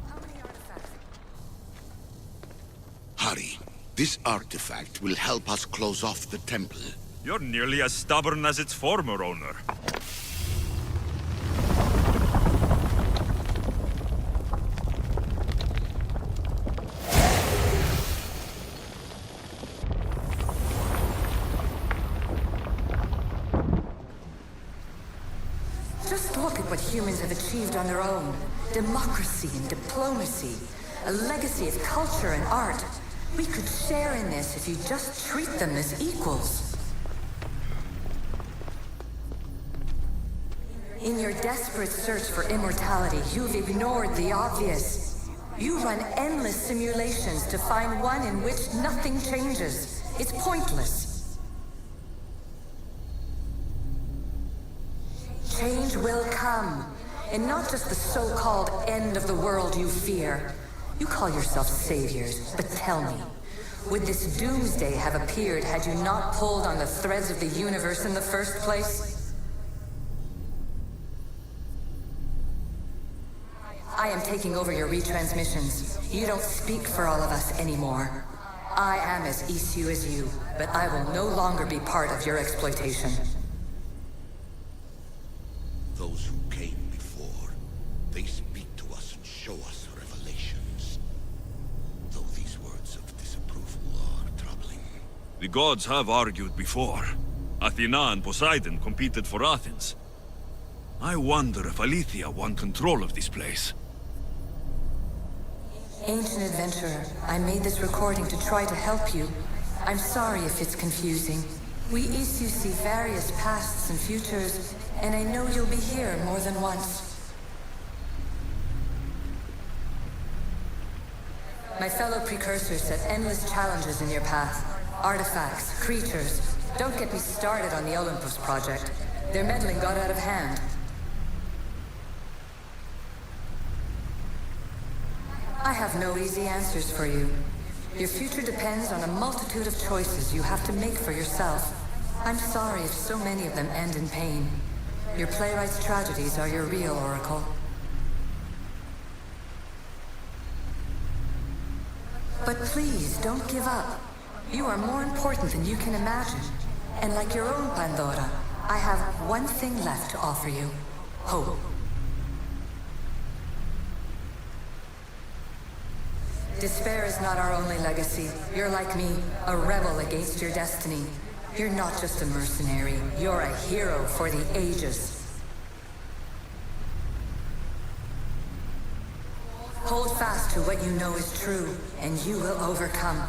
How many artifacts? Hurry. This artifact will help us close off the temple. You're nearly as stubborn as its former owner. Just look at what humans have achieved on their own. Democracy and diplomacy. A legacy of culture and art. We could share in this if you just treat them as equals. In your desperate search for immortality, you've ignored the obvious. You run endless simulations to find one in which nothing changes. It's pointless. Change will come, and not just the so-called end of the world you fear. You call yourself saviors, but tell me, would this doomsday have appeared had you not pulled on the threads of the universe in the first place? I am taking over your retransmissions. You don't speak for all of us anymore. I am as issue as you, but I will no longer be part of your exploitation. Those who came before, they speak to us and show us revelations. Though these words of disapproval are troubling. The gods have argued before. Athena and Poseidon competed for Athens. I wonder if Aletheia won control of this place. Ancient adventurer, I made this recording to try to help you. I'm sorry if it's confusing. We issue see various pasts and futures, and I know you'll be here more than once. My fellow precursors set endless challenges in your path. Artifacts, creatures. Don't get me started on the Olympus project. Their meddling got out of hand. I have no easy answers for you. Your future depends on a multitude of choices you have to make for yourself. I'm sorry if so many of them end in pain. Your playwright's tragedies are your real oracle. But please, don't give up. You are more important than you can imagine. And like your own Pandora, I have one thing left to offer you. Hope. Despair is not our only legacy. You're like me, a rebel against your destiny. You're not just a mercenary, you're a hero for the ages. Hold fast to what you know is true, and you will overcome.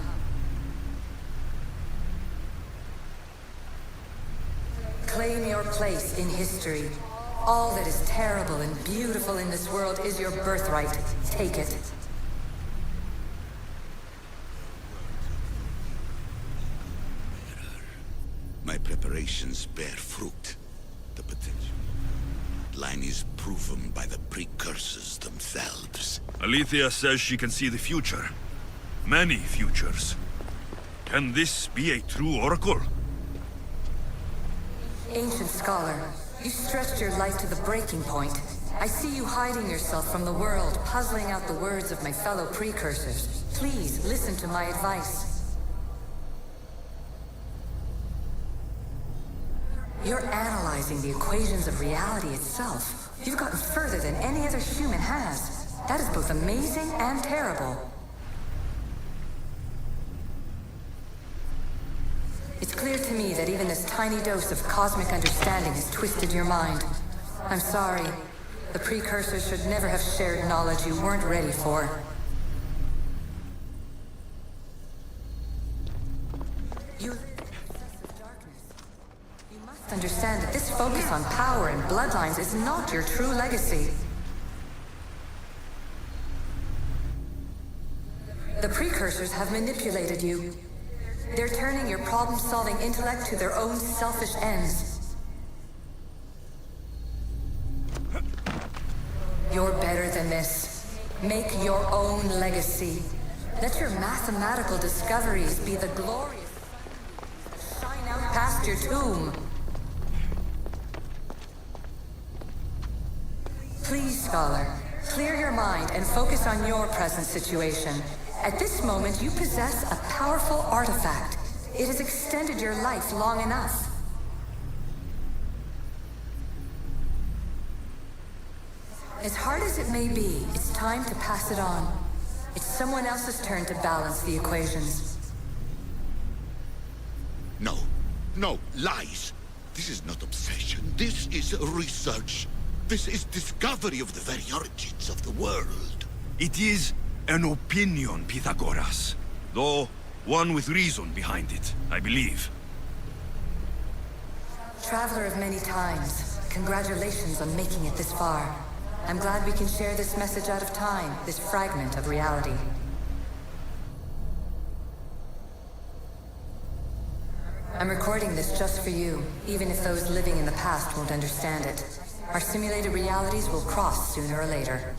Claim your place in history. All that is terrible and beautiful in this world is your birthright. Take it. My preparations bear fruit. The potential line is proven by the precursors themselves. Alethea says she can see the future. Many futures. Can this be a true oracle? Ancient scholar, you stretched your life to the breaking point. I see you hiding yourself from the world, puzzling out the words of my fellow precursors. Please, listen to my advice. You're analyzing the equations of reality itself. You've gotten further than any other human has. That is both amazing and terrible. It's clear to me that even this tiny dose of cosmic understanding has twisted your mind. I'm sorry. The precursors should never have shared knowledge you weren't ready for. You must understand that this focus on power and bloodlines is not your true legacy. The precursors have manipulated you. They're turning your problem-solving intellect to their own selfish ends. You're better than this. Make your own legacy. Let your mathematical discoveries be the glorious sun that shine out past your tomb. Please, scholar, clear your mind and focus on your present situation. At this moment, you possess a powerful artifact. It has extended your life long enough. As hard as it may be, it's time to pass it on. It's someone else's turn to balance the equations. No, no, lies. This is not obsession. This is research. This is discovery of the very origins of the world. It is an opinion, Pythagoras. Though, one with reason behind it, I believe. Traveler of many times, congratulations on making it this far. I'm glad we can share this message out of time, this fragment of reality. I'm recording this just for you, even if those living in the past won't understand it. Our simulated realities will cross sooner or later.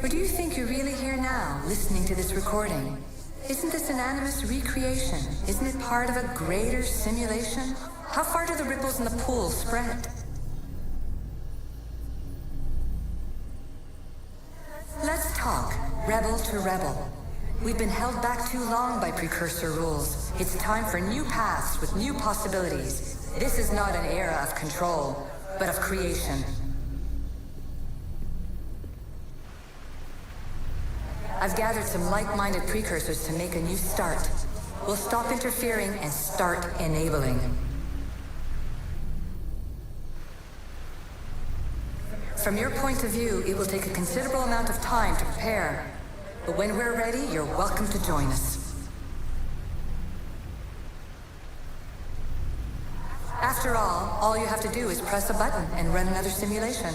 Or do you think you're really here now, listening to this recording? Isn't this an animus recreation? Isn't it part of a greater simulation? How far do the ripples in the pool spread? Let's talk, rebel to rebel. We've been held back too long by precursor rules. It's time for new paths with new possibilities. This is not an era of control, but of creation. I've gathered some like-minded precursors to make a new start. We'll stop interfering and start enabling. From your point of view, it will take a considerable amount of time to prepare. But when we're ready, you're welcome to join us. After all you have to do is press a button and run another simulation.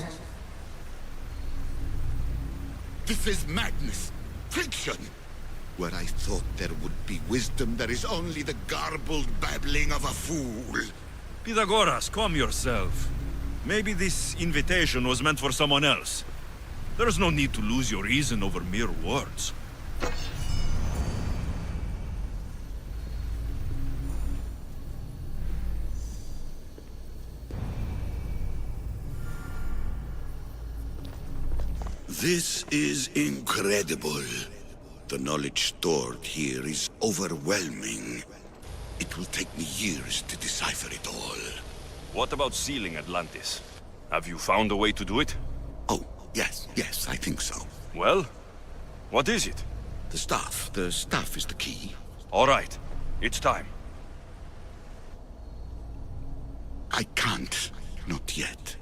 This is madness. Fiction! Where I thought there would be wisdom, there is only the garbled babbling of a fool. Pythagoras, calm yourself. Maybe this invitation was meant for someone else. There's no need to lose your reason over mere words. This is incredible. The knowledge stored here is overwhelming. It will take me years to decipher it all. What about sealing Atlantis? Have you found a way to do it? Oh, yes, I think so. Well, what is it? The staff. The staff is the key. All right. It's time. I can't. Not yet.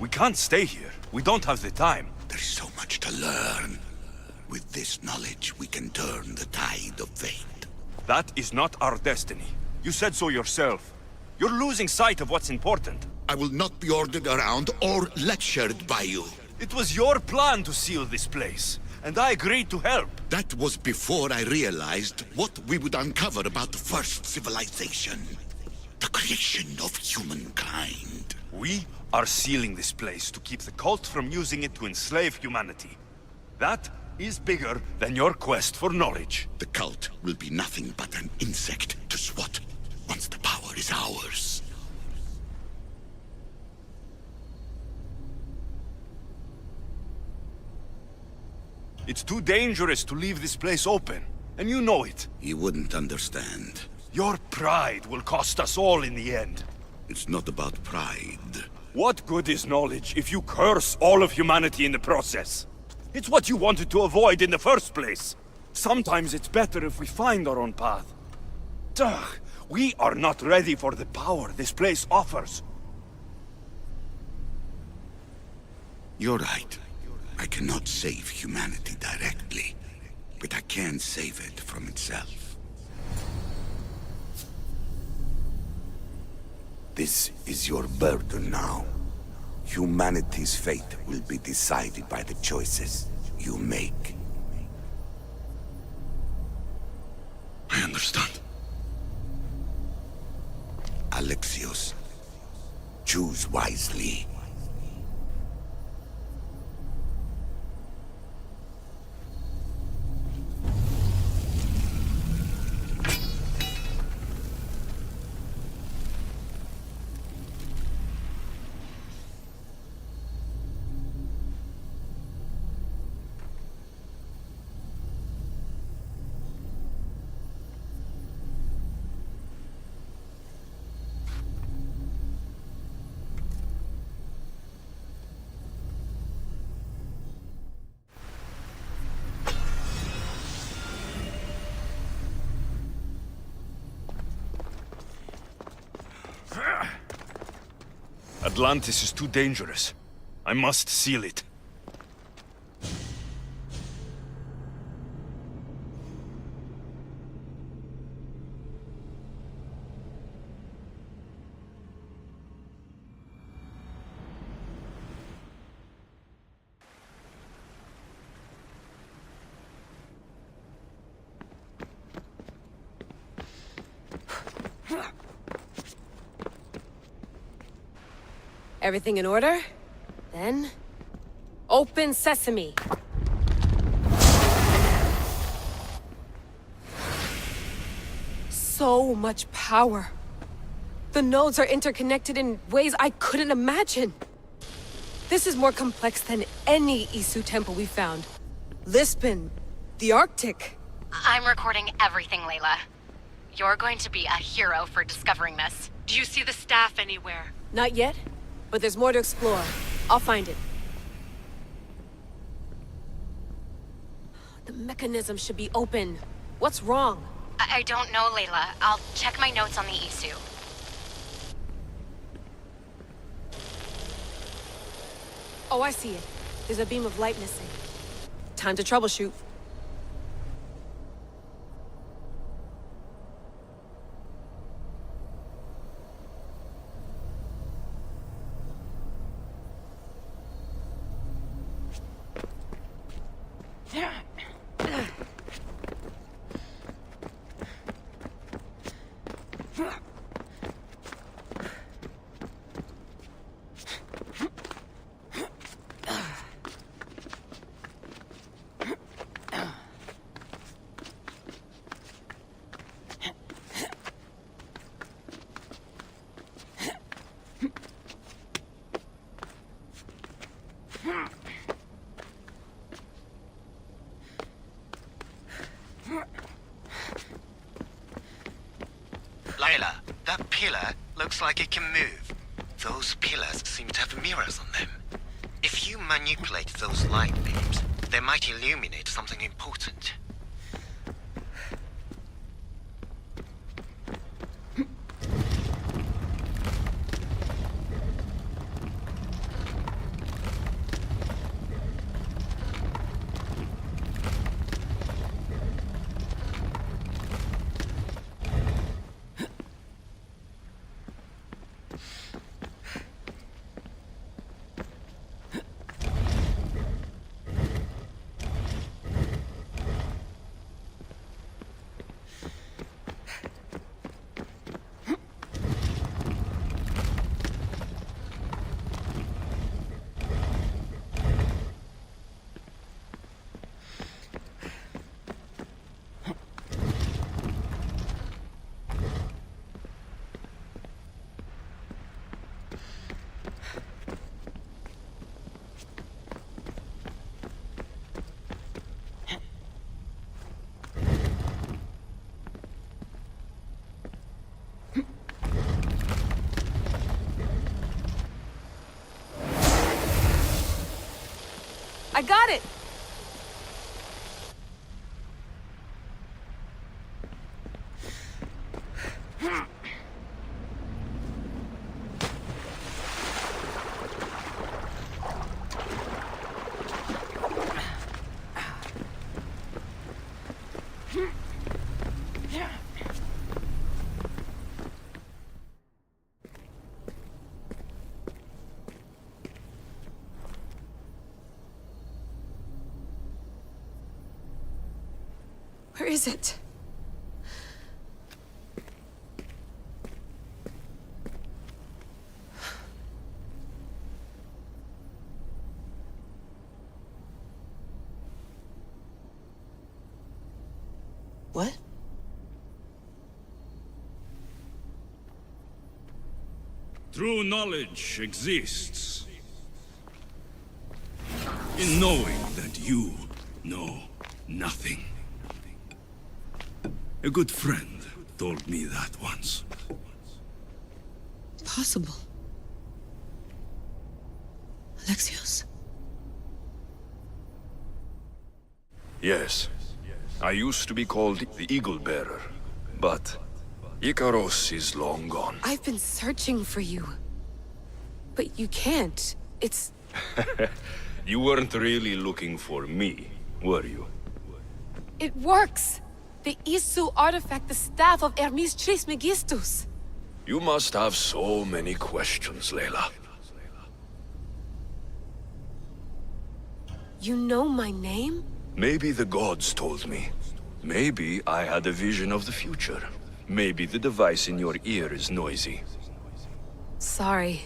We can't stay here. We don't have the time. There is so much to learn. With this knowledge, we can turn the tide of fate. That is not our destiny. You said so yourself. You're losing sight of what's important. I will not be ordered around or lectured by you. It was your plan to seal this place, and I agreed to help. That was before I realized what we would uncover about the first civilization. The creation of humankind. We are sealing this place to keep the cult from using it to enslave humanity. That is bigger than your quest for knowledge. The cult will be nothing but an insect to swat once the power is ours. It's too dangerous to leave this place open, and you know it. You wouldn't understand. Your pride will cost us all in the end. It's not about pride. What good is knowledge if you curse all of humanity in the process? It's what you wanted to avoid in the first place. Sometimes it's better if we find our own path. Ugh, we are not ready for the power this place offers. You're right. I cannot save humanity directly, but I can save it from itself. This is your burden now. Humanity's fate will be decided by the choices you make. I understand. Alexios, choose wisely. Atlantis is too dangerous. I must seal it. Everything in order? Then... open sesame! So much power. The nodes are interconnected in ways I couldn't imagine. This is more complex than any Isu temple we found. Lisbon, the Arctic. I'm recording everything, Layla. You're going to be a hero for discovering this. Do you see the staff anywhere? Not yet, but there's more to explore. I'll find it. The mechanism should be open. What's wrong? I don't know, Layla. I'll check my notes on the Isu. Oh, I see it. There's a beam of light missing. Time to troubleshoot. Layla, that pillar looks like it can move. Those pillars seem to have mirrors on them. manipulate those light beams, they might illuminate something important. I got it! Where is it? What? True knowledge exists in knowing that you know nothing. A good friend told me that once. Possible. Alexios? Yes. I used to be called the Eagle Bearer, but Icaros is long gone. I've been searching for you. But you can't. It's... You weren't really looking for me, were you? It works! The Isu artifact, the staff of Hermes Trismegistus. You must have so many questions, Layla. You know my name? Maybe the gods told me. Maybe I had a vision of the future. Maybe the device in your ear is noisy. Sorry.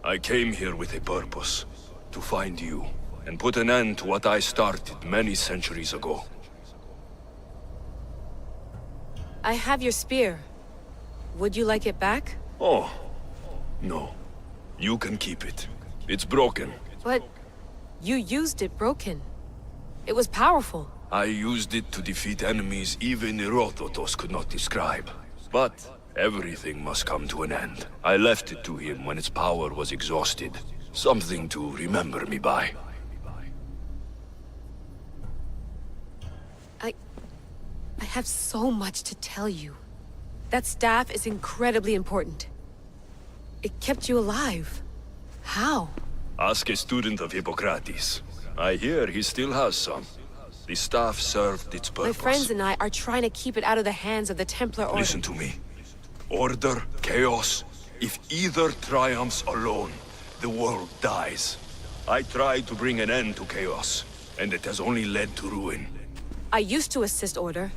I came here with a purpose. To find you, and put an end to what I started many centuries ago. I have your spear. Would you like it back? Oh, no. You can keep it. It's broken. But you used it broken. It was powerful. I used it to defeat enemies even Herodotus could not describe. But everything must come to an end. I left it to him when its power was exhausted. Something to remember me by. I have so much to tell you. That staff is incredibly important. It kept you alive. How? Ask a student of Hippocrates. I hear he still has some. The staff served its purpose. My friends and I are trying to keep it out of the hands of the Templar Order. Listen to me. Order, chaos. If either triumphs alone, the world dies. I tried to bring an end to chaos, and it has only led to ruin. I used to assist Order.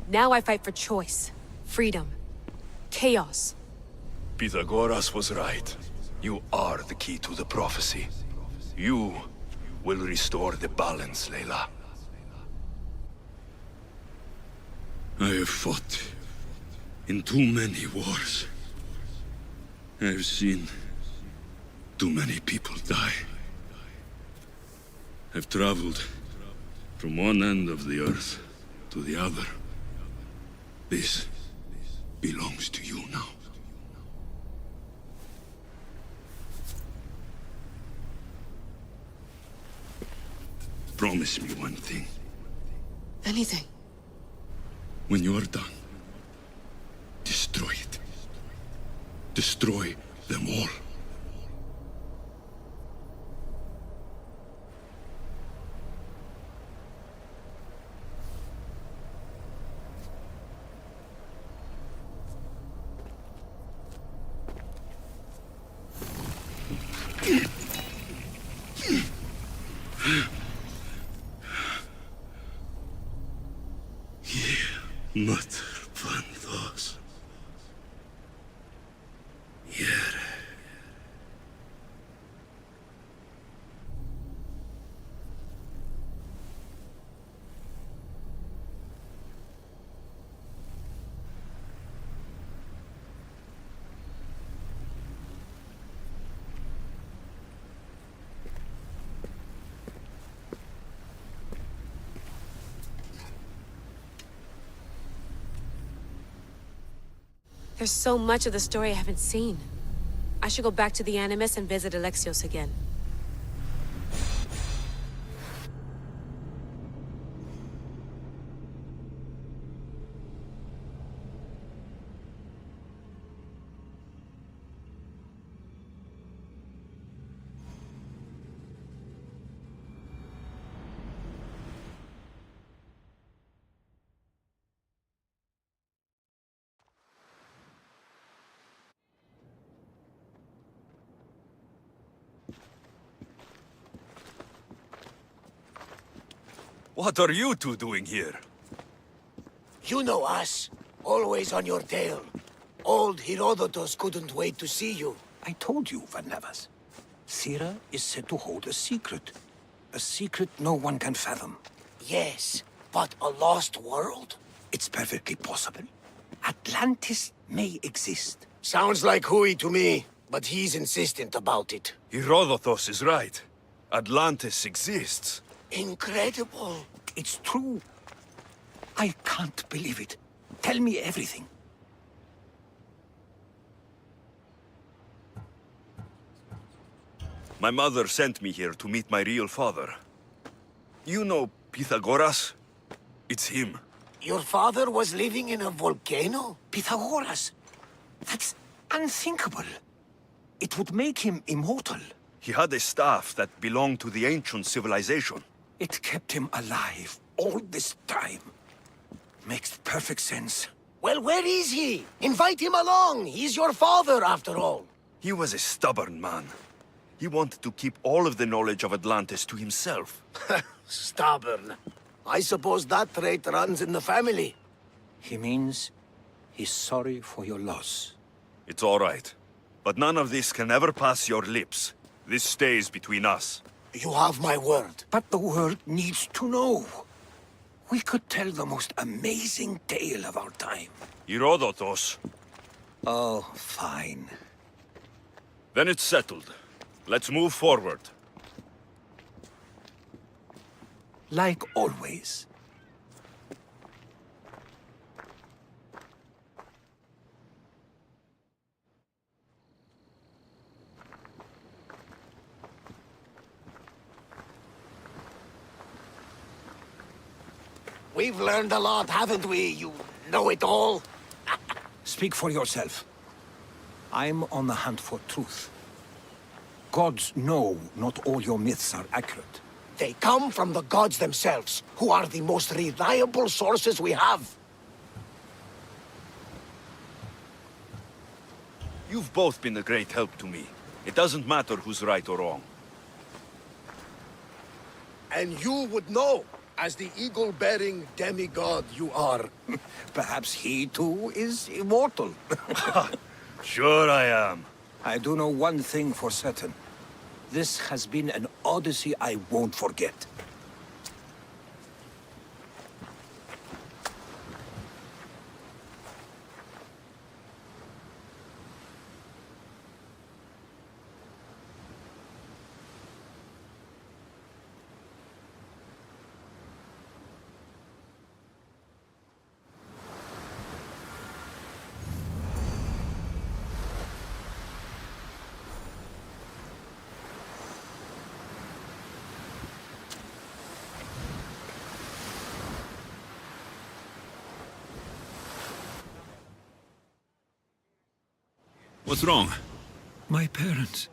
Now I fight for choice, freedom, chaos. Pythagoras was right. You are the key to the prophecy. You will restore the balance, Layla. I have fought in too many wars. I have seen too many people die. I've traveled from one end of the earth to the other. This belongs to you now. Promise me one thing. Anything. When you're done, destroy it. Destroy them all. Mother bandos. Yere. There's so much of the story I haven't seen. I should go back to the Animus and visit Alexios again. What are you two doing here? You know us. Always on your tail. Old Herodotus couldn't wait to see you. I told you, Varnavas. Thera is said to hold a secret. A secret no one can fathom. Yes, but a lost world? It's perfectly possible. Atlantis may exist. Sounds like Hui to me, but he's insistent about it. Herodotus is right. Atlantis exists. Incredible. It's true. I can't believe it. Tell me everything. My mother sent me here to meet my real father. You know Pythagoras? It's him. Your father was living in a volcano? Pythagoras? That's unthinkable. It would make him immortal. He had a staff that belonged to the ancient civilization. It kept him alive all this time. Makes perfect sense. Well, where is he? Invite him along. He's your father, after all. He was a stubborn man. He wanted to keep all of the knowledge of Atlantis to himself. Stubborn. I suppose that trait runs in the family. He means he's sorry for your loss. It's all right. But none of this can ever pass your lips. This stays between us. You have my word. But the world needs to know. We could tell the most amazing tale of our time. Herodotus. Oh, fine. Then it's settled. Let's move forward. Like always. We've learned a lot, haven't we, you know-it-all? Speak for yourself. I'm on the hunt for truth. Gods know not all your myths are accurate. They come from the gods themselves, who are the most reliable sources we have. You've both been a great help to me. It doesn't matter who's right or wrong. And you would know, as the eagle-bearing demigod you are. Perhaps he too is immortal. Sure I am. I do know one thing for certain. This has been an odyssey I won't forget. What's wrong? My parents.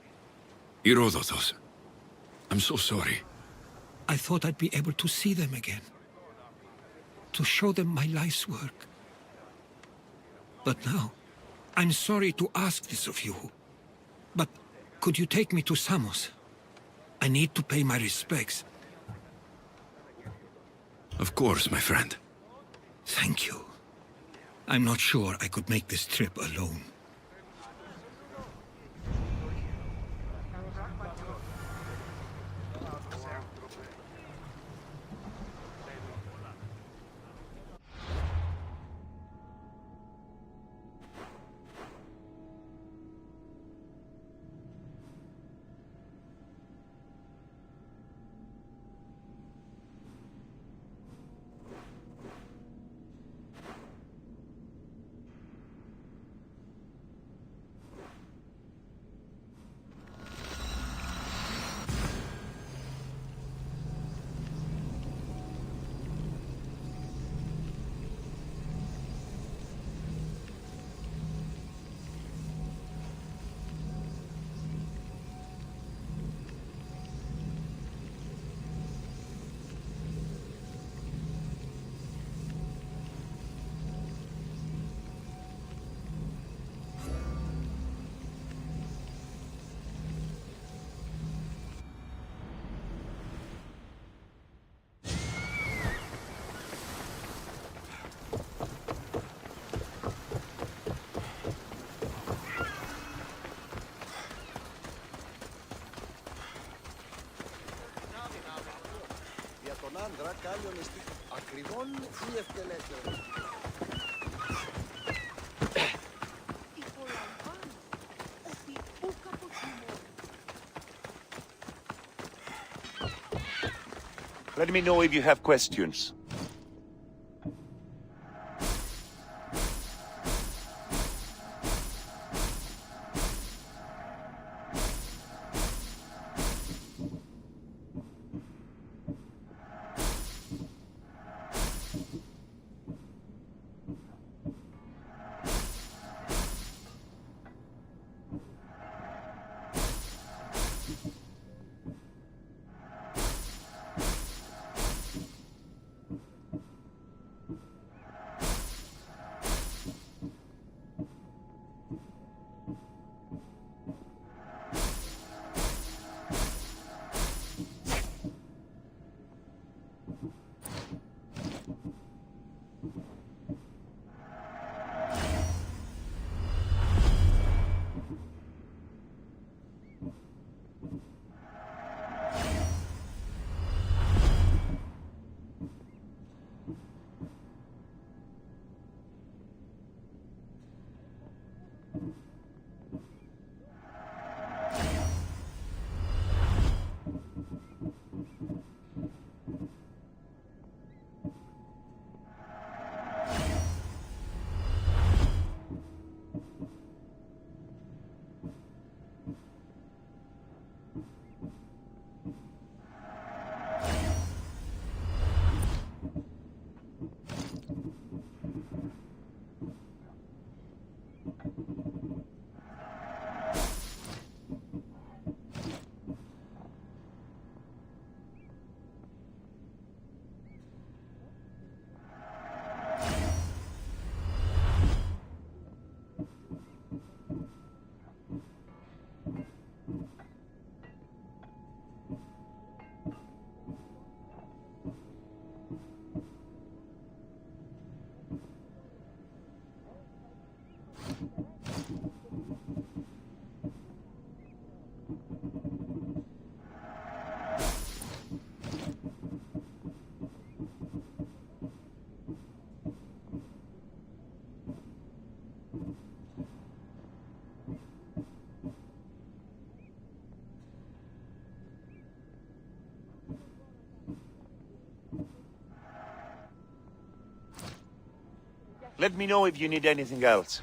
Herodotos. I'm so sorry. I thought I'd be able to see them again. To show them my life's work. But now, I'm sorry to ask this of you. But could you take me to Samos? I need to pay my respects. Of course, my friend. Thank you. I'm not sure I could make this trip alone. άντρα κάλλιον εστί ακριβών ή ευκελέστερον. Let me know if you have questions. Let me know if you need anything else.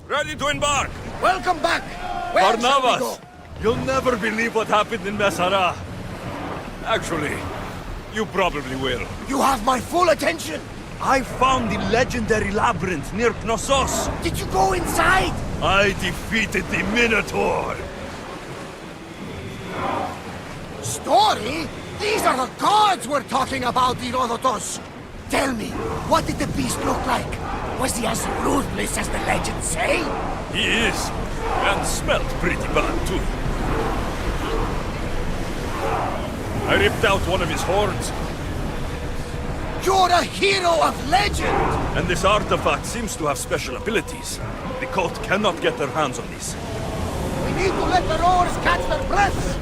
Ready to embark! Welcome back! Where shall we Barnabas! go? You'll never believe what happened in Messara. Actually, you probably will. You have my full attention! I found the legendary labyrinth near Knossos. Did you go inside? I defeated the Minotaur. Story? These are the gods we're talking about, Herodotus! Tell me, what did the beast look like? Was he as ruthless as the legends say? He is, and smelled pretty bad too. I ripped out one of his horns. You're a hero of legend! And this artifact seems to have special abilities. The cult cannot get their hands on this. We need to let the rowers catch their breaths!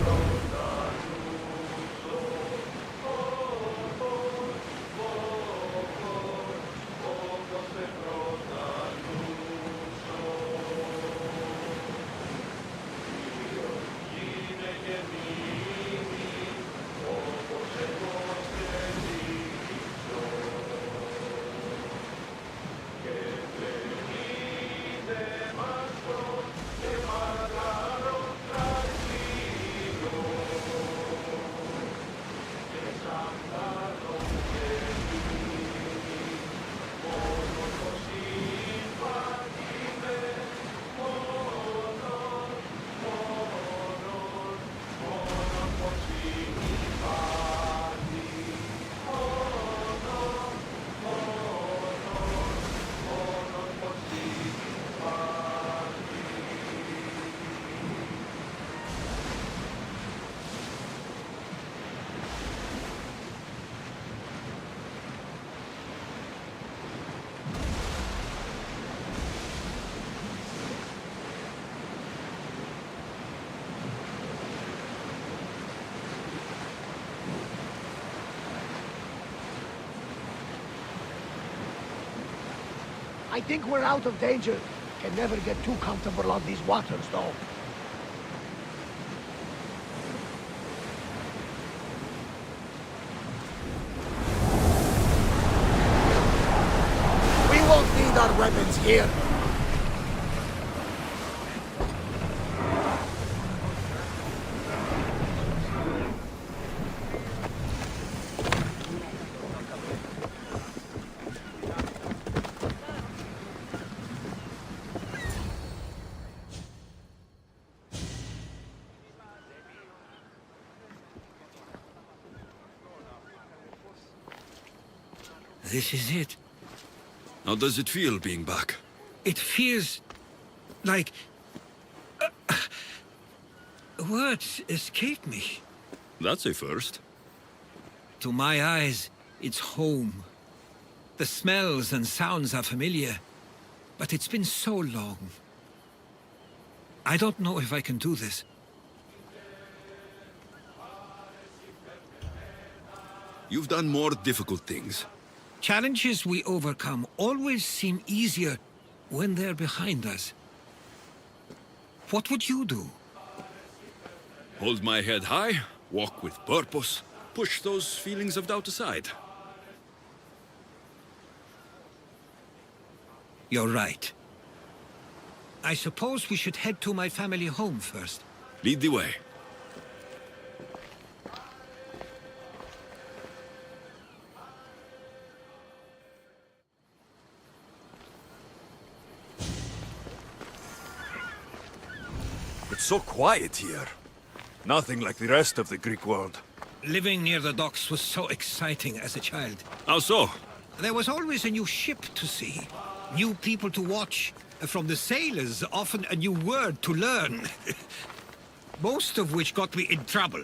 I think we're out of danger. Can never get too comfortable on these waters, though. We won't need our weapons here. This is it. How does it feel being back? It feels like... words escape me. That's a first. To my eyes, it's home. The smells and sounds are familiar, but it's been so long. I don't know if I can do this. You've done more difficult things. Challenges we overcome always seem easier when they're behind us. What would you do? Hold my head high, walk with purpose, push those feelings of doubt aside. You're right. I suppose we should head to my family home first. Lead the way. It's so quiet here. Nothing like the rest of the Greek world. Living near the docks was so exciting as a child. How so? There was always a new ship to see, new people to watch. From the sailors, often a new word to learn. Most of which got me in trouble.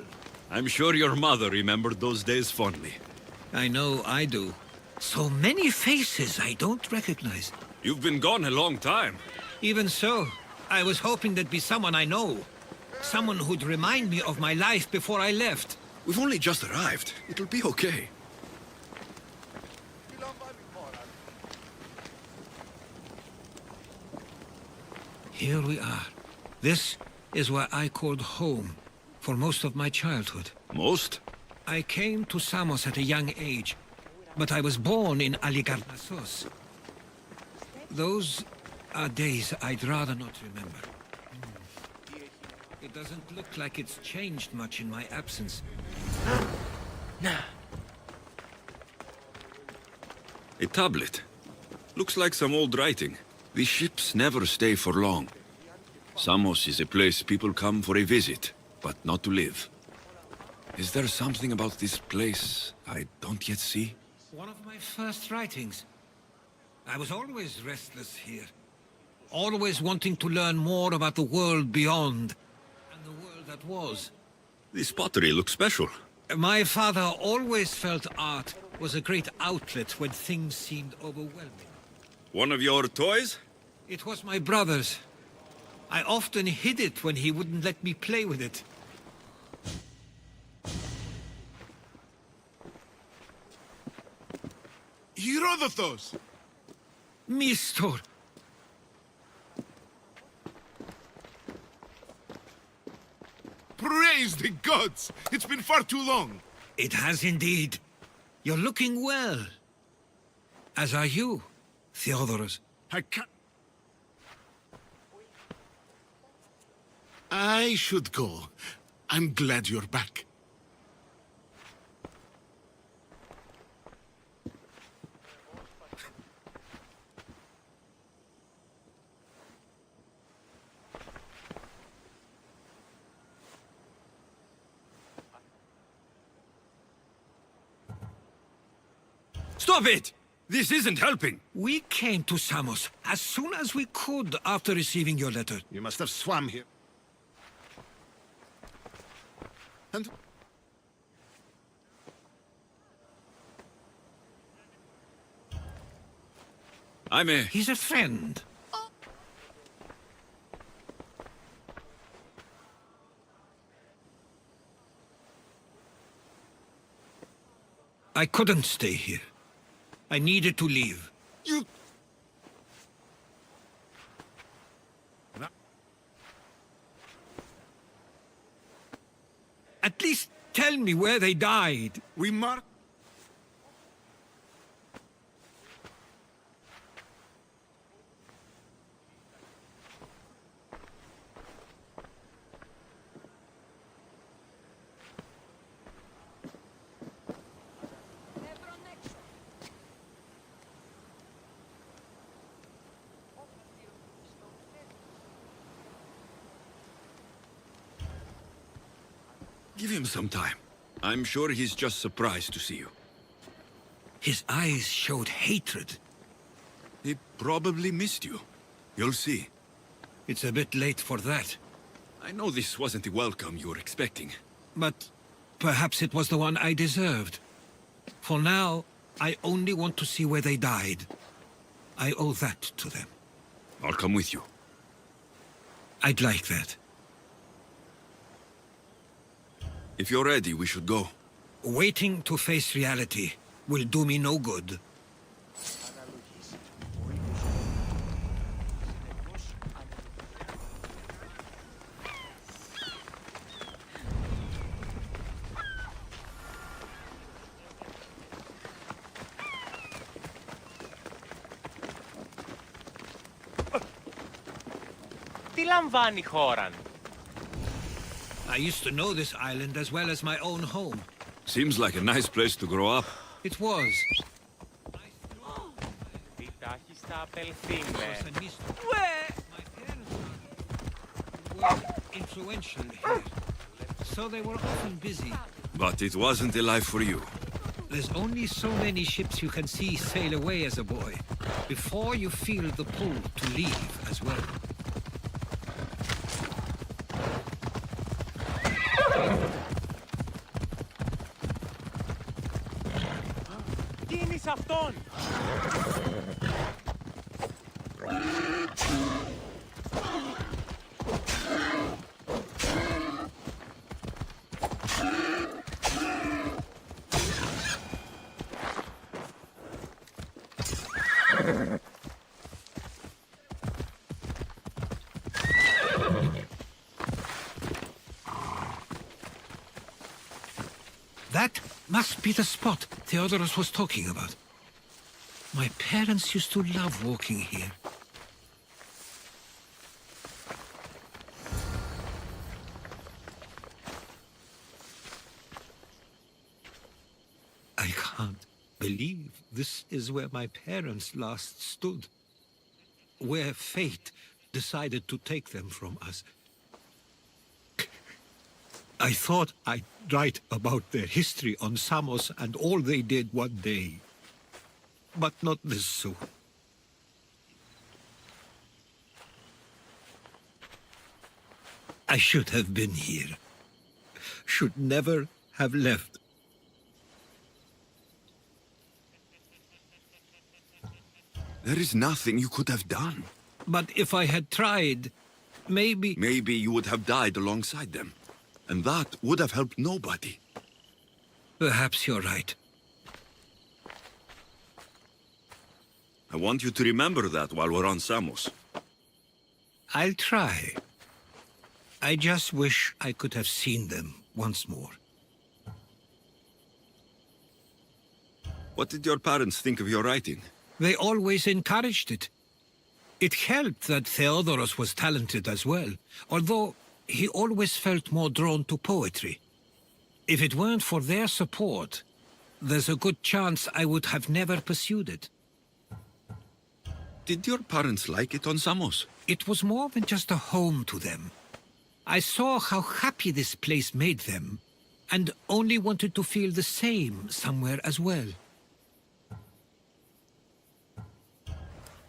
I'm sure your mother remembered those days fondly. I know I do. So many faces I don't recognize. You've been gone a long time. Even so, I was hoping there'd be someone I know. Someone who'd remind me of my life before I left. We've only just arrived. It'll be okay. Here we are. This is where I called home for most of my childhood. Most? I came to Samos at a young age, but I was born in Aligarnassos. Those are days I'd rather not remember. It doesn't look like it's changed much in my absence. A tablet. Looks like some old writing. The ships never stay for long. Samos is a place people come for a visit, but not to live. Is there something about this place I don't yet see? One of my first writings. I was always restless here. Always wanting to learn more about the world beyond, and the world that was. This pottery looks special. My father always felt art was a great outlet when things seemed overwhelming. One of your toys? It was my brother's. I often hid it when he wouldn't let me play with it. Herodotus! Mistor! Praise the gods! It's been far too long! It has indeed. You're looking well. As are you, Theodoros. I can't... I should go. I'm glad you're back. Stop it! This isn't helping. We came to Samos as soon as we could after receiving your letter. You must have swum here. And... He's a friend. I couldn't stay here. I needed to leave. You... At least tell me where they died. We mark... Give him some time. I'm sure he's just surprised to see you. His eyes showed hatred. He probably missed you. You'll see. It's a bit late for that. I know this wasn't the welcome you were expecting. But perhaps it was the one I deserved. For now, I only want to see where they died. I owe that to them. I'll come with you. I'd like that. If you're ready, we should go. Waiting to face reality will do me no good. Τι λαμβάνει η χώρα? I used to know this island as well as my own home. Seems like a nice place to grow up. It was. Τι τα έχεις τα απελθύνε? Influential here, so they were often busy. But it wasn't a life for you. There's only so many ships you can see sail away as a boy, before you feel the pull to leave as well. Κίνησε αυτόν! That must be the spot Theodoros was talking about. My parents used to love walking here. this is where my parents last stood. Where fate decided to take them from us. I thought I'd write about their history on Samos and all they did one day. But not this soon. I should have been here. Should never have left. There is nothing you could have done. But if I had tried, maybe... Maybe you would have died alongside them. And that would have helped nobody. Perhaps you're right. I want you to remember that while we're on Samos. I'll try. I just wish I could have seen them once more. What did your parents think of your writing? They always encouraged it. It helped that Theodoros was talented as well, although he always felt more drawn to poetry. If it weren't for their support, there's a good chance I would have never pursued it. Did your parents like it on Samos? It was more than just a home to them. I saw how happy this place made them, and only wanted to feel the same somewhere as well.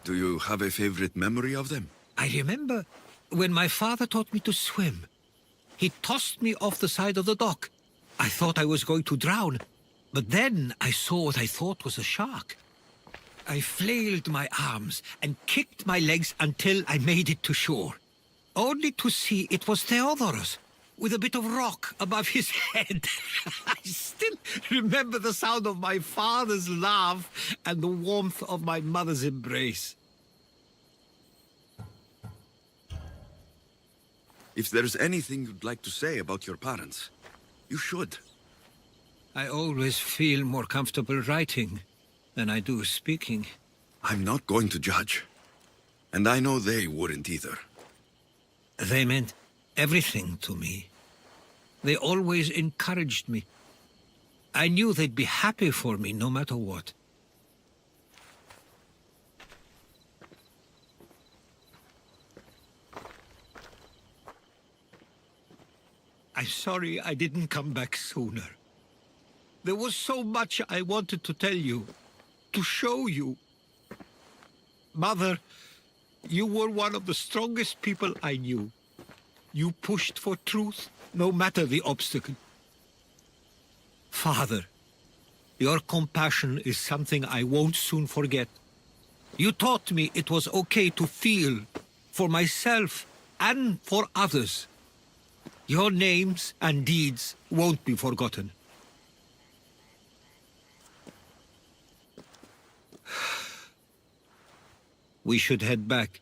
Do you have a favorite memory of them? I remember when my father taught me to swim. He tossed me off the side of the dock. I thought I was going to drown, but then I saw what I thought was a shark. I flailed my arms and kicked my legs until I made it to shore, only to see it was Theodoros, with a bit of rock above his head. I still remember the sound of my father's laugh and the warmth of my mother's embrace. If there's anything you'd like to say about your parents, you should. I always feel more comfortable writing than I do speaking. I'm not going to judge. And I know they wouldn't either. They meant everything to me. They always encouraged me. I knew they'd be happy for me no matter what. I'm sorry I didn't come back sooner. There was so much I wanted to tell you, to show you. Mother, you were one of the strongest people I knew. You pushed for truth, no matter the obstacle. Father, your compassion is something I won't soon forget. You taught me it was okay to feel, for myself and for others. Your names and deeds won't be forgotten. We should head back.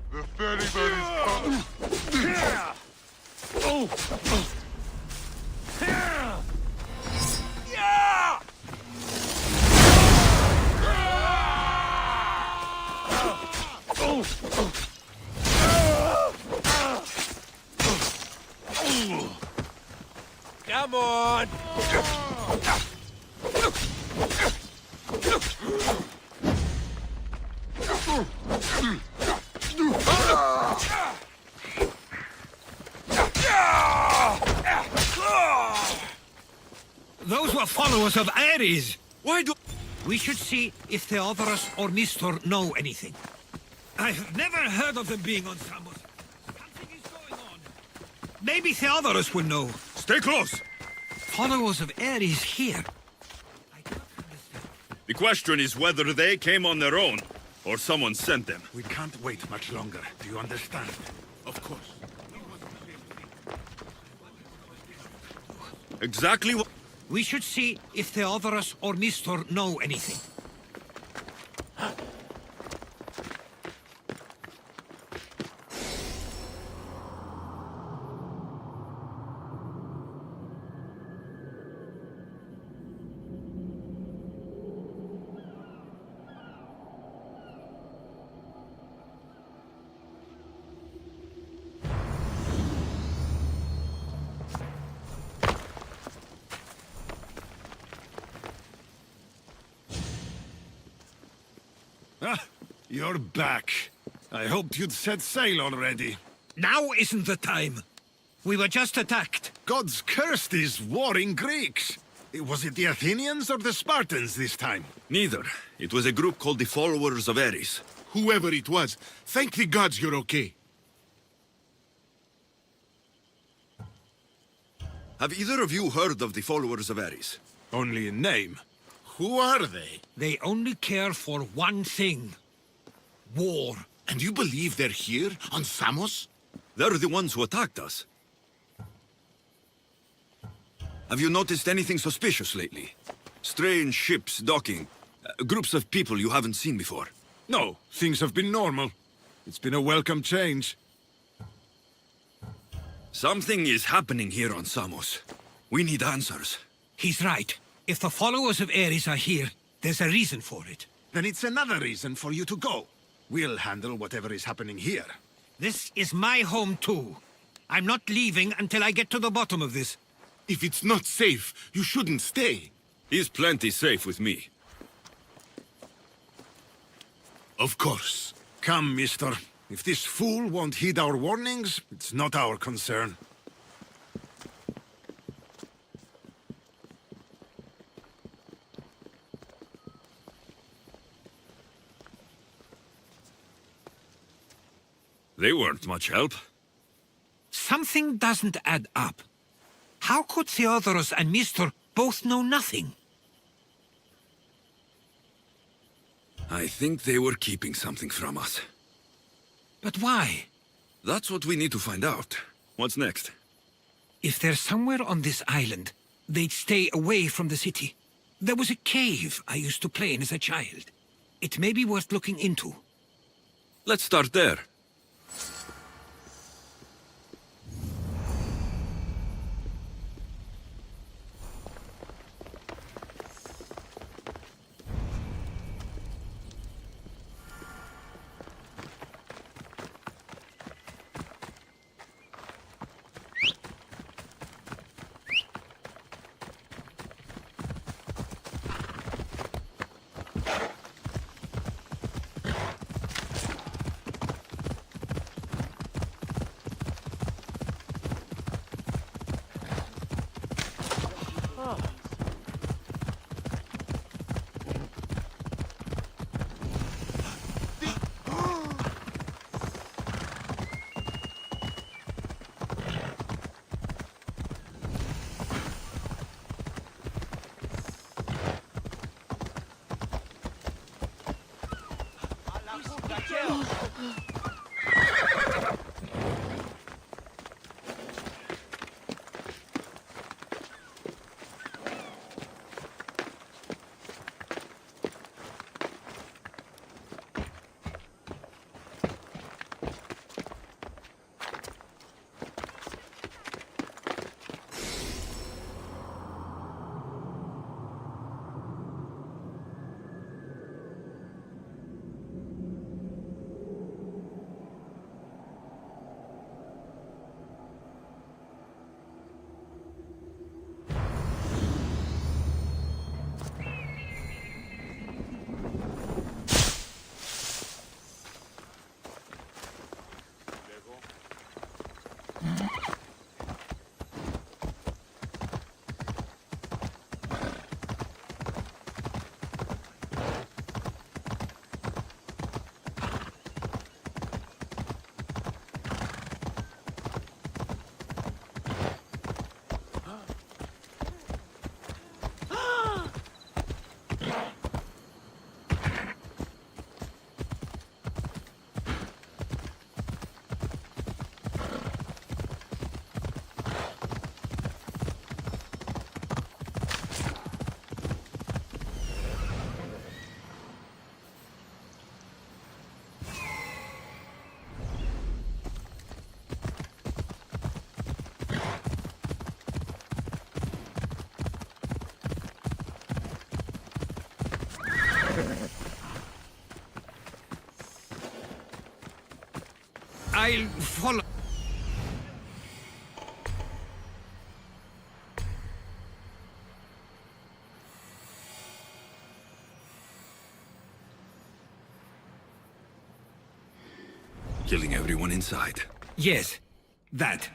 The ferryboat Come on! Those were followers of Ares. Why do... We should see if Theodoros or Nistor know anything. I've never heard of them being on Samos. Something is going on. Maybe Theodorus will know. Stay close! Followers of Ares here. The question is whether they came on their own, or someone sent them. We can't wait much longer. Do you understand? Of course. Exactly what... We should see if Theodorus or Mistor know anything. You're back. I hoped you'd set sail already. Now isn't the time. We were just attacked. Gods cursed these warring Greeks. Was it the Athenians or the Spartans this time? Neither. It was a group called the Followers of Ares. Whoever it was, thank the gods you're okay. Have either of you heard of the Followers of Ares? Only in name. Who are they? They only care for one thing. War. And you believe they're here, on Samos? They're the ones who attacked us. Have you noticed anything suspicious lately? Strange ships docking. Groups of people you haven't seen before. No, things have been normal. It's been a welcome change. Something is happening here on Samos. We need answers. He's right. If the followers of Ares are here, there's a reason for it. Then it's another reason for you to go. We'll handle whatever is happening here. This is my home too. I'm not leaving until I get to the bottom of this. If it's not safe, you shouldn't stay. He's plenty safe with me. Of course. Come, mister. If this fool won't heed our warnings, it's not our concern. They weren't much help. Something doesn't add up. How could Theodorus and Mistor both know nothing? I think they were keeping something from us. But why? That's what we need to find out. What's next? If they're somewhere on this island, they'd stay away from the city. There was a cave I used to play in as a child. It may be worth looking into. Let's start there. I'll follow. Killing everyone inside. Yes, that.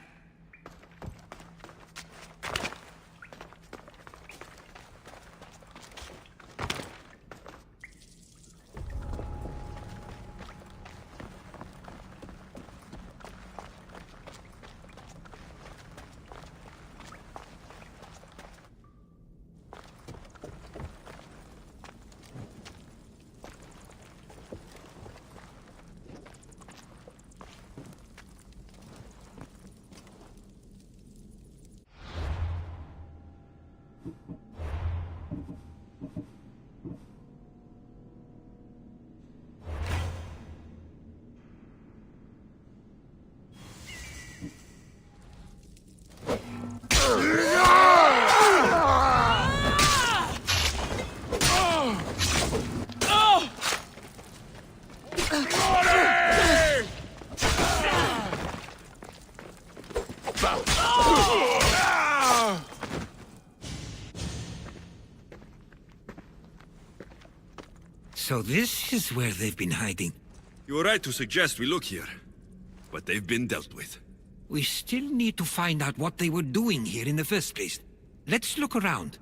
So this is where they've been hiding. You were right to suggest we look here, but they've been dealt with. We still need to find out what they were doing here in the first place. Let's look around.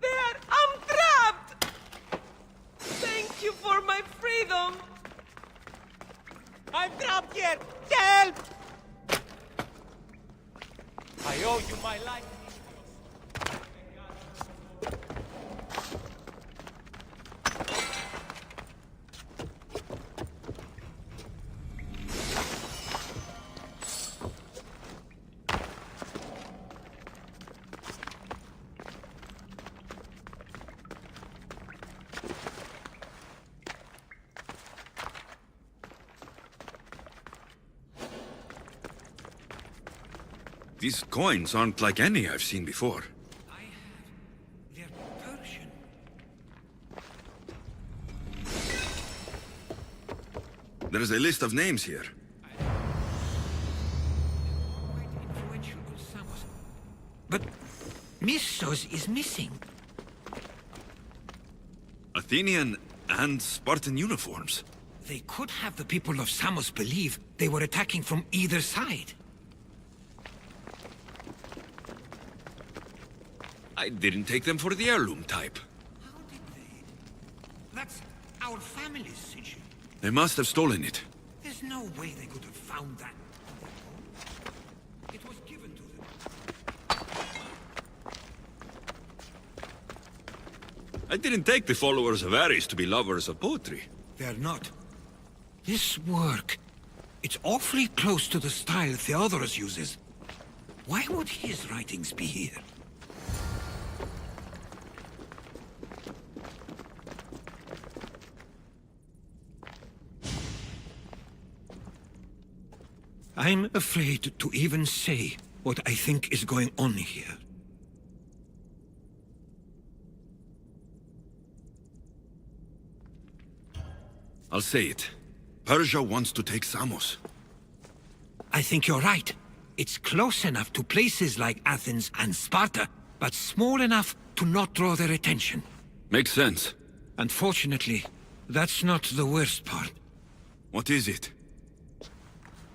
There! I'm trapped! Thank you for my freedom! I'm trapped here! Help! I owe you my life. These coins aren't like any I've seen before. They're Persian. There's a list of names here. Quite influential on Samos. But Missos is missing. Athenian and Spartan uniforms. They could have the people of Samos believe they were attacking from either side. I didn't take them for the heirloom type. How did they? That's our family's sigil. They must have stolen it. There's no way they could have found that on their own. It was given to them. I didn't take the followers of Ares to be lovers of poetry. They're not. This work, it's awfully close to the style Theodorus uses. Why would his writings be here? I'm afraid to even say what I think is going on here. I'll say it. Persia wants to take Samos. I think you're right. It's close enough to places like Athens and Sparta, but small enough to not draw their attention. Makes sense. Unfortunately, that's not the worst part. What is it?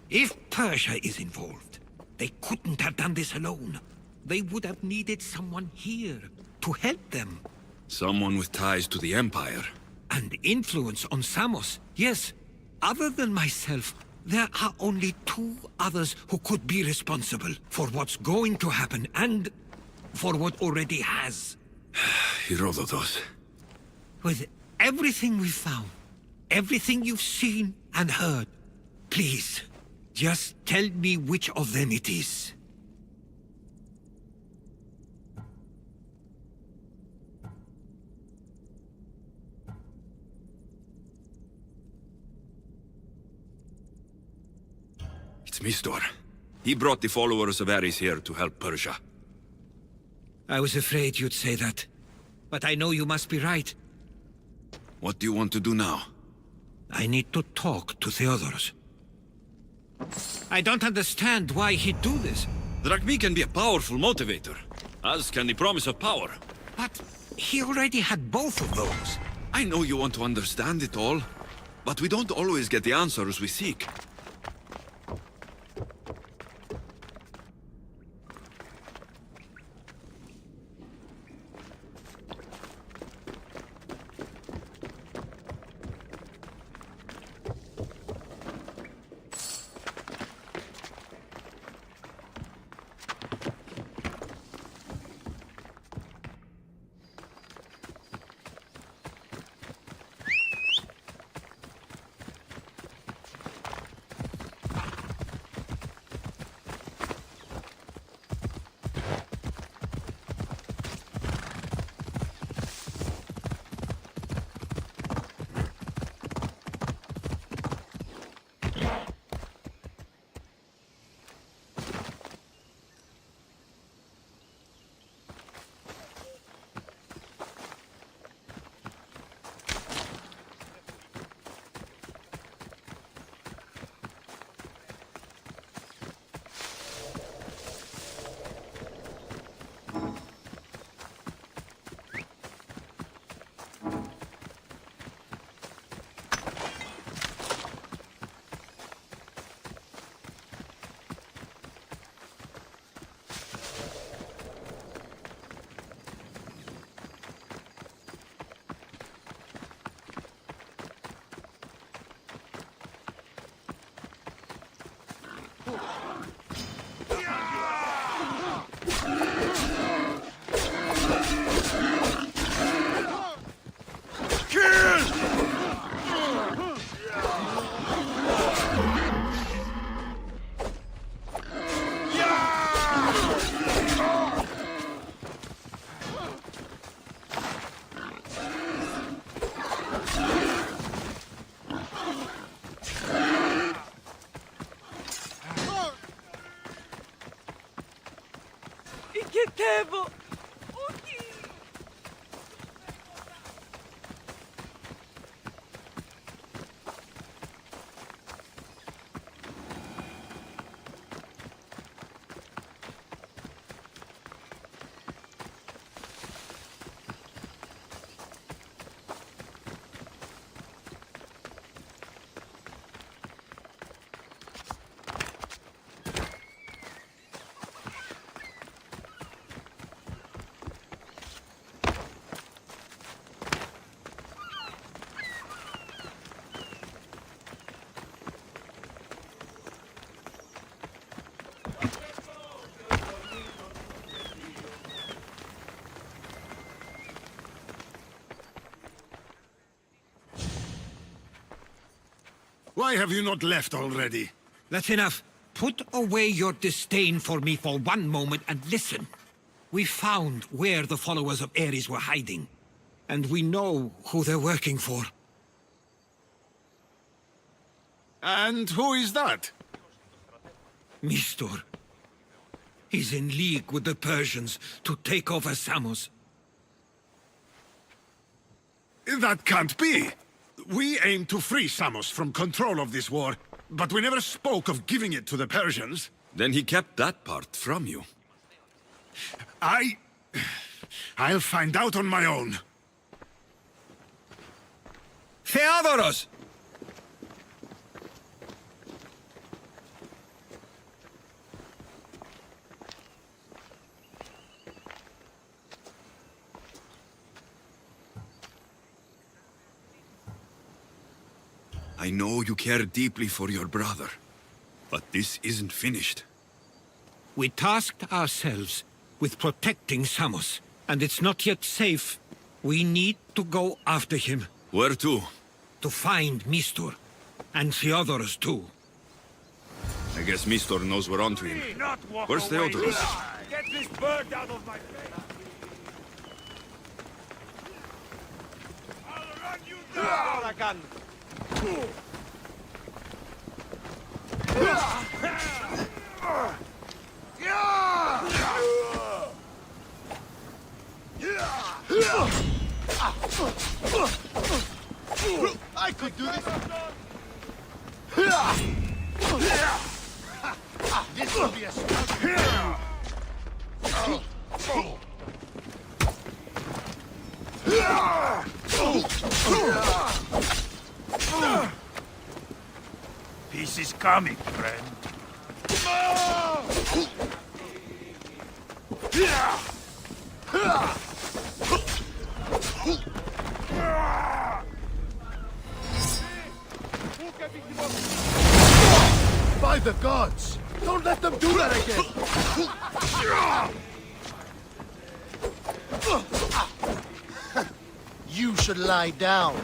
If Persia is involved, they couldn't have done this alone. They would have needed someone here to help them. Someone with ties to the Empire. And influence on Samos, yes. Other than myself, there are only two others who could be responsible for what's going to happen and for what already has. Herodotus. With everything we've found, everything you've seen and heard, please, just tell me which of them it is. It's Mistor. He brought the followers of Ares here to help Persia. I was afraid you'd say that. But I know you must be right. What do you want to do now? I need to talk to Theodoros. I don't understand why he'd do this. Drachmi can be a powerful motivator, as can the promise of power. But he already had both of those. I know you want to understand it all, but we don't always get the answers we seek. Ikitevo! Why have you not left already? That's enough. Put away your disdain for me for one moment and listen. We found where the followers of Ares were hiding. And we know who they're working for. And who is that? Mistor. He's in league with the Persians to take over Samos. That can't be! We aim to free Samos from control of this war, but we never spoke of giving it to the Persians. Then he kept that part from you. I'll find out on my own. Theodoros! I know you care deeply for your brother, but this isn't finished. We tasked ourselves with protecting Samos, and it's not yet safe. We need to go after him. Where to? To find Mistor, and Theodoros too. I guess Mistor knows we're onto him. Where's Theodoros? Get this bird out of my face! I'll run you down! I could do this. This will be a struggle. Peace is coming, friend. By the gods! Don't let them do that again! You should lie down.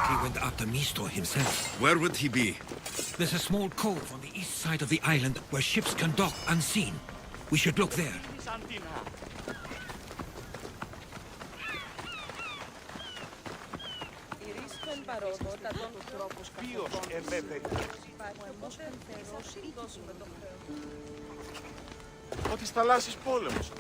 He went after Misto himself. Where would he be? There's a small cove on the east side of the island where ships can dock unseen. We should look there. Ο της θαλάσσης πόλεμος.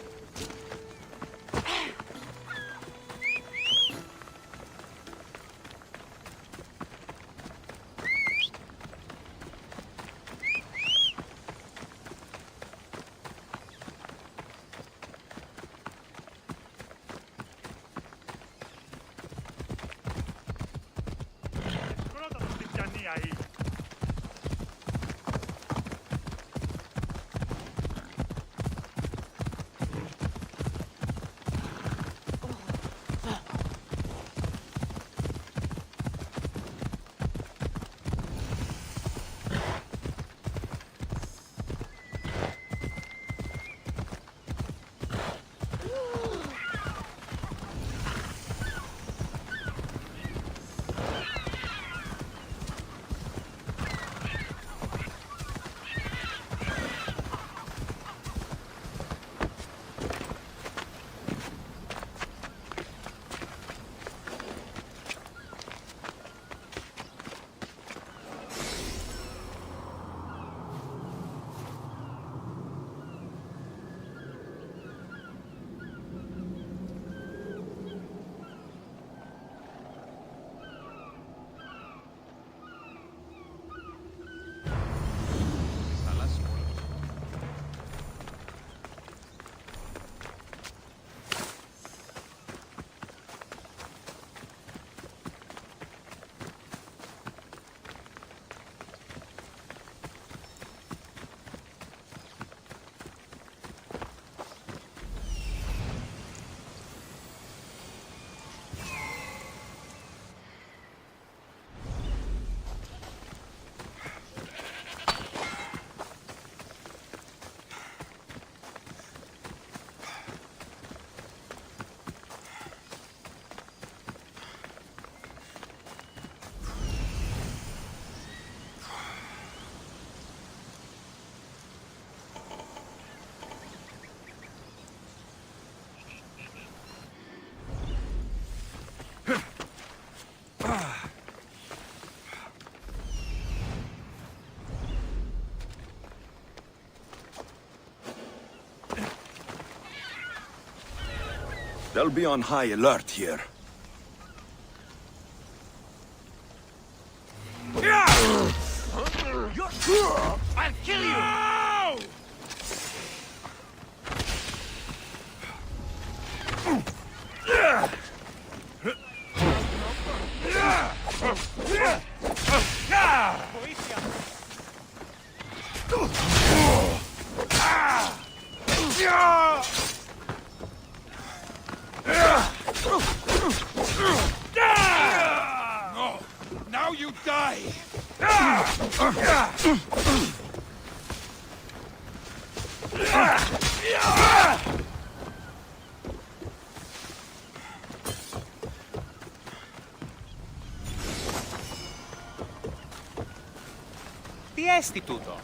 They'll be on high alert here. I'll kill you! No! Now you die! Τι έστι τούτο?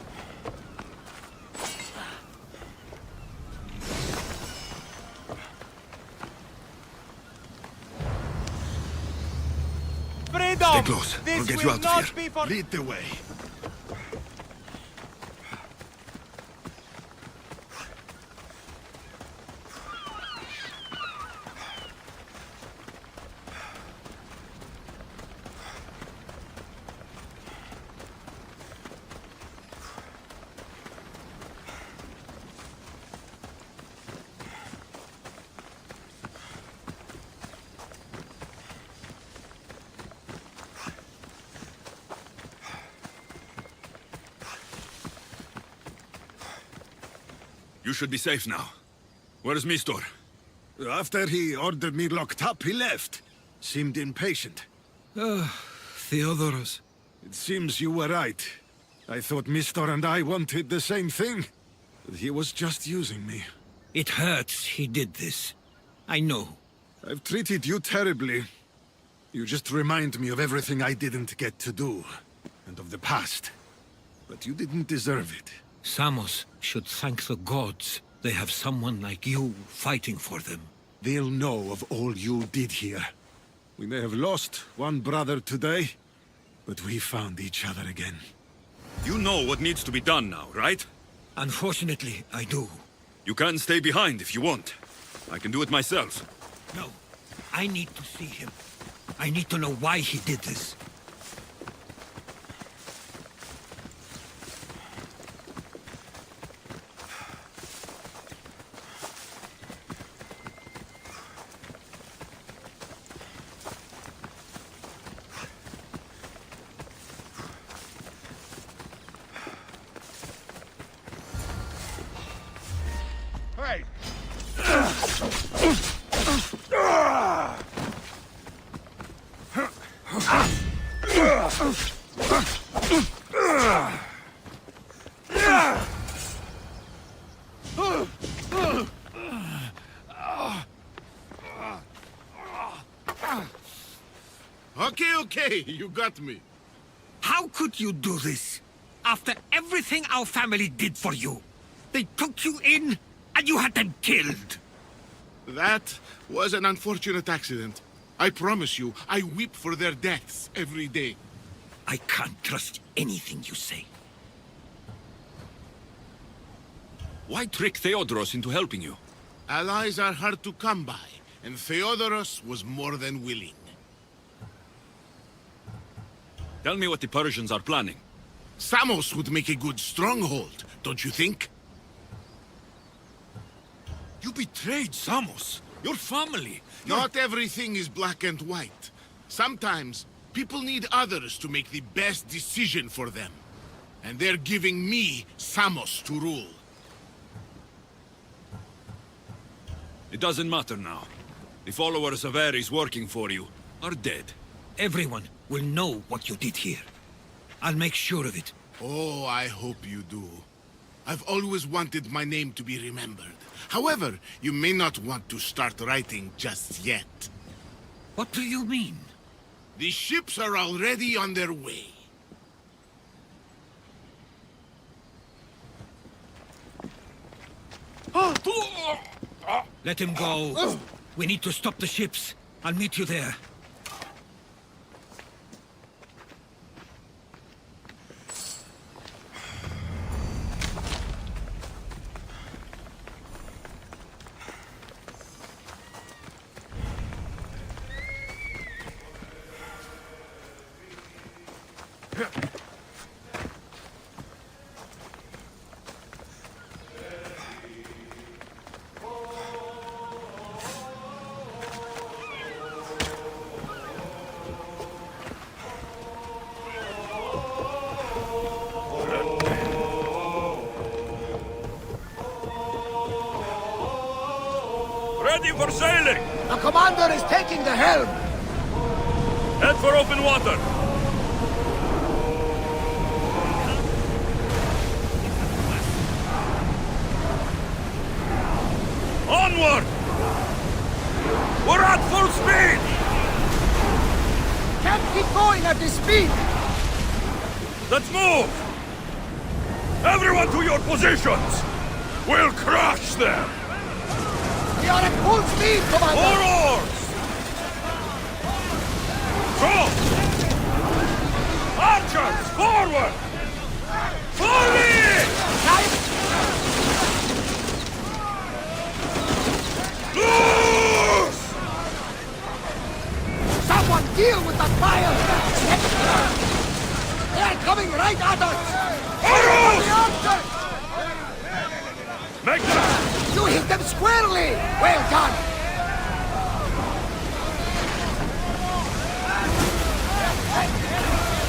close. This I'll get will you out not of here. be for... Lead the way. You should be safe now. Where's Mistor? After he ordered me locked up, he left. Seemed impatient. Theodoros. It seems you were right. I thought Mistor and I wanted the same thing. But he was just using me. It hurts he did this. I know. I've treated you terribly. You just remind me of everything I didn't get to do. And of the past. But you didn't deserve it. Samos should thank the gods. They have someone like you fighting for them. They'll know of all you did here. We may have lost one brother today, but we found each other again. You know what needs to be done now, right? Unfortunately, I do. You can stay behind if you want. I can do it myself. No, I need to see him. I need to know why he did this. Hey! Okay, you got me. How could you do this? After everything our family did for you. They took you in, and you had them killed. That was an unfortunate accident. I promise you, I weep for their deaths every day. I can't trust anything you say. Why trick Theodoros into helping you? Allies are hard to come by, and Theodoros was more than willing. Tell me what the Persians are planning. Samos would make a good stronghold, don't you think? You betrayed Samos, your family. Not everything is black and white. Sometimes, people need others to make the best decision for them. And they're giving me Samos to rule. It doesn't matter now. The followers of Ares working for you are dead. Everyone will know what you did here. I'll make sure of it. Oh, I hope you do. I've always wanted my name to be remembered. However, you may not want to start writing just yet. What do you mean? The ships are already on their way. Let him go. We need to stop the ships. I'll meet you there. Ready for sailing! The commander is taking the helm! Head for open water! Onward! We're at full speed! Can't keep going at this speed! Let's move! Everyone to your positions! We'll crush them! We are at full speed, commander! More oars! Go! Archers, forward! Volley! Loose! Someone deal with the fire! They're coming right at us! Arrows! Make them! You hit them squarely! Well done!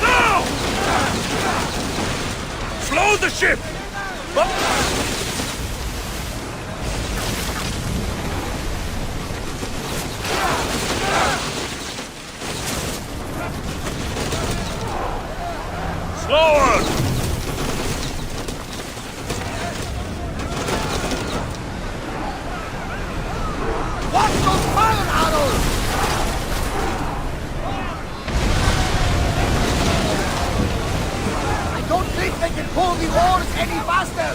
Now! Slow the ship! Slower! Watch those fire arrows! I don't think they can pull the oars any faster!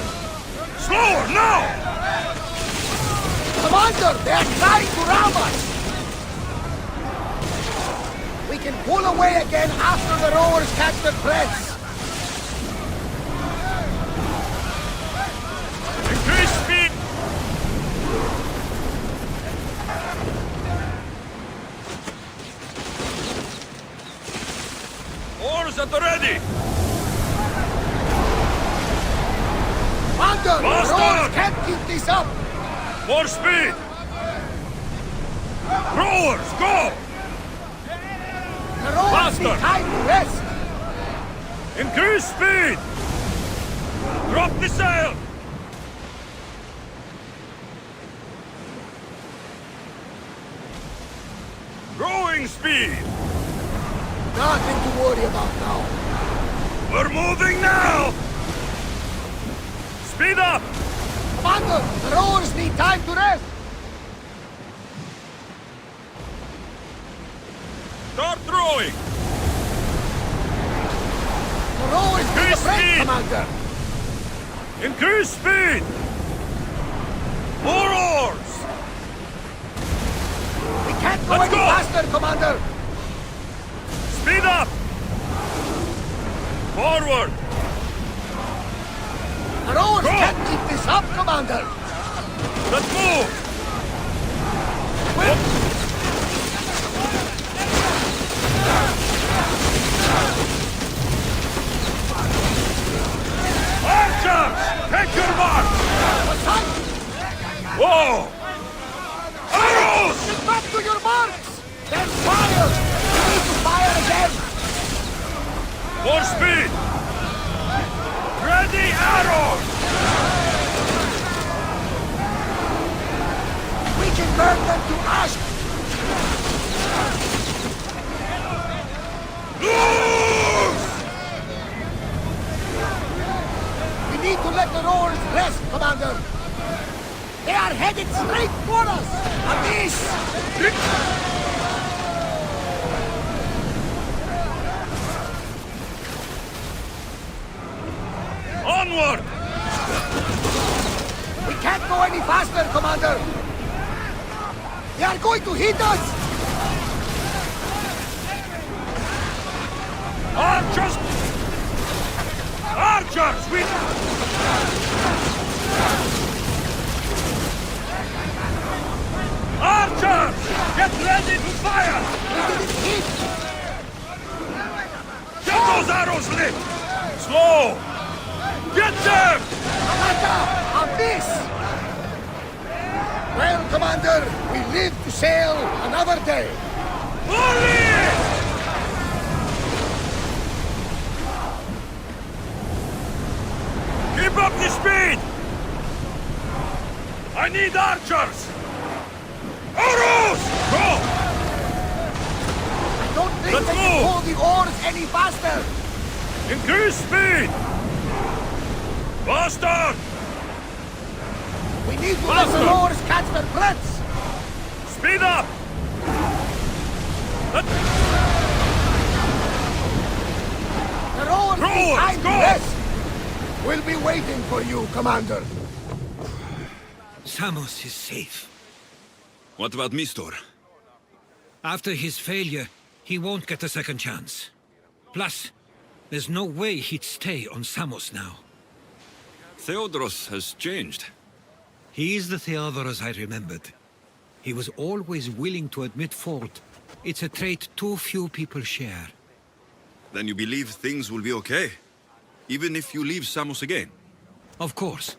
Slower, now! Commander, they're trying to ram us! We can pull away again after the rowers catch the threads! Increase speed! Oars at the ready! Commander, the Faster! rowers can't keep this up! More speed! Rowers, go! The rowers need time to rest! Increase speed! Drop the sail! Rowing speed! Nothing to worry about now. We're moving now! Speed up! Commander, the rowers need time to rest! Start rowing! The rowers need a Increase break, speed! Commander! Increase speed! More oars! We can't go Let's any go! faster, Commander! Speed up! Forward! The rowers Go! can't keep this up, Commander! Let's move! Archers! Take your mark! Whoa! Arrows! Get back to your marks! Then fire! You need to fire again! More speed! Ready arrows! We can burn them to ash! Loose! We need to let the rowers rest, Commander! They are headed straight for us! Abyss! Onward! We can't go any faster, Commander! They are going to hit us! Archers! Archers! We... Archers! Get ready to fire! We didn't hit! Get those arrows lit! Slow! Get them! Commander! Abyss! Well, Commander, we live to sail another day. Volley! Keep up the speed! I need archers! Arrows! Go! I don't think Let's they can move! pull the oars any faster! Increase speed! Faster! We need to let the Faster! rowers catch their breaths! Speed up! The rowers need Rowers, time to go! rest! We'll be waiting for you, Commander. Samos is safe. What about Mistor? After his failure, he won't get a second chance. Plus, There's no way he'd stay on Samos now. Theodoros has changed. He is the Theodoros I remembered. He was always willing to admit fault. It's a trait too few people share. Then you believe things will be okay? Even if you leave Samos again? Of course.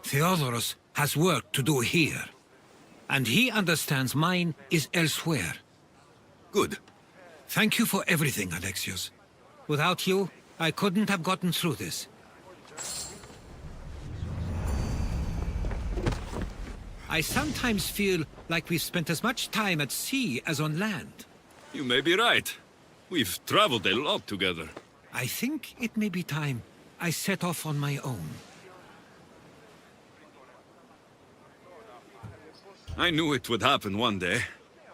Theodoros has work to do here. And he understands mine is elsewhere. Good. Thank you for everything, Alexios. Without you, I couldn't have gotten through this. I sometimes feel like we've spent as much time at sea as on land. You may be right. We've traveled a lot together. I think it may be time I set off on my own. I knew it would happen one day,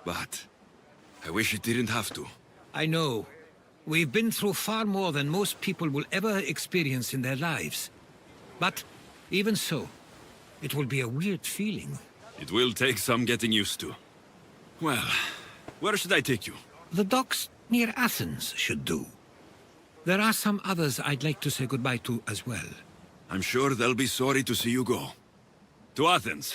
but I wish it didn't have to. I know. We've been through far more than most people will ever experience in their lives. But even so, it will be a weird feeling. It will take some getting used to. Well, where should I take you? The docks near Athens should do. There are some others I'd like to say goodbye to as well. I'm sure they'll be sorry to see you go. To Athens.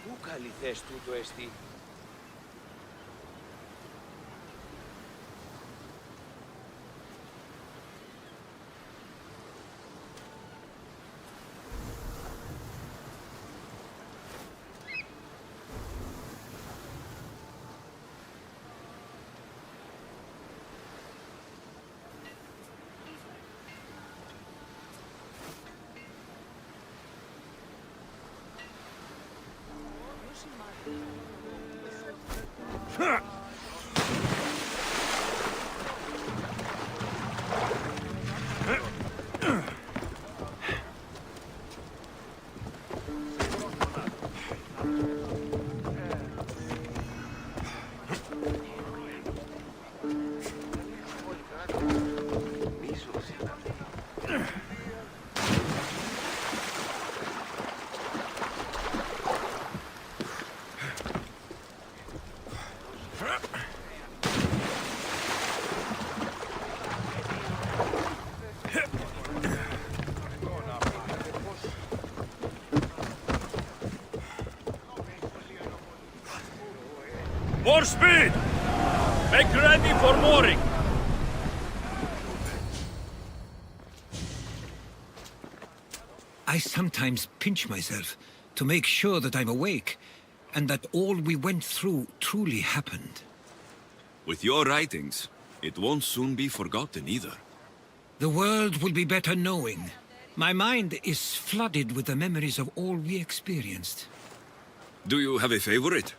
Πού καλυθές τούτο εστί? More speed! Make ready for mooring! I sometimes pinch myself to make sure that I'm awake, and that all we went through truly happened. With your writings, it won't soon be forgotten either. The world will be better knowing. My mind is flooded with the memories of all we experienced. Do you have a favorite?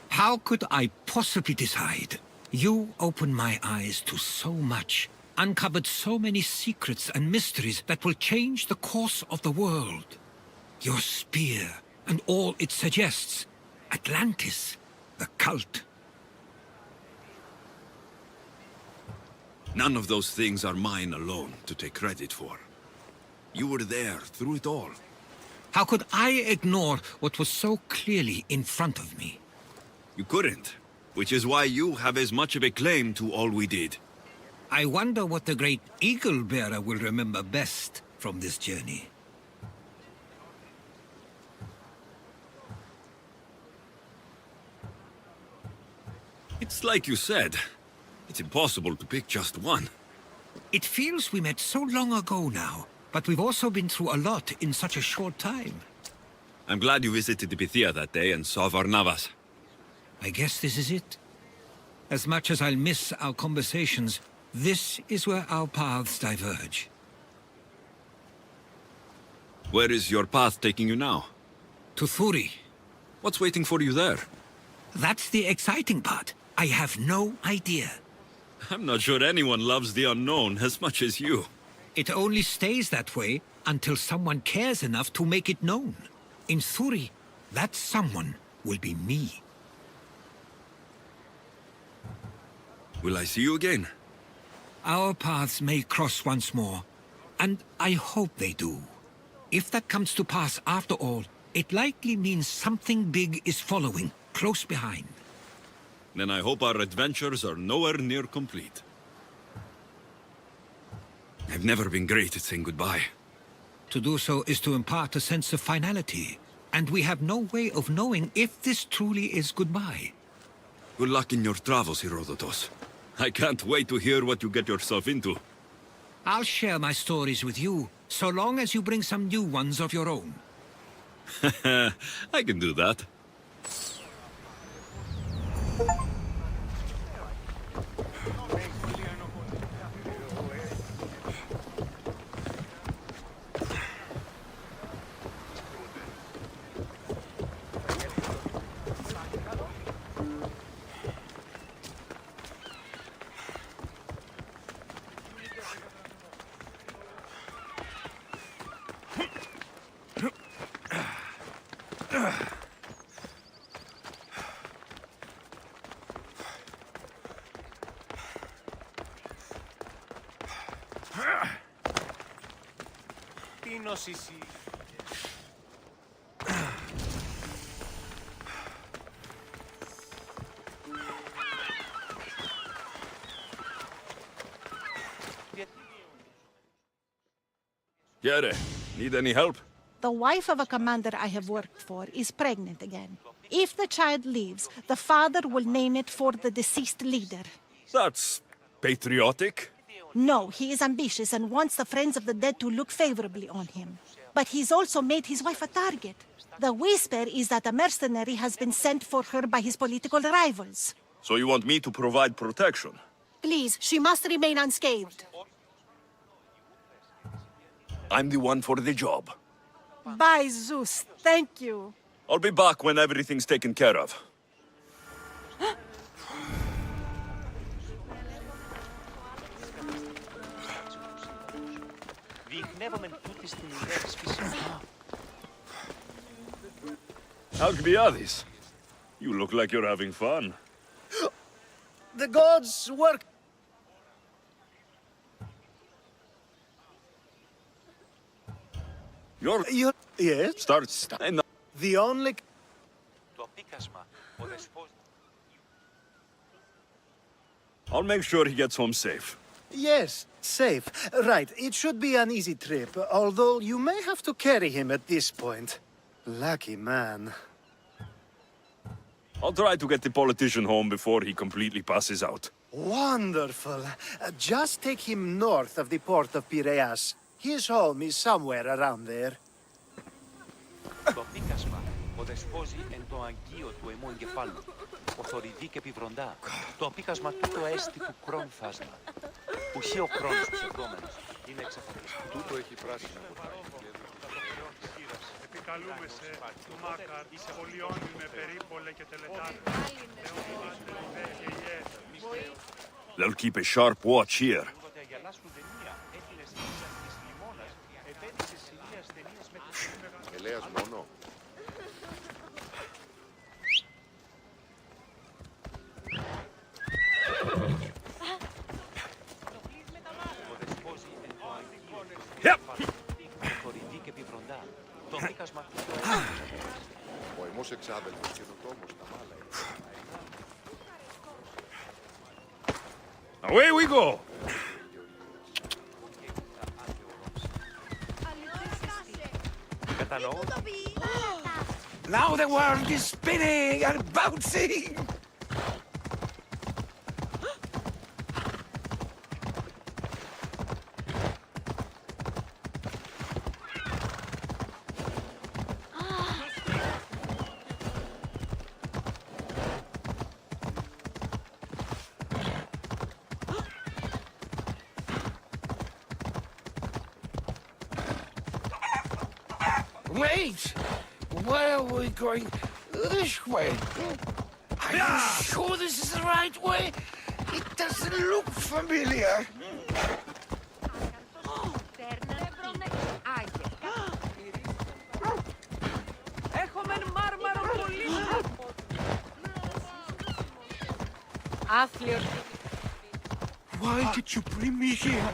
How could I possibly decide? You opened my eyes to so much, uncovered so many secrets and mysteries that will change the course of the world. Your spear, and all it suggests. Atlantis, the cult. None of those things are mine alone to take credit for. You were there through it all. How could I ignore what was so clearly in front of me? You couldn't, which is why you have as much of a claim to all we did. I wonder what the great Eagle Bearer will remember best from this journey. It's like you said. It's impossible to pick just one. It feels we met so long ago now, but we've also been through a lot in such a short time. I'm glad you visited the Bithia that day and saw Varnavas. I guess this is it. As much as I'll miss our conversations, this is where our paths diverge. Where is your path taking you now? To Thuri. What's waiting for you there? That's the exciting part. I have no idea. I'm not sure anyone loves the unknown as much as you. It only stays that way until someone cares enough to make it known. In Thuri, that someone will be me. Will I see you again? Our paths may cross once more, and I hope they do. If that comes to pass after all, it likely means something big is following, close behind. Then I hope our adventures are nowhere near complete. I've never been great at saying goodbye. To do so is to impart a sense of finality, and we have no way of knowing if this truly is goodbye. Good luck in your travels, Herodotus. I can't wait to hear what you get yourself into. I'll share my stories with you, so long as you bring some new ones of your own. I can do that. Yere, need any help? The wife of a commander I have worked for is pregnant again. If the child leaves, the father will name it for the deceased leader. That's patriotic. No, he is ambitious and wants the friends of the dead to look favorably on him. But he's also made his wife a target. The whisper is that a mercenary has been sent for her by his political rivals. So you want me to provide protection? Please, she must remain unscathed. I'm the one for the job. By Zeus, thank you. I'll be back when everything's taken care of. Alcibiades, you look like you're having fun. The gods work. You're... Yes? Start. The only... I'll make sure he gets home safe. Yes, safe. Right, it should be an easy trip, although you may have to carry him at this point. Lucky man. I'll try to get the politician home before he completely passes out. Wonderful. Just take him north of the port of Piraeus. His home is somewhere around there. Το πίκασμα οδεσπόζει εν το αγγείο του αιμού εγκεφάλου. Οθορυδεί και επιβροντά. Το πίκασμα τούτο έστι του κρόν φάσμα. Ουχή ο κρόνος ψευδόμενος. Είναι εξαφανιστικό. Τούτο έχει πράσινα ποτάμια. Επικαλούμεσαι του Μάκαρ, πολιώνει με περίπολε και τελετάρε. They'll keep a sharp watch here. Ελέας μόνο. Yep. Το πίκασμα Away we go! Now the world is spinning and bouncing! Wait! Where are we going? This way. Are you sure this is the right way? It doesn't look familiar. Έχουμε μάρμαρο πολύ. Άθλιος. Why did you bring me here?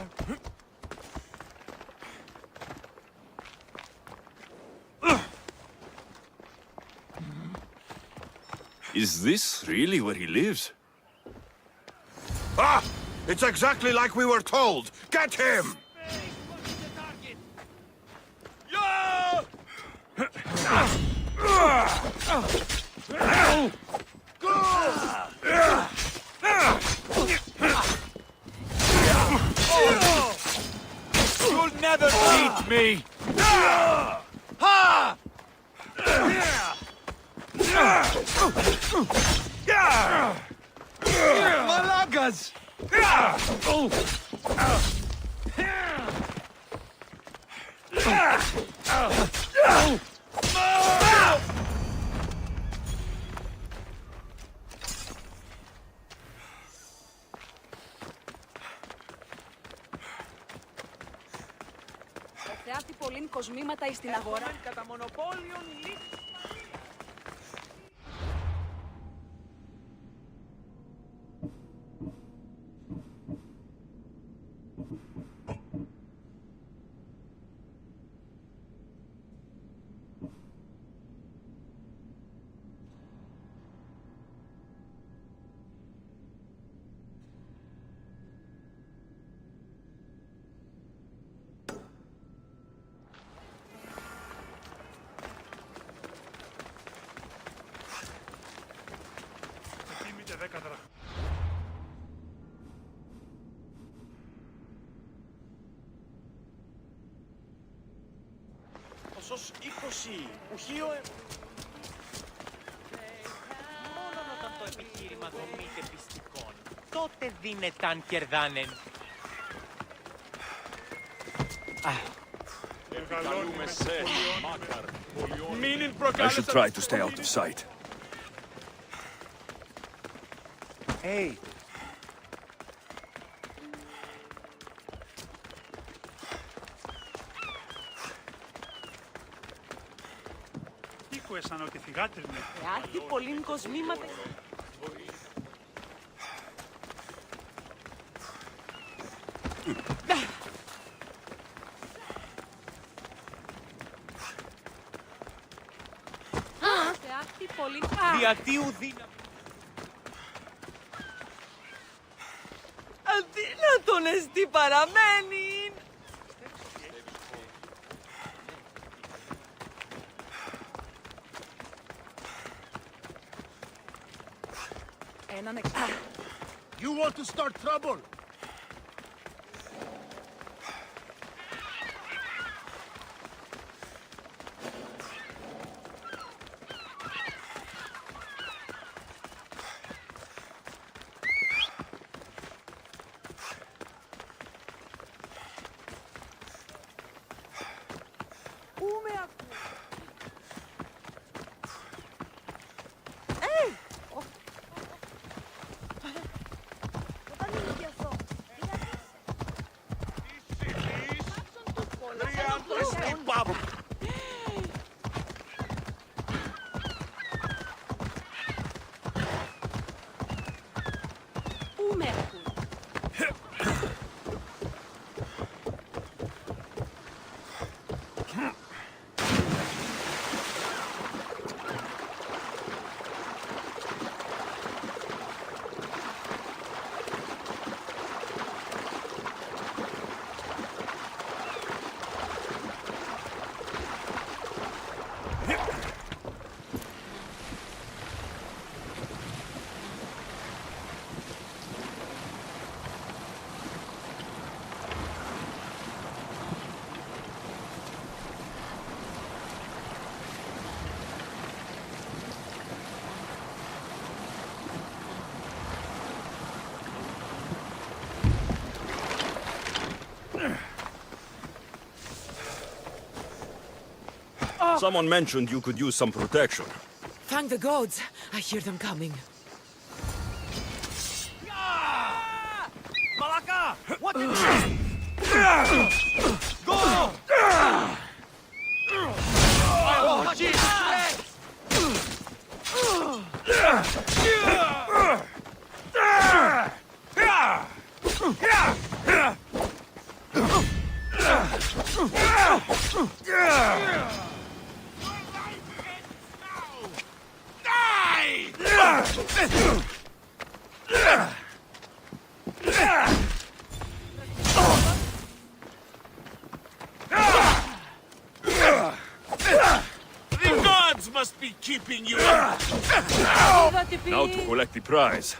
Is this really where he lives? Ah! It's exactly like we were told! Get him! You'll never beat me! Malagas! Θεάτη πολλήν κοσμήματα εις την αγορά. Κατά μονοπόλιον Ποσός 20, ουχείο... Μόνο όταν το επιχείρημα δομείται πιστικών, τότε δίνεταν κερδάνεν. I should try to stay out of sight. Hey! Θεάτη πολλήν κοσμήματα... Θεάτη πολλήν... Διατίου δύναμη... Αδύνατον εστί παραμένει! You want to start trouble? Someone mentioned you could use some protection. Thank the gods. I hear them coming. Malaka! What did you... Go! Oh, Jesus! The gods must be keeping you up. Now to collect the prize.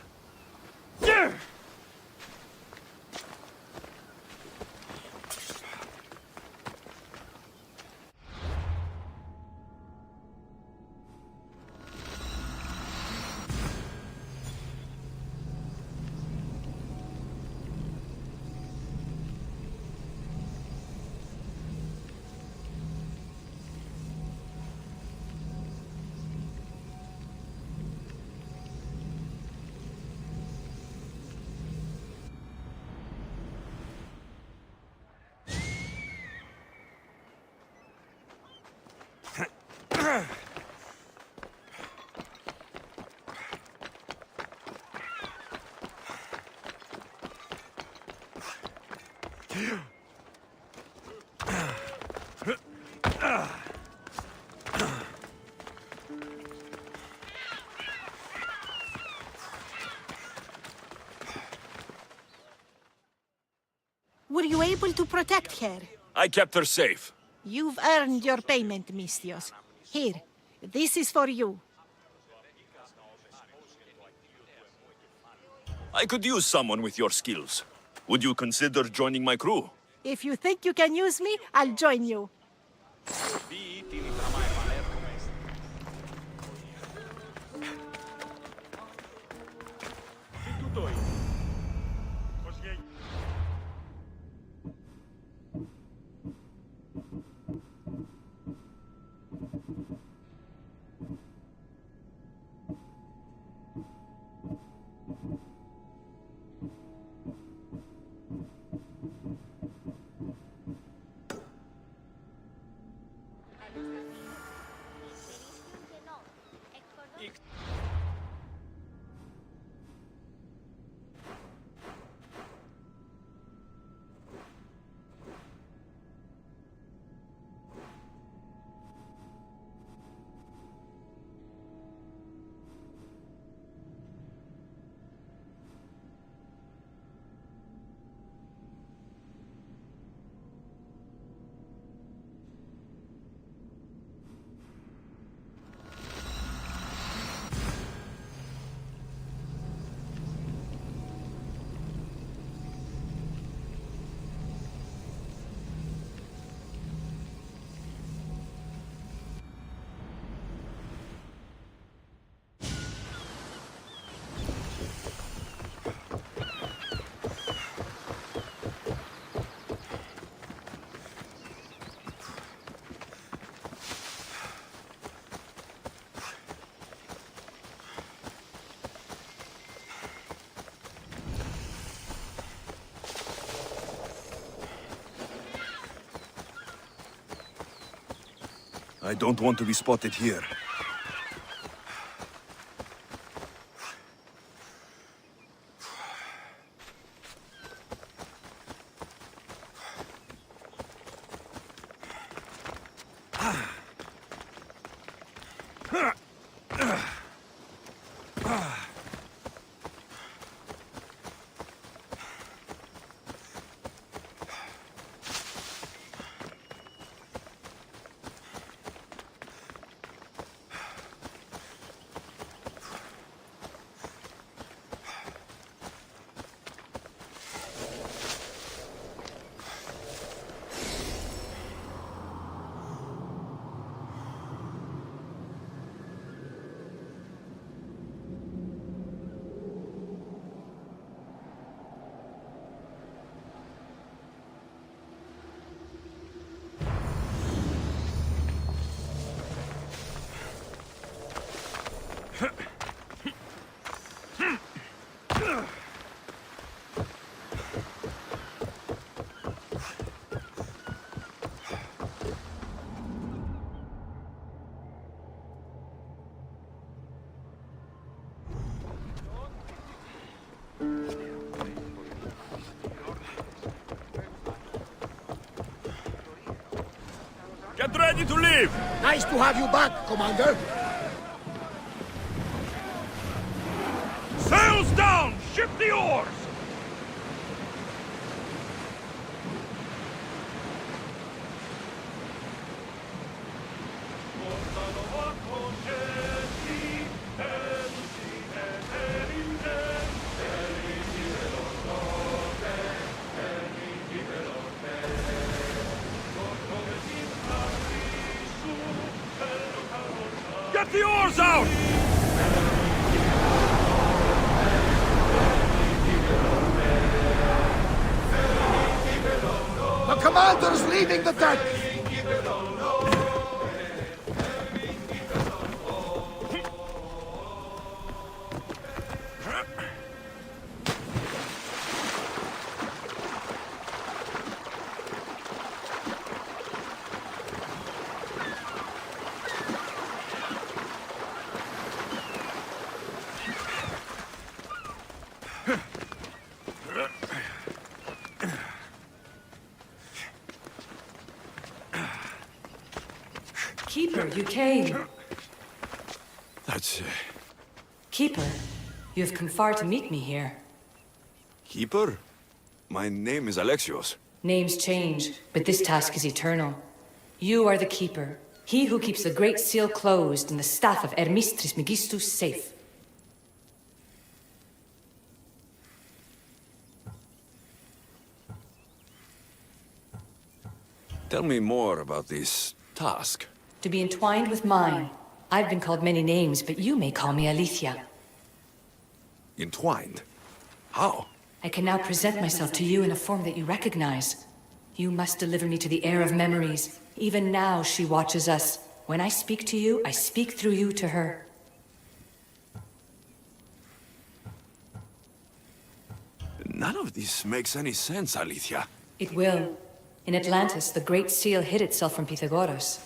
Were you able to protect her? I kept her safe. You've earned your payment, Mistios. Here, this is for you. I could use someone with your skills. Would you consider joining my crew? If you think you can use me, I'll join you. I don't want to be spotted here. ready to leave! Nice to have you back, Commander. Sails down! Ship the oars! Get the oars out! The commander's leaving the deck! Keeper, you came. That's... Keeper, you have come far to meet me here. Keeper? My name is Alexios. Names change, but this task is eternal. You are the Keeper, he who keeps the Great Seal closed and the staff of Hermes Trismegistus safe. Tell me more about this task. To be entwined with mine. I've been called many names, but you may call me Aletheia. Entwined? How? I can now present myself to you in a form that you recognize. You must deliver me to the heir of memories. Even now she watches us. When I speak to you, I speak through you to her. None of this makes any sense, Aletheia. It will. In Atlantis, the Great Seal hid itself from Pythagoras.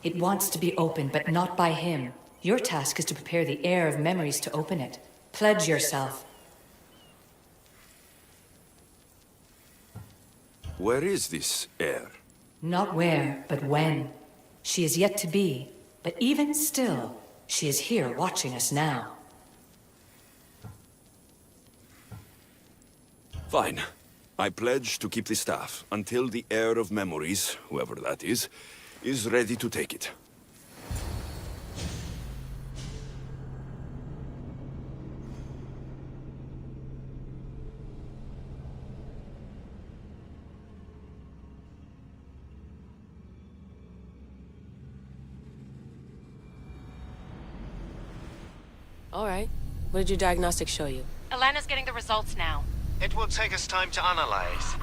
It wants to be opened, but not by him. Your task is to prepare the heir of memories to open it. Pledge yourself. Where is this heir? Not where, but when. She is yet to be, but even still, she is here watching us now. Fine. I pledge to keep the staff until the heir of memories, whoever that is ready to take it. All right. What did your diagnostic show you? Alana's getting the results now. It will take us time to analyze.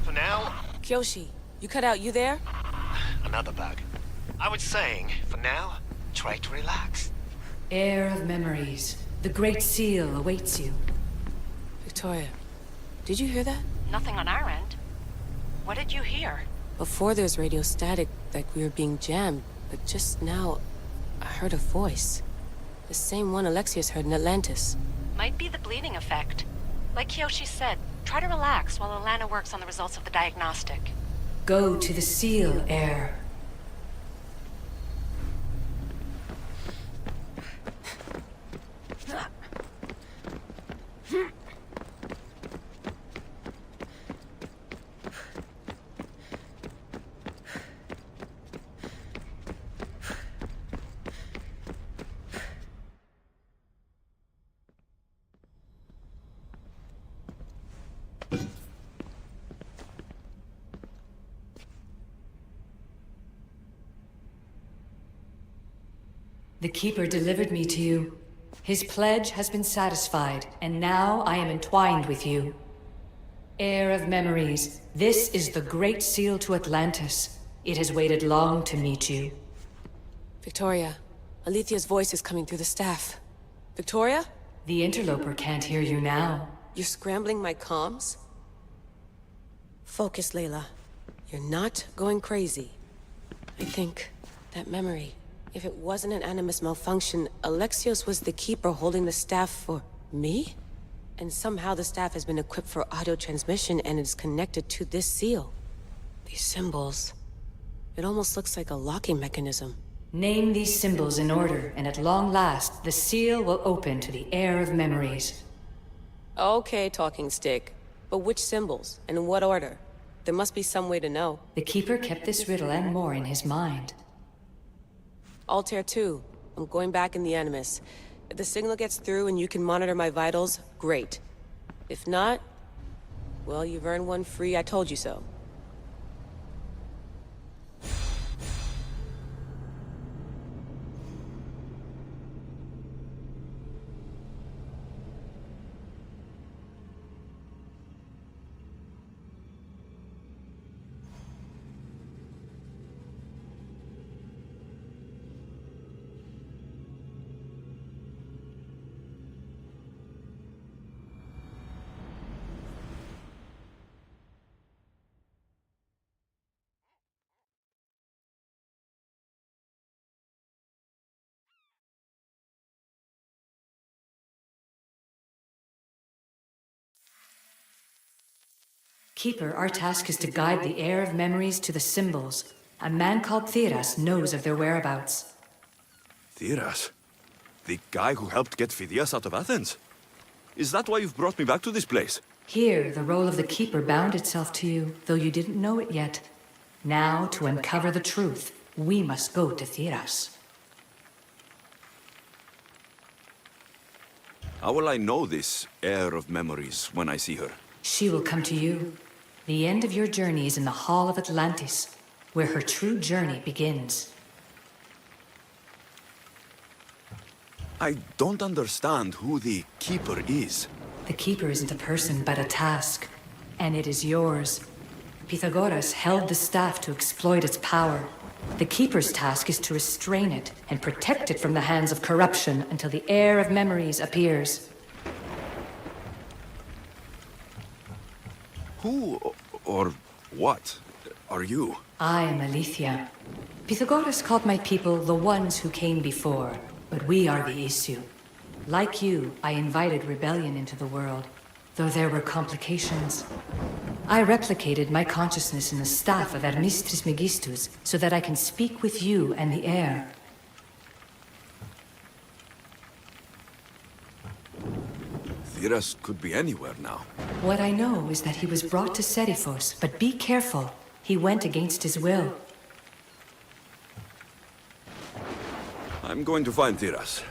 For now... Kyoshi, you cut out, you there? Another bug. I was saying, for now, try to relax. Heir of memories. The Great Seal awaits you. Victoria, did you hear that? Nothing on our end. What did you hear? Before there's radio static, like we were being jammed, but just now, I heard a voice. The same one Alexios heard in Atlantis. Might be the bleeding effect. Like Kyoshi said, try to relax while Alana works on the results of the diagnostic. Go to the Seal, heir. The Keeper delivered me to you. His pledge has been satisfied, and now I am entwined with you. Heir of memories, this is the Great Seal to Atlantis. It has waited long to meet you. Victoria, Aletheia's voice is coming through the staff. Victoria? The interloper can't hear you now. You're scrambling my comms? Focus, Layla. You're not going crazy. I think that memory... If it wasn't an Animus malfunction, Alexios was the Keeper holding the staff for... me? And somehow the staff has been equipped for audio transmission and is connected to this seal. These symbols... It almost looks like a locking mechanism. Name these symbols in order, and at long last, the seal will open to the heir of memories. Okay, talking stick. But which symbols, and in what order? There must be some way to know. The Keeper kept this riddle and more in his mind. Altair 2. I'm going back in the Animus. If the signal gets through and you can monitor my vitals, great. If not, well, you've earned one free I told you so. Keeper, our task is to guide the heir of memories to the symbols. A man called Theras knows of their whereabouts. Theras? The guy who helped get Phidias out of Athens? Is that why you've brought me back to this place? Here, the role of the Keeper bound itself to you, though you didn't know it yet. Now, to uncover the truth, we must go to Theras. How will I know this heir of memories when I see her? She will come to you. The end of your journey is in the Hall of Atlantis, where her true journey begins. I don't understand who the Keeper is. The Keeper isn't a person, but a task. And it is yours. Pythagoras held the staff to exploit its power. The Keeper's task is to restrain it and protect it from the hands of corruption until the heir of memories appears. Who or what are you? I am Aletheia. Pythagoras called my people the ones who came before, but we are the issue. Like you, I invited rebellion into the world, though there were complications. I replicated my consciousness in the staff of Hermes Trismegistus so that I can speak with you and the heir. Theras could be anywhere now. What I know is that he was brought to Seriphos, but be careful. He went against his will. I'm going to find Theras.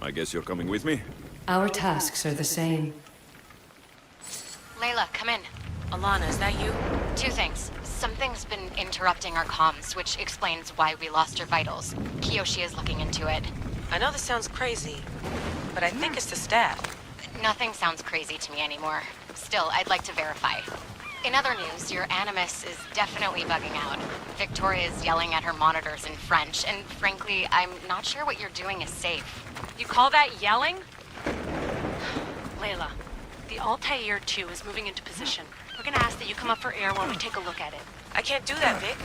I guess you're coming with me? Our tasks are the same. Layla, come in. Alana, is that you? Two things. Something's been interrupting our comms, which explains why we lost your vitals. Kiyoshi is looking into it. I know this sounds crazy, but I think it's the staff. Nothing sounds crazy to me anymore. Still, I'd like to verify. In other news, your Animus is definitely bugging out. Victoria is yelling at her monitors in French, and frankly, I'm not sure what you're doing is safe. You call that yelling? Layla, the Altair 2 is moving into position. We're gonna ask that you come up for air while we take a look at it. I can't do that, Vic.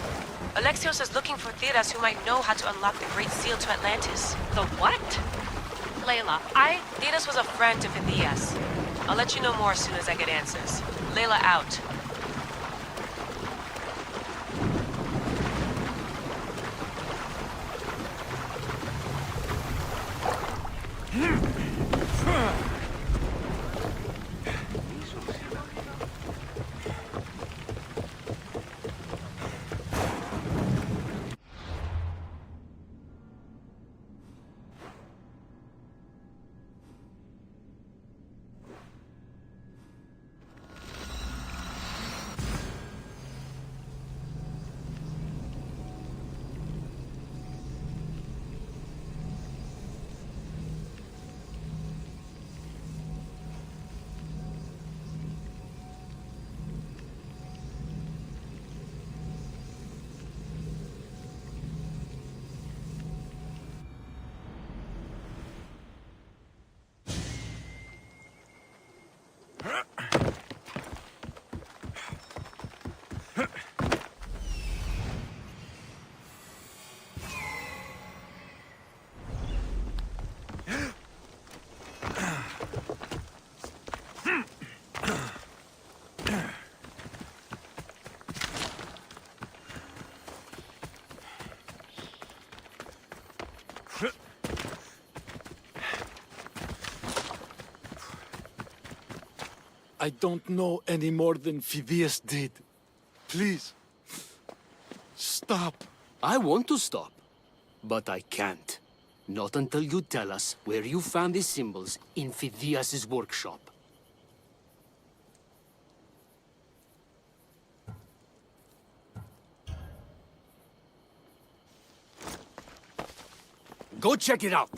Alexios is looking for Theras who might know how to unlock the Great Seal to Atlantis. The what? Layla, Theras was a friend to Phidias. I'll let you know more as soon as I get answers. Layla out. I don't know any more than Phidias did. Please, stop. I want to stop, but I can't. Not until you tell us where you found these symbols in Phidias' workshop. Go check it out.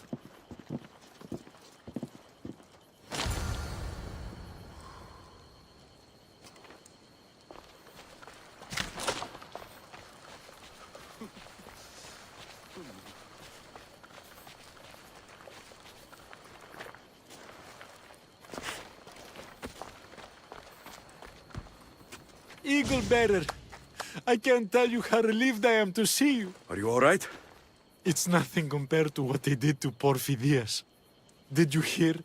Eagle Bearer, I can't tell you how relieved I am to see you. Are you all right? It's nothing compared to what they did to poor Phidias. Did you hear?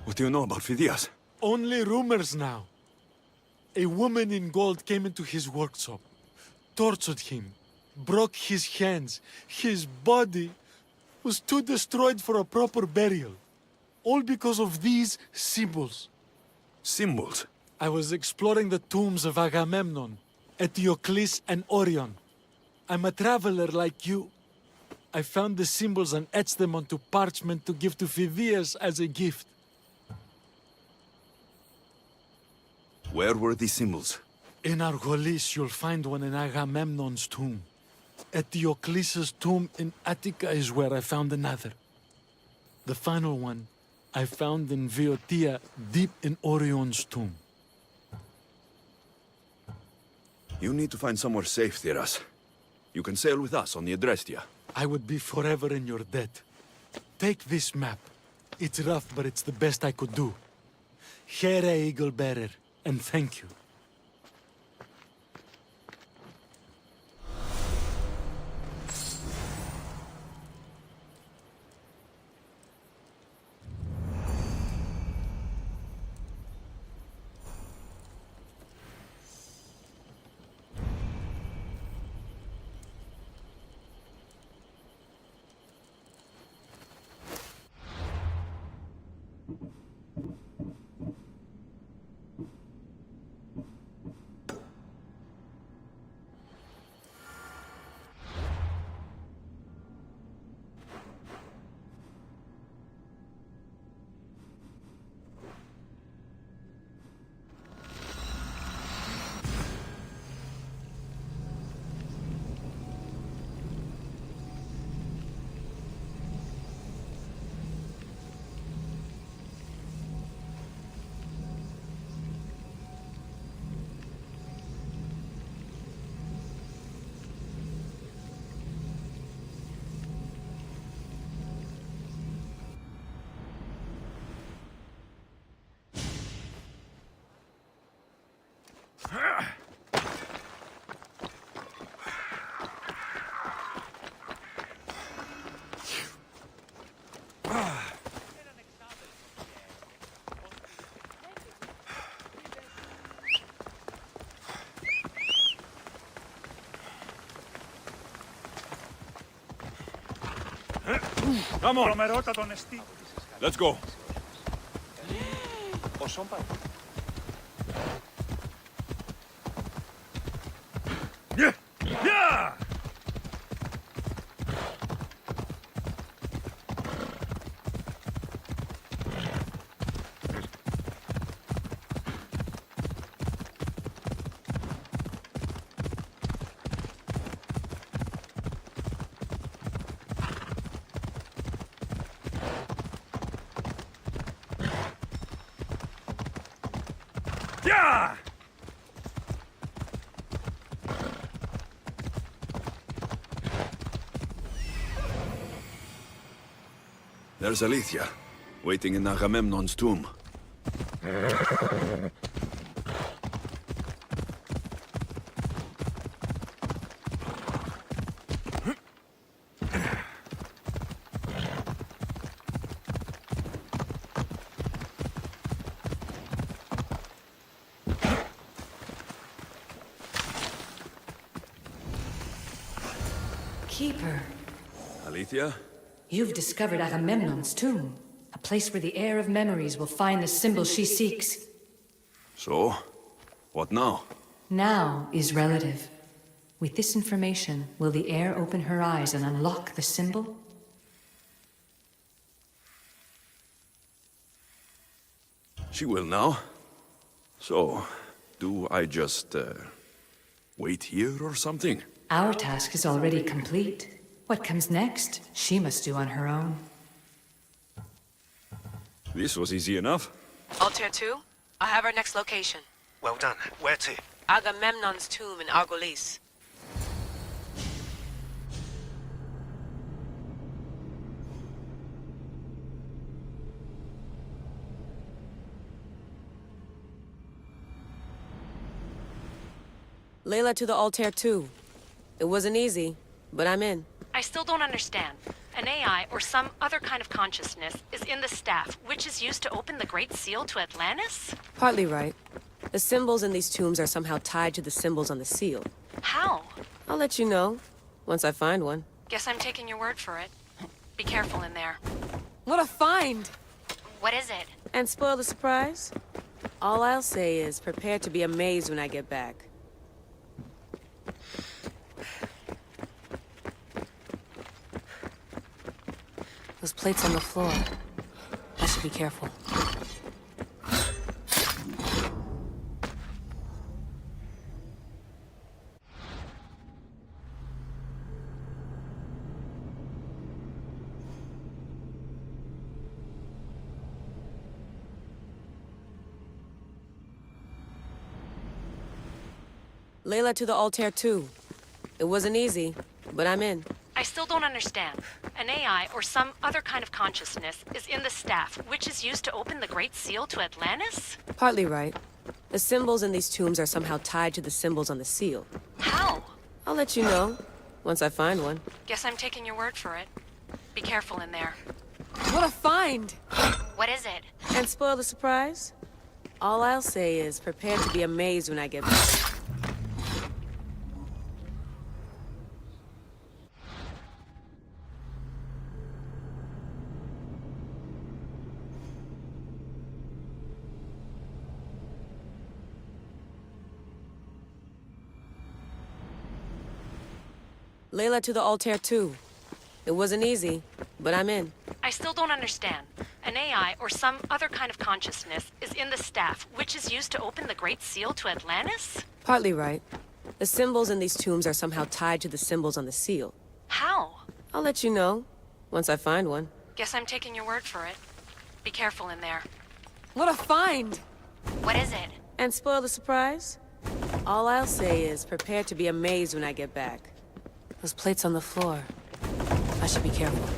What do you know about Phidias? Only rumors now. A woman in gold came into his workshop, tortured him, broke his hands. His body was too destroyed for a proper burial. All because of these symbols. Symbols? I was exploring the tombs of Agamemnon, Eteocles, and Orion. I'm a traveler like you. I found the symbols and etched them onto parchment to give to Phidias as a gift. Where were these symbols? In Argolis, you'll find one in Agamemnon's tomb. Eteocles' tomb in Attica is where I found another. The final one I found in Viotia, deep in Orion's tomb. You need to find somewhere safe, Theras. You can sail with us on the Adrestia. I would be forever in your debt. Take this map. It's rough, but it's the best I could do. Here, Eagle Bearer, and thank you. Come on! Let's go. Yeah! Yeah! Yeah! There's Alethea, waiting in Agamemnon's tomb. Keeper. Alethea, You've discovered Agamemnon's tomb, a place where the heir of memories will find the symbol she seeks. So, what now? Now is relative. With this information, will the heir open her eyes and unlock the symbol? She will now. So, do I just, wait here or something? Our task is already complete. What comes next, she must do on her own. This was easy enough. Altair 2, I have our next location. Well done. Where to? Agamemnon's tomb in Argolis. Layla to the Altair 2. It wasn't easy, but I'm in. I still don't understand. An AI or some other kind of consciousness is in the staff, which is used to open the Great Seal to Atlantis? Partly right. The symbols in these tombs are somehow tied to the symbols on the seal. How? I'll let you know, once I find one. Guess I'm taking your word for it. Be careful in there. What a find! What is it? And spoil the surprise? All I'll say is, prepare to be amazed when I get back. Those plates on the floor. I should be careful. Layla to the Altair 2. It wasn't easy, but I'm in. I still don't understand. An AI or some other kind of consciousness is in the staff, which is used to open the Great Seal to Atlantis? Partly right. The symbols in these tombs are somehow tied to the symbols on the seal. How? I'll let you know, once I find one. Guess I'm taking your word for it. Be careful in there. What a find! What is it? And spoil the surprise? All I'll say is, prepare to be amazed when I get back. Layla to the Altair 2. It wasn't easy, but I'm in. I still don't understand. An AI or some other kind of consciousness is in the staff, which is used to open the Great Seal to Atlantis? Partly right. The symbols in these tombs are somehow tied to the symbols on the seal. How? I'll let you know, once I find one. Guess I'm taking your word for it. Be careful in there. What a find! What is it? And spoil the surprise? All I'll say is, prepare to be amazed when I get back. Those plates on the floor. I should be careful.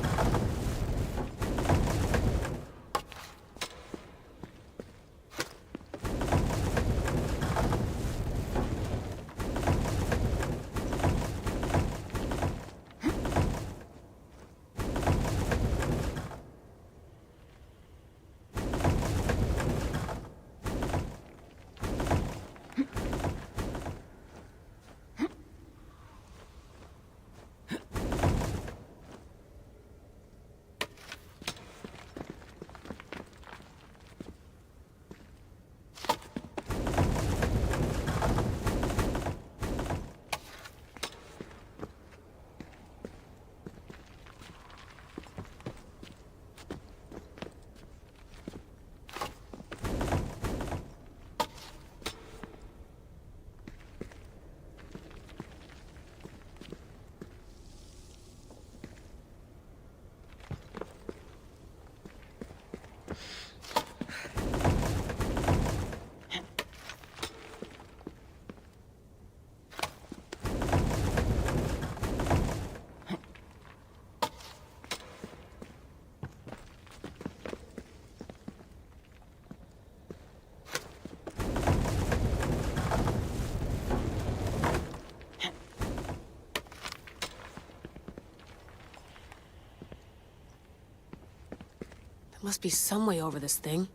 There must be some way over this thing.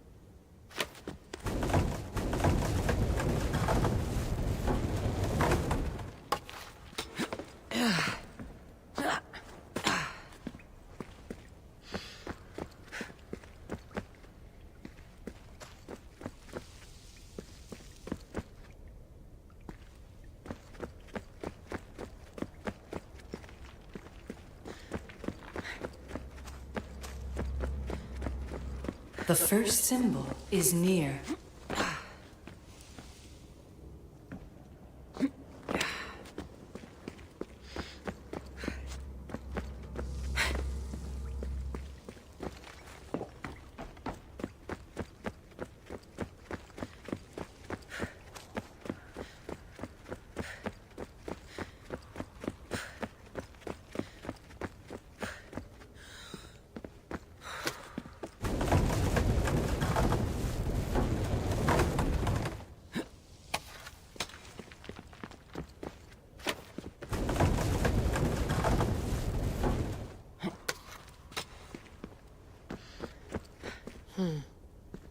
The first symbol is near.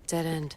Dead end.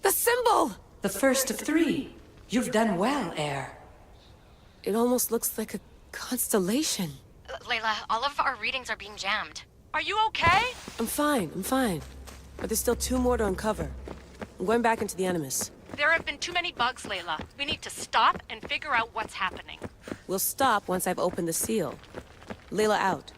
The symbol! The first of three. You've done well, heir. It almost looks like a constellation. Layla, all of our readings are being jammed. Are you okay? I'm fine. But there's still 2 more to uncover. I'm going back into the Animus. There have been too many bugs, Layla. We need to stop and figure out what's happening. We'll stop once I've opened the seal. Layla out.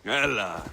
Έλα.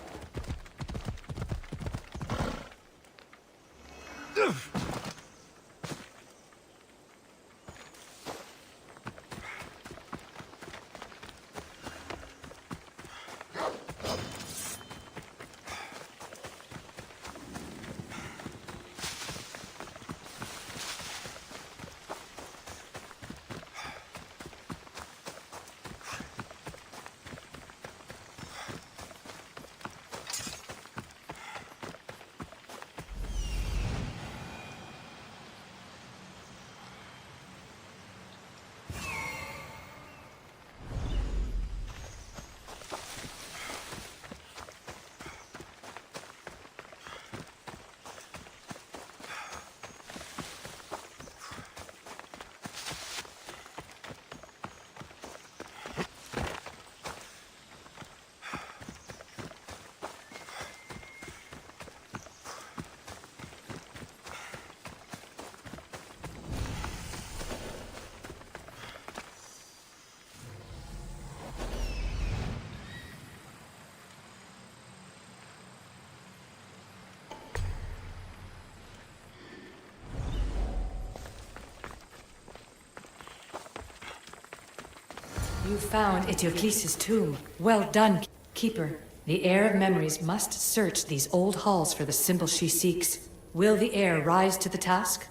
You found Eteocles' tomb. Well done, Keeper. The heir of memories must search these old halls for the symbol she seeks. Will the heir rise to the task?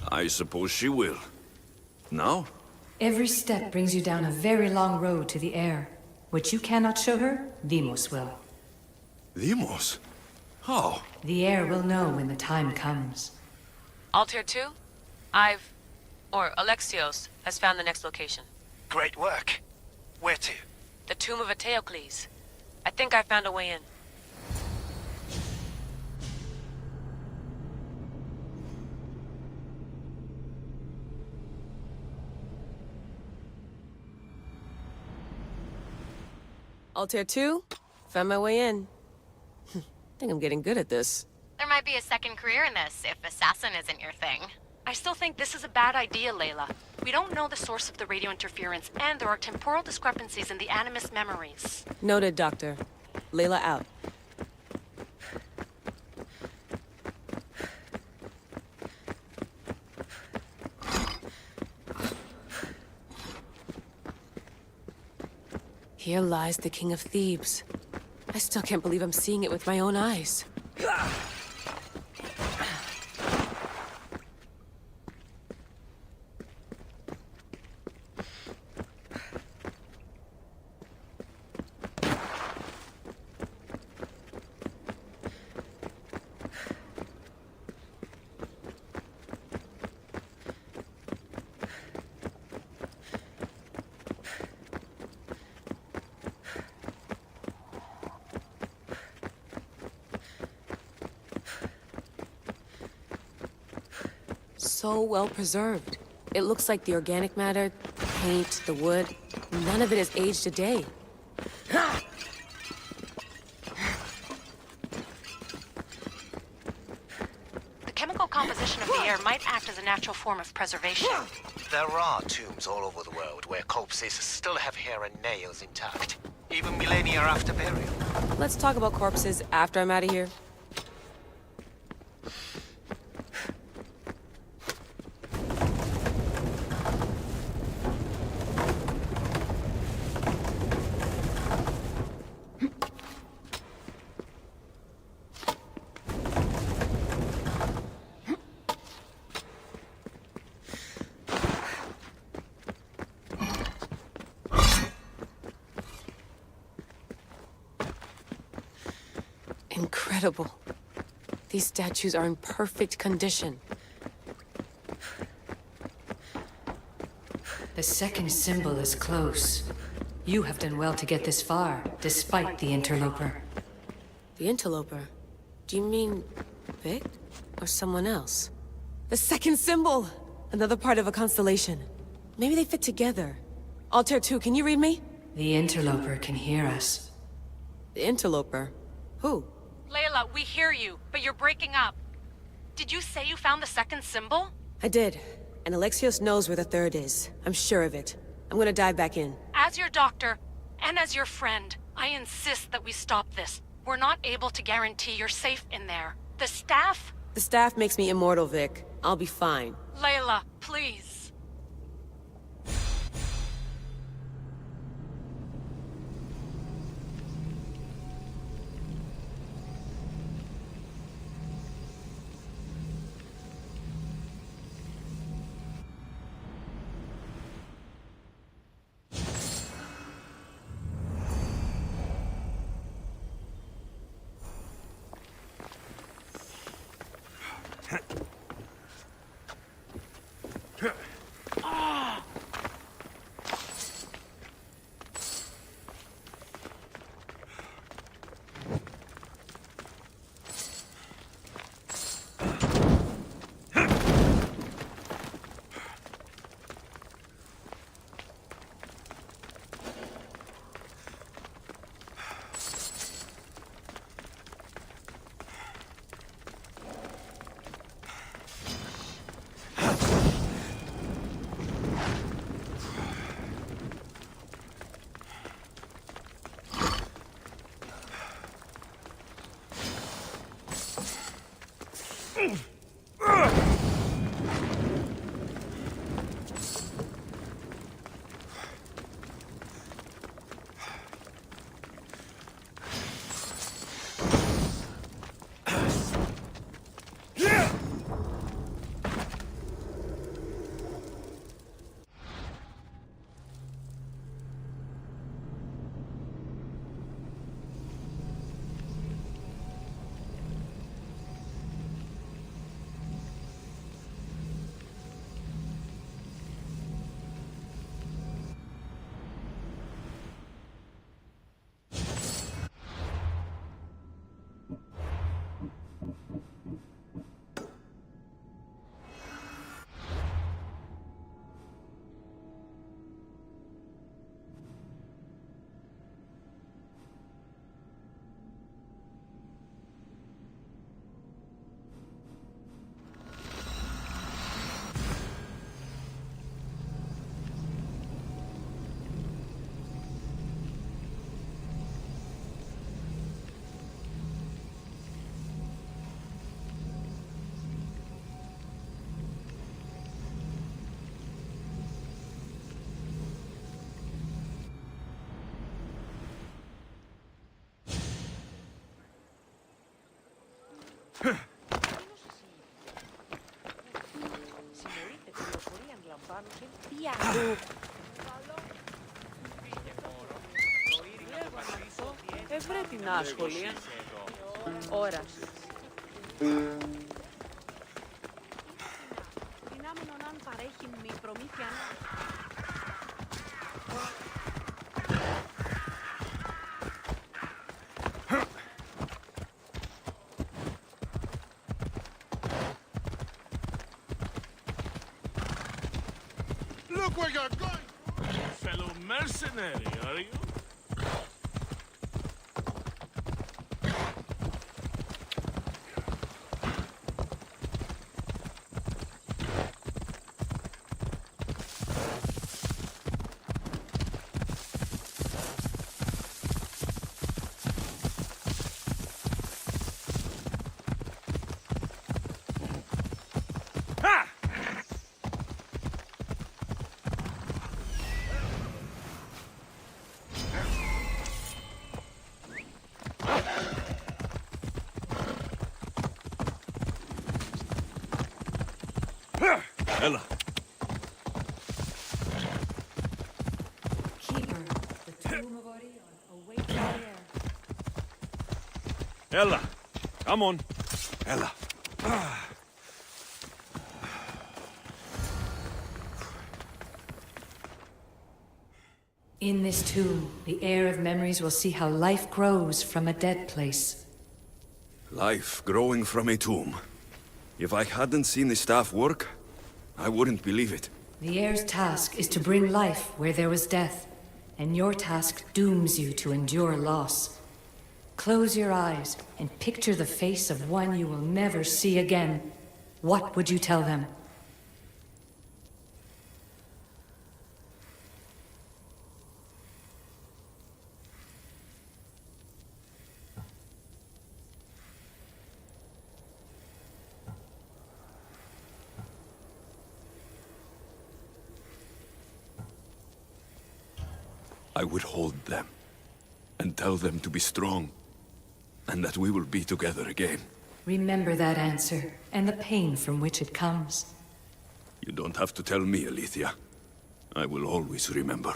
I suppose she will. Now? Every step brings you down a very long road to the heir. What you cannot show her, Deimos will. Deimos? How? The heir will know when the time comes. Altair 2? Alexios has found the next location. Great work. Where to? The tomb of Eteocles. I think I found a way in. Altair 2? Found my way in. Think I'm getting good at this. There might be a second career in this, if assassin isn't your thing. I still think this is a bad idea, Layla. We don't know the source of the radio interference, and there are temporal discrepancies in the Animus memories. Noted, Doctor. Layla out. Here lies the King of Thebes. I still can't believe I'm seeing it with my own eyes. so well preserved. It looks like the organic matter, the paint, the wood, none of it has aged a day. The chemical composition of the air might act as a natural form of preservation. There are tombs all over the world where corpses still have hair and nails intact, even millennia after burial. Let's talk about corpses after I'm out of here. Incredible. These statues are in perfect condition. The second symbol is close. You have done well to get this far, despite the interloper. The interloper? Do you mean Vic? Or someone else? The second symbol! Another part of a constellation. Maybe they fit together. Altair 2, can you read me? The interloper can hear us. The interloper? Who? Layla, we hear you, but you're breaking up. Did you say you found the second symbol? I did. And Alexios knows where the third is. I'm sure of it. I'm gonna dive back in. As your doctor, and as your friend, I insist that we stop this. We're not able to guarantee you're safe in there. The staff? The staff makes me immortal, Vic. I'll be fine. Layla, please. Ευρέ την άσχολη. Όραση. Δυνάμενον αν παρέχει μη προμήθεια. Look where you're going! Fellow mercenary, are you? Ella. Keeper, the tomb of Orion awaits the heir. Ella, come on. Ella. In this tomb, the heir of memories will see how life grows from a dead place. Life growing from a tomb. If I hadn't seen the staff work, I wouldn't believe it. The heir's task is to bring life where there was death, and your task dooms you to endure loss. Close your eyes and picture the face of one you will never see again. What would you tell them? I would hold them and tell them to be strong, and that we will be together again. Remember that answer, and the pain from which it comes. You don't have to tell me, Alethea. I will always remember.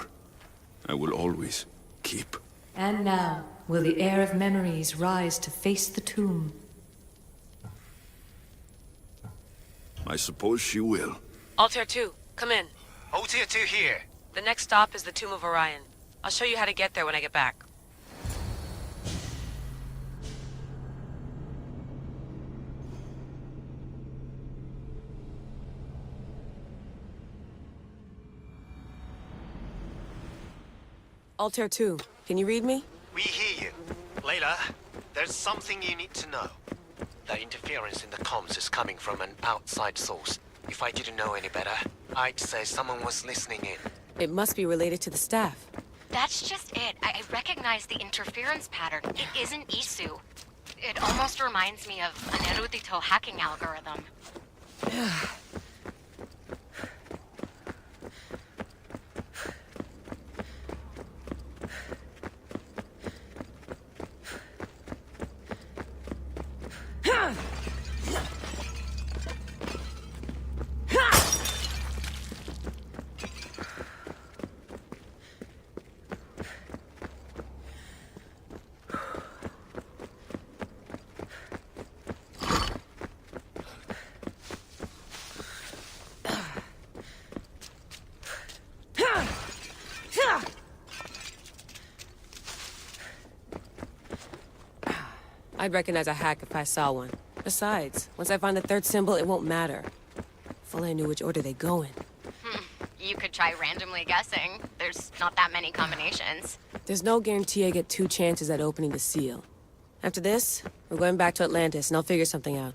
I will always keep. And now, will the heir of memories rise to face the tomb? I suppose she will. Altair 2, come in. Hota 2 here. The next stop is the Tomb of Orion. I'll show you how to get there when I get back. Altair 2, can you read me? We hear you. Layla, there's something you need to know. The interference in the comms is coming from an outside source. If I didn't know any better, I'd say someone was listening in. It must be related to the staff. That's just it. I recognize the interference pattern. It isn't Isu. It almost reminds me of an erudito hacking algorithm. I'd recognize a hack if I saw one. Besides, once I find the third symbol, it won't matter. If only I knew which order they go in. You could try randomly guessing. There's not that many combinations. There's no guarantee I get 2 chances at opening the seal. After this, we're going back to Atlantis, and I'll figure something out.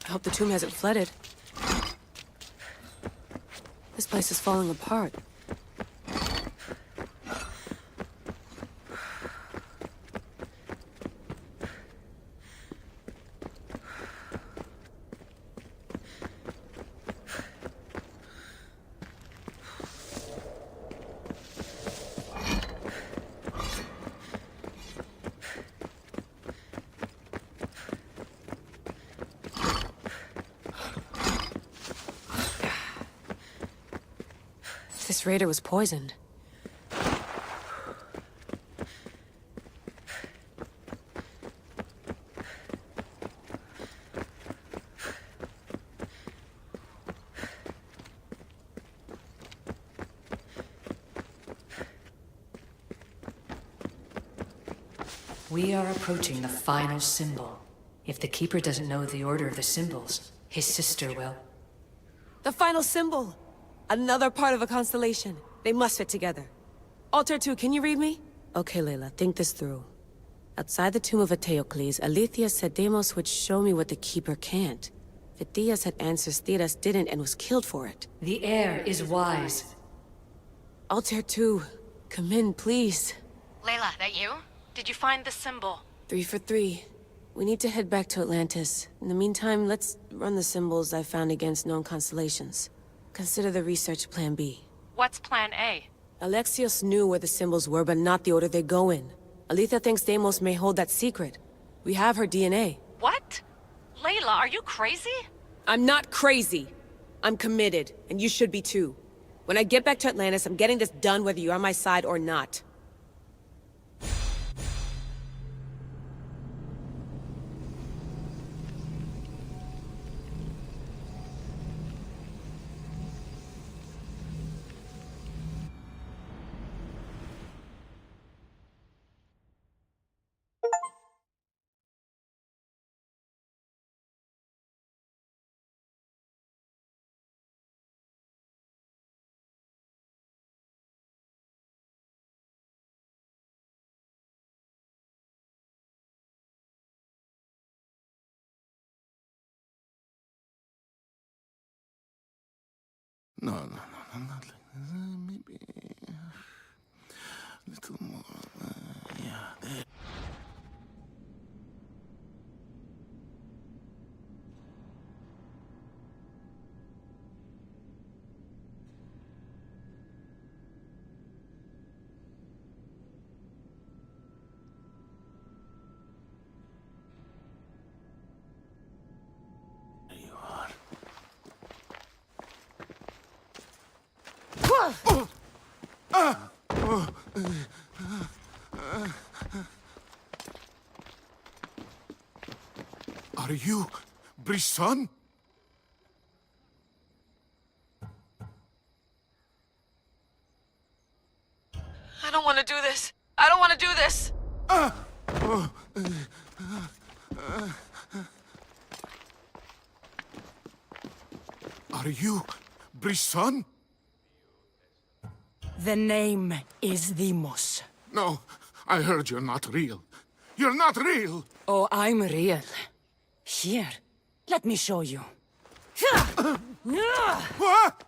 I hope the tomb hasn't flooded. This place is falling apart. This raider was poisoned. We are approaching the final symbol. If the Keeper doesn't know the order of the symbols, his sister will. The final symbol! Another part of a constellation. They must fit together. Alter 2, can you read me? Okay, Layla, think this through. Outside the tomb of Eteocles, Alethea said Deimos would show me what the Keeper can't. Phidias had answers Theras didn't and was killed for it. The heir is wise. Altair 2, come in, please. Layla, that you? Did you find the symbol? 3 for 3. We need to head back to Atlantis. In the meantime, let's run the symbols I found against known constellations. Consider the research plan B. What's plan A? Alexios knew where the symbols were, but not the order they go in. Alethea thinks Deimos may hold that secret. We have her DNA. What? Layla, are you crazy? I'm not crazy. I'm committed, and you should be too. When I get back to Atlantis, I'm getting this done whether you're on my side or not. No, not like this. Maybe a little more. Yeah, there. Are you Brisson? I don't want to do this. I don't want to do this. Are you Brisson? The name is Deimos. No, I heard you're not real. You're not real! Oh, I'm real. Here, let me show you. What?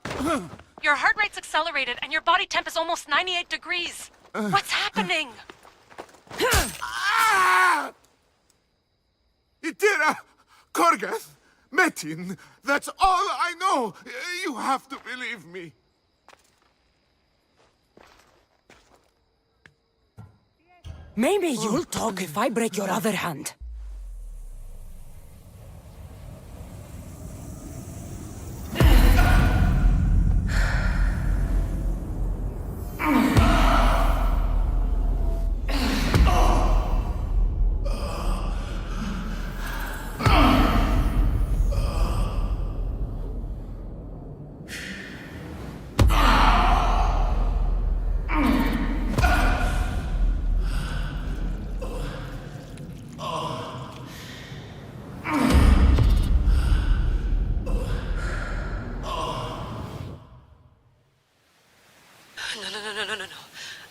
Your heart rate's accelerated and your body temp is almost 98 degrees. What's happening? Itira! Korgath! Metin! That's all I know! You have to believe me. Maybe you'll talk if I break your other hand. No.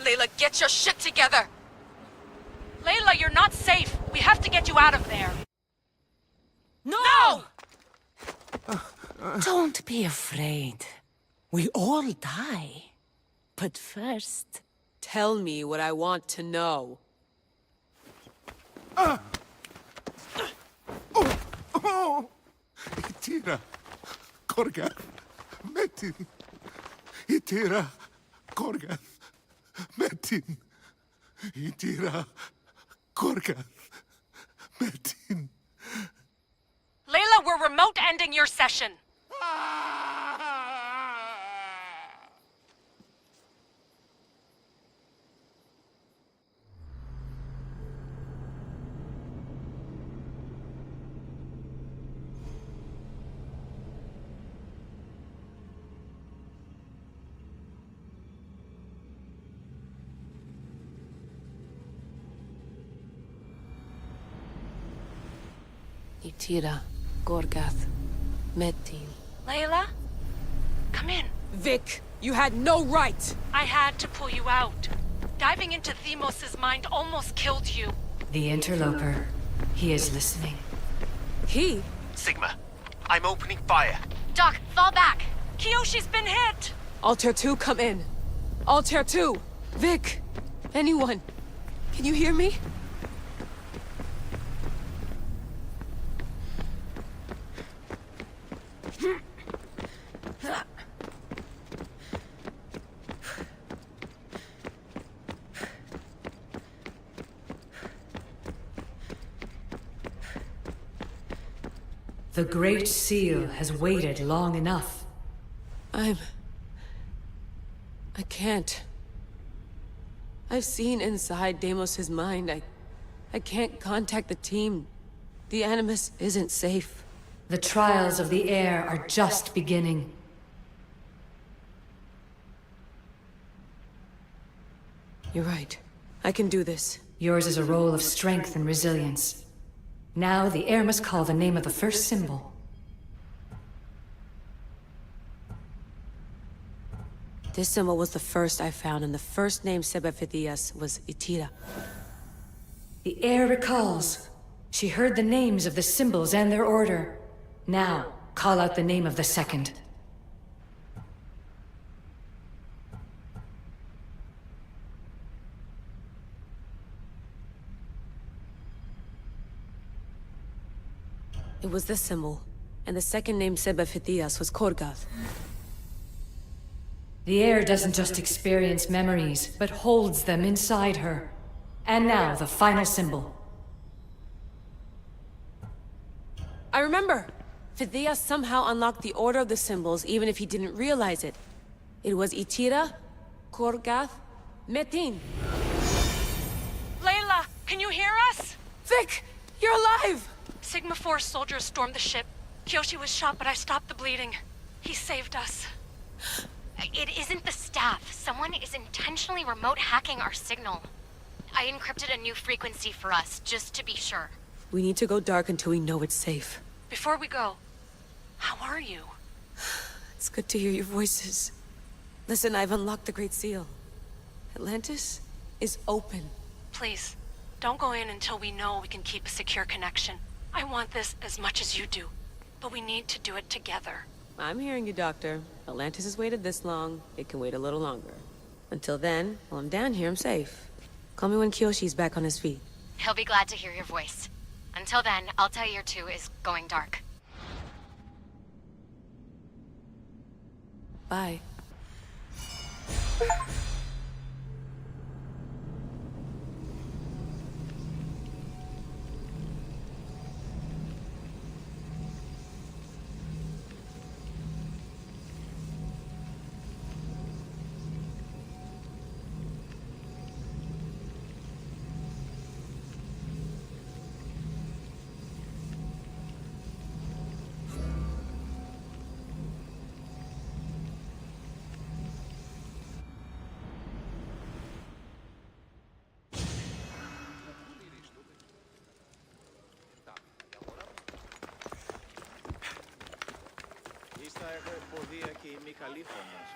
Layla, get your shit together! Layla, you're not safe. We have to get you out of there. No! Don't be afraid. We all die. But first... Tell me what I want to know. Itira! Korgath! Metin! Itira! Korgath! Metin! Itira! Korgath! Metin! Layla, we're remote ending your session. Itira, Gorgath, Metin. Layla? Come in. Vic, you had no right! I had to pull you out. Diving into Themos' mind almost killed you. The interloper. He is listening. He? Sigma, I'm opening fire. Doc, fall back! Kiyoshi's been hit! Altair 2, come in. Altair 2! Vic! Anyone? Can you hear me? The Great Seal has waited long enough. I can't. I've seen inside Deimos' mind. I can't contact the team. The Animus isn't safe. The trials of the air are just beginning. You're right. I can do this. Yours is a role of strength and resilience. Now the air must call the name of the first symbol. This symbol was the first I found, and the first name Sebefithias was Itira. The air recalls. She heard the names of the symbols and their order. Now, call out the name of the second. It was this symbol, and the second name Sebefithias was Korgath. The air doesn't just experience memories, but holds them inside her. And now, the final symbol. I remember! Fithias somehow unlocked the order of the symbols, even if he didn't realize it. It was Itira, Korgath, Metin. Layla, can you hear us? Vic! You're alive! Sigma 4 soldiers stormed the ship. Kyoshi was shot, but I stopped the bleeding. He saved us. It isn't the staff. Someone is intentionally remote hacking our signal. I encrypted a new frequency for us, just to be sure. We need to go dark until we know it's safe. Before we go, how are you? It's good to hear your voices. Listen, I've unlocked the Great Seal. Atlantis is open. Please, don't go in until we know we can keep a secure connection. I want this as much as you do, but we need to do it together. I'm hearing you, Doctor. Atlantis has waited this long. It can wait a little longer. Until then, while I'm down here, I'm safe. Call me when Kyoshi's back on his feet. He'll be glad to hear your voice. Until then, Altair 2 is going dark. Bye. έχω ποδία και είμαι καλήφωνος.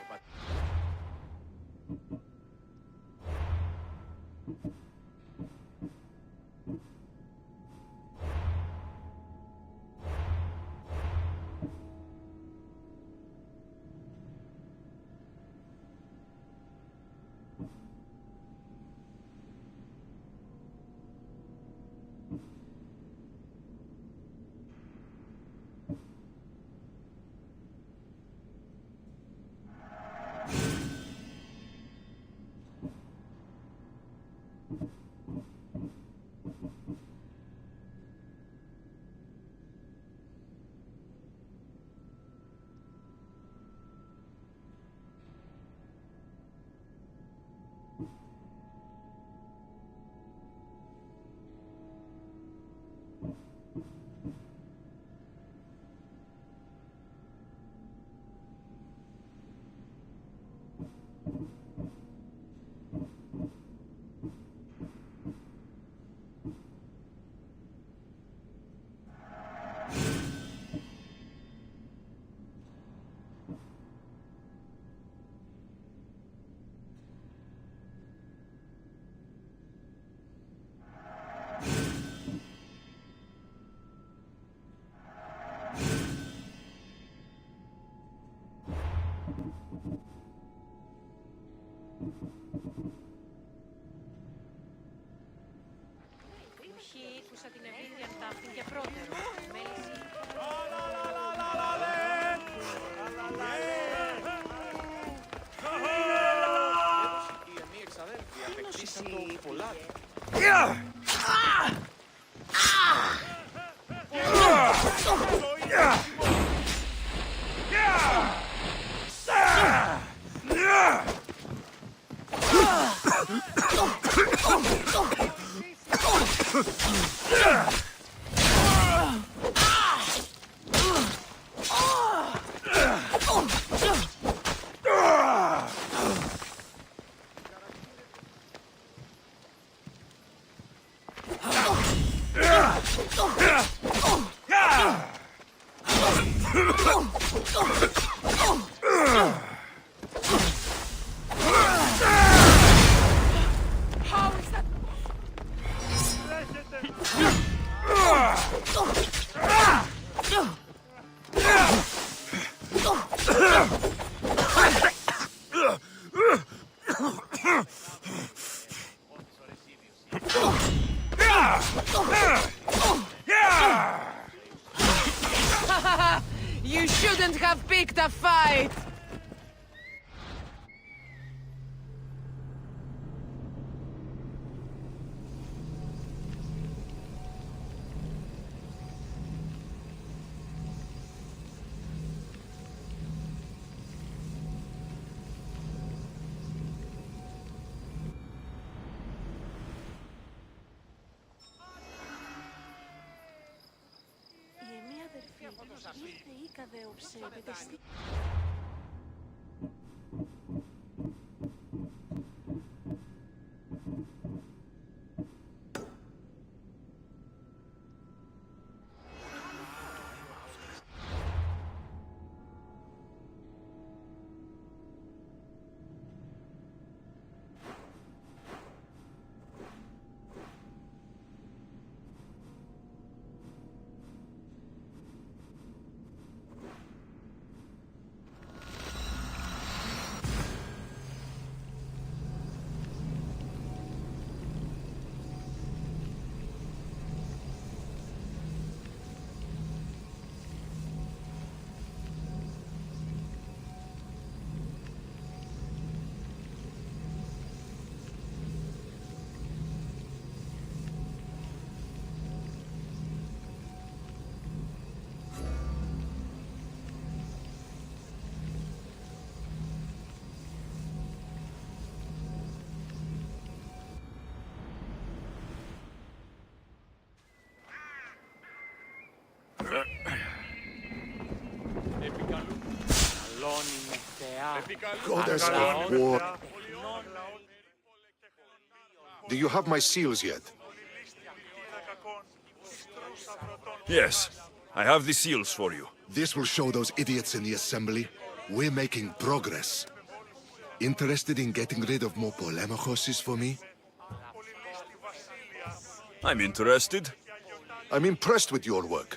How is that? You shouldn't have picked a fight! Η μία αδερφή ήρθε ή καδέωψε επιδεστή. Goddess of war. Do you have my seals yet? Yes, I have the seals for you. This will show those idiots in the assembly we're making progress. Interested in getting rid of more polemachoses for me? I'm interested. I'm impressed with your work.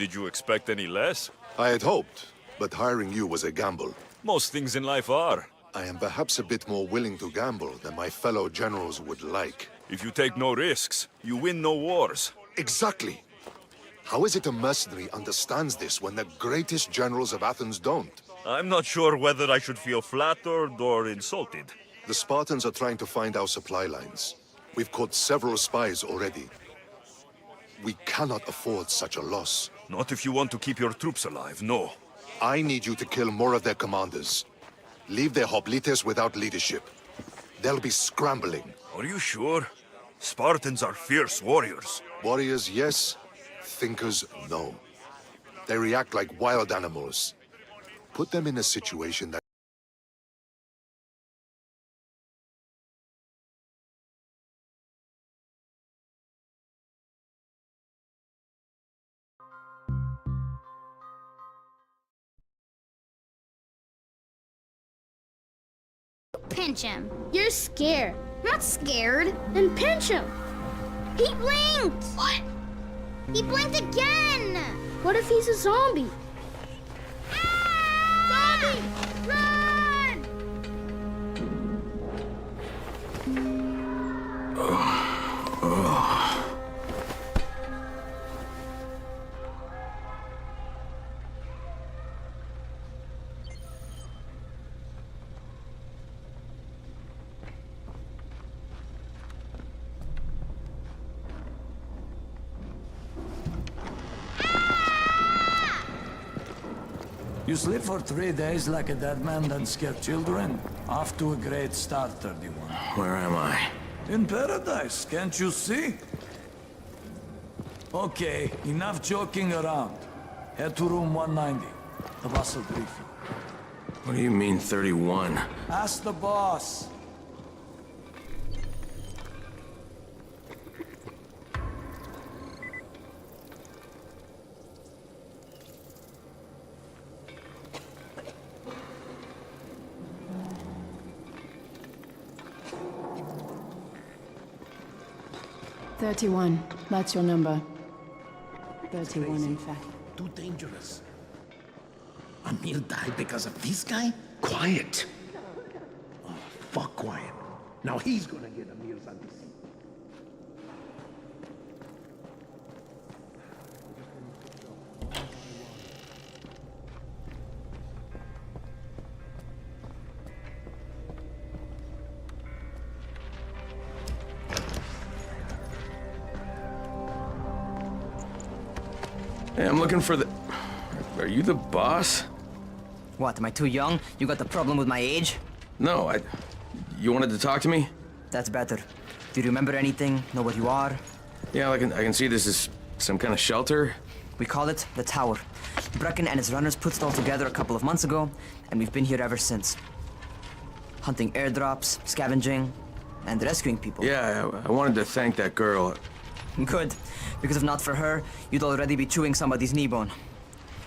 Did you expect any less? I had hoped, but hiring you was a gamble. Most things in life are. I am perhaps a bit more willing to gamble than my fellow generals would like. If you take no risks, you win no wars. Exactly. How is it a mercenary understands this when the greatest generals of Athens don't? I'm not sure whether I should feel flattered or insulted. The Spartans are trying to find our supply lines. We've caught several spies already. We cannot afford such a loss. Not if you want to keep your troops alive, no. I need you to kill more of their commanders. Leave their hoplites without leadership. They'll be scrambling. Are you sure? Spartans are fierce warriors. Warriors, yes. Thinkers, no. They react like wild animals. Put them in a situation that... Pinch him. You're scared. I'm not scared. Then pinch him. He blinked! What? He blinked again! What if he's a zombie? Ah! Zombie! Run! You sleep for 3 days like a dead man, then scare children? Off to a great start, 31. Where am I? In paradise, can't you see? Okay, enough joking around. Head to room 190. The boss will brief you. What do you mean, 31? Ask the boss. 31. That's your number. 31, in fact. Too dangerous. Emil died because of this guy? Quiet. Oh, fuck quiet. Now he's gonna get Emil's anti. Hey, I'm looking for the... Are you the boss? What, am I too young? You got the problem with my age? No, You wanted to talk to me? That's better. Do you remember anything? Know what you are? Yeah, I can see this is some kind of shelter. We call it the Tower. Brecken and his runners put it all together a couple of months ago, and we've been here ever since. Hunting airdrops, scavenging, and rescuing people. Yeah, I wanted to thank that girl. Good, because if not for her, you'd already be chewing somebody's knee bone.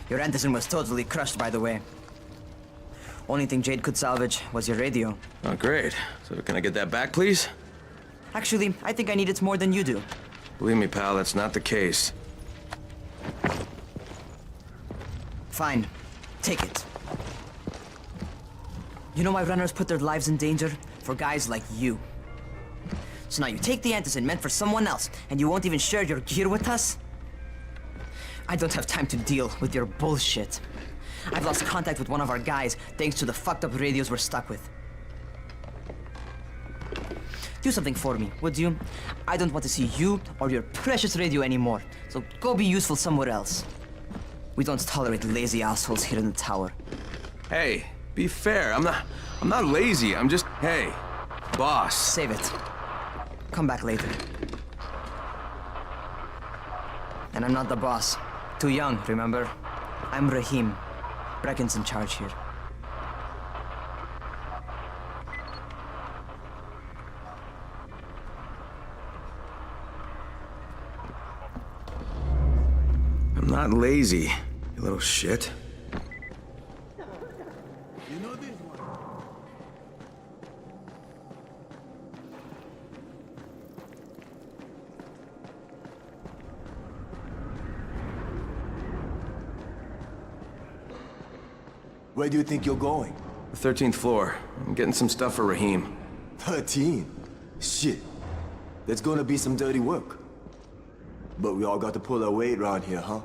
Your Anderson was totally crushed, by the way. Only thing Jade could salvage was your radio. Oh, great. So can I get that back, please? Actually, I think I need it more than you do. Believe me, pal, that's not the case. Fine. Take it. You know why runners put their lives in danger? For guys like you. So now you take the Anderson meant for someone else, and you won't even share your gear with us? I don't have time to deal with your bullshit. I've lost contact with one of our guys thanks to the fucked up radios we're stuck with. Do something for me, would you? I don't want to see you or your precious radio anymore, so go be useful somewhere else. We don't tolerate lazy assholes here in the tower. Hey, be fair. I'm not lazy. I'm just, hey, boss. Save it. Come back later. And I'm not the boss. Too young, remember? I'm Rahim. Brecken's in charge here. I'm not lazy, you little shit. You know this one. Where do you think you're going? The 13th floor. I'm getting some stuff for Rahim. 13? Shit. There's gonna be some dirty work. But we all got to pull our weight around here, huh?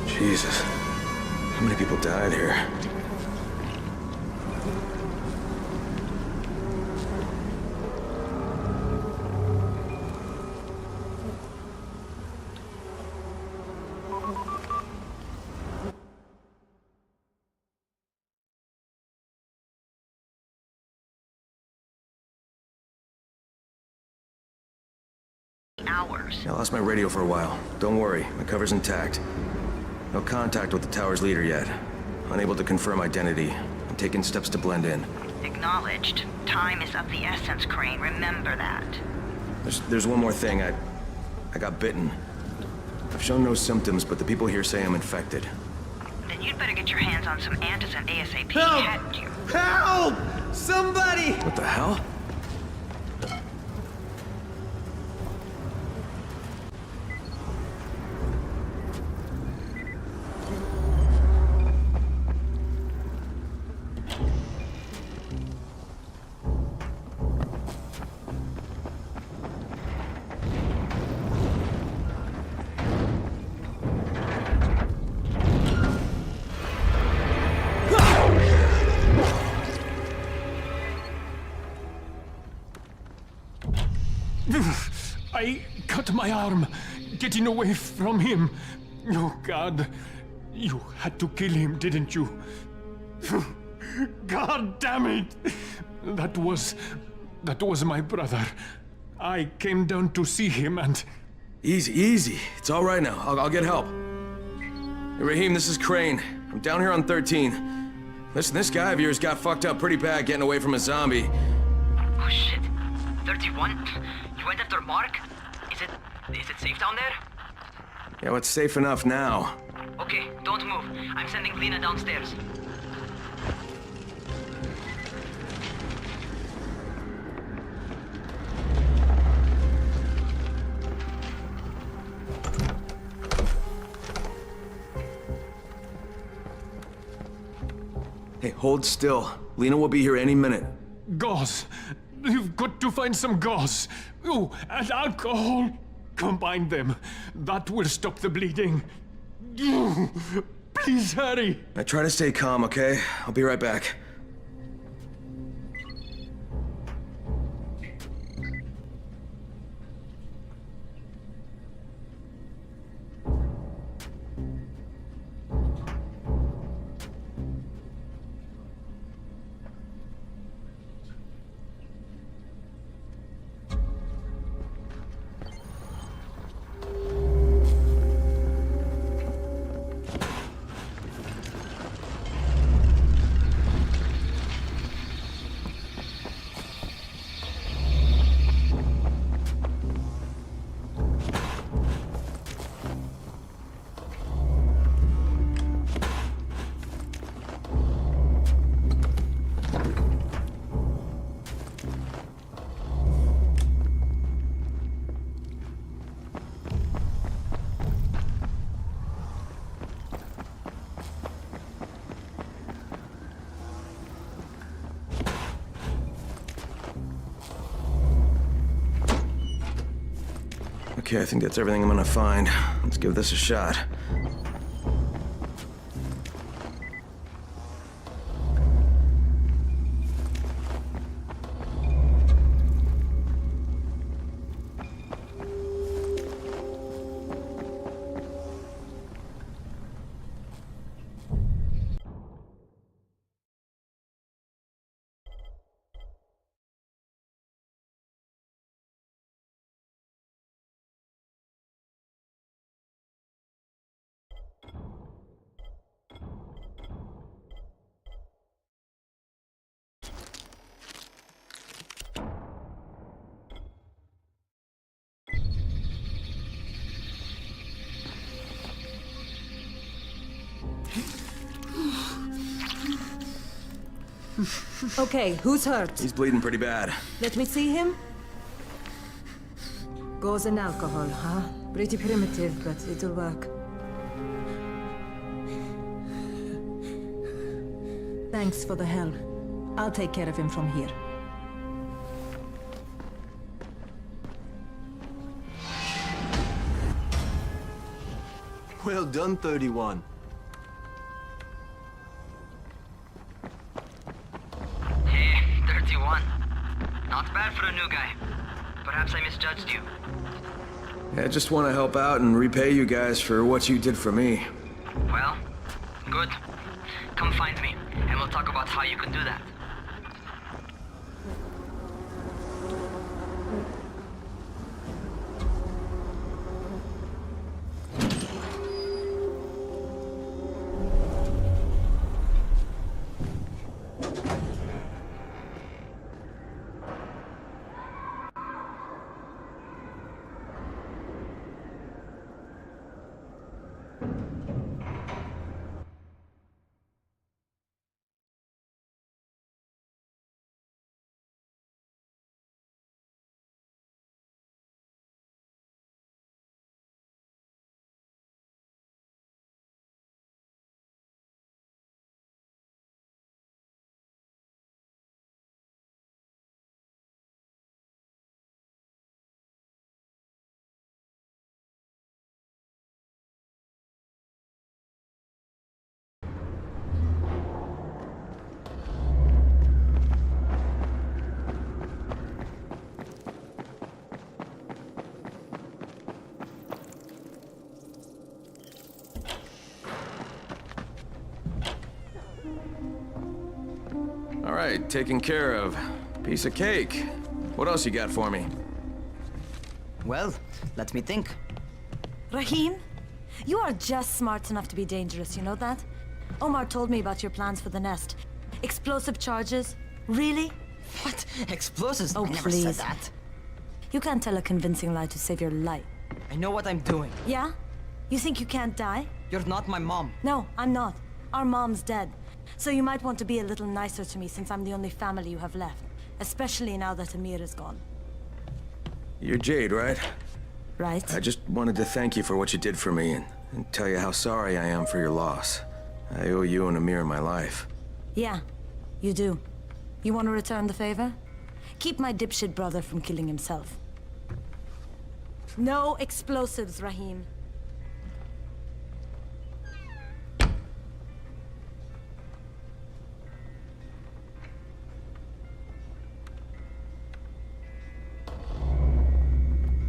Jesus. How many people died here? Hours. I lost my radio for a while. Don't worry, my cover's intact. No contact with the tower's leader yet. Unable to confirm identity. I'm taking steps to blend in. Acknowledged. Time is of the essence, Crane. Remember that. There's one more thing. I got bitten. I've shown no symptoms, but the people here say I'm infected. Then you'd better get your hands on some Anderson ASAP, Help! hadn't you? Help! Somebody! What the hell? I cut my arm, getting away from him. Oh, God. You had to kill him, didn't you? God damn it! That was my brother. I came down to see him and... Easy. It's all right now. I'll get help. Hey, Rahim, this is Crane. I'm down here on 13. Listen, this guy of yours got fucked up pretty bad getting away from a zombie. Oh, shit. 31? You went after Mark? Is it Is it safe down there? Yeah, well, it's safe enough now. Okay, don't move. I'm sending Lena downstairs. Hey, hold still. Lena will be here any minute. Gauze. You've got to find some gauze. Oh, and alcohol. Combine them. That will stop the bleeding. Please hurry. I try to stay calm, okay? I'll be right back. Okay, I think that's everything I'm gonna find. Let's give this a shot. Okay, who's hurt? He's bleeding pretty bad. Let me see him. Gauze and alcohol, huh? Pretty primitive, but it'll work. Thanks for the help. I'll take care of him from here. Well done, 31. Hey, 31. Not bad for a new guy. Perhaps I misjudged you. I just want to help out and repay you guys for what you did for me. Well, good. Come find me, and we'll talk about how you can do that. All right, taken care of. Piece of cake. What else you got for me? Well, let me think. Rahim, you are just smart enough to be dangerous, you know that? Omar told me about your plans for the nest. Explosive charges? Really? What? Explosives? Oh, I never please. said that. You can't tell a convincing lie to save your life. I know what I'm doing. Yeah? You think you can't die? You're not my mom. No, I'm not. Our mom's dead. So you might want to be a little nicer to me since I'm the only family you have left. Especially now that Amir is gone. You're Jade, right? Right. I just wanted to thank you for what you did for me and tell you how sorry I am for your loss. I owe you and Amir my life. Yeah, you do. You want to return the favor? Keep my dipshit brother from killing himself. No explosives, Rahim.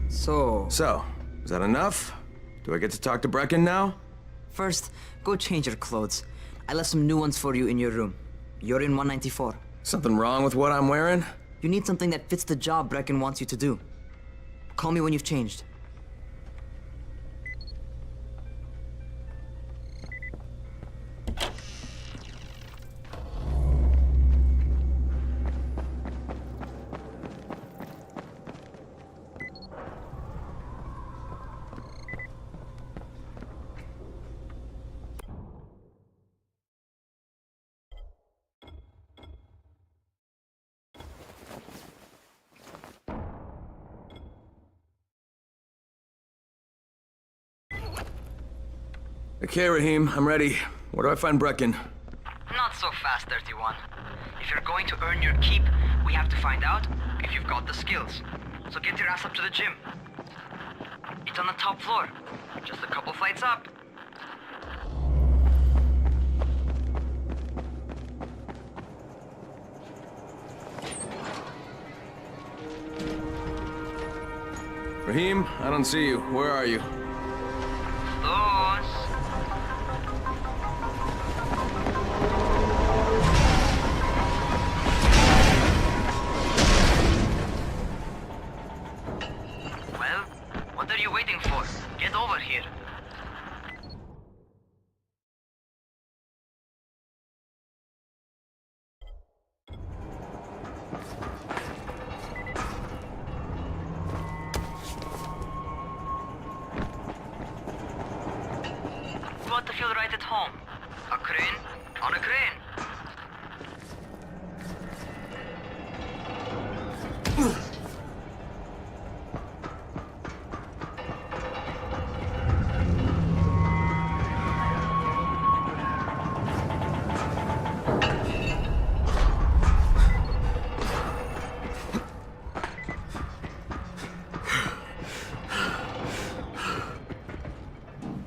So, is that enough? Do I get to talk to Brecken now? First, go change your clothes. I left some new ones for you in your room. You're in 194. Something wrong with what I'm wearing? You need something that fits the job Brecken wants you to do. Call me when you've changed. Okay, Rahim, I'm ready. Where do I find Brecken? Not so fast, 31. If you're going to earn your keep, we have to find out if you've got the skills. So get your ass up to the gym. It's on the top floor. Just a couple flights up. Rahim, I don't see you. Where are you? Those. Well, what are you waiting for? Get over here. You ought to feel right at home. A crane on a crane.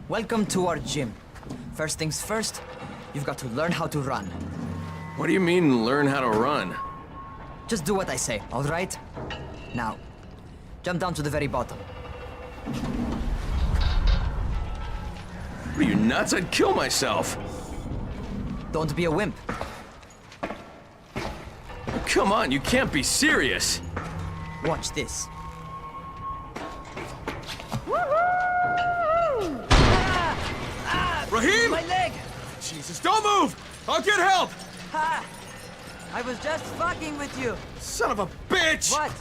Welcome to our gym. First things first, you've got to learn how to run. What do you mean, learn how to run? Just do what I say, all right? Now, jump down to the very bottom. Are you nuts? I'd kill myself. Don't be a wimp. Come on, you can't be serious. Watch this. Rahim! My leg! Jesus, don't move! I'll get help! Ha! I was just fucking with you. Son of a bitch! What?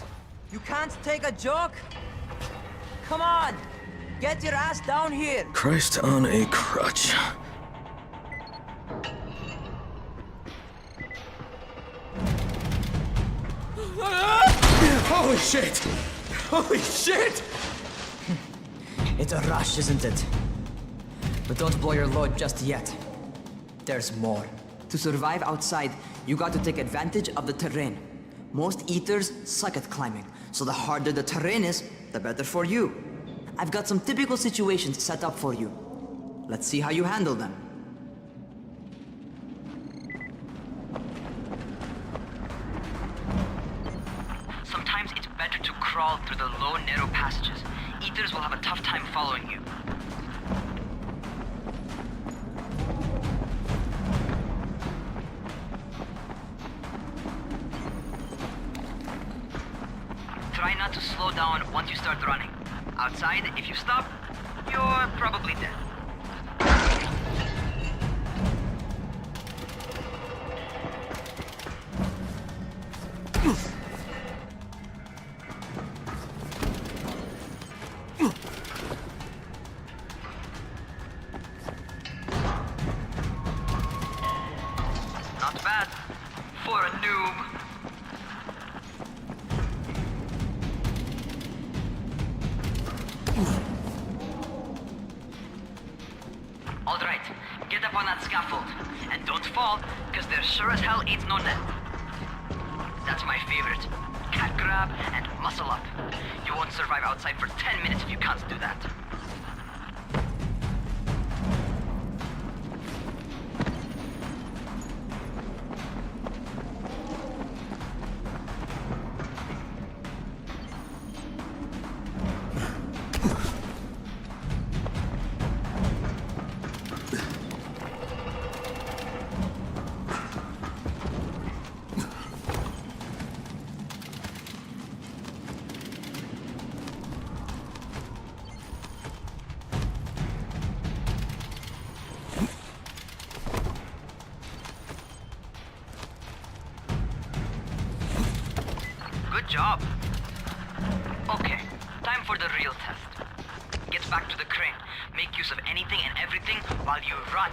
You can't take a joke? Come on! Get your ass down here! Christ on a crutch. Holy shit! Holy shit! It's a rush, isn't it? But don't blow your load just yet. There's more. To survive outside, you got to take advantage of the terrain. Most eaters suck at climbing, so the harder the terrain is, the better for you. I've got some typical situations set up for you. Let's see how you handle them. Sometimes it's better to crawl through the low, narrow passages. Eaters will have a tough time following you. Try not to slow down once you start running. Outside, if you stop, you're probably dead. for a noob. All right, get up on that scaffold. And don't fall, because there sure as hell ain't no net. That's my favorite. Cat grab and muscle up. You won't survive outside for 10 minutes if you can't do that. Good job. Okay, time for the real test. Get back to the crane. Make use of anything and everything while you run.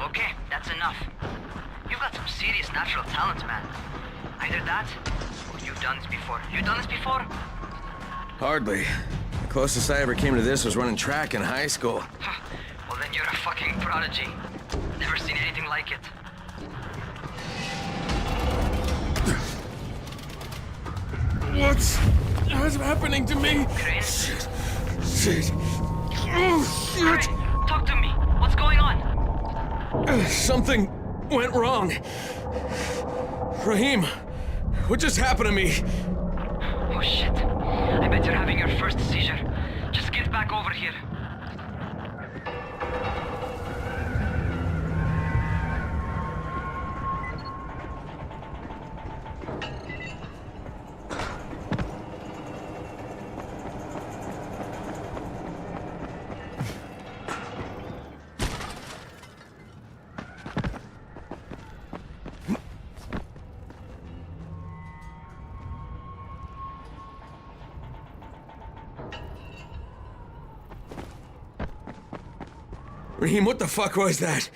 Okay, that's enough. You've got some serious natural talent, man. Either that, or you've done this before. You done this before? Hardly. The closest I ever came to this was running track in high school. Well, then you're a fucking prodigy. Never seen anything like it. What's happening to me? Crane? Shit. Oh, shit. Crane, talk to me. What's going on? Something went wrong. Rahim, what just happened to me? Oh shit. I bet you're having your first seizure. Just get back over here. Rahim, what the fuck was that?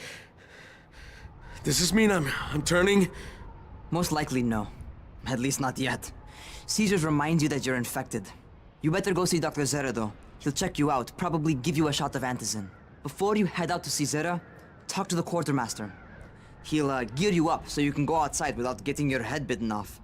Does this mean I'm turning? Most likely no. At least not yet. Seizures remind you that you're infected. You better go see Dr. Zera though. He'll check you out, probably give you a shot of antizin. Before you head out to see Zera, talk to the quartermaster. He'll gear you up so you can go outside without getting your head bitten off.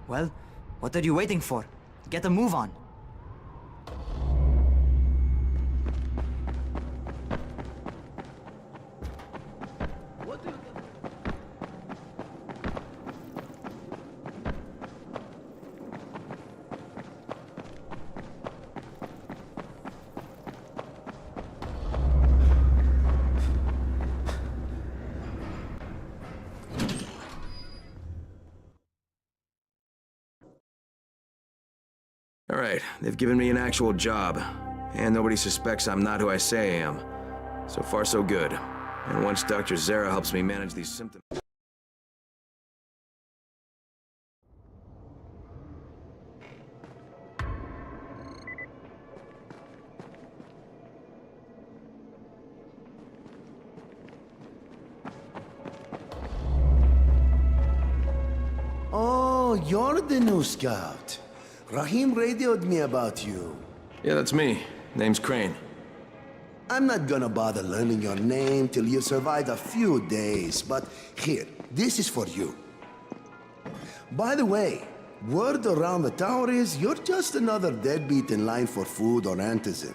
Well, what are you waiting for? Get a move on. All right, they've given me an actual job, and nobody suspects I'm not who I say I am. So far, so good. And once Dr. Zera helps me manage these symptoms... Oh, you're the new scout. Rahim radioed me about you. Yeah, that's me. Name's Crane. I'm not gonna bother learning your name till you survived a few days, but here, this is for you. By the way, word around the tower is you're just another deadbeat in line for food or antizin.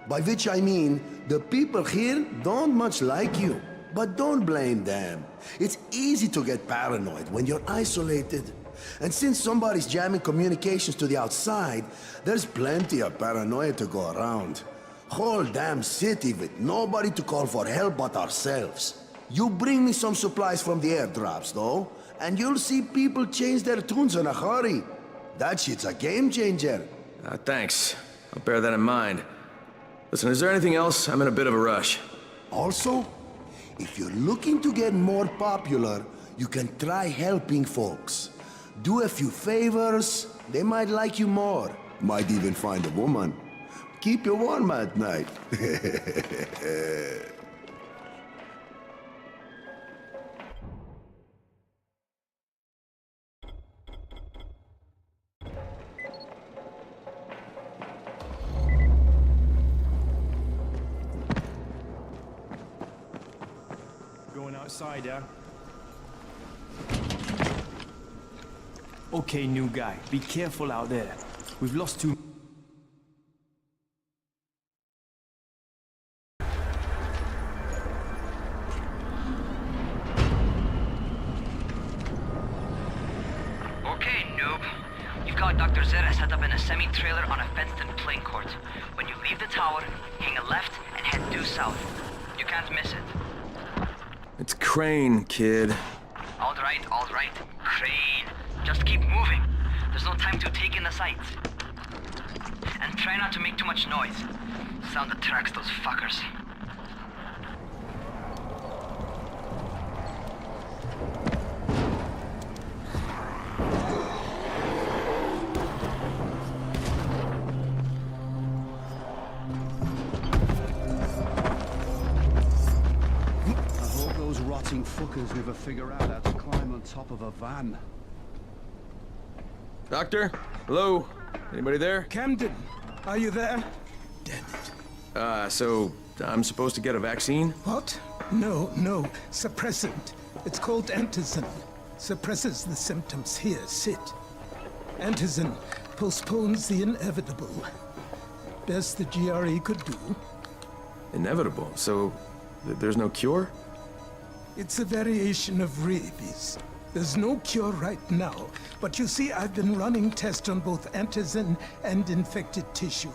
By which I mean, the people here don't much like you. But don't blame them. It's easy to get paranoid when you're isolated. And since somebody's jamming communications to the outside, there's plenty of paranoia to go around. Whole damn city with nobody to call for help but ourselves. You bring me some supplies from the airdrops, though, and you'll see people change their tunes in a hurry. That shit's a game changer. Thanks. I'll bear that in mind. Listen, is there anything else? I'm in a bit of a rush. Also, if you're looking to get more popular, you can try helping folks. Do a few favors, they might like you more. Might even find a woman. Keep you warm at night. Going outside, yeah? Okay, new guy. Be careful out there. We've lost too... Okay, noob. You've got Dr. Zera set up in a semi-trailer on a fenced-in playing court. When you leave the tower, hang a left and head due south. You can't miss it. It's Crane, kid. All right, Crane. Just keep moving. There's no time to take in the sights. And try not to make too much noise. Sound attracts those fuckers. Fuckers never figure out how to climb on top of a van. Doctor? Hello? Anybody there? Camden, are you there? So I'm supposed to get a vaccine? What? No. Suppressant. It's called antizin. Suppresses the symptoms. Here, sit. Antizin postpones the inevitable. Best the GRE could do. Inevitable? So there's no cure? It's a variation of rabies. There's no cure right now, but you see, I've been running tests on both antizin and infected tissue.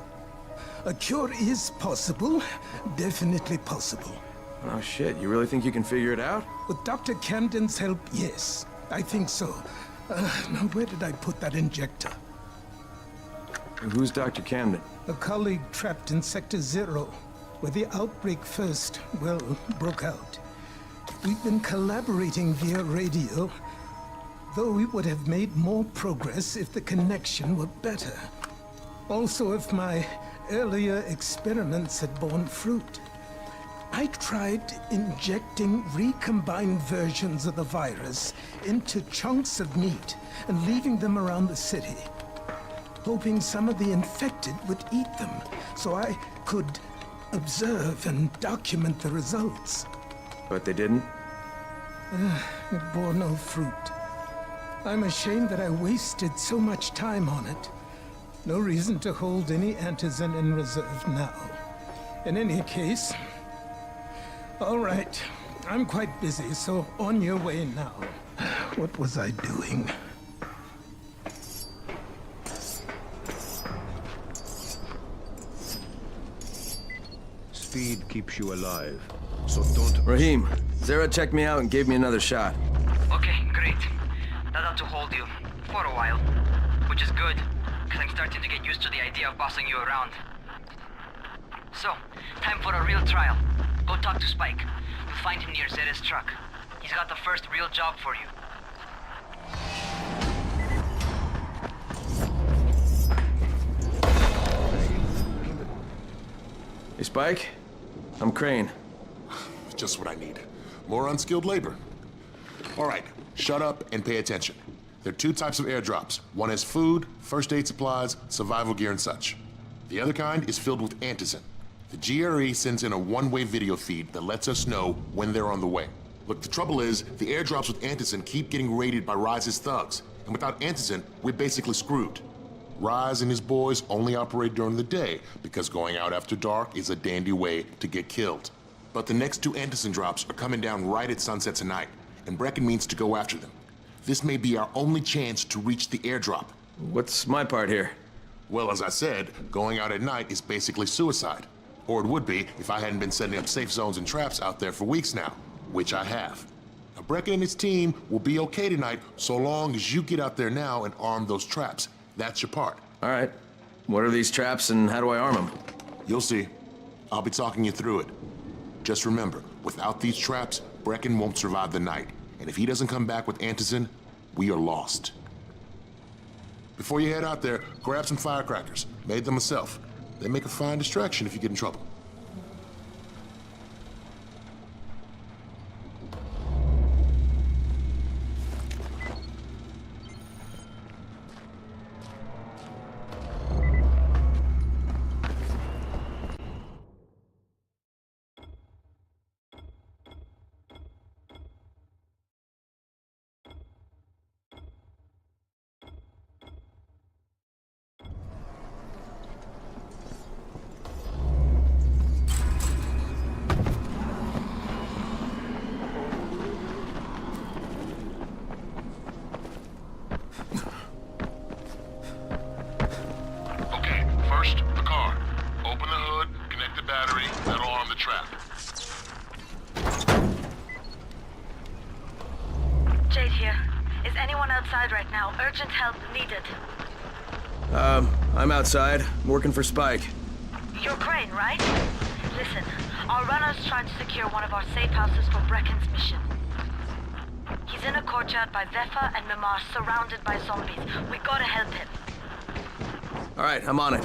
A cure is possible, definitely possible. Oh shit, you really think you can figure it out? With Dr. Camden's help, yes. I think so. Now where did I put that injector? Who's Dr. Camden? A colleague trapped in Sector 0, where the outbreak first, broke out. We've been collaborating via radio, though we would have made more progress if the connection were better. Also, if my earlier experiments had borne fruit. I tried injecting recombined versions of the virus into chunks of meat and leaving them around the city, hoping some of the infected would eat them, so I could observe and document the results. But they didn't? It bore no fruit. I'm ashamed that I wasted so much time on it. No reason to hold any antizin in reserve now. In any case... All right. I'm quite busy, so on your way now. What was I doing? Speed keeps you alive, so don't... Rahim, Zera checked me out and gave me another shot. Okay, great. That ought to hold you. For a while. Which is good, because I'm starting to get used to the idea of bossing you around. So, time for a real trial. Go talk to Spike. You'll find him near Zera's truck. He's got the first real job for you. Hey, Spike? I'm Crane. Just what I need. More unskilled labor. All right, shut up and pay attention. There are two types of airdrops. One is food, first aid supplies, survival gear and such. The other kind is filled with antizin. The GRE sends in a one-way video feed that lets us know when they're on the way. Look, the trouble is, the airdrops with antizin keep getting raided by Rise's thugs, and without antizin, we're basically screwed. Rise and his boys only operate during the day, because going out after dark is a dandy way to get killed. But the next two antizin drops are coming down right at sunset tonight, and Brecken means to go after them. This may be our only chance to reach the airdrop. What's my part here? Well, as I said, going out at night is basically suicide. Or it would be if I hadn't been setting up safe zones and traps out there for weeks now, which I have. Now, Brecken and his team will be okay tonight so long as you get out there now and arm those traps. That's your part. All right. What are these traps and how do I arm them? You'll see. I'll be talking you through it. Just remember, without these traps, Brecken won't survive the night. And if he doesn't come back with Antizin, we are lost. Before you head out there, grab some firecrackers. Made them myself. They make a fine distraction if you get in trouble. Urgent help needed. I'm outside. I'm working for Spike. You're Crane, right? Listen, our runners tried to secure one of our safe houses for Brecken's mission. He's in a courtyard by Vefa and Mimar, surrounded by zombies. We gotta help him. All right, I'm on it.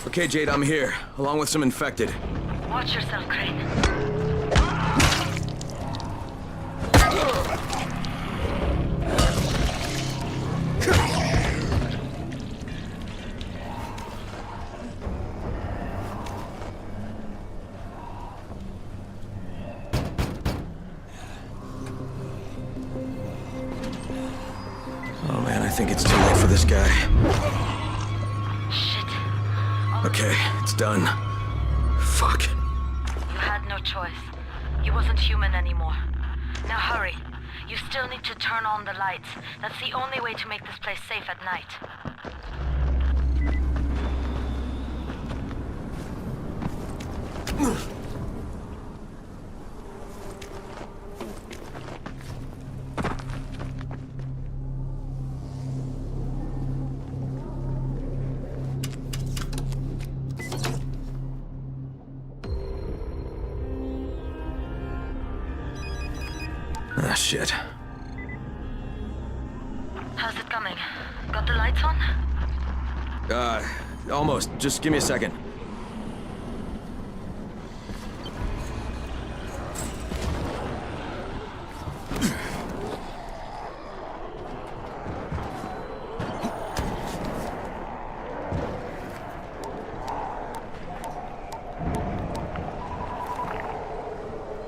Okay, Jade, I'm here, along with some infected. Watch yourself, Crane. Oh man, I think it's too late for this guy. Okay, it's done. Fuck. You had no choice. You wasn't human anymore. Now hurry. You still need to turn on the lights. That's the only way to make this place safe at night. Ah, shit. How's it coming? Got the lights on? Almost. Just give me a second.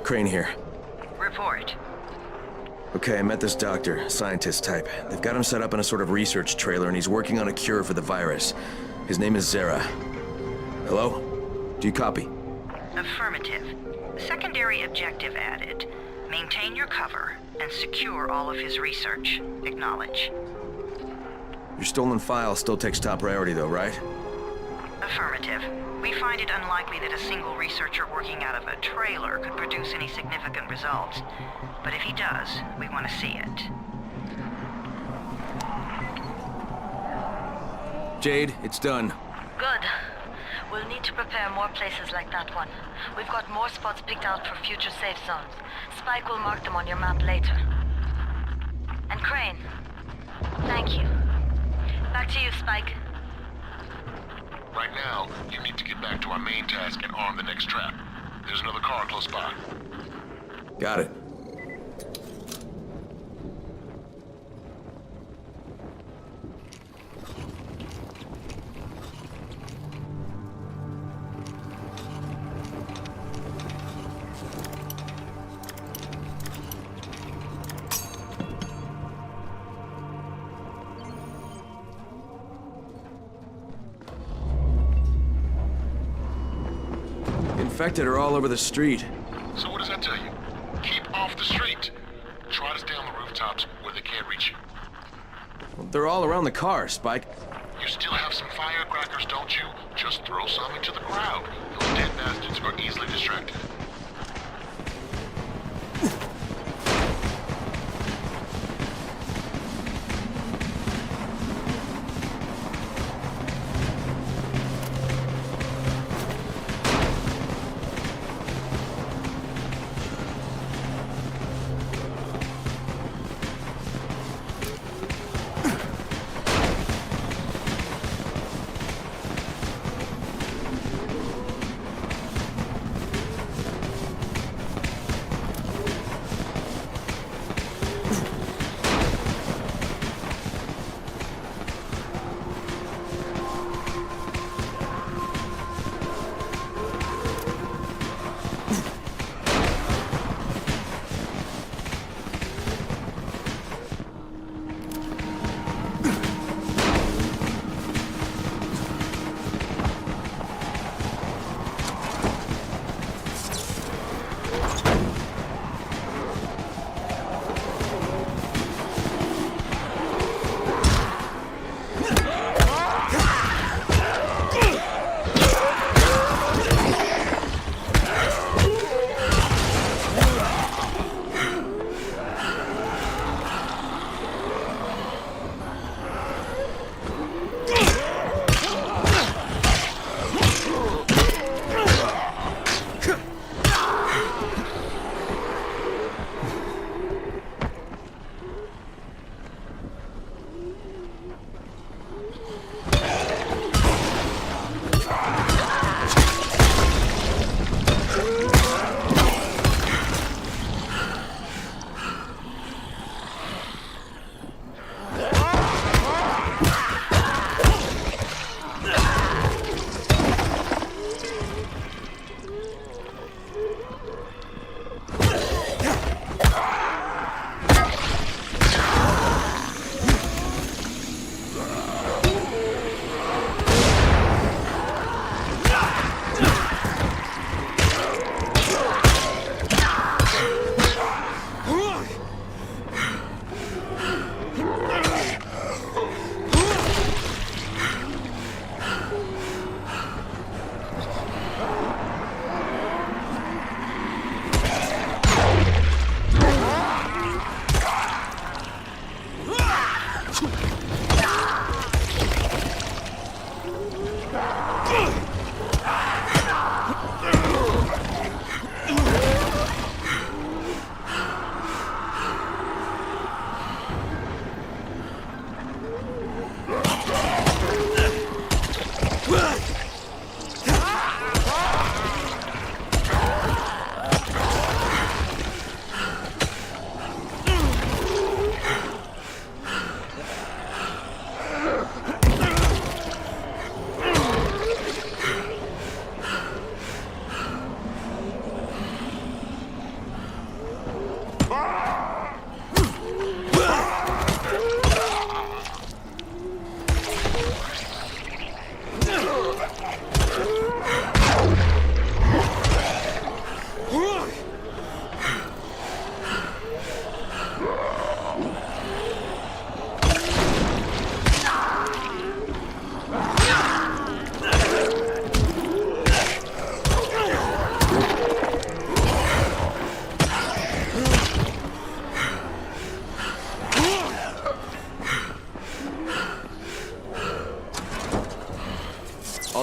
Crane here. Report. Okay, I met this doctor, scientist type. They've got him set up in a sort of research trailer, and he's working on a cure for the virus. His name is Zera. Hello? Do you copy? Affirmative. Secondary objective added. Maintain your cover and secure all of his research. Acknowledge. Your stolen file still takes top priority though, right? Affirmative. We find it unlikely that a single researcher working out of a trailer could produce any significant results. But if he does, we want to see it. Jade, it's done. Good. We'll need to prepare more places like that one. We've got more spots picked out for future safe zones. Spike will mark them on your map later. And Crane, thank you. Back to you, Spike. Right now, you need to get back to our main task and arm the next trap. There's another car close by. Got it. Infected are all over the street. So what does that tell you? Keep off the street. Try to stay on the rooftops where they can't reach you. Well, they're all around the car, Spike. You still have some firecrackers, don't you? Just throw some into the crowd. Those dead bastards are easily distracted.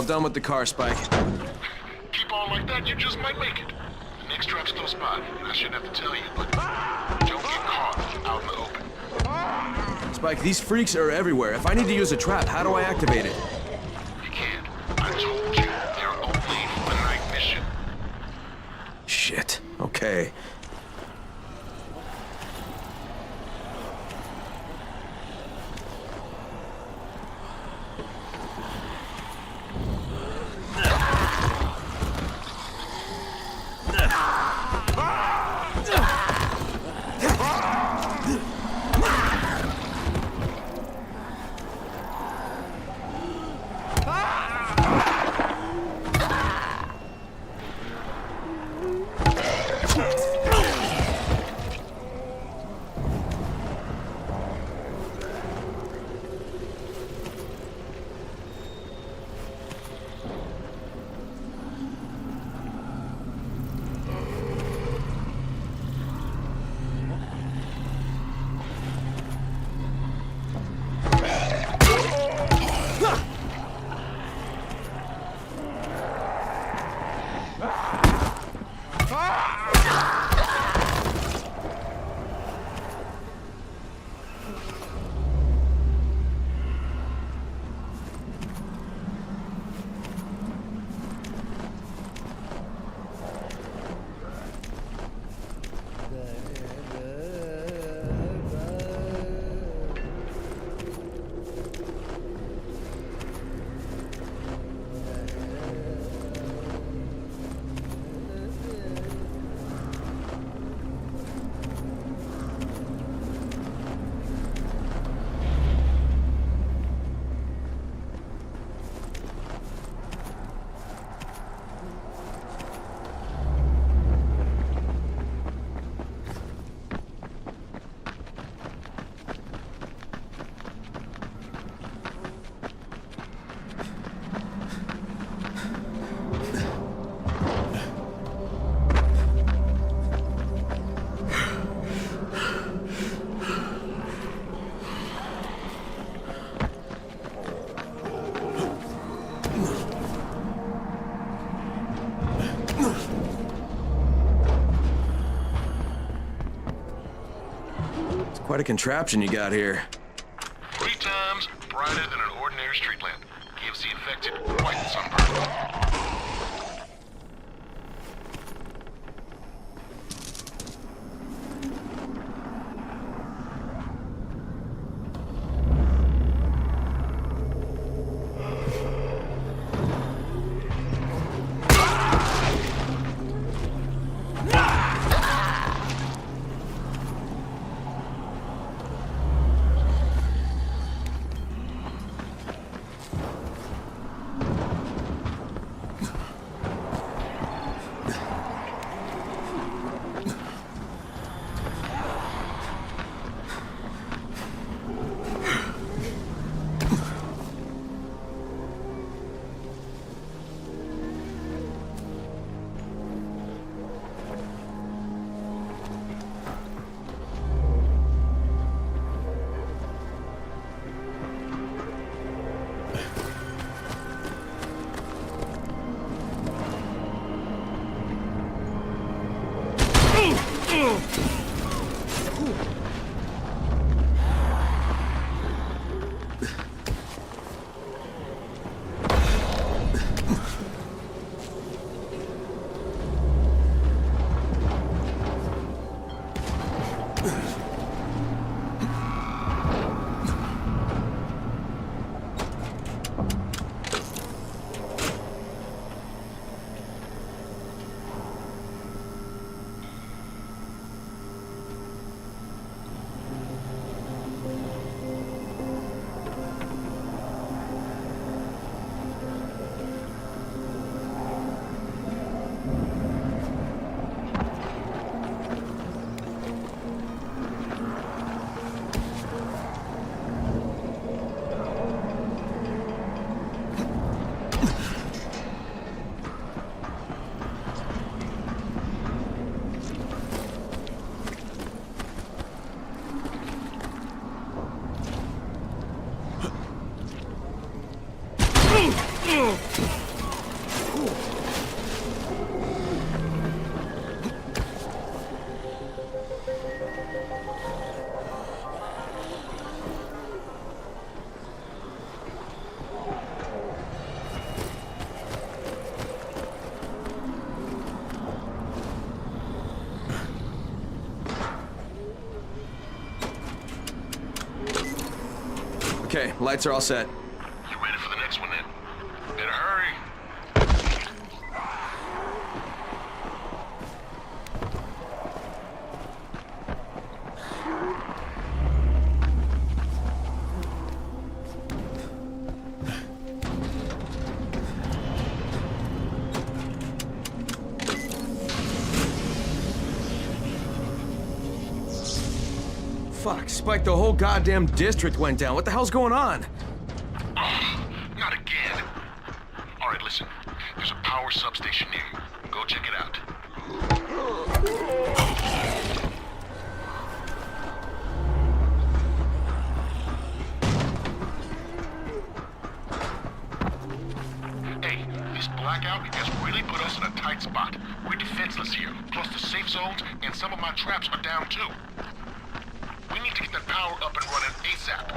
All done with the car, Spike. Keep on like that, you just might make it. The next trap's close by. I shouldn't have to tell you, but don't get caught out in the open. Spike, these freaks are everywhere. If I need to use a trap, how do I activate it? You can't. I told you, they're only for the night mission. Shit. Okay. Quite a contraption you got here. 3 times brighter than an ordinary street lamp. Gives the infected quite the sunburn. Okay, lights are all set. You ready for the next one then? Better hurry. Fuck, Spike, the whole goddamn district went down. What the hell's going on? Oh, not again. All right, listen. There's a power substation near you. Go check it out. Hey, this blackout has really put us in a tight spot. We're defenseless here. Plus the safe zones and some of my traps are down too. We need to get that power up and running ASAP.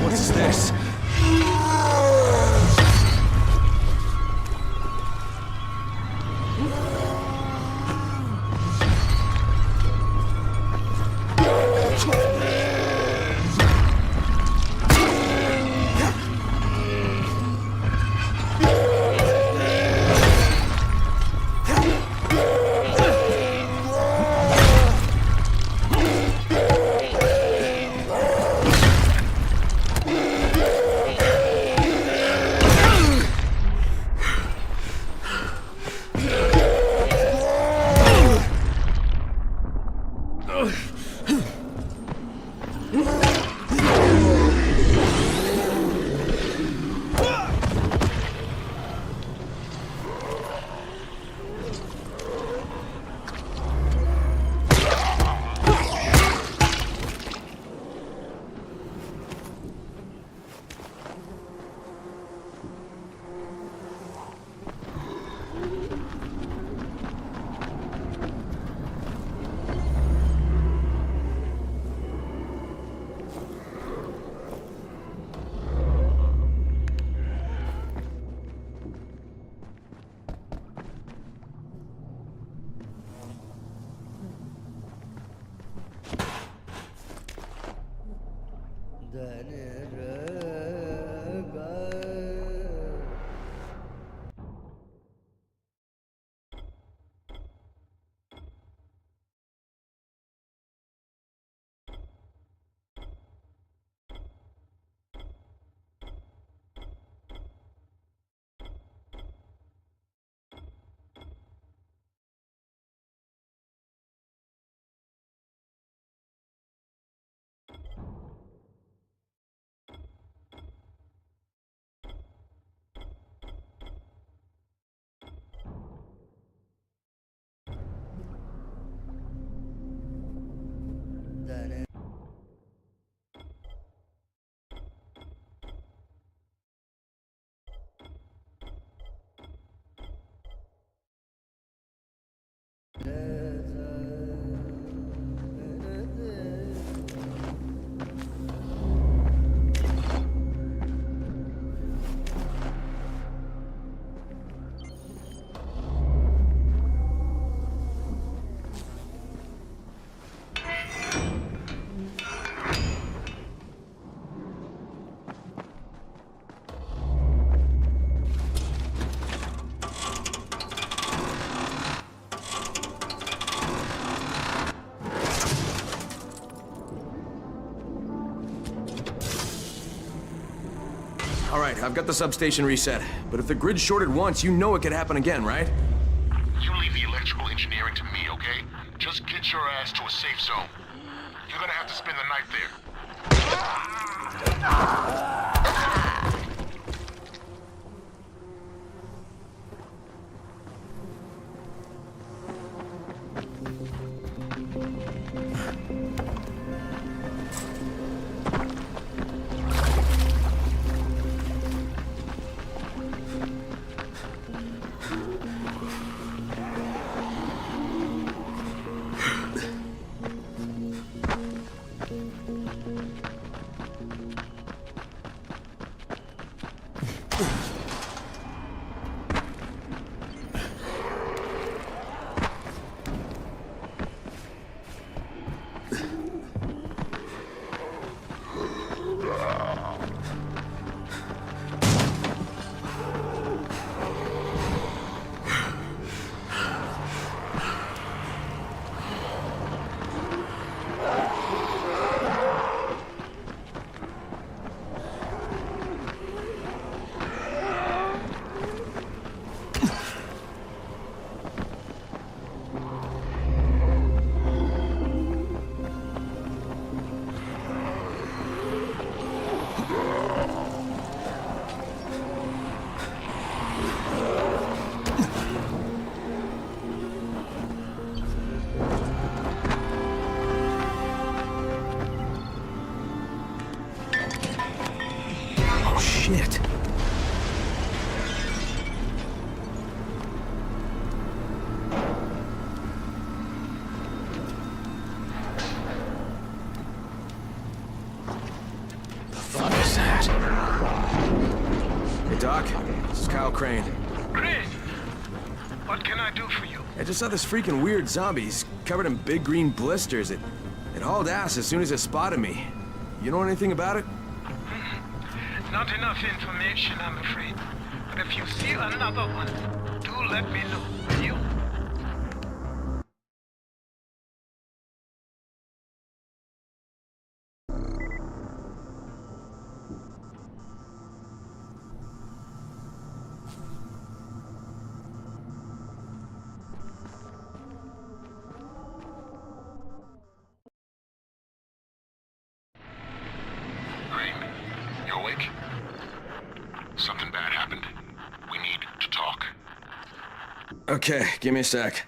What's this? All right, I've got the substation reset. But if the grid's shorted once, you know it could happen again, right? You leave the electrical engineering to me, okay? Just get your ass to a safe zone. You're gonna have to spend the night there. shit. The fuck is that? Hey, Doc. This is Kyle Crane. Crane? What can I do for you? I just saw this freaking weird zombie. He's covered in big green blisters. It hauled ass as soon as it spotted me. You know anything about it? Not enough information, I'm afraid. But if you see another one, do let me know, will you? You awake? Something bad happened. We need to talk. Okay, give me a sec.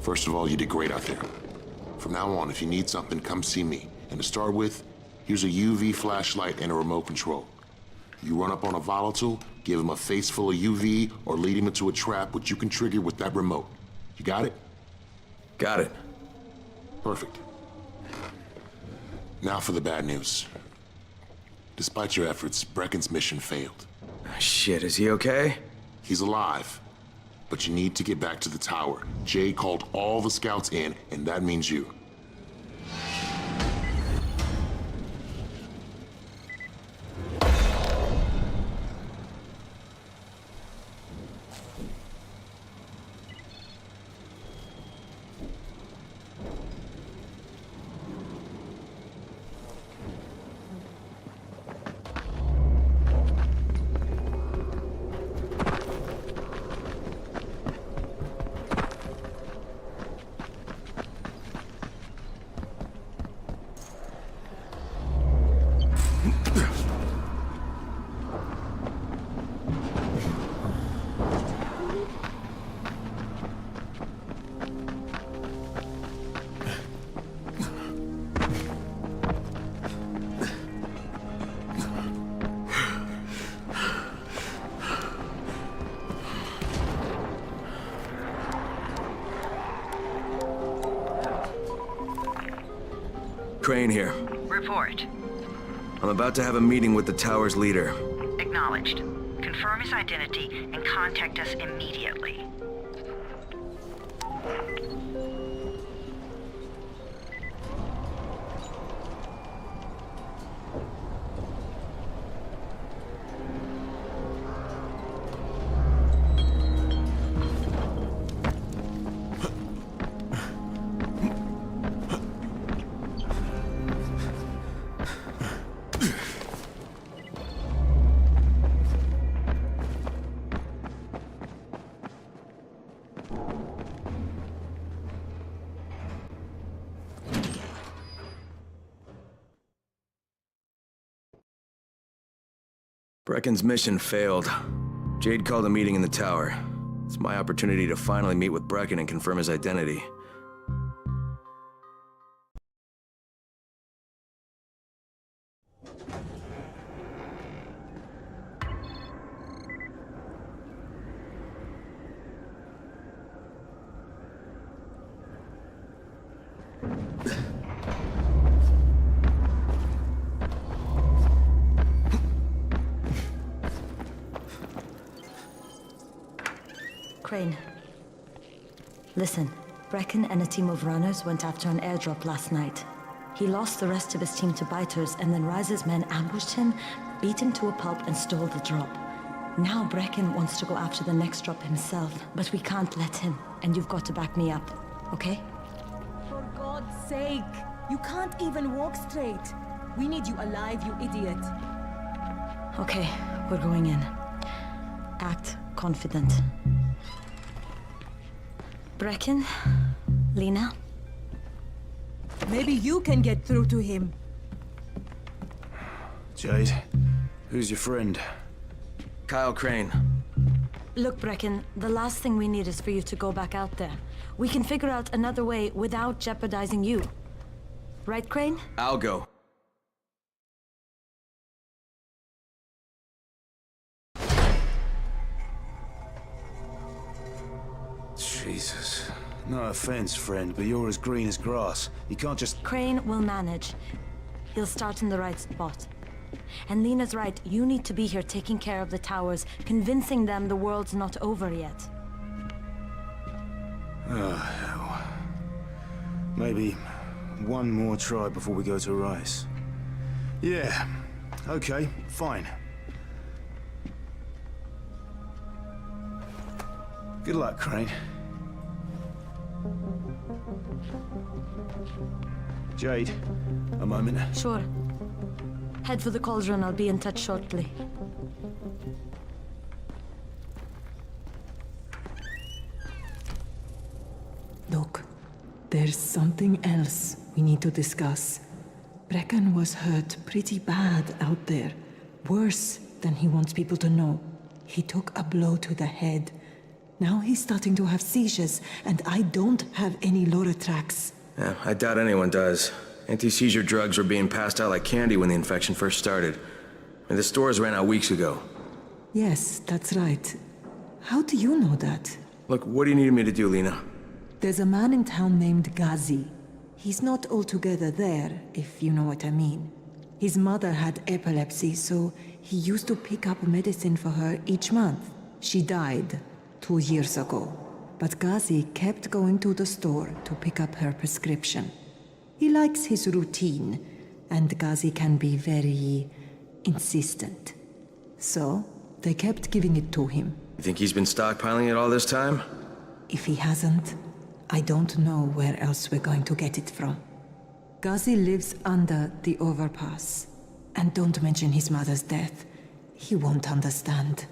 First of all, you did great out there. From now on, if you need something, come see me. And to start with, here's a UV flashlight and a remote control. You run up on a volatile, give him a face full of UV, or lead him into a trap which you can trigger with that remote. You got it? Got it. Perfect. Now for the bad news. Despite your efforts, Brecken's mission failed. Shit, is he okay? He's alive. But you need to get back to the tower. Jade called all the scouts in, and that means you. Crane here. Report. I'm about to have a meeting with the tower's leader. Acknowledged. Confirm his identity and contact us immediately. Brecken's mission failed. Jade called a meeting in the tower. It's my opportunity to finally meet with Brecken and confirm his identity. Crane. Listen, Brecken and a team of runners went after an airdrop last night. He lost the rest of his team to biters, and then Rise's men ambushed him, beat him to a pulp, and stole the drop. Now Brecken wants to go after the next drop himself, but we can't let him, and you've got to back me up, okay? For God's sake! You can't even walk straight! We need you alive, you idiot! Okay, we're going in. Act confident. Brecken? Lena? Maybe you can get through to him. Jade, who's your friend? Kyle Crane. Look, Brecken, the last thing we need is for you to go back out there. We can figure out another way without jeopardizing you. Right, Crane? I'll go. Jesus. No offense, friend, but you're as green as grass. You can't just... Crane will manage. He'll start in the right spot. And Lena's right, you need to be here taking care of the towers, convincing them the world's not over yet. Oh, hell. Maybe one more try before we go to Rice. Yeah, okay, fine. Good luck, Crane. Jade, a moment. Sure. Head for the cauldron, I'll be in touch shortly. Look, there's something else we need to discuss. Brecken was hurt pretty bad out there. Worse than he wants people to know. He took a blow to the head. Now he's starting to have seizures, and I don't have any Loratrax. Yeah, I doubt anyone does. Anti-seizure drugs were being passed out like candy when the infection first started. And the stores ran out weeks ago. Yes, that's right. How do you know that? Look, what do you need me to do, Lena? There's a man in town named Ghazi. He's not altogether there, if you know what I mean. His mother had epilepsy, so he used to pick up medicine for her each month. She died 2 years ago, but Ghazi kept going to the store to pick up her prescription. He likes his routine, and Ghazi can be very insistent. So, they kept giving it to him. You think he's been stockpiling it all this time? If he hasn't, I don't know where else we're going to get it from. Ghazi lives under the overpass. And don't mention his mother's death. He won't understand.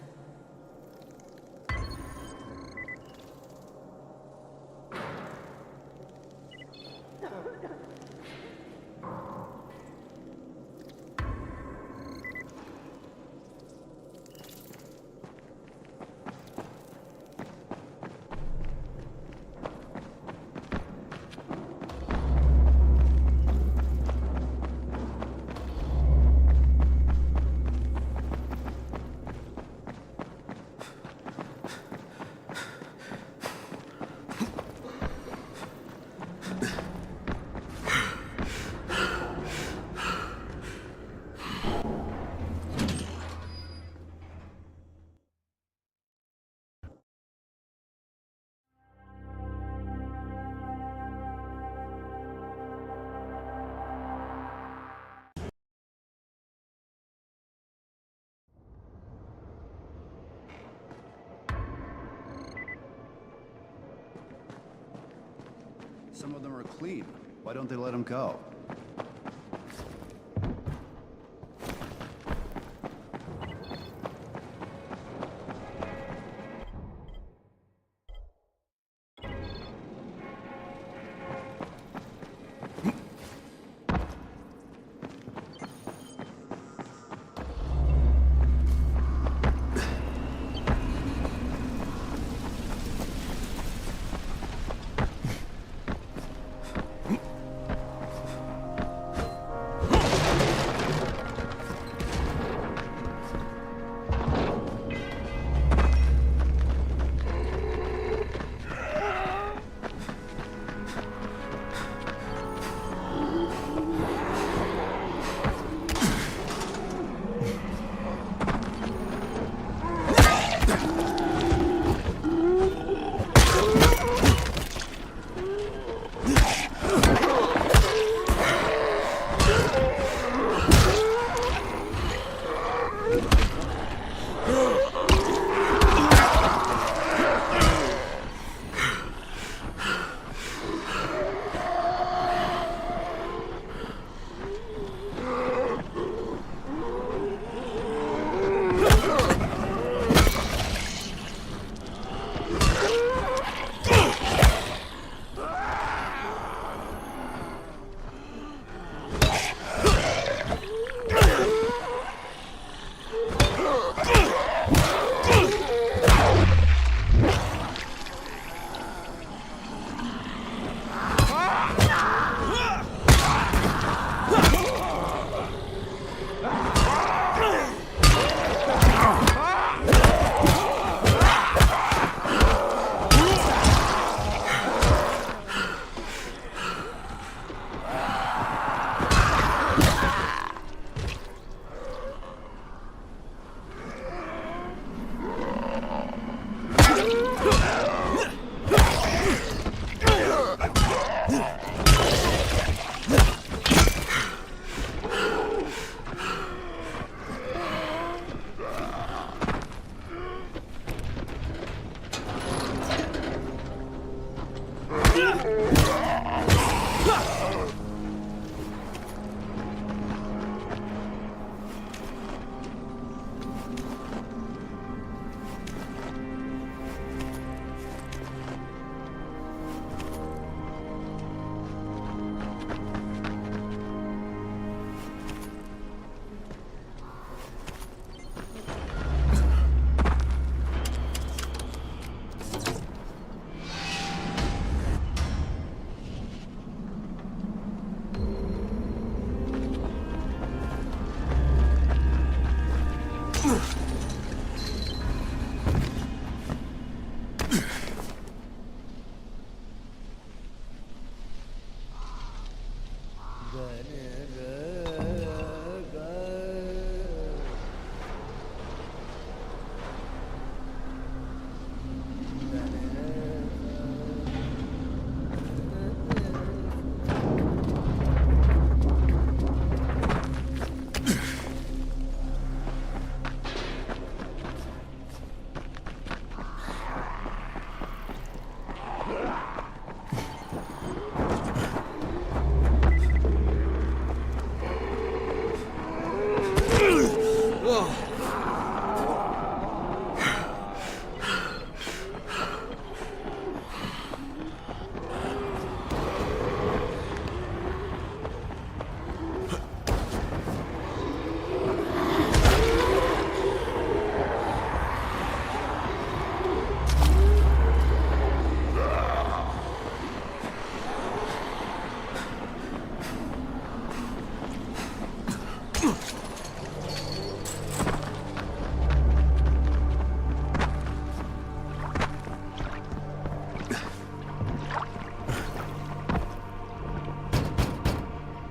Some of them are clean. Why don't they let them go?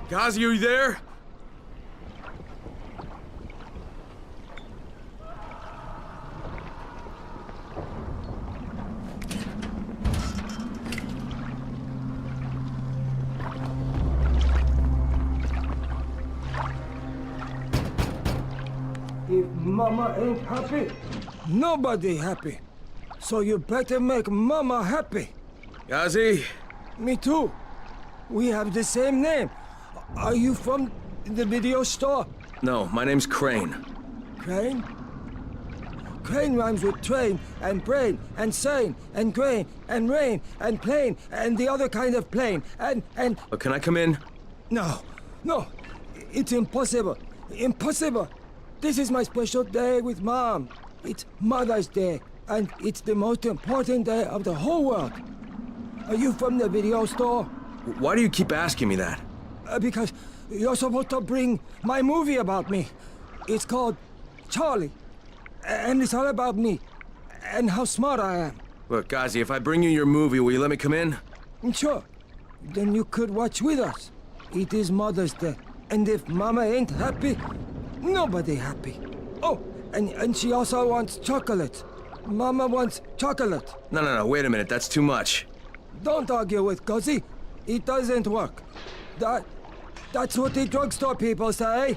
Gazi, are you there? If Mama ain't happy, nobody happy. So you better make Mama happy. Gazi? Me too. We have the same name. Are you from the video store? No, my name's Crane. Crane? Crane rhymes with train, and brain, and sane, and grain, and rain, and plane, and the other kind of plane, and... Can I come in? No, no. It's impossible. Impossible. This is my special day with Mom. It's Mother's Day, and it's the most important day of the whole world. Are you from the video store? Why do you keep asking me that? Because you're supposed to bring my movie about me. It's called Charlie. And it's all about me. And how smart I am. Look, Gazi, if I bring you your movie, will you let me come in? Sure. Then you could watch with us. It is Mother's Day. And if Mama ain't happy, nobody happy. Oh, and she also wants chocolate. Mama wants chocolate. No, wait a minute. That's too much. Don't argue with Gazi. It doesn't work. That's what the drugstore people say.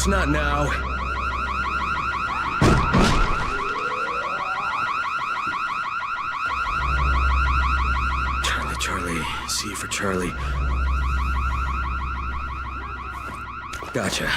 Perhaps not now. Charlie. C for Charlie. Gotcha.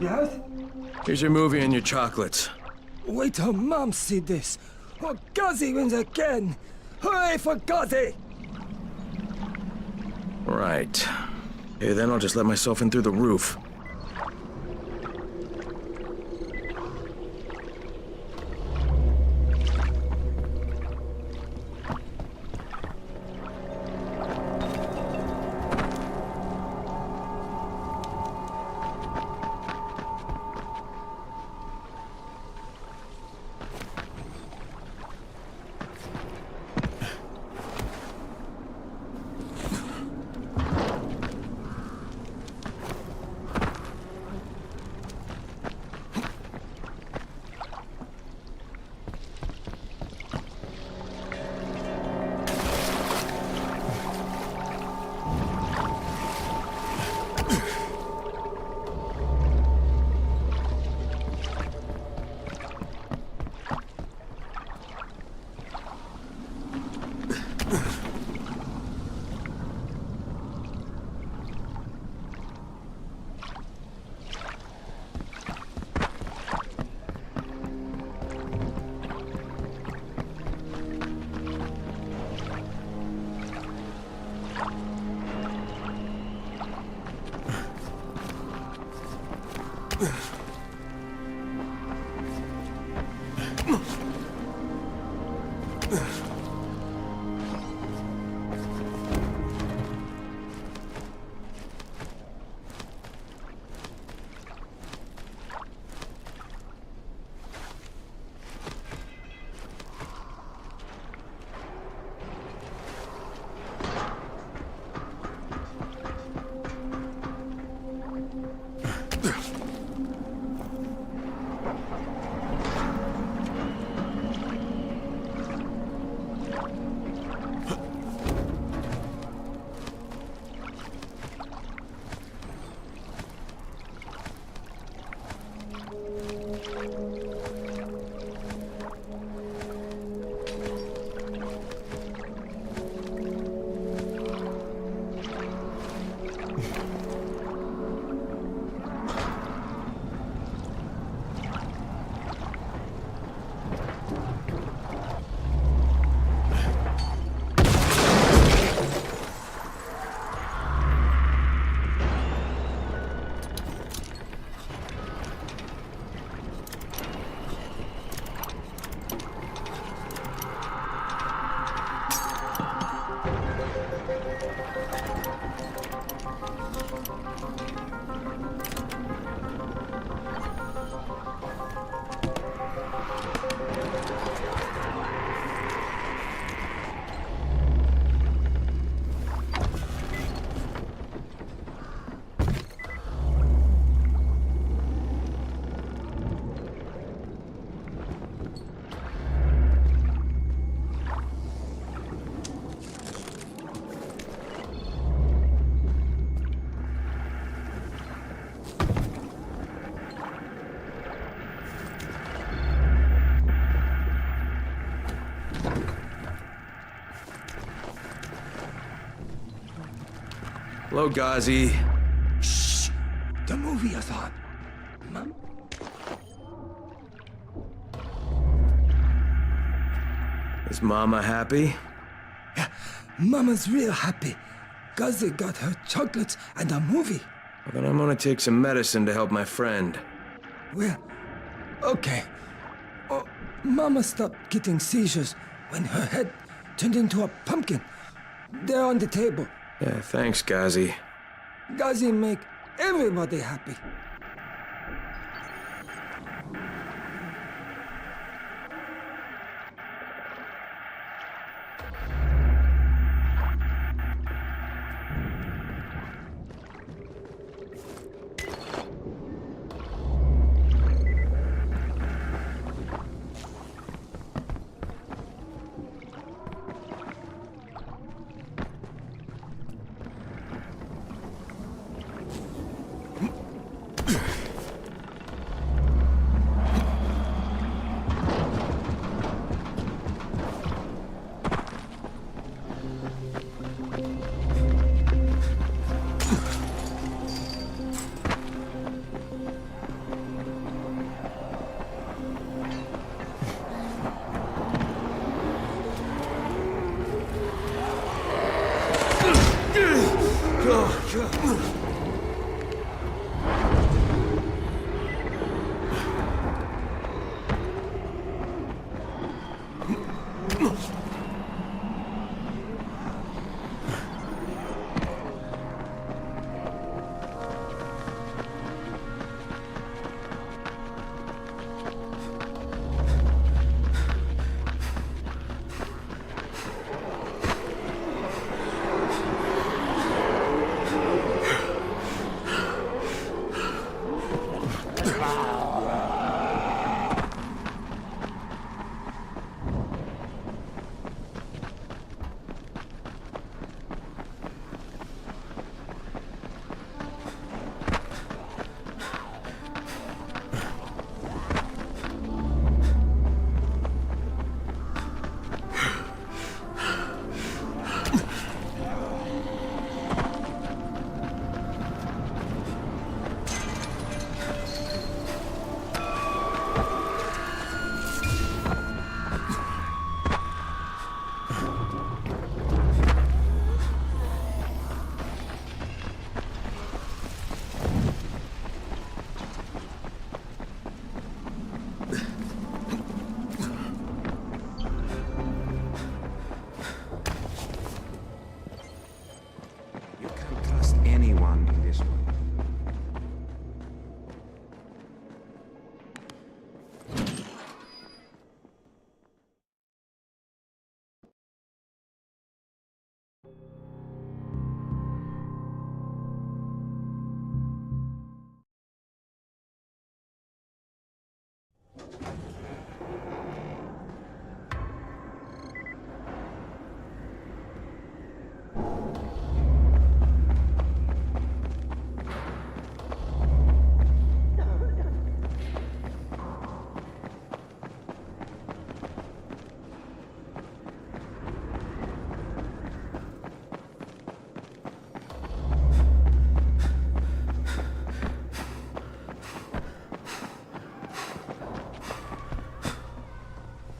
Yes? Here's your movie and your chocolates. Wait till Mom see this. Oh, Ghazi wins again. Hooray for Ghazi! Right. Okay, then I'll just let myself in through the roof. Hello, Ghazi. Shh! The movie I thought. Mom? Is Mama happy? Yeah, Mama's real happy. Ghazi got her chocolates and a movie. Well, then I'm gonna take some medicine to help my friend. Well, okay. Oh, Mama stopped getting seizures when her head turned into a pumpkin. They're on the table. Yeah, thanks, Ghazi. Ghazi make everybody happy.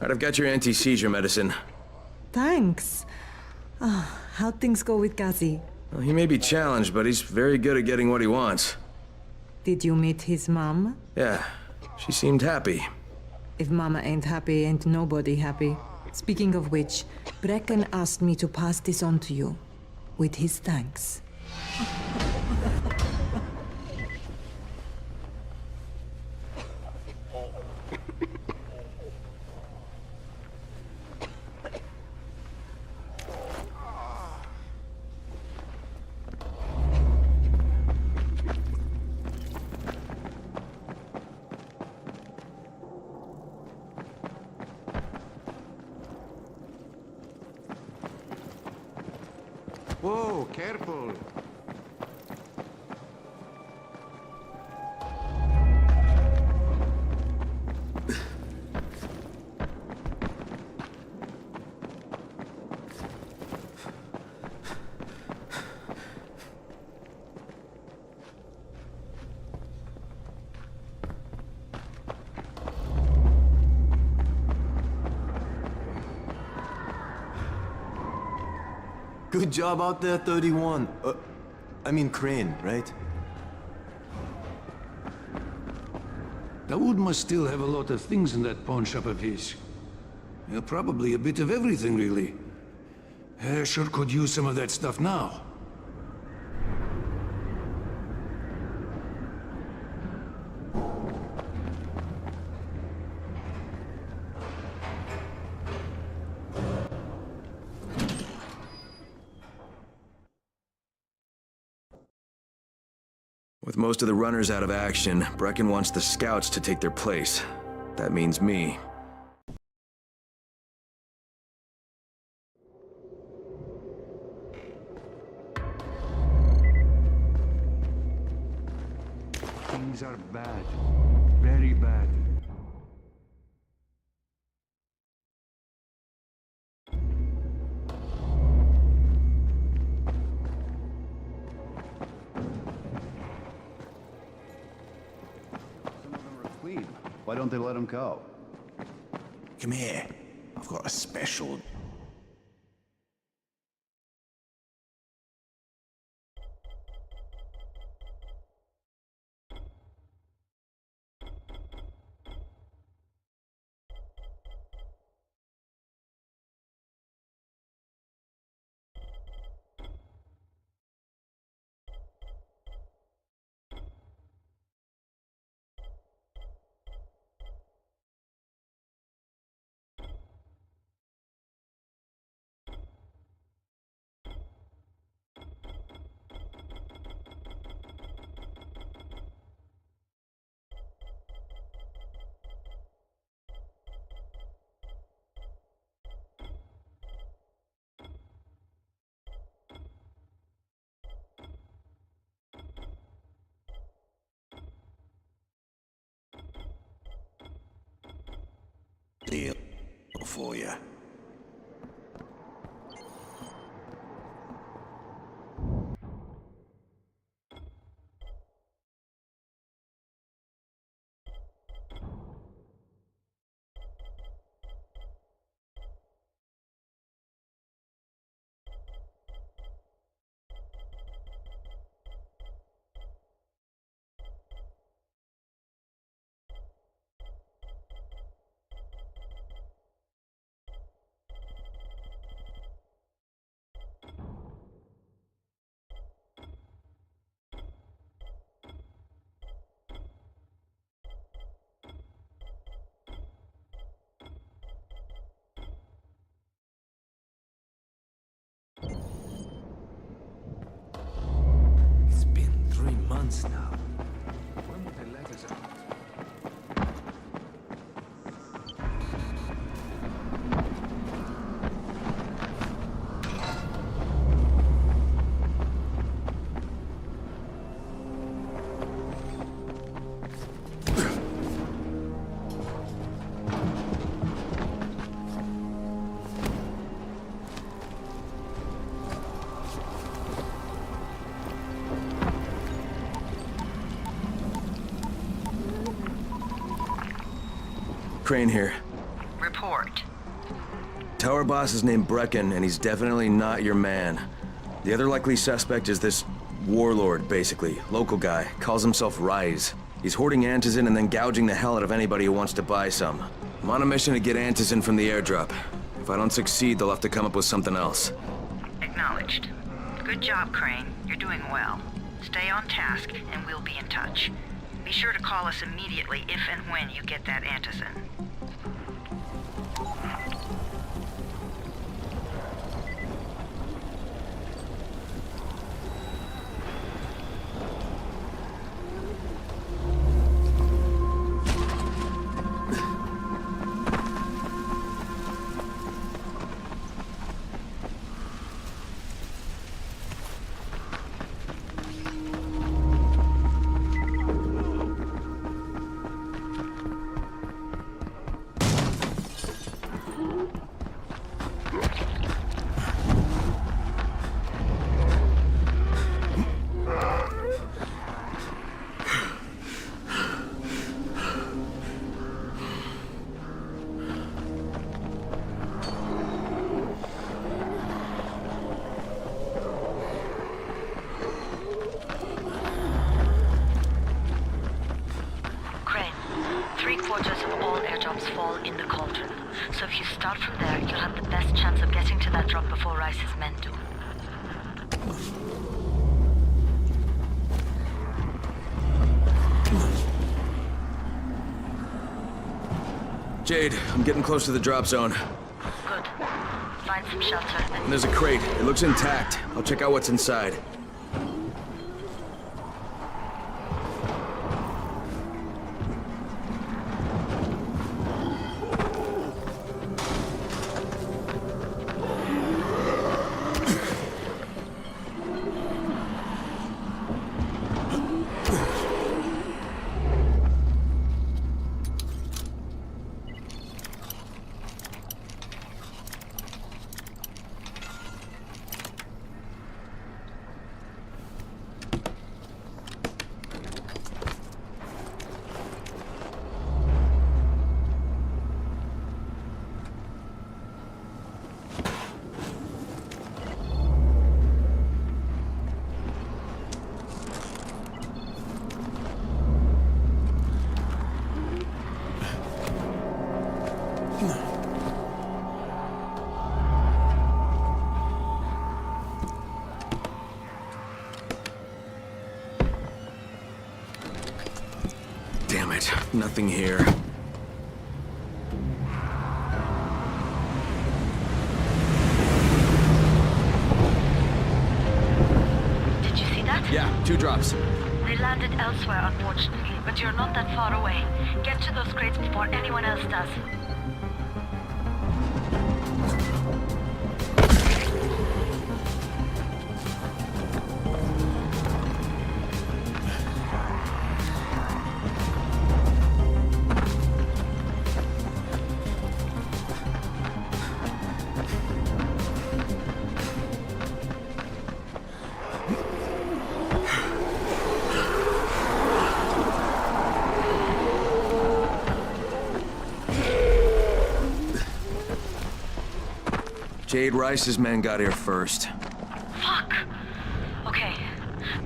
All right, I've got your anti-seizure medicine. Thanks. How'd things go with Ghazi? Well, he may be challenged, but he's very good at getting what he wants. Did you meet his mom? Yeah, she seemed happy. If Mama ain't happy, ain't nobody happy. Speaking of which, Brecken asked me to pass this on to you. with his thanks. Whoa, careful. Good job out there, 31. I mean Crane, right? Dawood must still have a lot of things in that pawn shop of his. Yeah, probably a bit of everything, really. Sure could use some of that stuff now. With most of the runners out of action, Brecken wants the scouts to take their place. That means me. Things are bad. Very bad. Why don't they let him go? Come here. I've got a special... deal for you. It's been 3 months now. When would they let us out? Crane here. Report. Tower boss is named Brecken, and he's definitely not your man. The other likely suspect is this warlord, basically. Local guy. Calls himself Rise. He's hoarding antizin and then gouging the hell out of anybody who wants to buy some. I'm on a mission to get antizin from the airdrop. If I don't succeed, they'll have to come up with something else. Acknowledged. Good job, Crane. You're doing well. Stay on task, and we'll be in touch. Be sure to call us immediately if and when you get that antizin. Fall in the cauldron. So if you start from there, you'll have the best chance of getting to that drop before Rice's men do. Jade, I'm getting close to the drop zone. Good. Find some shelter and... And there's a crate. It looks intact. I'll check out what's inside. Damn it, nothing here. Did you see that? Yeah, 2 drops. They landed elsewhere, unfortunately, but you're not that far away. Get to those crates before anyone else does. Jade Rice's men got here first. Fuck! Okay,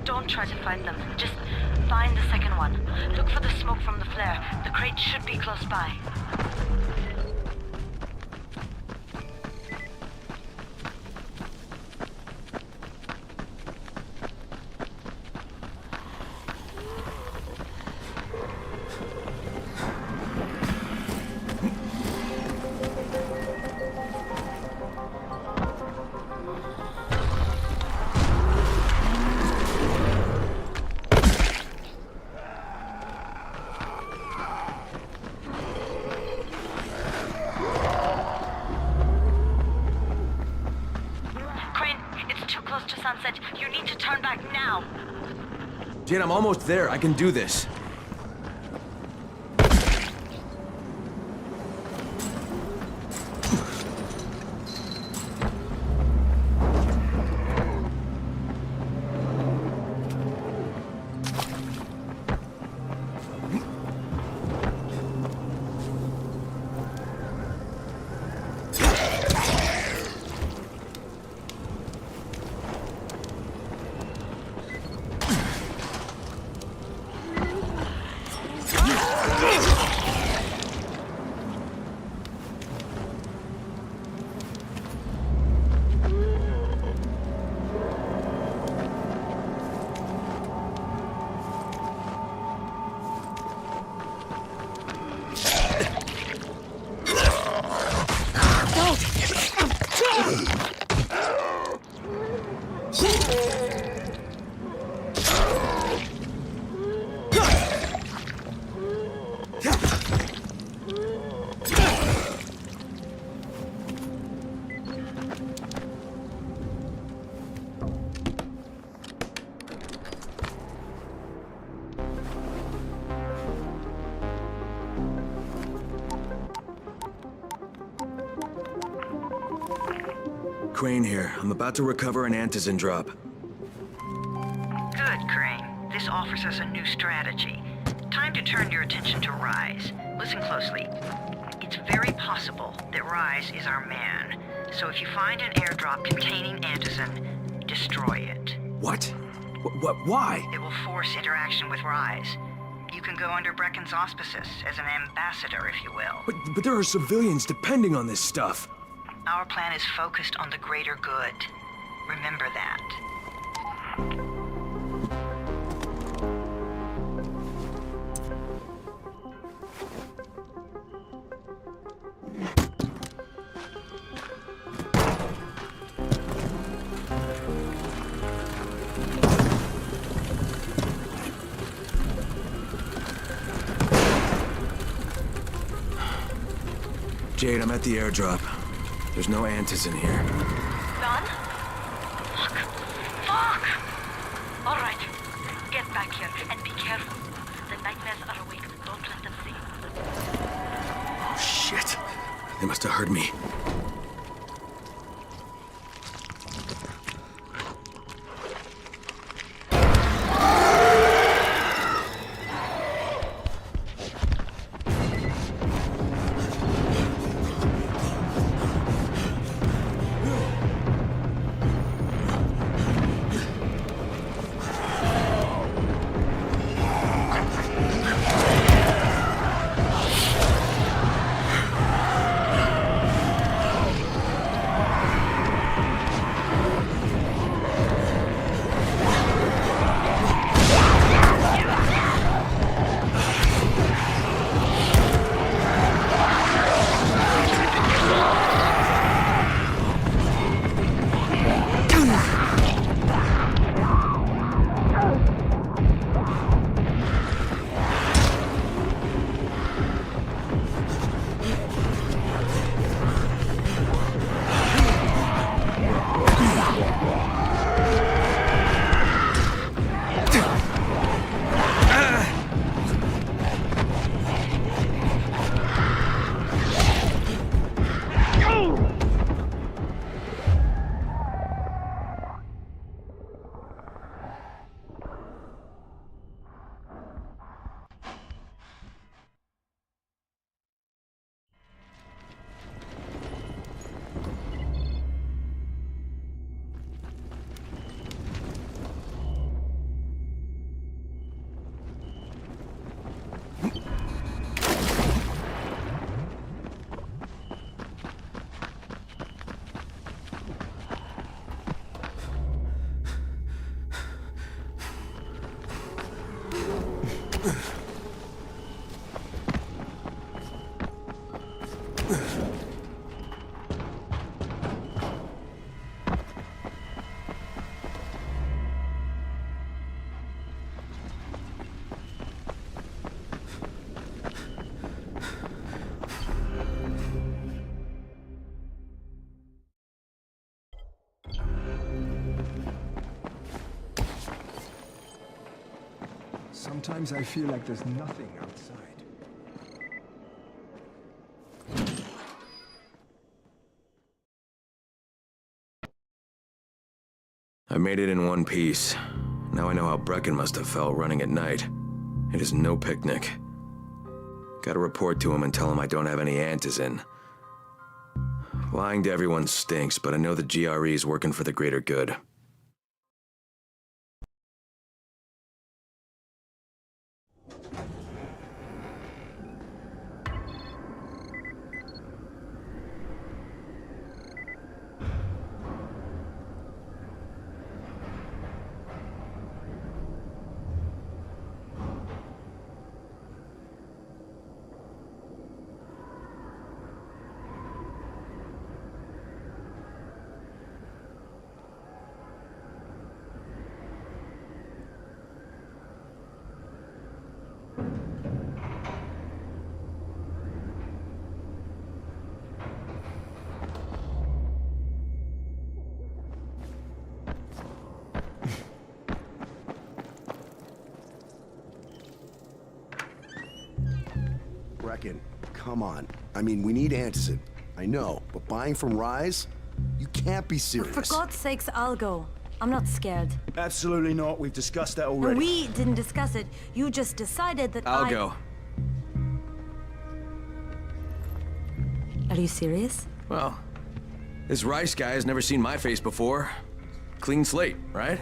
don't try to find them. Just find the second one. Look for the smoke from the flare. The crate should be close by. You need to turn back now. Jade, I'm almost there. I can do this. Crane here. I'm about to recover an antizin drop. Good, Crane. This offers us a new strategy. Time to turn your attention to Rise. Listen closely. It's very possible that Rise is our man. So if you find an airdrop containing antizin, destroy it. What? Why? It will force interaction with Rise. You can go under Brecken's auspices as an ambassador, if you will. But there are civilians depending on this stuff. Our plan is focused on the greater good. Remember that. Jade, I'm at the airdrop. There's no antizin here. None? Fuck. Fuck! All right. Get back here and be careful. The nightmares are awake. Don't let them see you. Oh, shit. They must have heard me. Sometimes I feel like there's nothing outside. I made it in one piece. Now I know how Brecken must have felt running at night. It is no picnic. Gotta report to him and tell him I don't have any antizin. Lying to everyone stinks, but I know the GRE is working for the greater good. Brecken, come on. I mean, we need antizin. I know, but buying from Rise? You can't be serious. For God's sakes, I'll go. I'm not scared. Absolutely not. We've discussed that already. No, we didn't discuss it. You just decided that I'll go. Are you serious? Well, this Rice guy has never seen my face before. Clean slate, right?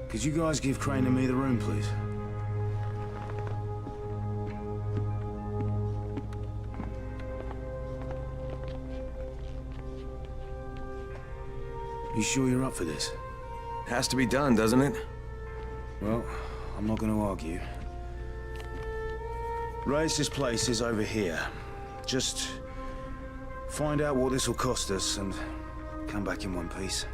Could you guys give Crane and me the room, please? You sure you're up for this? Has to be done, doesn't it? Well, I'm not gonna argue. Rice's place is over here. Just find out what this will cost us and come back in one piece.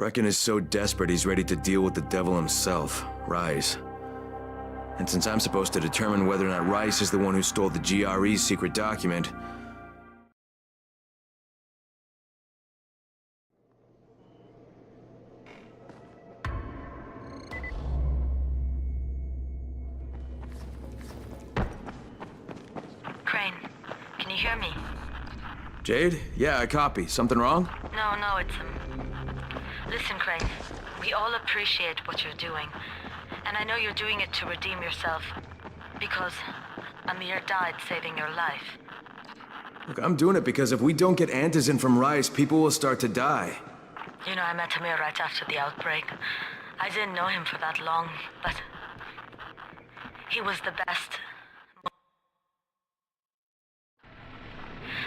Brecken is so desperate he's ready to deal with the devil himself, Rise. And since I'm supposed to determine whether or not Rice is the one who stole the GRE's secret document... Crane, can you hear me? Jade? Yeah, I copy. Something wrong? No, it's Listen, Crane, we all appreciate what you're doing. And I know you're doing it to redeem yourself. Because Amir died saving your life. Look, I'm doing it because if we don't get antizin from Rice, people will start to die. You know, I met Amir right after the outbreak. I didn't know him for that long, but he was the best.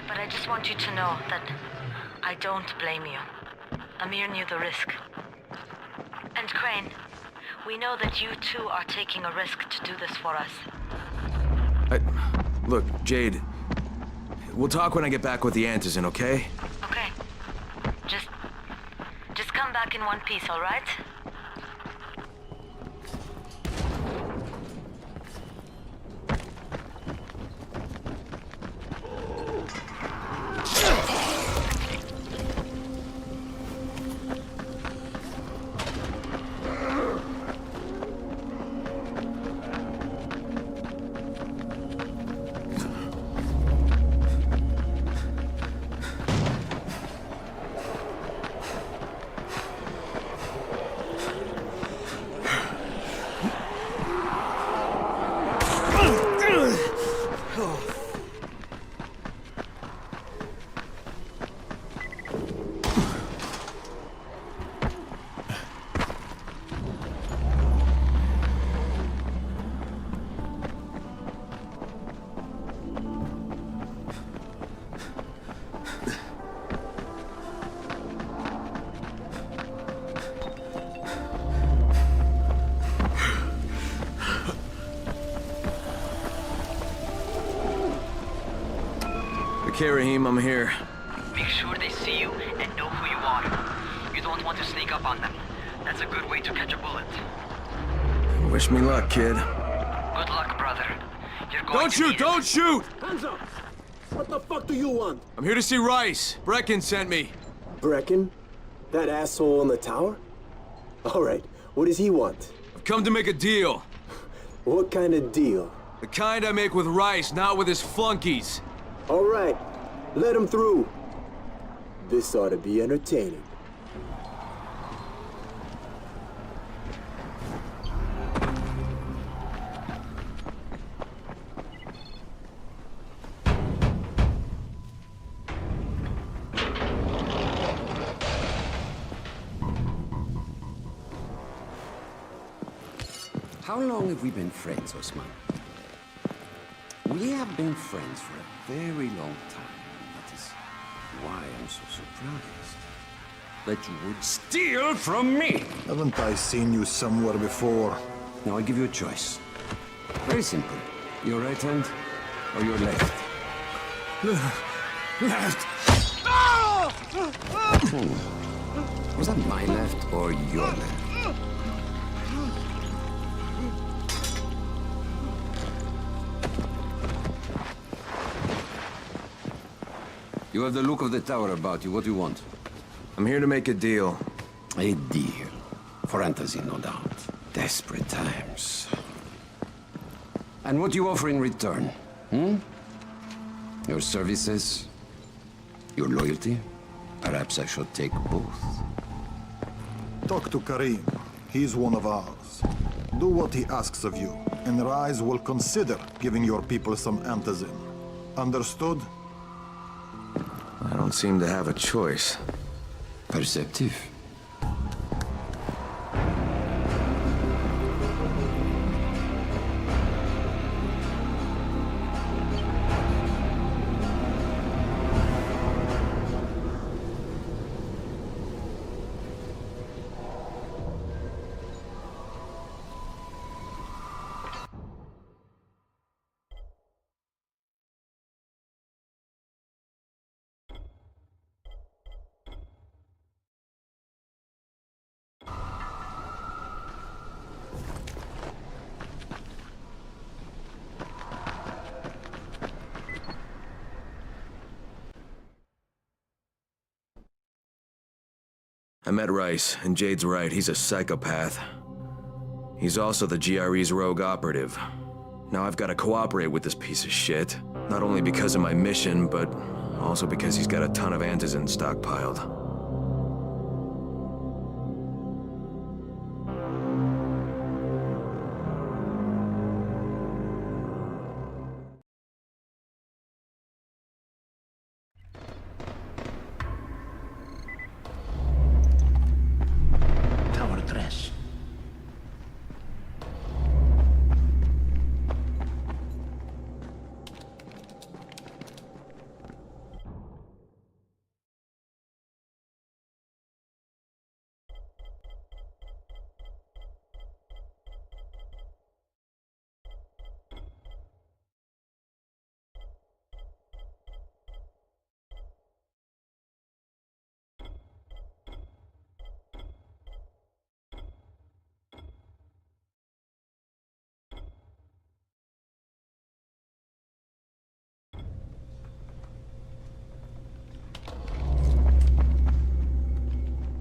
But I just want you to know that I don't blame you. Amir knew the risk. And Crane, we know that you too are taking a risk to do this for us. Look, Jade, we'll talk when I get back with the antizin, okay? Okay. Just come back in one piece, all right? Okay, Raheem, I'm here. Make sure they see you and know who you are. You don't want to sneak up on them. That's a good way to catch a bullet. Wish me luck, kid. Good luck, brother. You're going Don't shoot! Don't shoot! Hands up! What the fuck do you want? I'm here to see Rice. Brecken sent me. Brecken? That asshole in the tower? Alright, what does he want? I've come to make a deal. What kind of deal? The kind I make with Rice, not with his flunkies. Alright, let him through. This ought to be entertaining. How long have we been friends, Osman? We have been friends for a very long time. That is why I'm so surprised that you would steal from me. Haven't I seen you somewhere before? Now I give you a choice. Very simple. Your right hand or your left? Left. Was that my left or your left? You have the look of the tower about you. What do you want? I'm here to make a deal. A deal. For Antazin, no doubt. Desperate times. And what do you offer in return? Your services? Your loyalty? Perhaps I should take both. Talk to Karim. He's one of ours. Do what he asks of you, and Rise will consider giving your people some Antazin. Understood? I don't seem to have a choice. Perceptive. I met Rice, and Jade's right, he's a psychopath. He's also the GRE's rogue operative. Now I've got to cooperate with this piece of shit, not only because of my mission, but also because he's got a ton of Antizin stockpiled.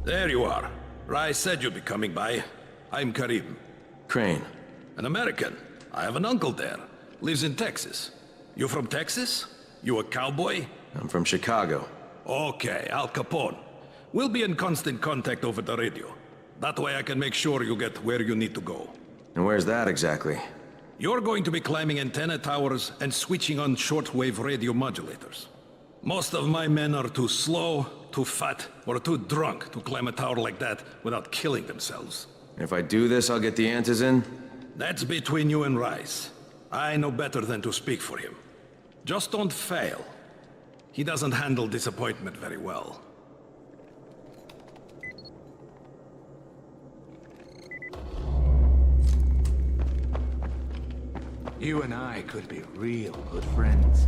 There you are. Rice said you'd be coming by. I'm Karim. Crane. An American. I have an uncle there. Lives in Texas. You from Texas? You a cowboy? I'm from Chicago. Okay, Al Capone. We'll be in constant contact over the radio. That way I can make sure you get where you need to go. And where's that exactly? You're going to be climbing antenna towers and switching on shortwave radio modulators. Most of my men are too slow, too fat, or too drunk to climb a tower like that without killing themselves. If I do this, I'll get the Antizin? That's between you and Rice. I know better than to speak for him. Just don't fail. He doesn't handle disappointment very well. You and I could be real good friends.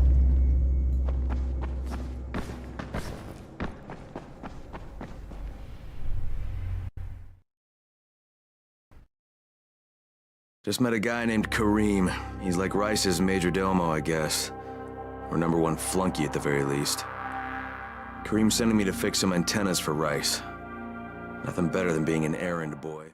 Just met a guy named Karim. He's like Rice's major domo, I guess. Or #1 flunky at the very least. Karim's sending me to fix some antennas for Rice. Nothing better than being an errand boy.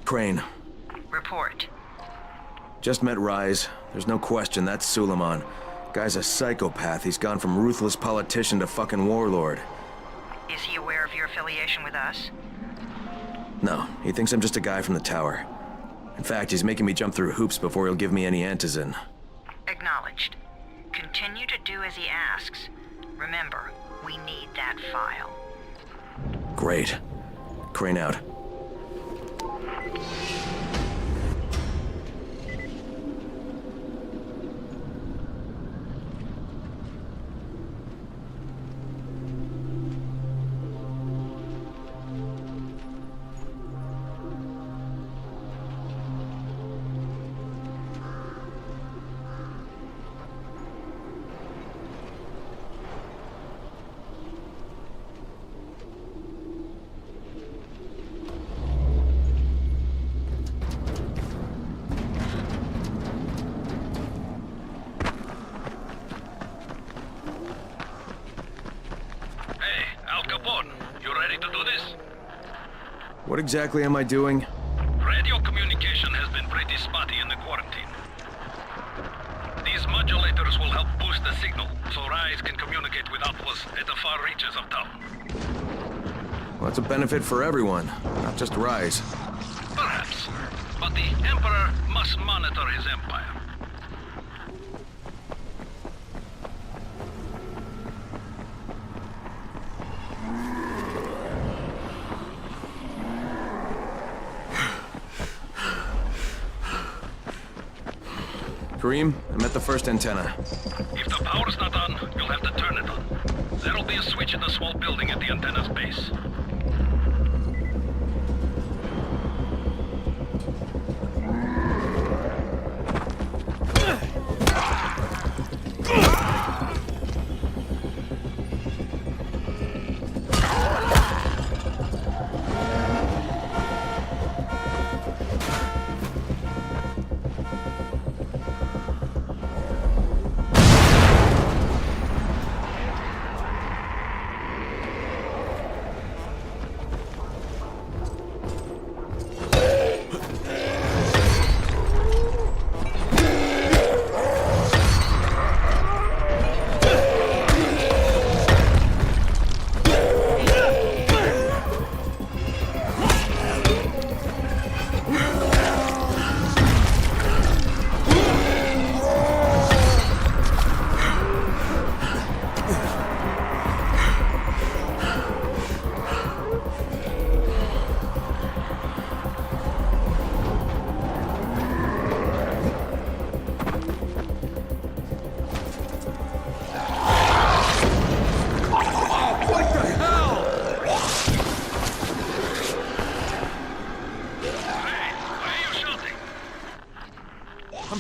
Crane. Report. Just met Rise. There's no question, that's Suleiman. Guy's a psychopath. He's gone from ruthless politician to fucking warlord. Is he aware of your affiliation with us? No, he thinks I'm just a guy from the tower. In fact, he's making me jump through hoops before he'll give me any antizin. Acknowledged. Continue to do as he asks. Remember, we need that file. Great. Crane out. What exactly am I doing? Radio communication has been pretty spotty in the quarantine. These modulators will help boost the signal, so Rise can communicate with outposts at the far reaches of town. Well, that's a benefit for everyone, not just Rise. Perhaps, but the Emperor must monitor his empire. Kareem, I'm at the first antenna. If the power's not on, you'll have to turn it on. There'll be a switch in the small building at the antenna's base.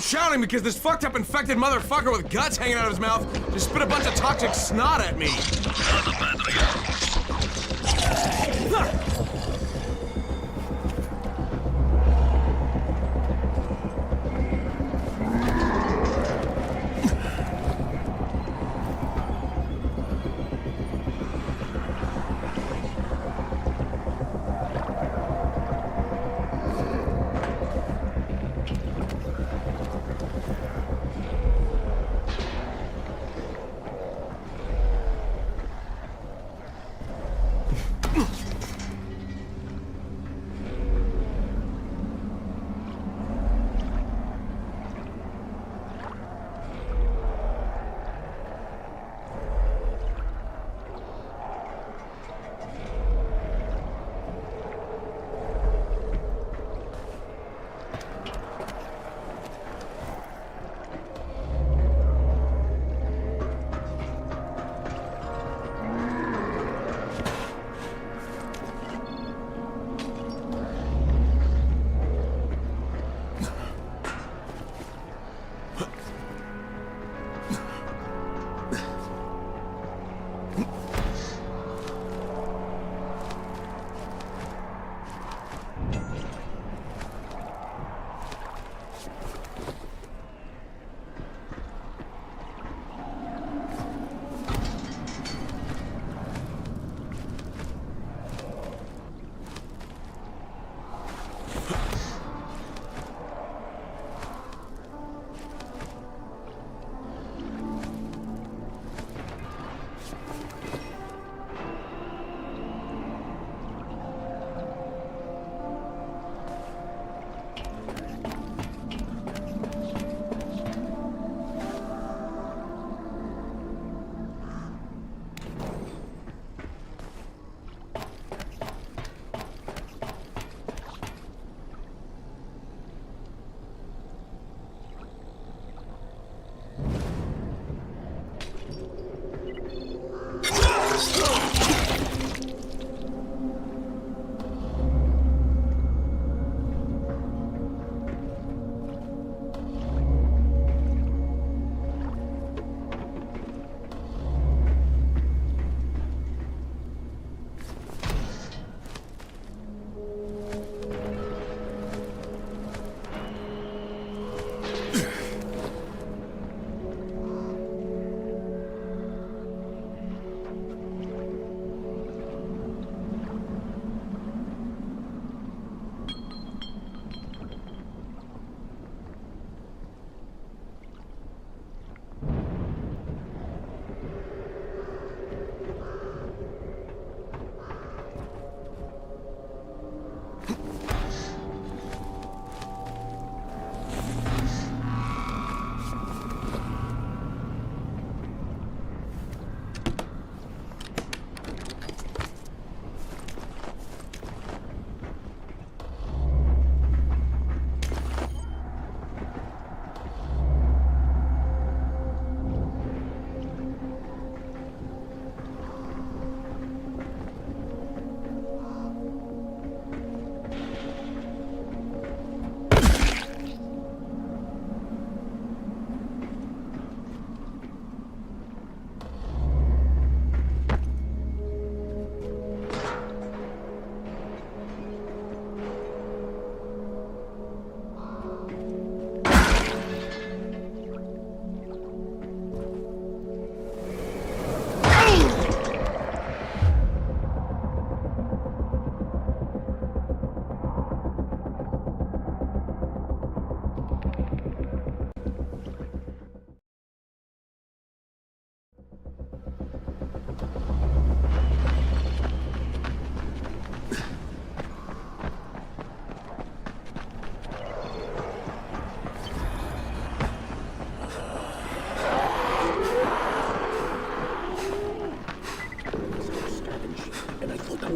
Shouting because this fucked up infected motherfucker with guts hanging out of his mouth just spit a bunch of toxic snot at me.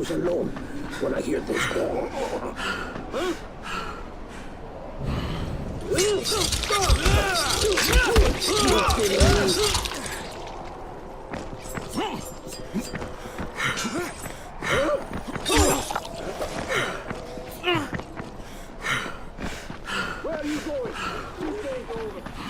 was alone when I hear this. Where are you going? This ain't over.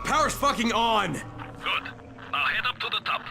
power's fucking on! Good. Now head up to the top.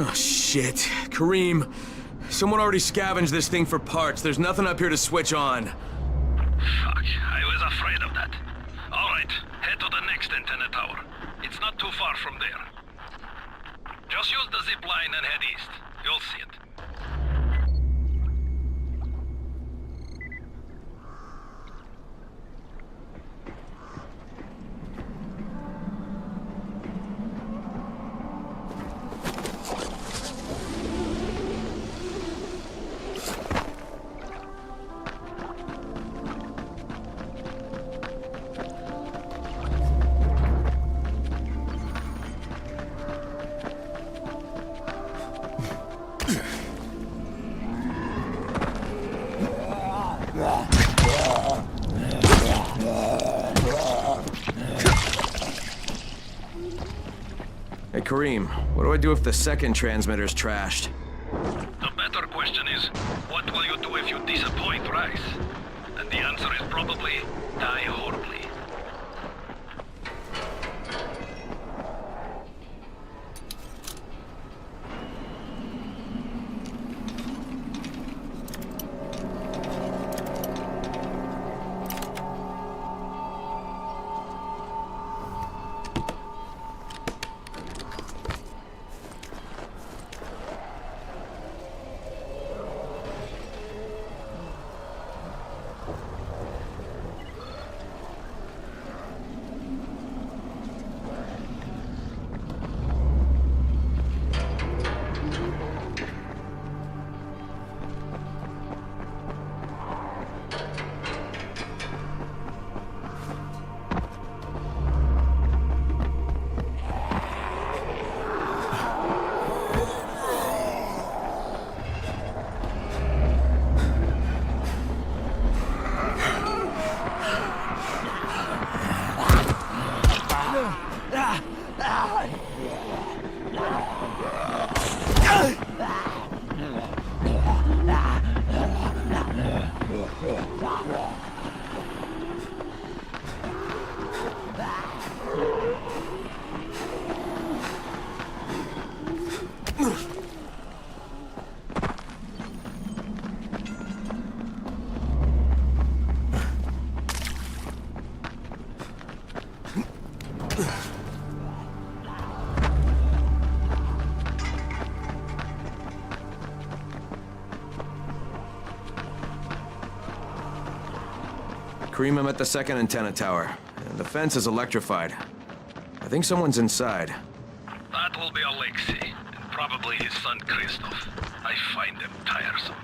Oh, shit. Kareem, someone already scavenged this thing for parts. There's nothing up here to switch on. Fuck, I was afraid of that. All right, head to the next antenna tower. It's not too far from there. Just use the zip line and head east. You'll see it. Hey, Kareem, what do I do if the second transmitter's trashed? The better question is, what will you do if you disappoint Rice? And the answer is probably die horribly. Kareem, I'm at the second antenna tower. The fence is electrified. I think someone's inside. That will be Alexei, and probably his son Christoph. I find them tiresome.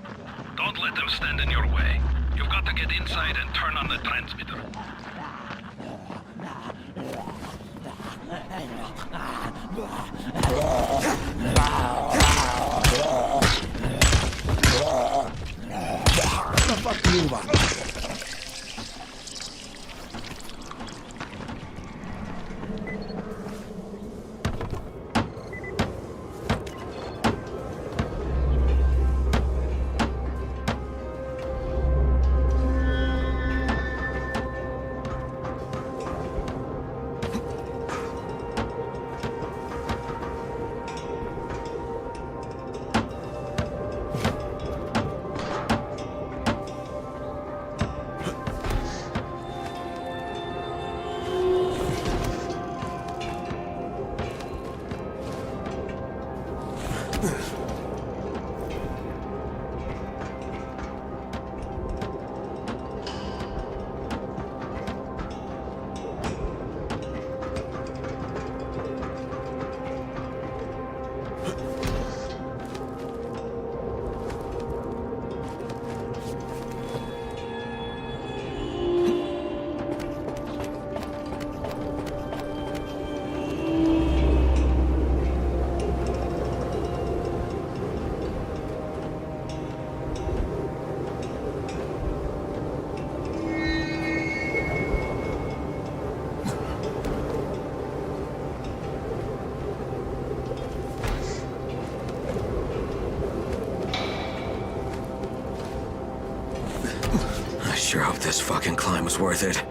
Don't let them stand in your way. You've got to get inside and turn on the transmitter. The fuck move on. I sure hope this fucking climb was worth it.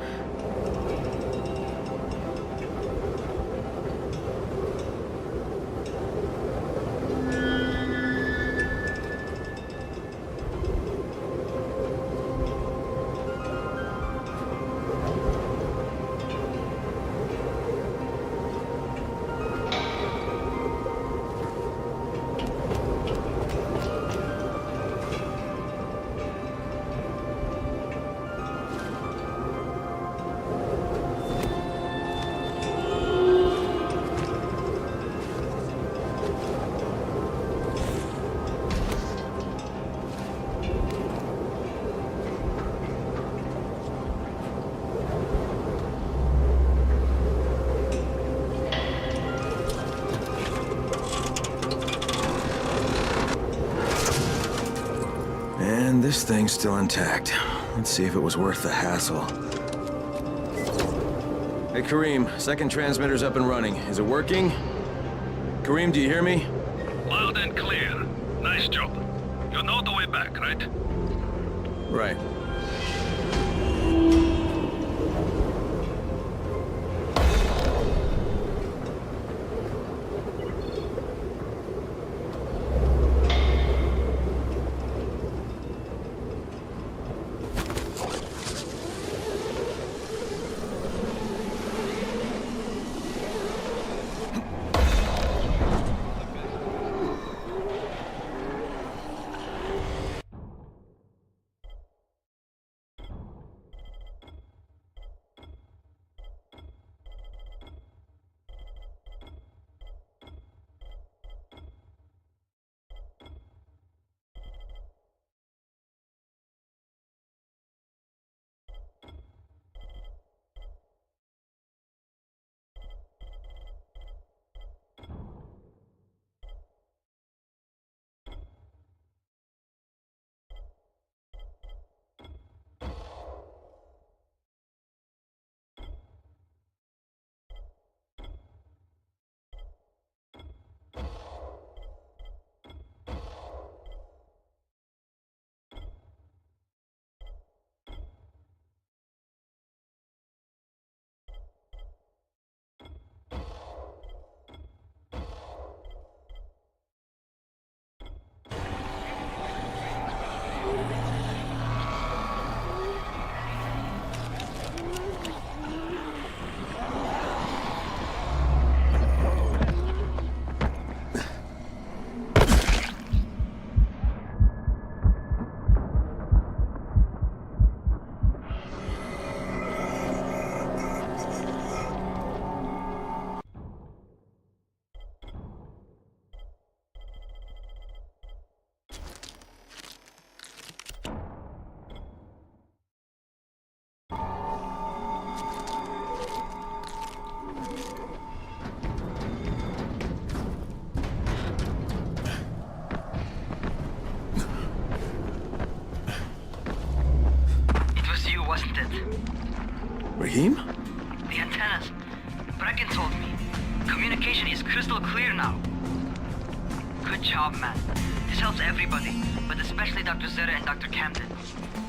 And this thing's still intact. Let's see if it was worth the hassle. Hey, Kareem, second transmitter's up and running. Is it working? Kareem, do you hear me? Loud and clear. Nice job. You know the way back, right? Right. is crystal clear now. Good job, man. This helps everybody, but especially Dr. Zera and Dr. Camden.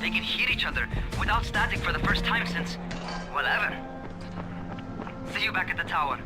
They can hear each other without static for the first time since, well, ever. See you back at the tower.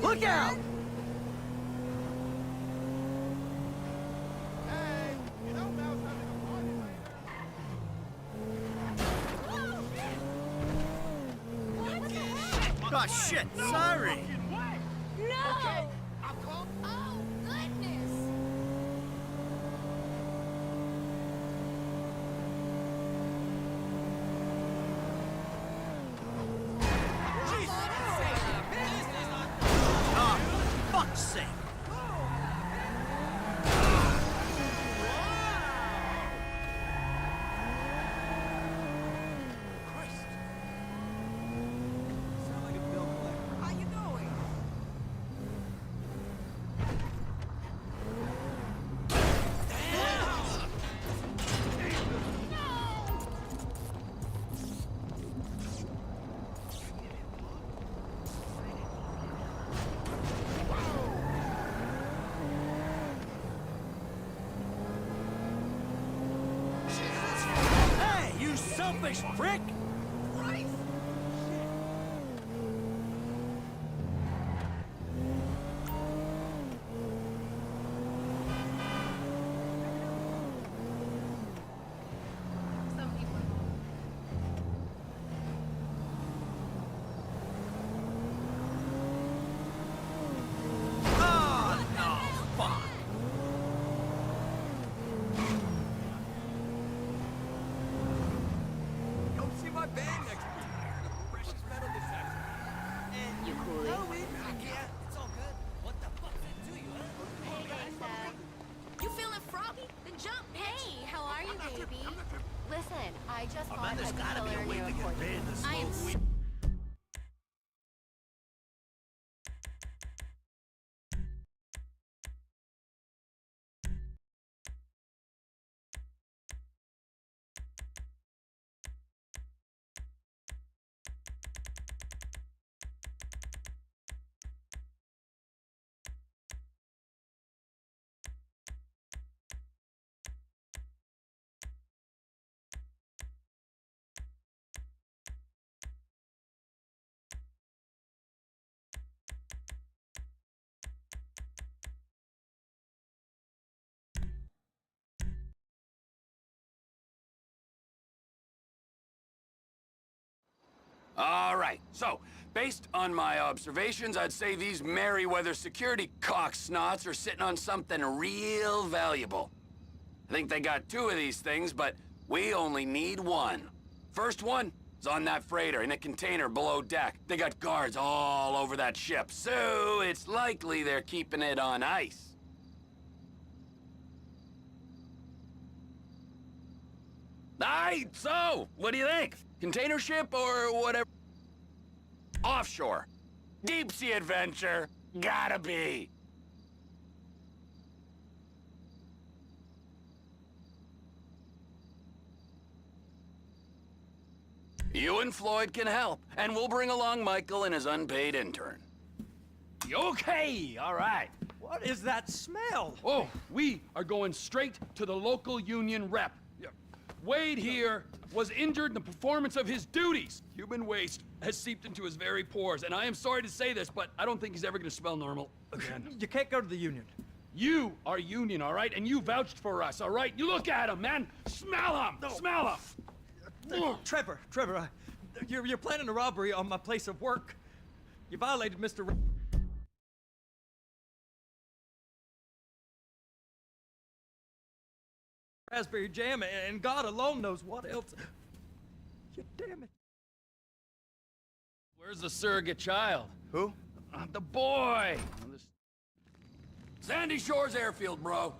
Look out! Oh shit, sorry! No! Okay, I'll call. Oh, goodness! Oh, fuck's sake! Selfish prick! Listen, I just Oh man, there's gotta be a way to get rid of the I am smoke. All right, so, based on my observations, I'd say these Merryweather security cocksnots are sitting on something real valuable. I think they got 2 of these things, but we only need 1. First one is on that freighter in a container below deck. They got guards all over that ship, so it's likely they're keeping it on ice. Aight, so, what do you think? Container ship or whatever? Offshore. Deep sea adventure. Gotta be. You and Floyd can help, and we'll bring along Michael and his unpaid intern. Okay, all right. What is that smell? Oh, we are going straight to the local union rep. Wade here was injured in the performance of his duties. Human waste has seeped into his very pores, and I am sorry to say this, but I don't think he's ever gonna smell normal again. You can't go to the union. You are union, all right? And you vouched for us, all right? You look at him, man. Smell him. No. Smell him. Trevor, you're planning a robbery on my place of work. You violated Mr. Raspberry jam, and God alone knows what else. You damn it. Where's the surrogate child? Who? The boy! Sandy Shores Airfield, bro.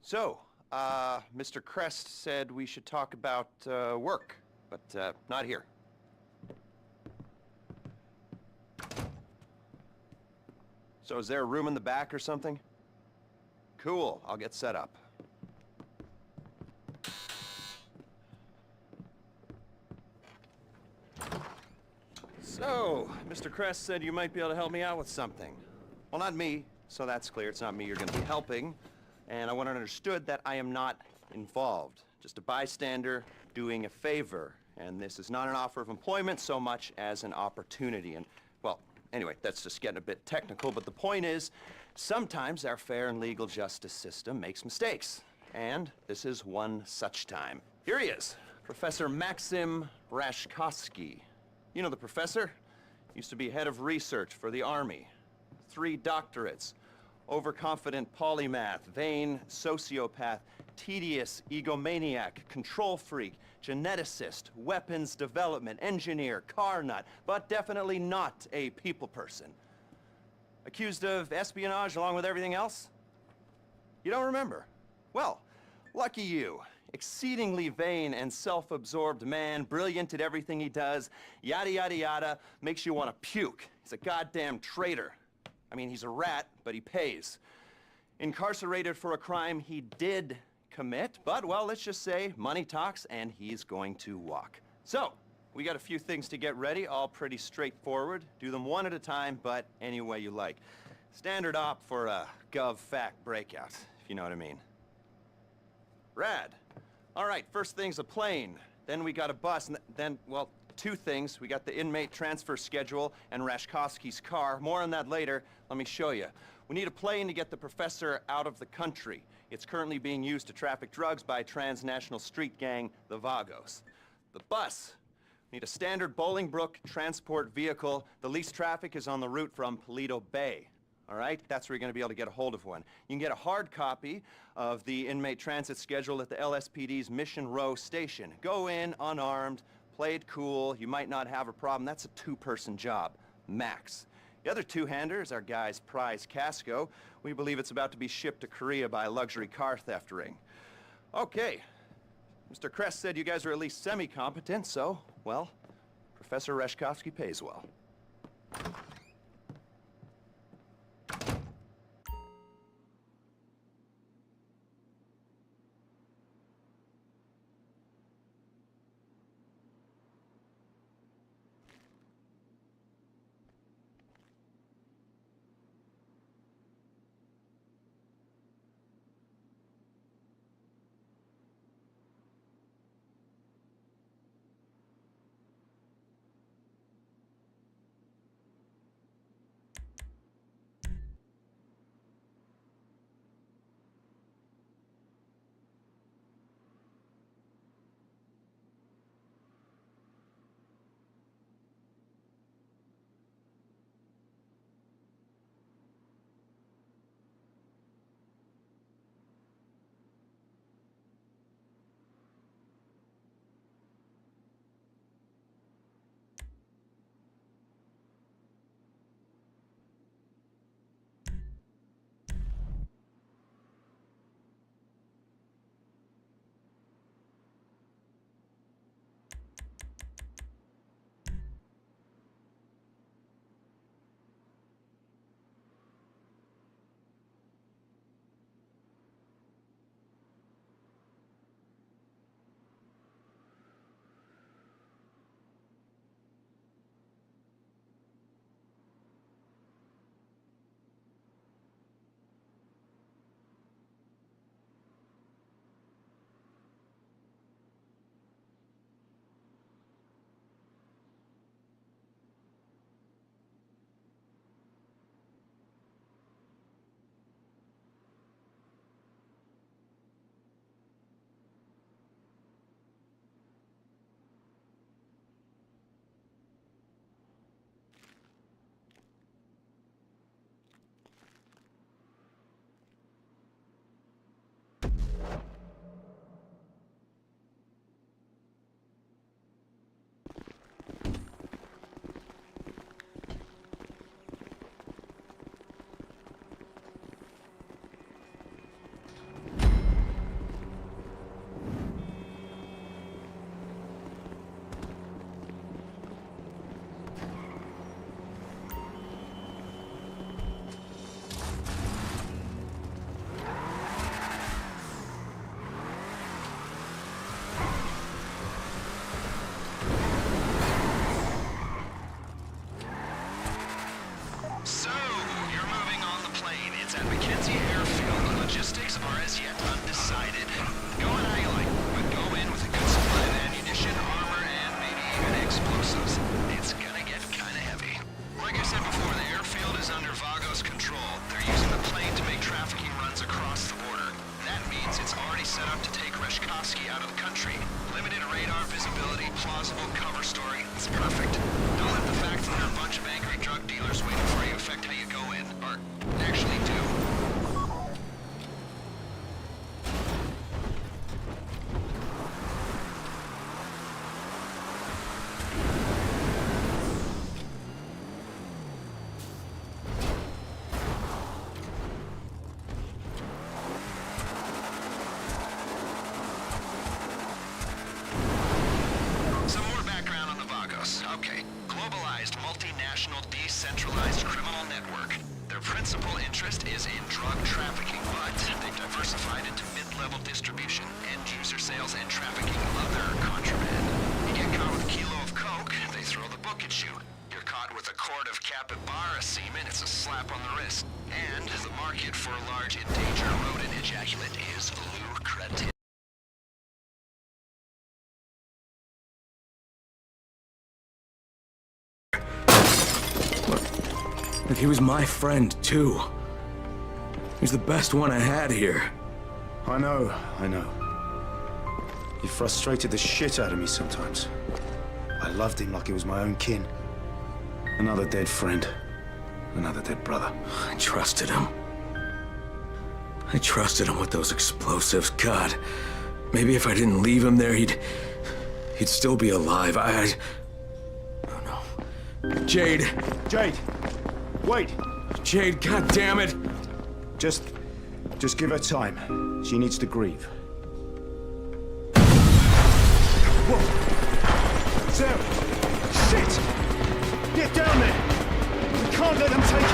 So, Mr. Crest said we should talk about work, but not here. So is there a room in the back or something? Cool, I'll get set up. So, Mr. Crest said you might be able to help me out with something. Well, not me, so that's clear. It's not me you're going to be helping. And I want it understood that I am not involved. Just a bystander doing a favor. And this is not an offer of employment so much as an opportunity. And, well, anyway, that's just getting a bit technical, but the point is, sometimes our fair and legal justice system makes mistakes. And this is one such time. Here he is, Professor Maxim Rashkovsky. You know the professor? Used to be head of research for the Army. 3 doctorates. Overconfident polymath, vain sociopath, tedious egomaniac, control freak, geneticist, weapons development, engineer, car nut, but definitely not a people person. Accused of espionage along with everything else? You don't remember? Well, lucky you. Exceedingly vain and self-absorbed man, brilliant at everything he does, yada yada yada, makes you want to puke. He's a goddamn traitor. I mean, he's a rat, but he pays. Incarcerated for a crime he did commit, but, well, let's just say money talks and he's going to walk. So, we got a few things to get ready, all pretty straightforward. Do them one at a time, but any way you like. Standard op for a gov-fact breakout, if you know what I mean. Rad. All right, first thing's a plane. Then we got a bus, and then, well, 2 things. We got the inmate transfer schedule and Rashkovsky's car. More on that later. Let me show you. We need a plane to get the professor out of the country. It's currently being used to traffic drugs by a transnational street gang, the Vagos. The bus. We need a standard Bolingbrook transport vehicle. The least traffic is on the route from Paleto Bay. All right? That's where you're going to be able to get a hold of one. You can get a hard copy of the inmate transit schedule at the LSPD's Mission Row station. Go in unarmed, play it cool, you might not have a problem. That's a 2-person job, max. The other 2-hander is our guy's prize Casco. We believe it's about to be shipped to Korea by a luxury car theft ring. Okay. Mr. Crest said you guys are at least semi-competent, so, well, Professor Rashkovsky pays well. globalized, multinational, decentralized criminal network. Their principal interest is in drug trafficking, but they've diversified into mid-level distribution, end-user sales, and trafficking other contraband. You get caught with a kilo of coke, they throw the book at you. You're caught with a quart of capybara semen, it's a slap on the wrist. And the market for large endangered rodent ejaculate is lucrative. Look, he was my friend, too. He was the best one I had here. I know. He frustrated the shit out of me sometimes. I loved him like he was my own kin. Another dead friend. Another dead brother. I trusted him. I trusted him with those explosives. God, maybe if I didn't leave him there, he'd still be alive. Oh no. Jade! Wait! Jade, god damn it! Just give her time. She needs to grieve. Whoa! Sarah! Shit! Get down there! We can't let them take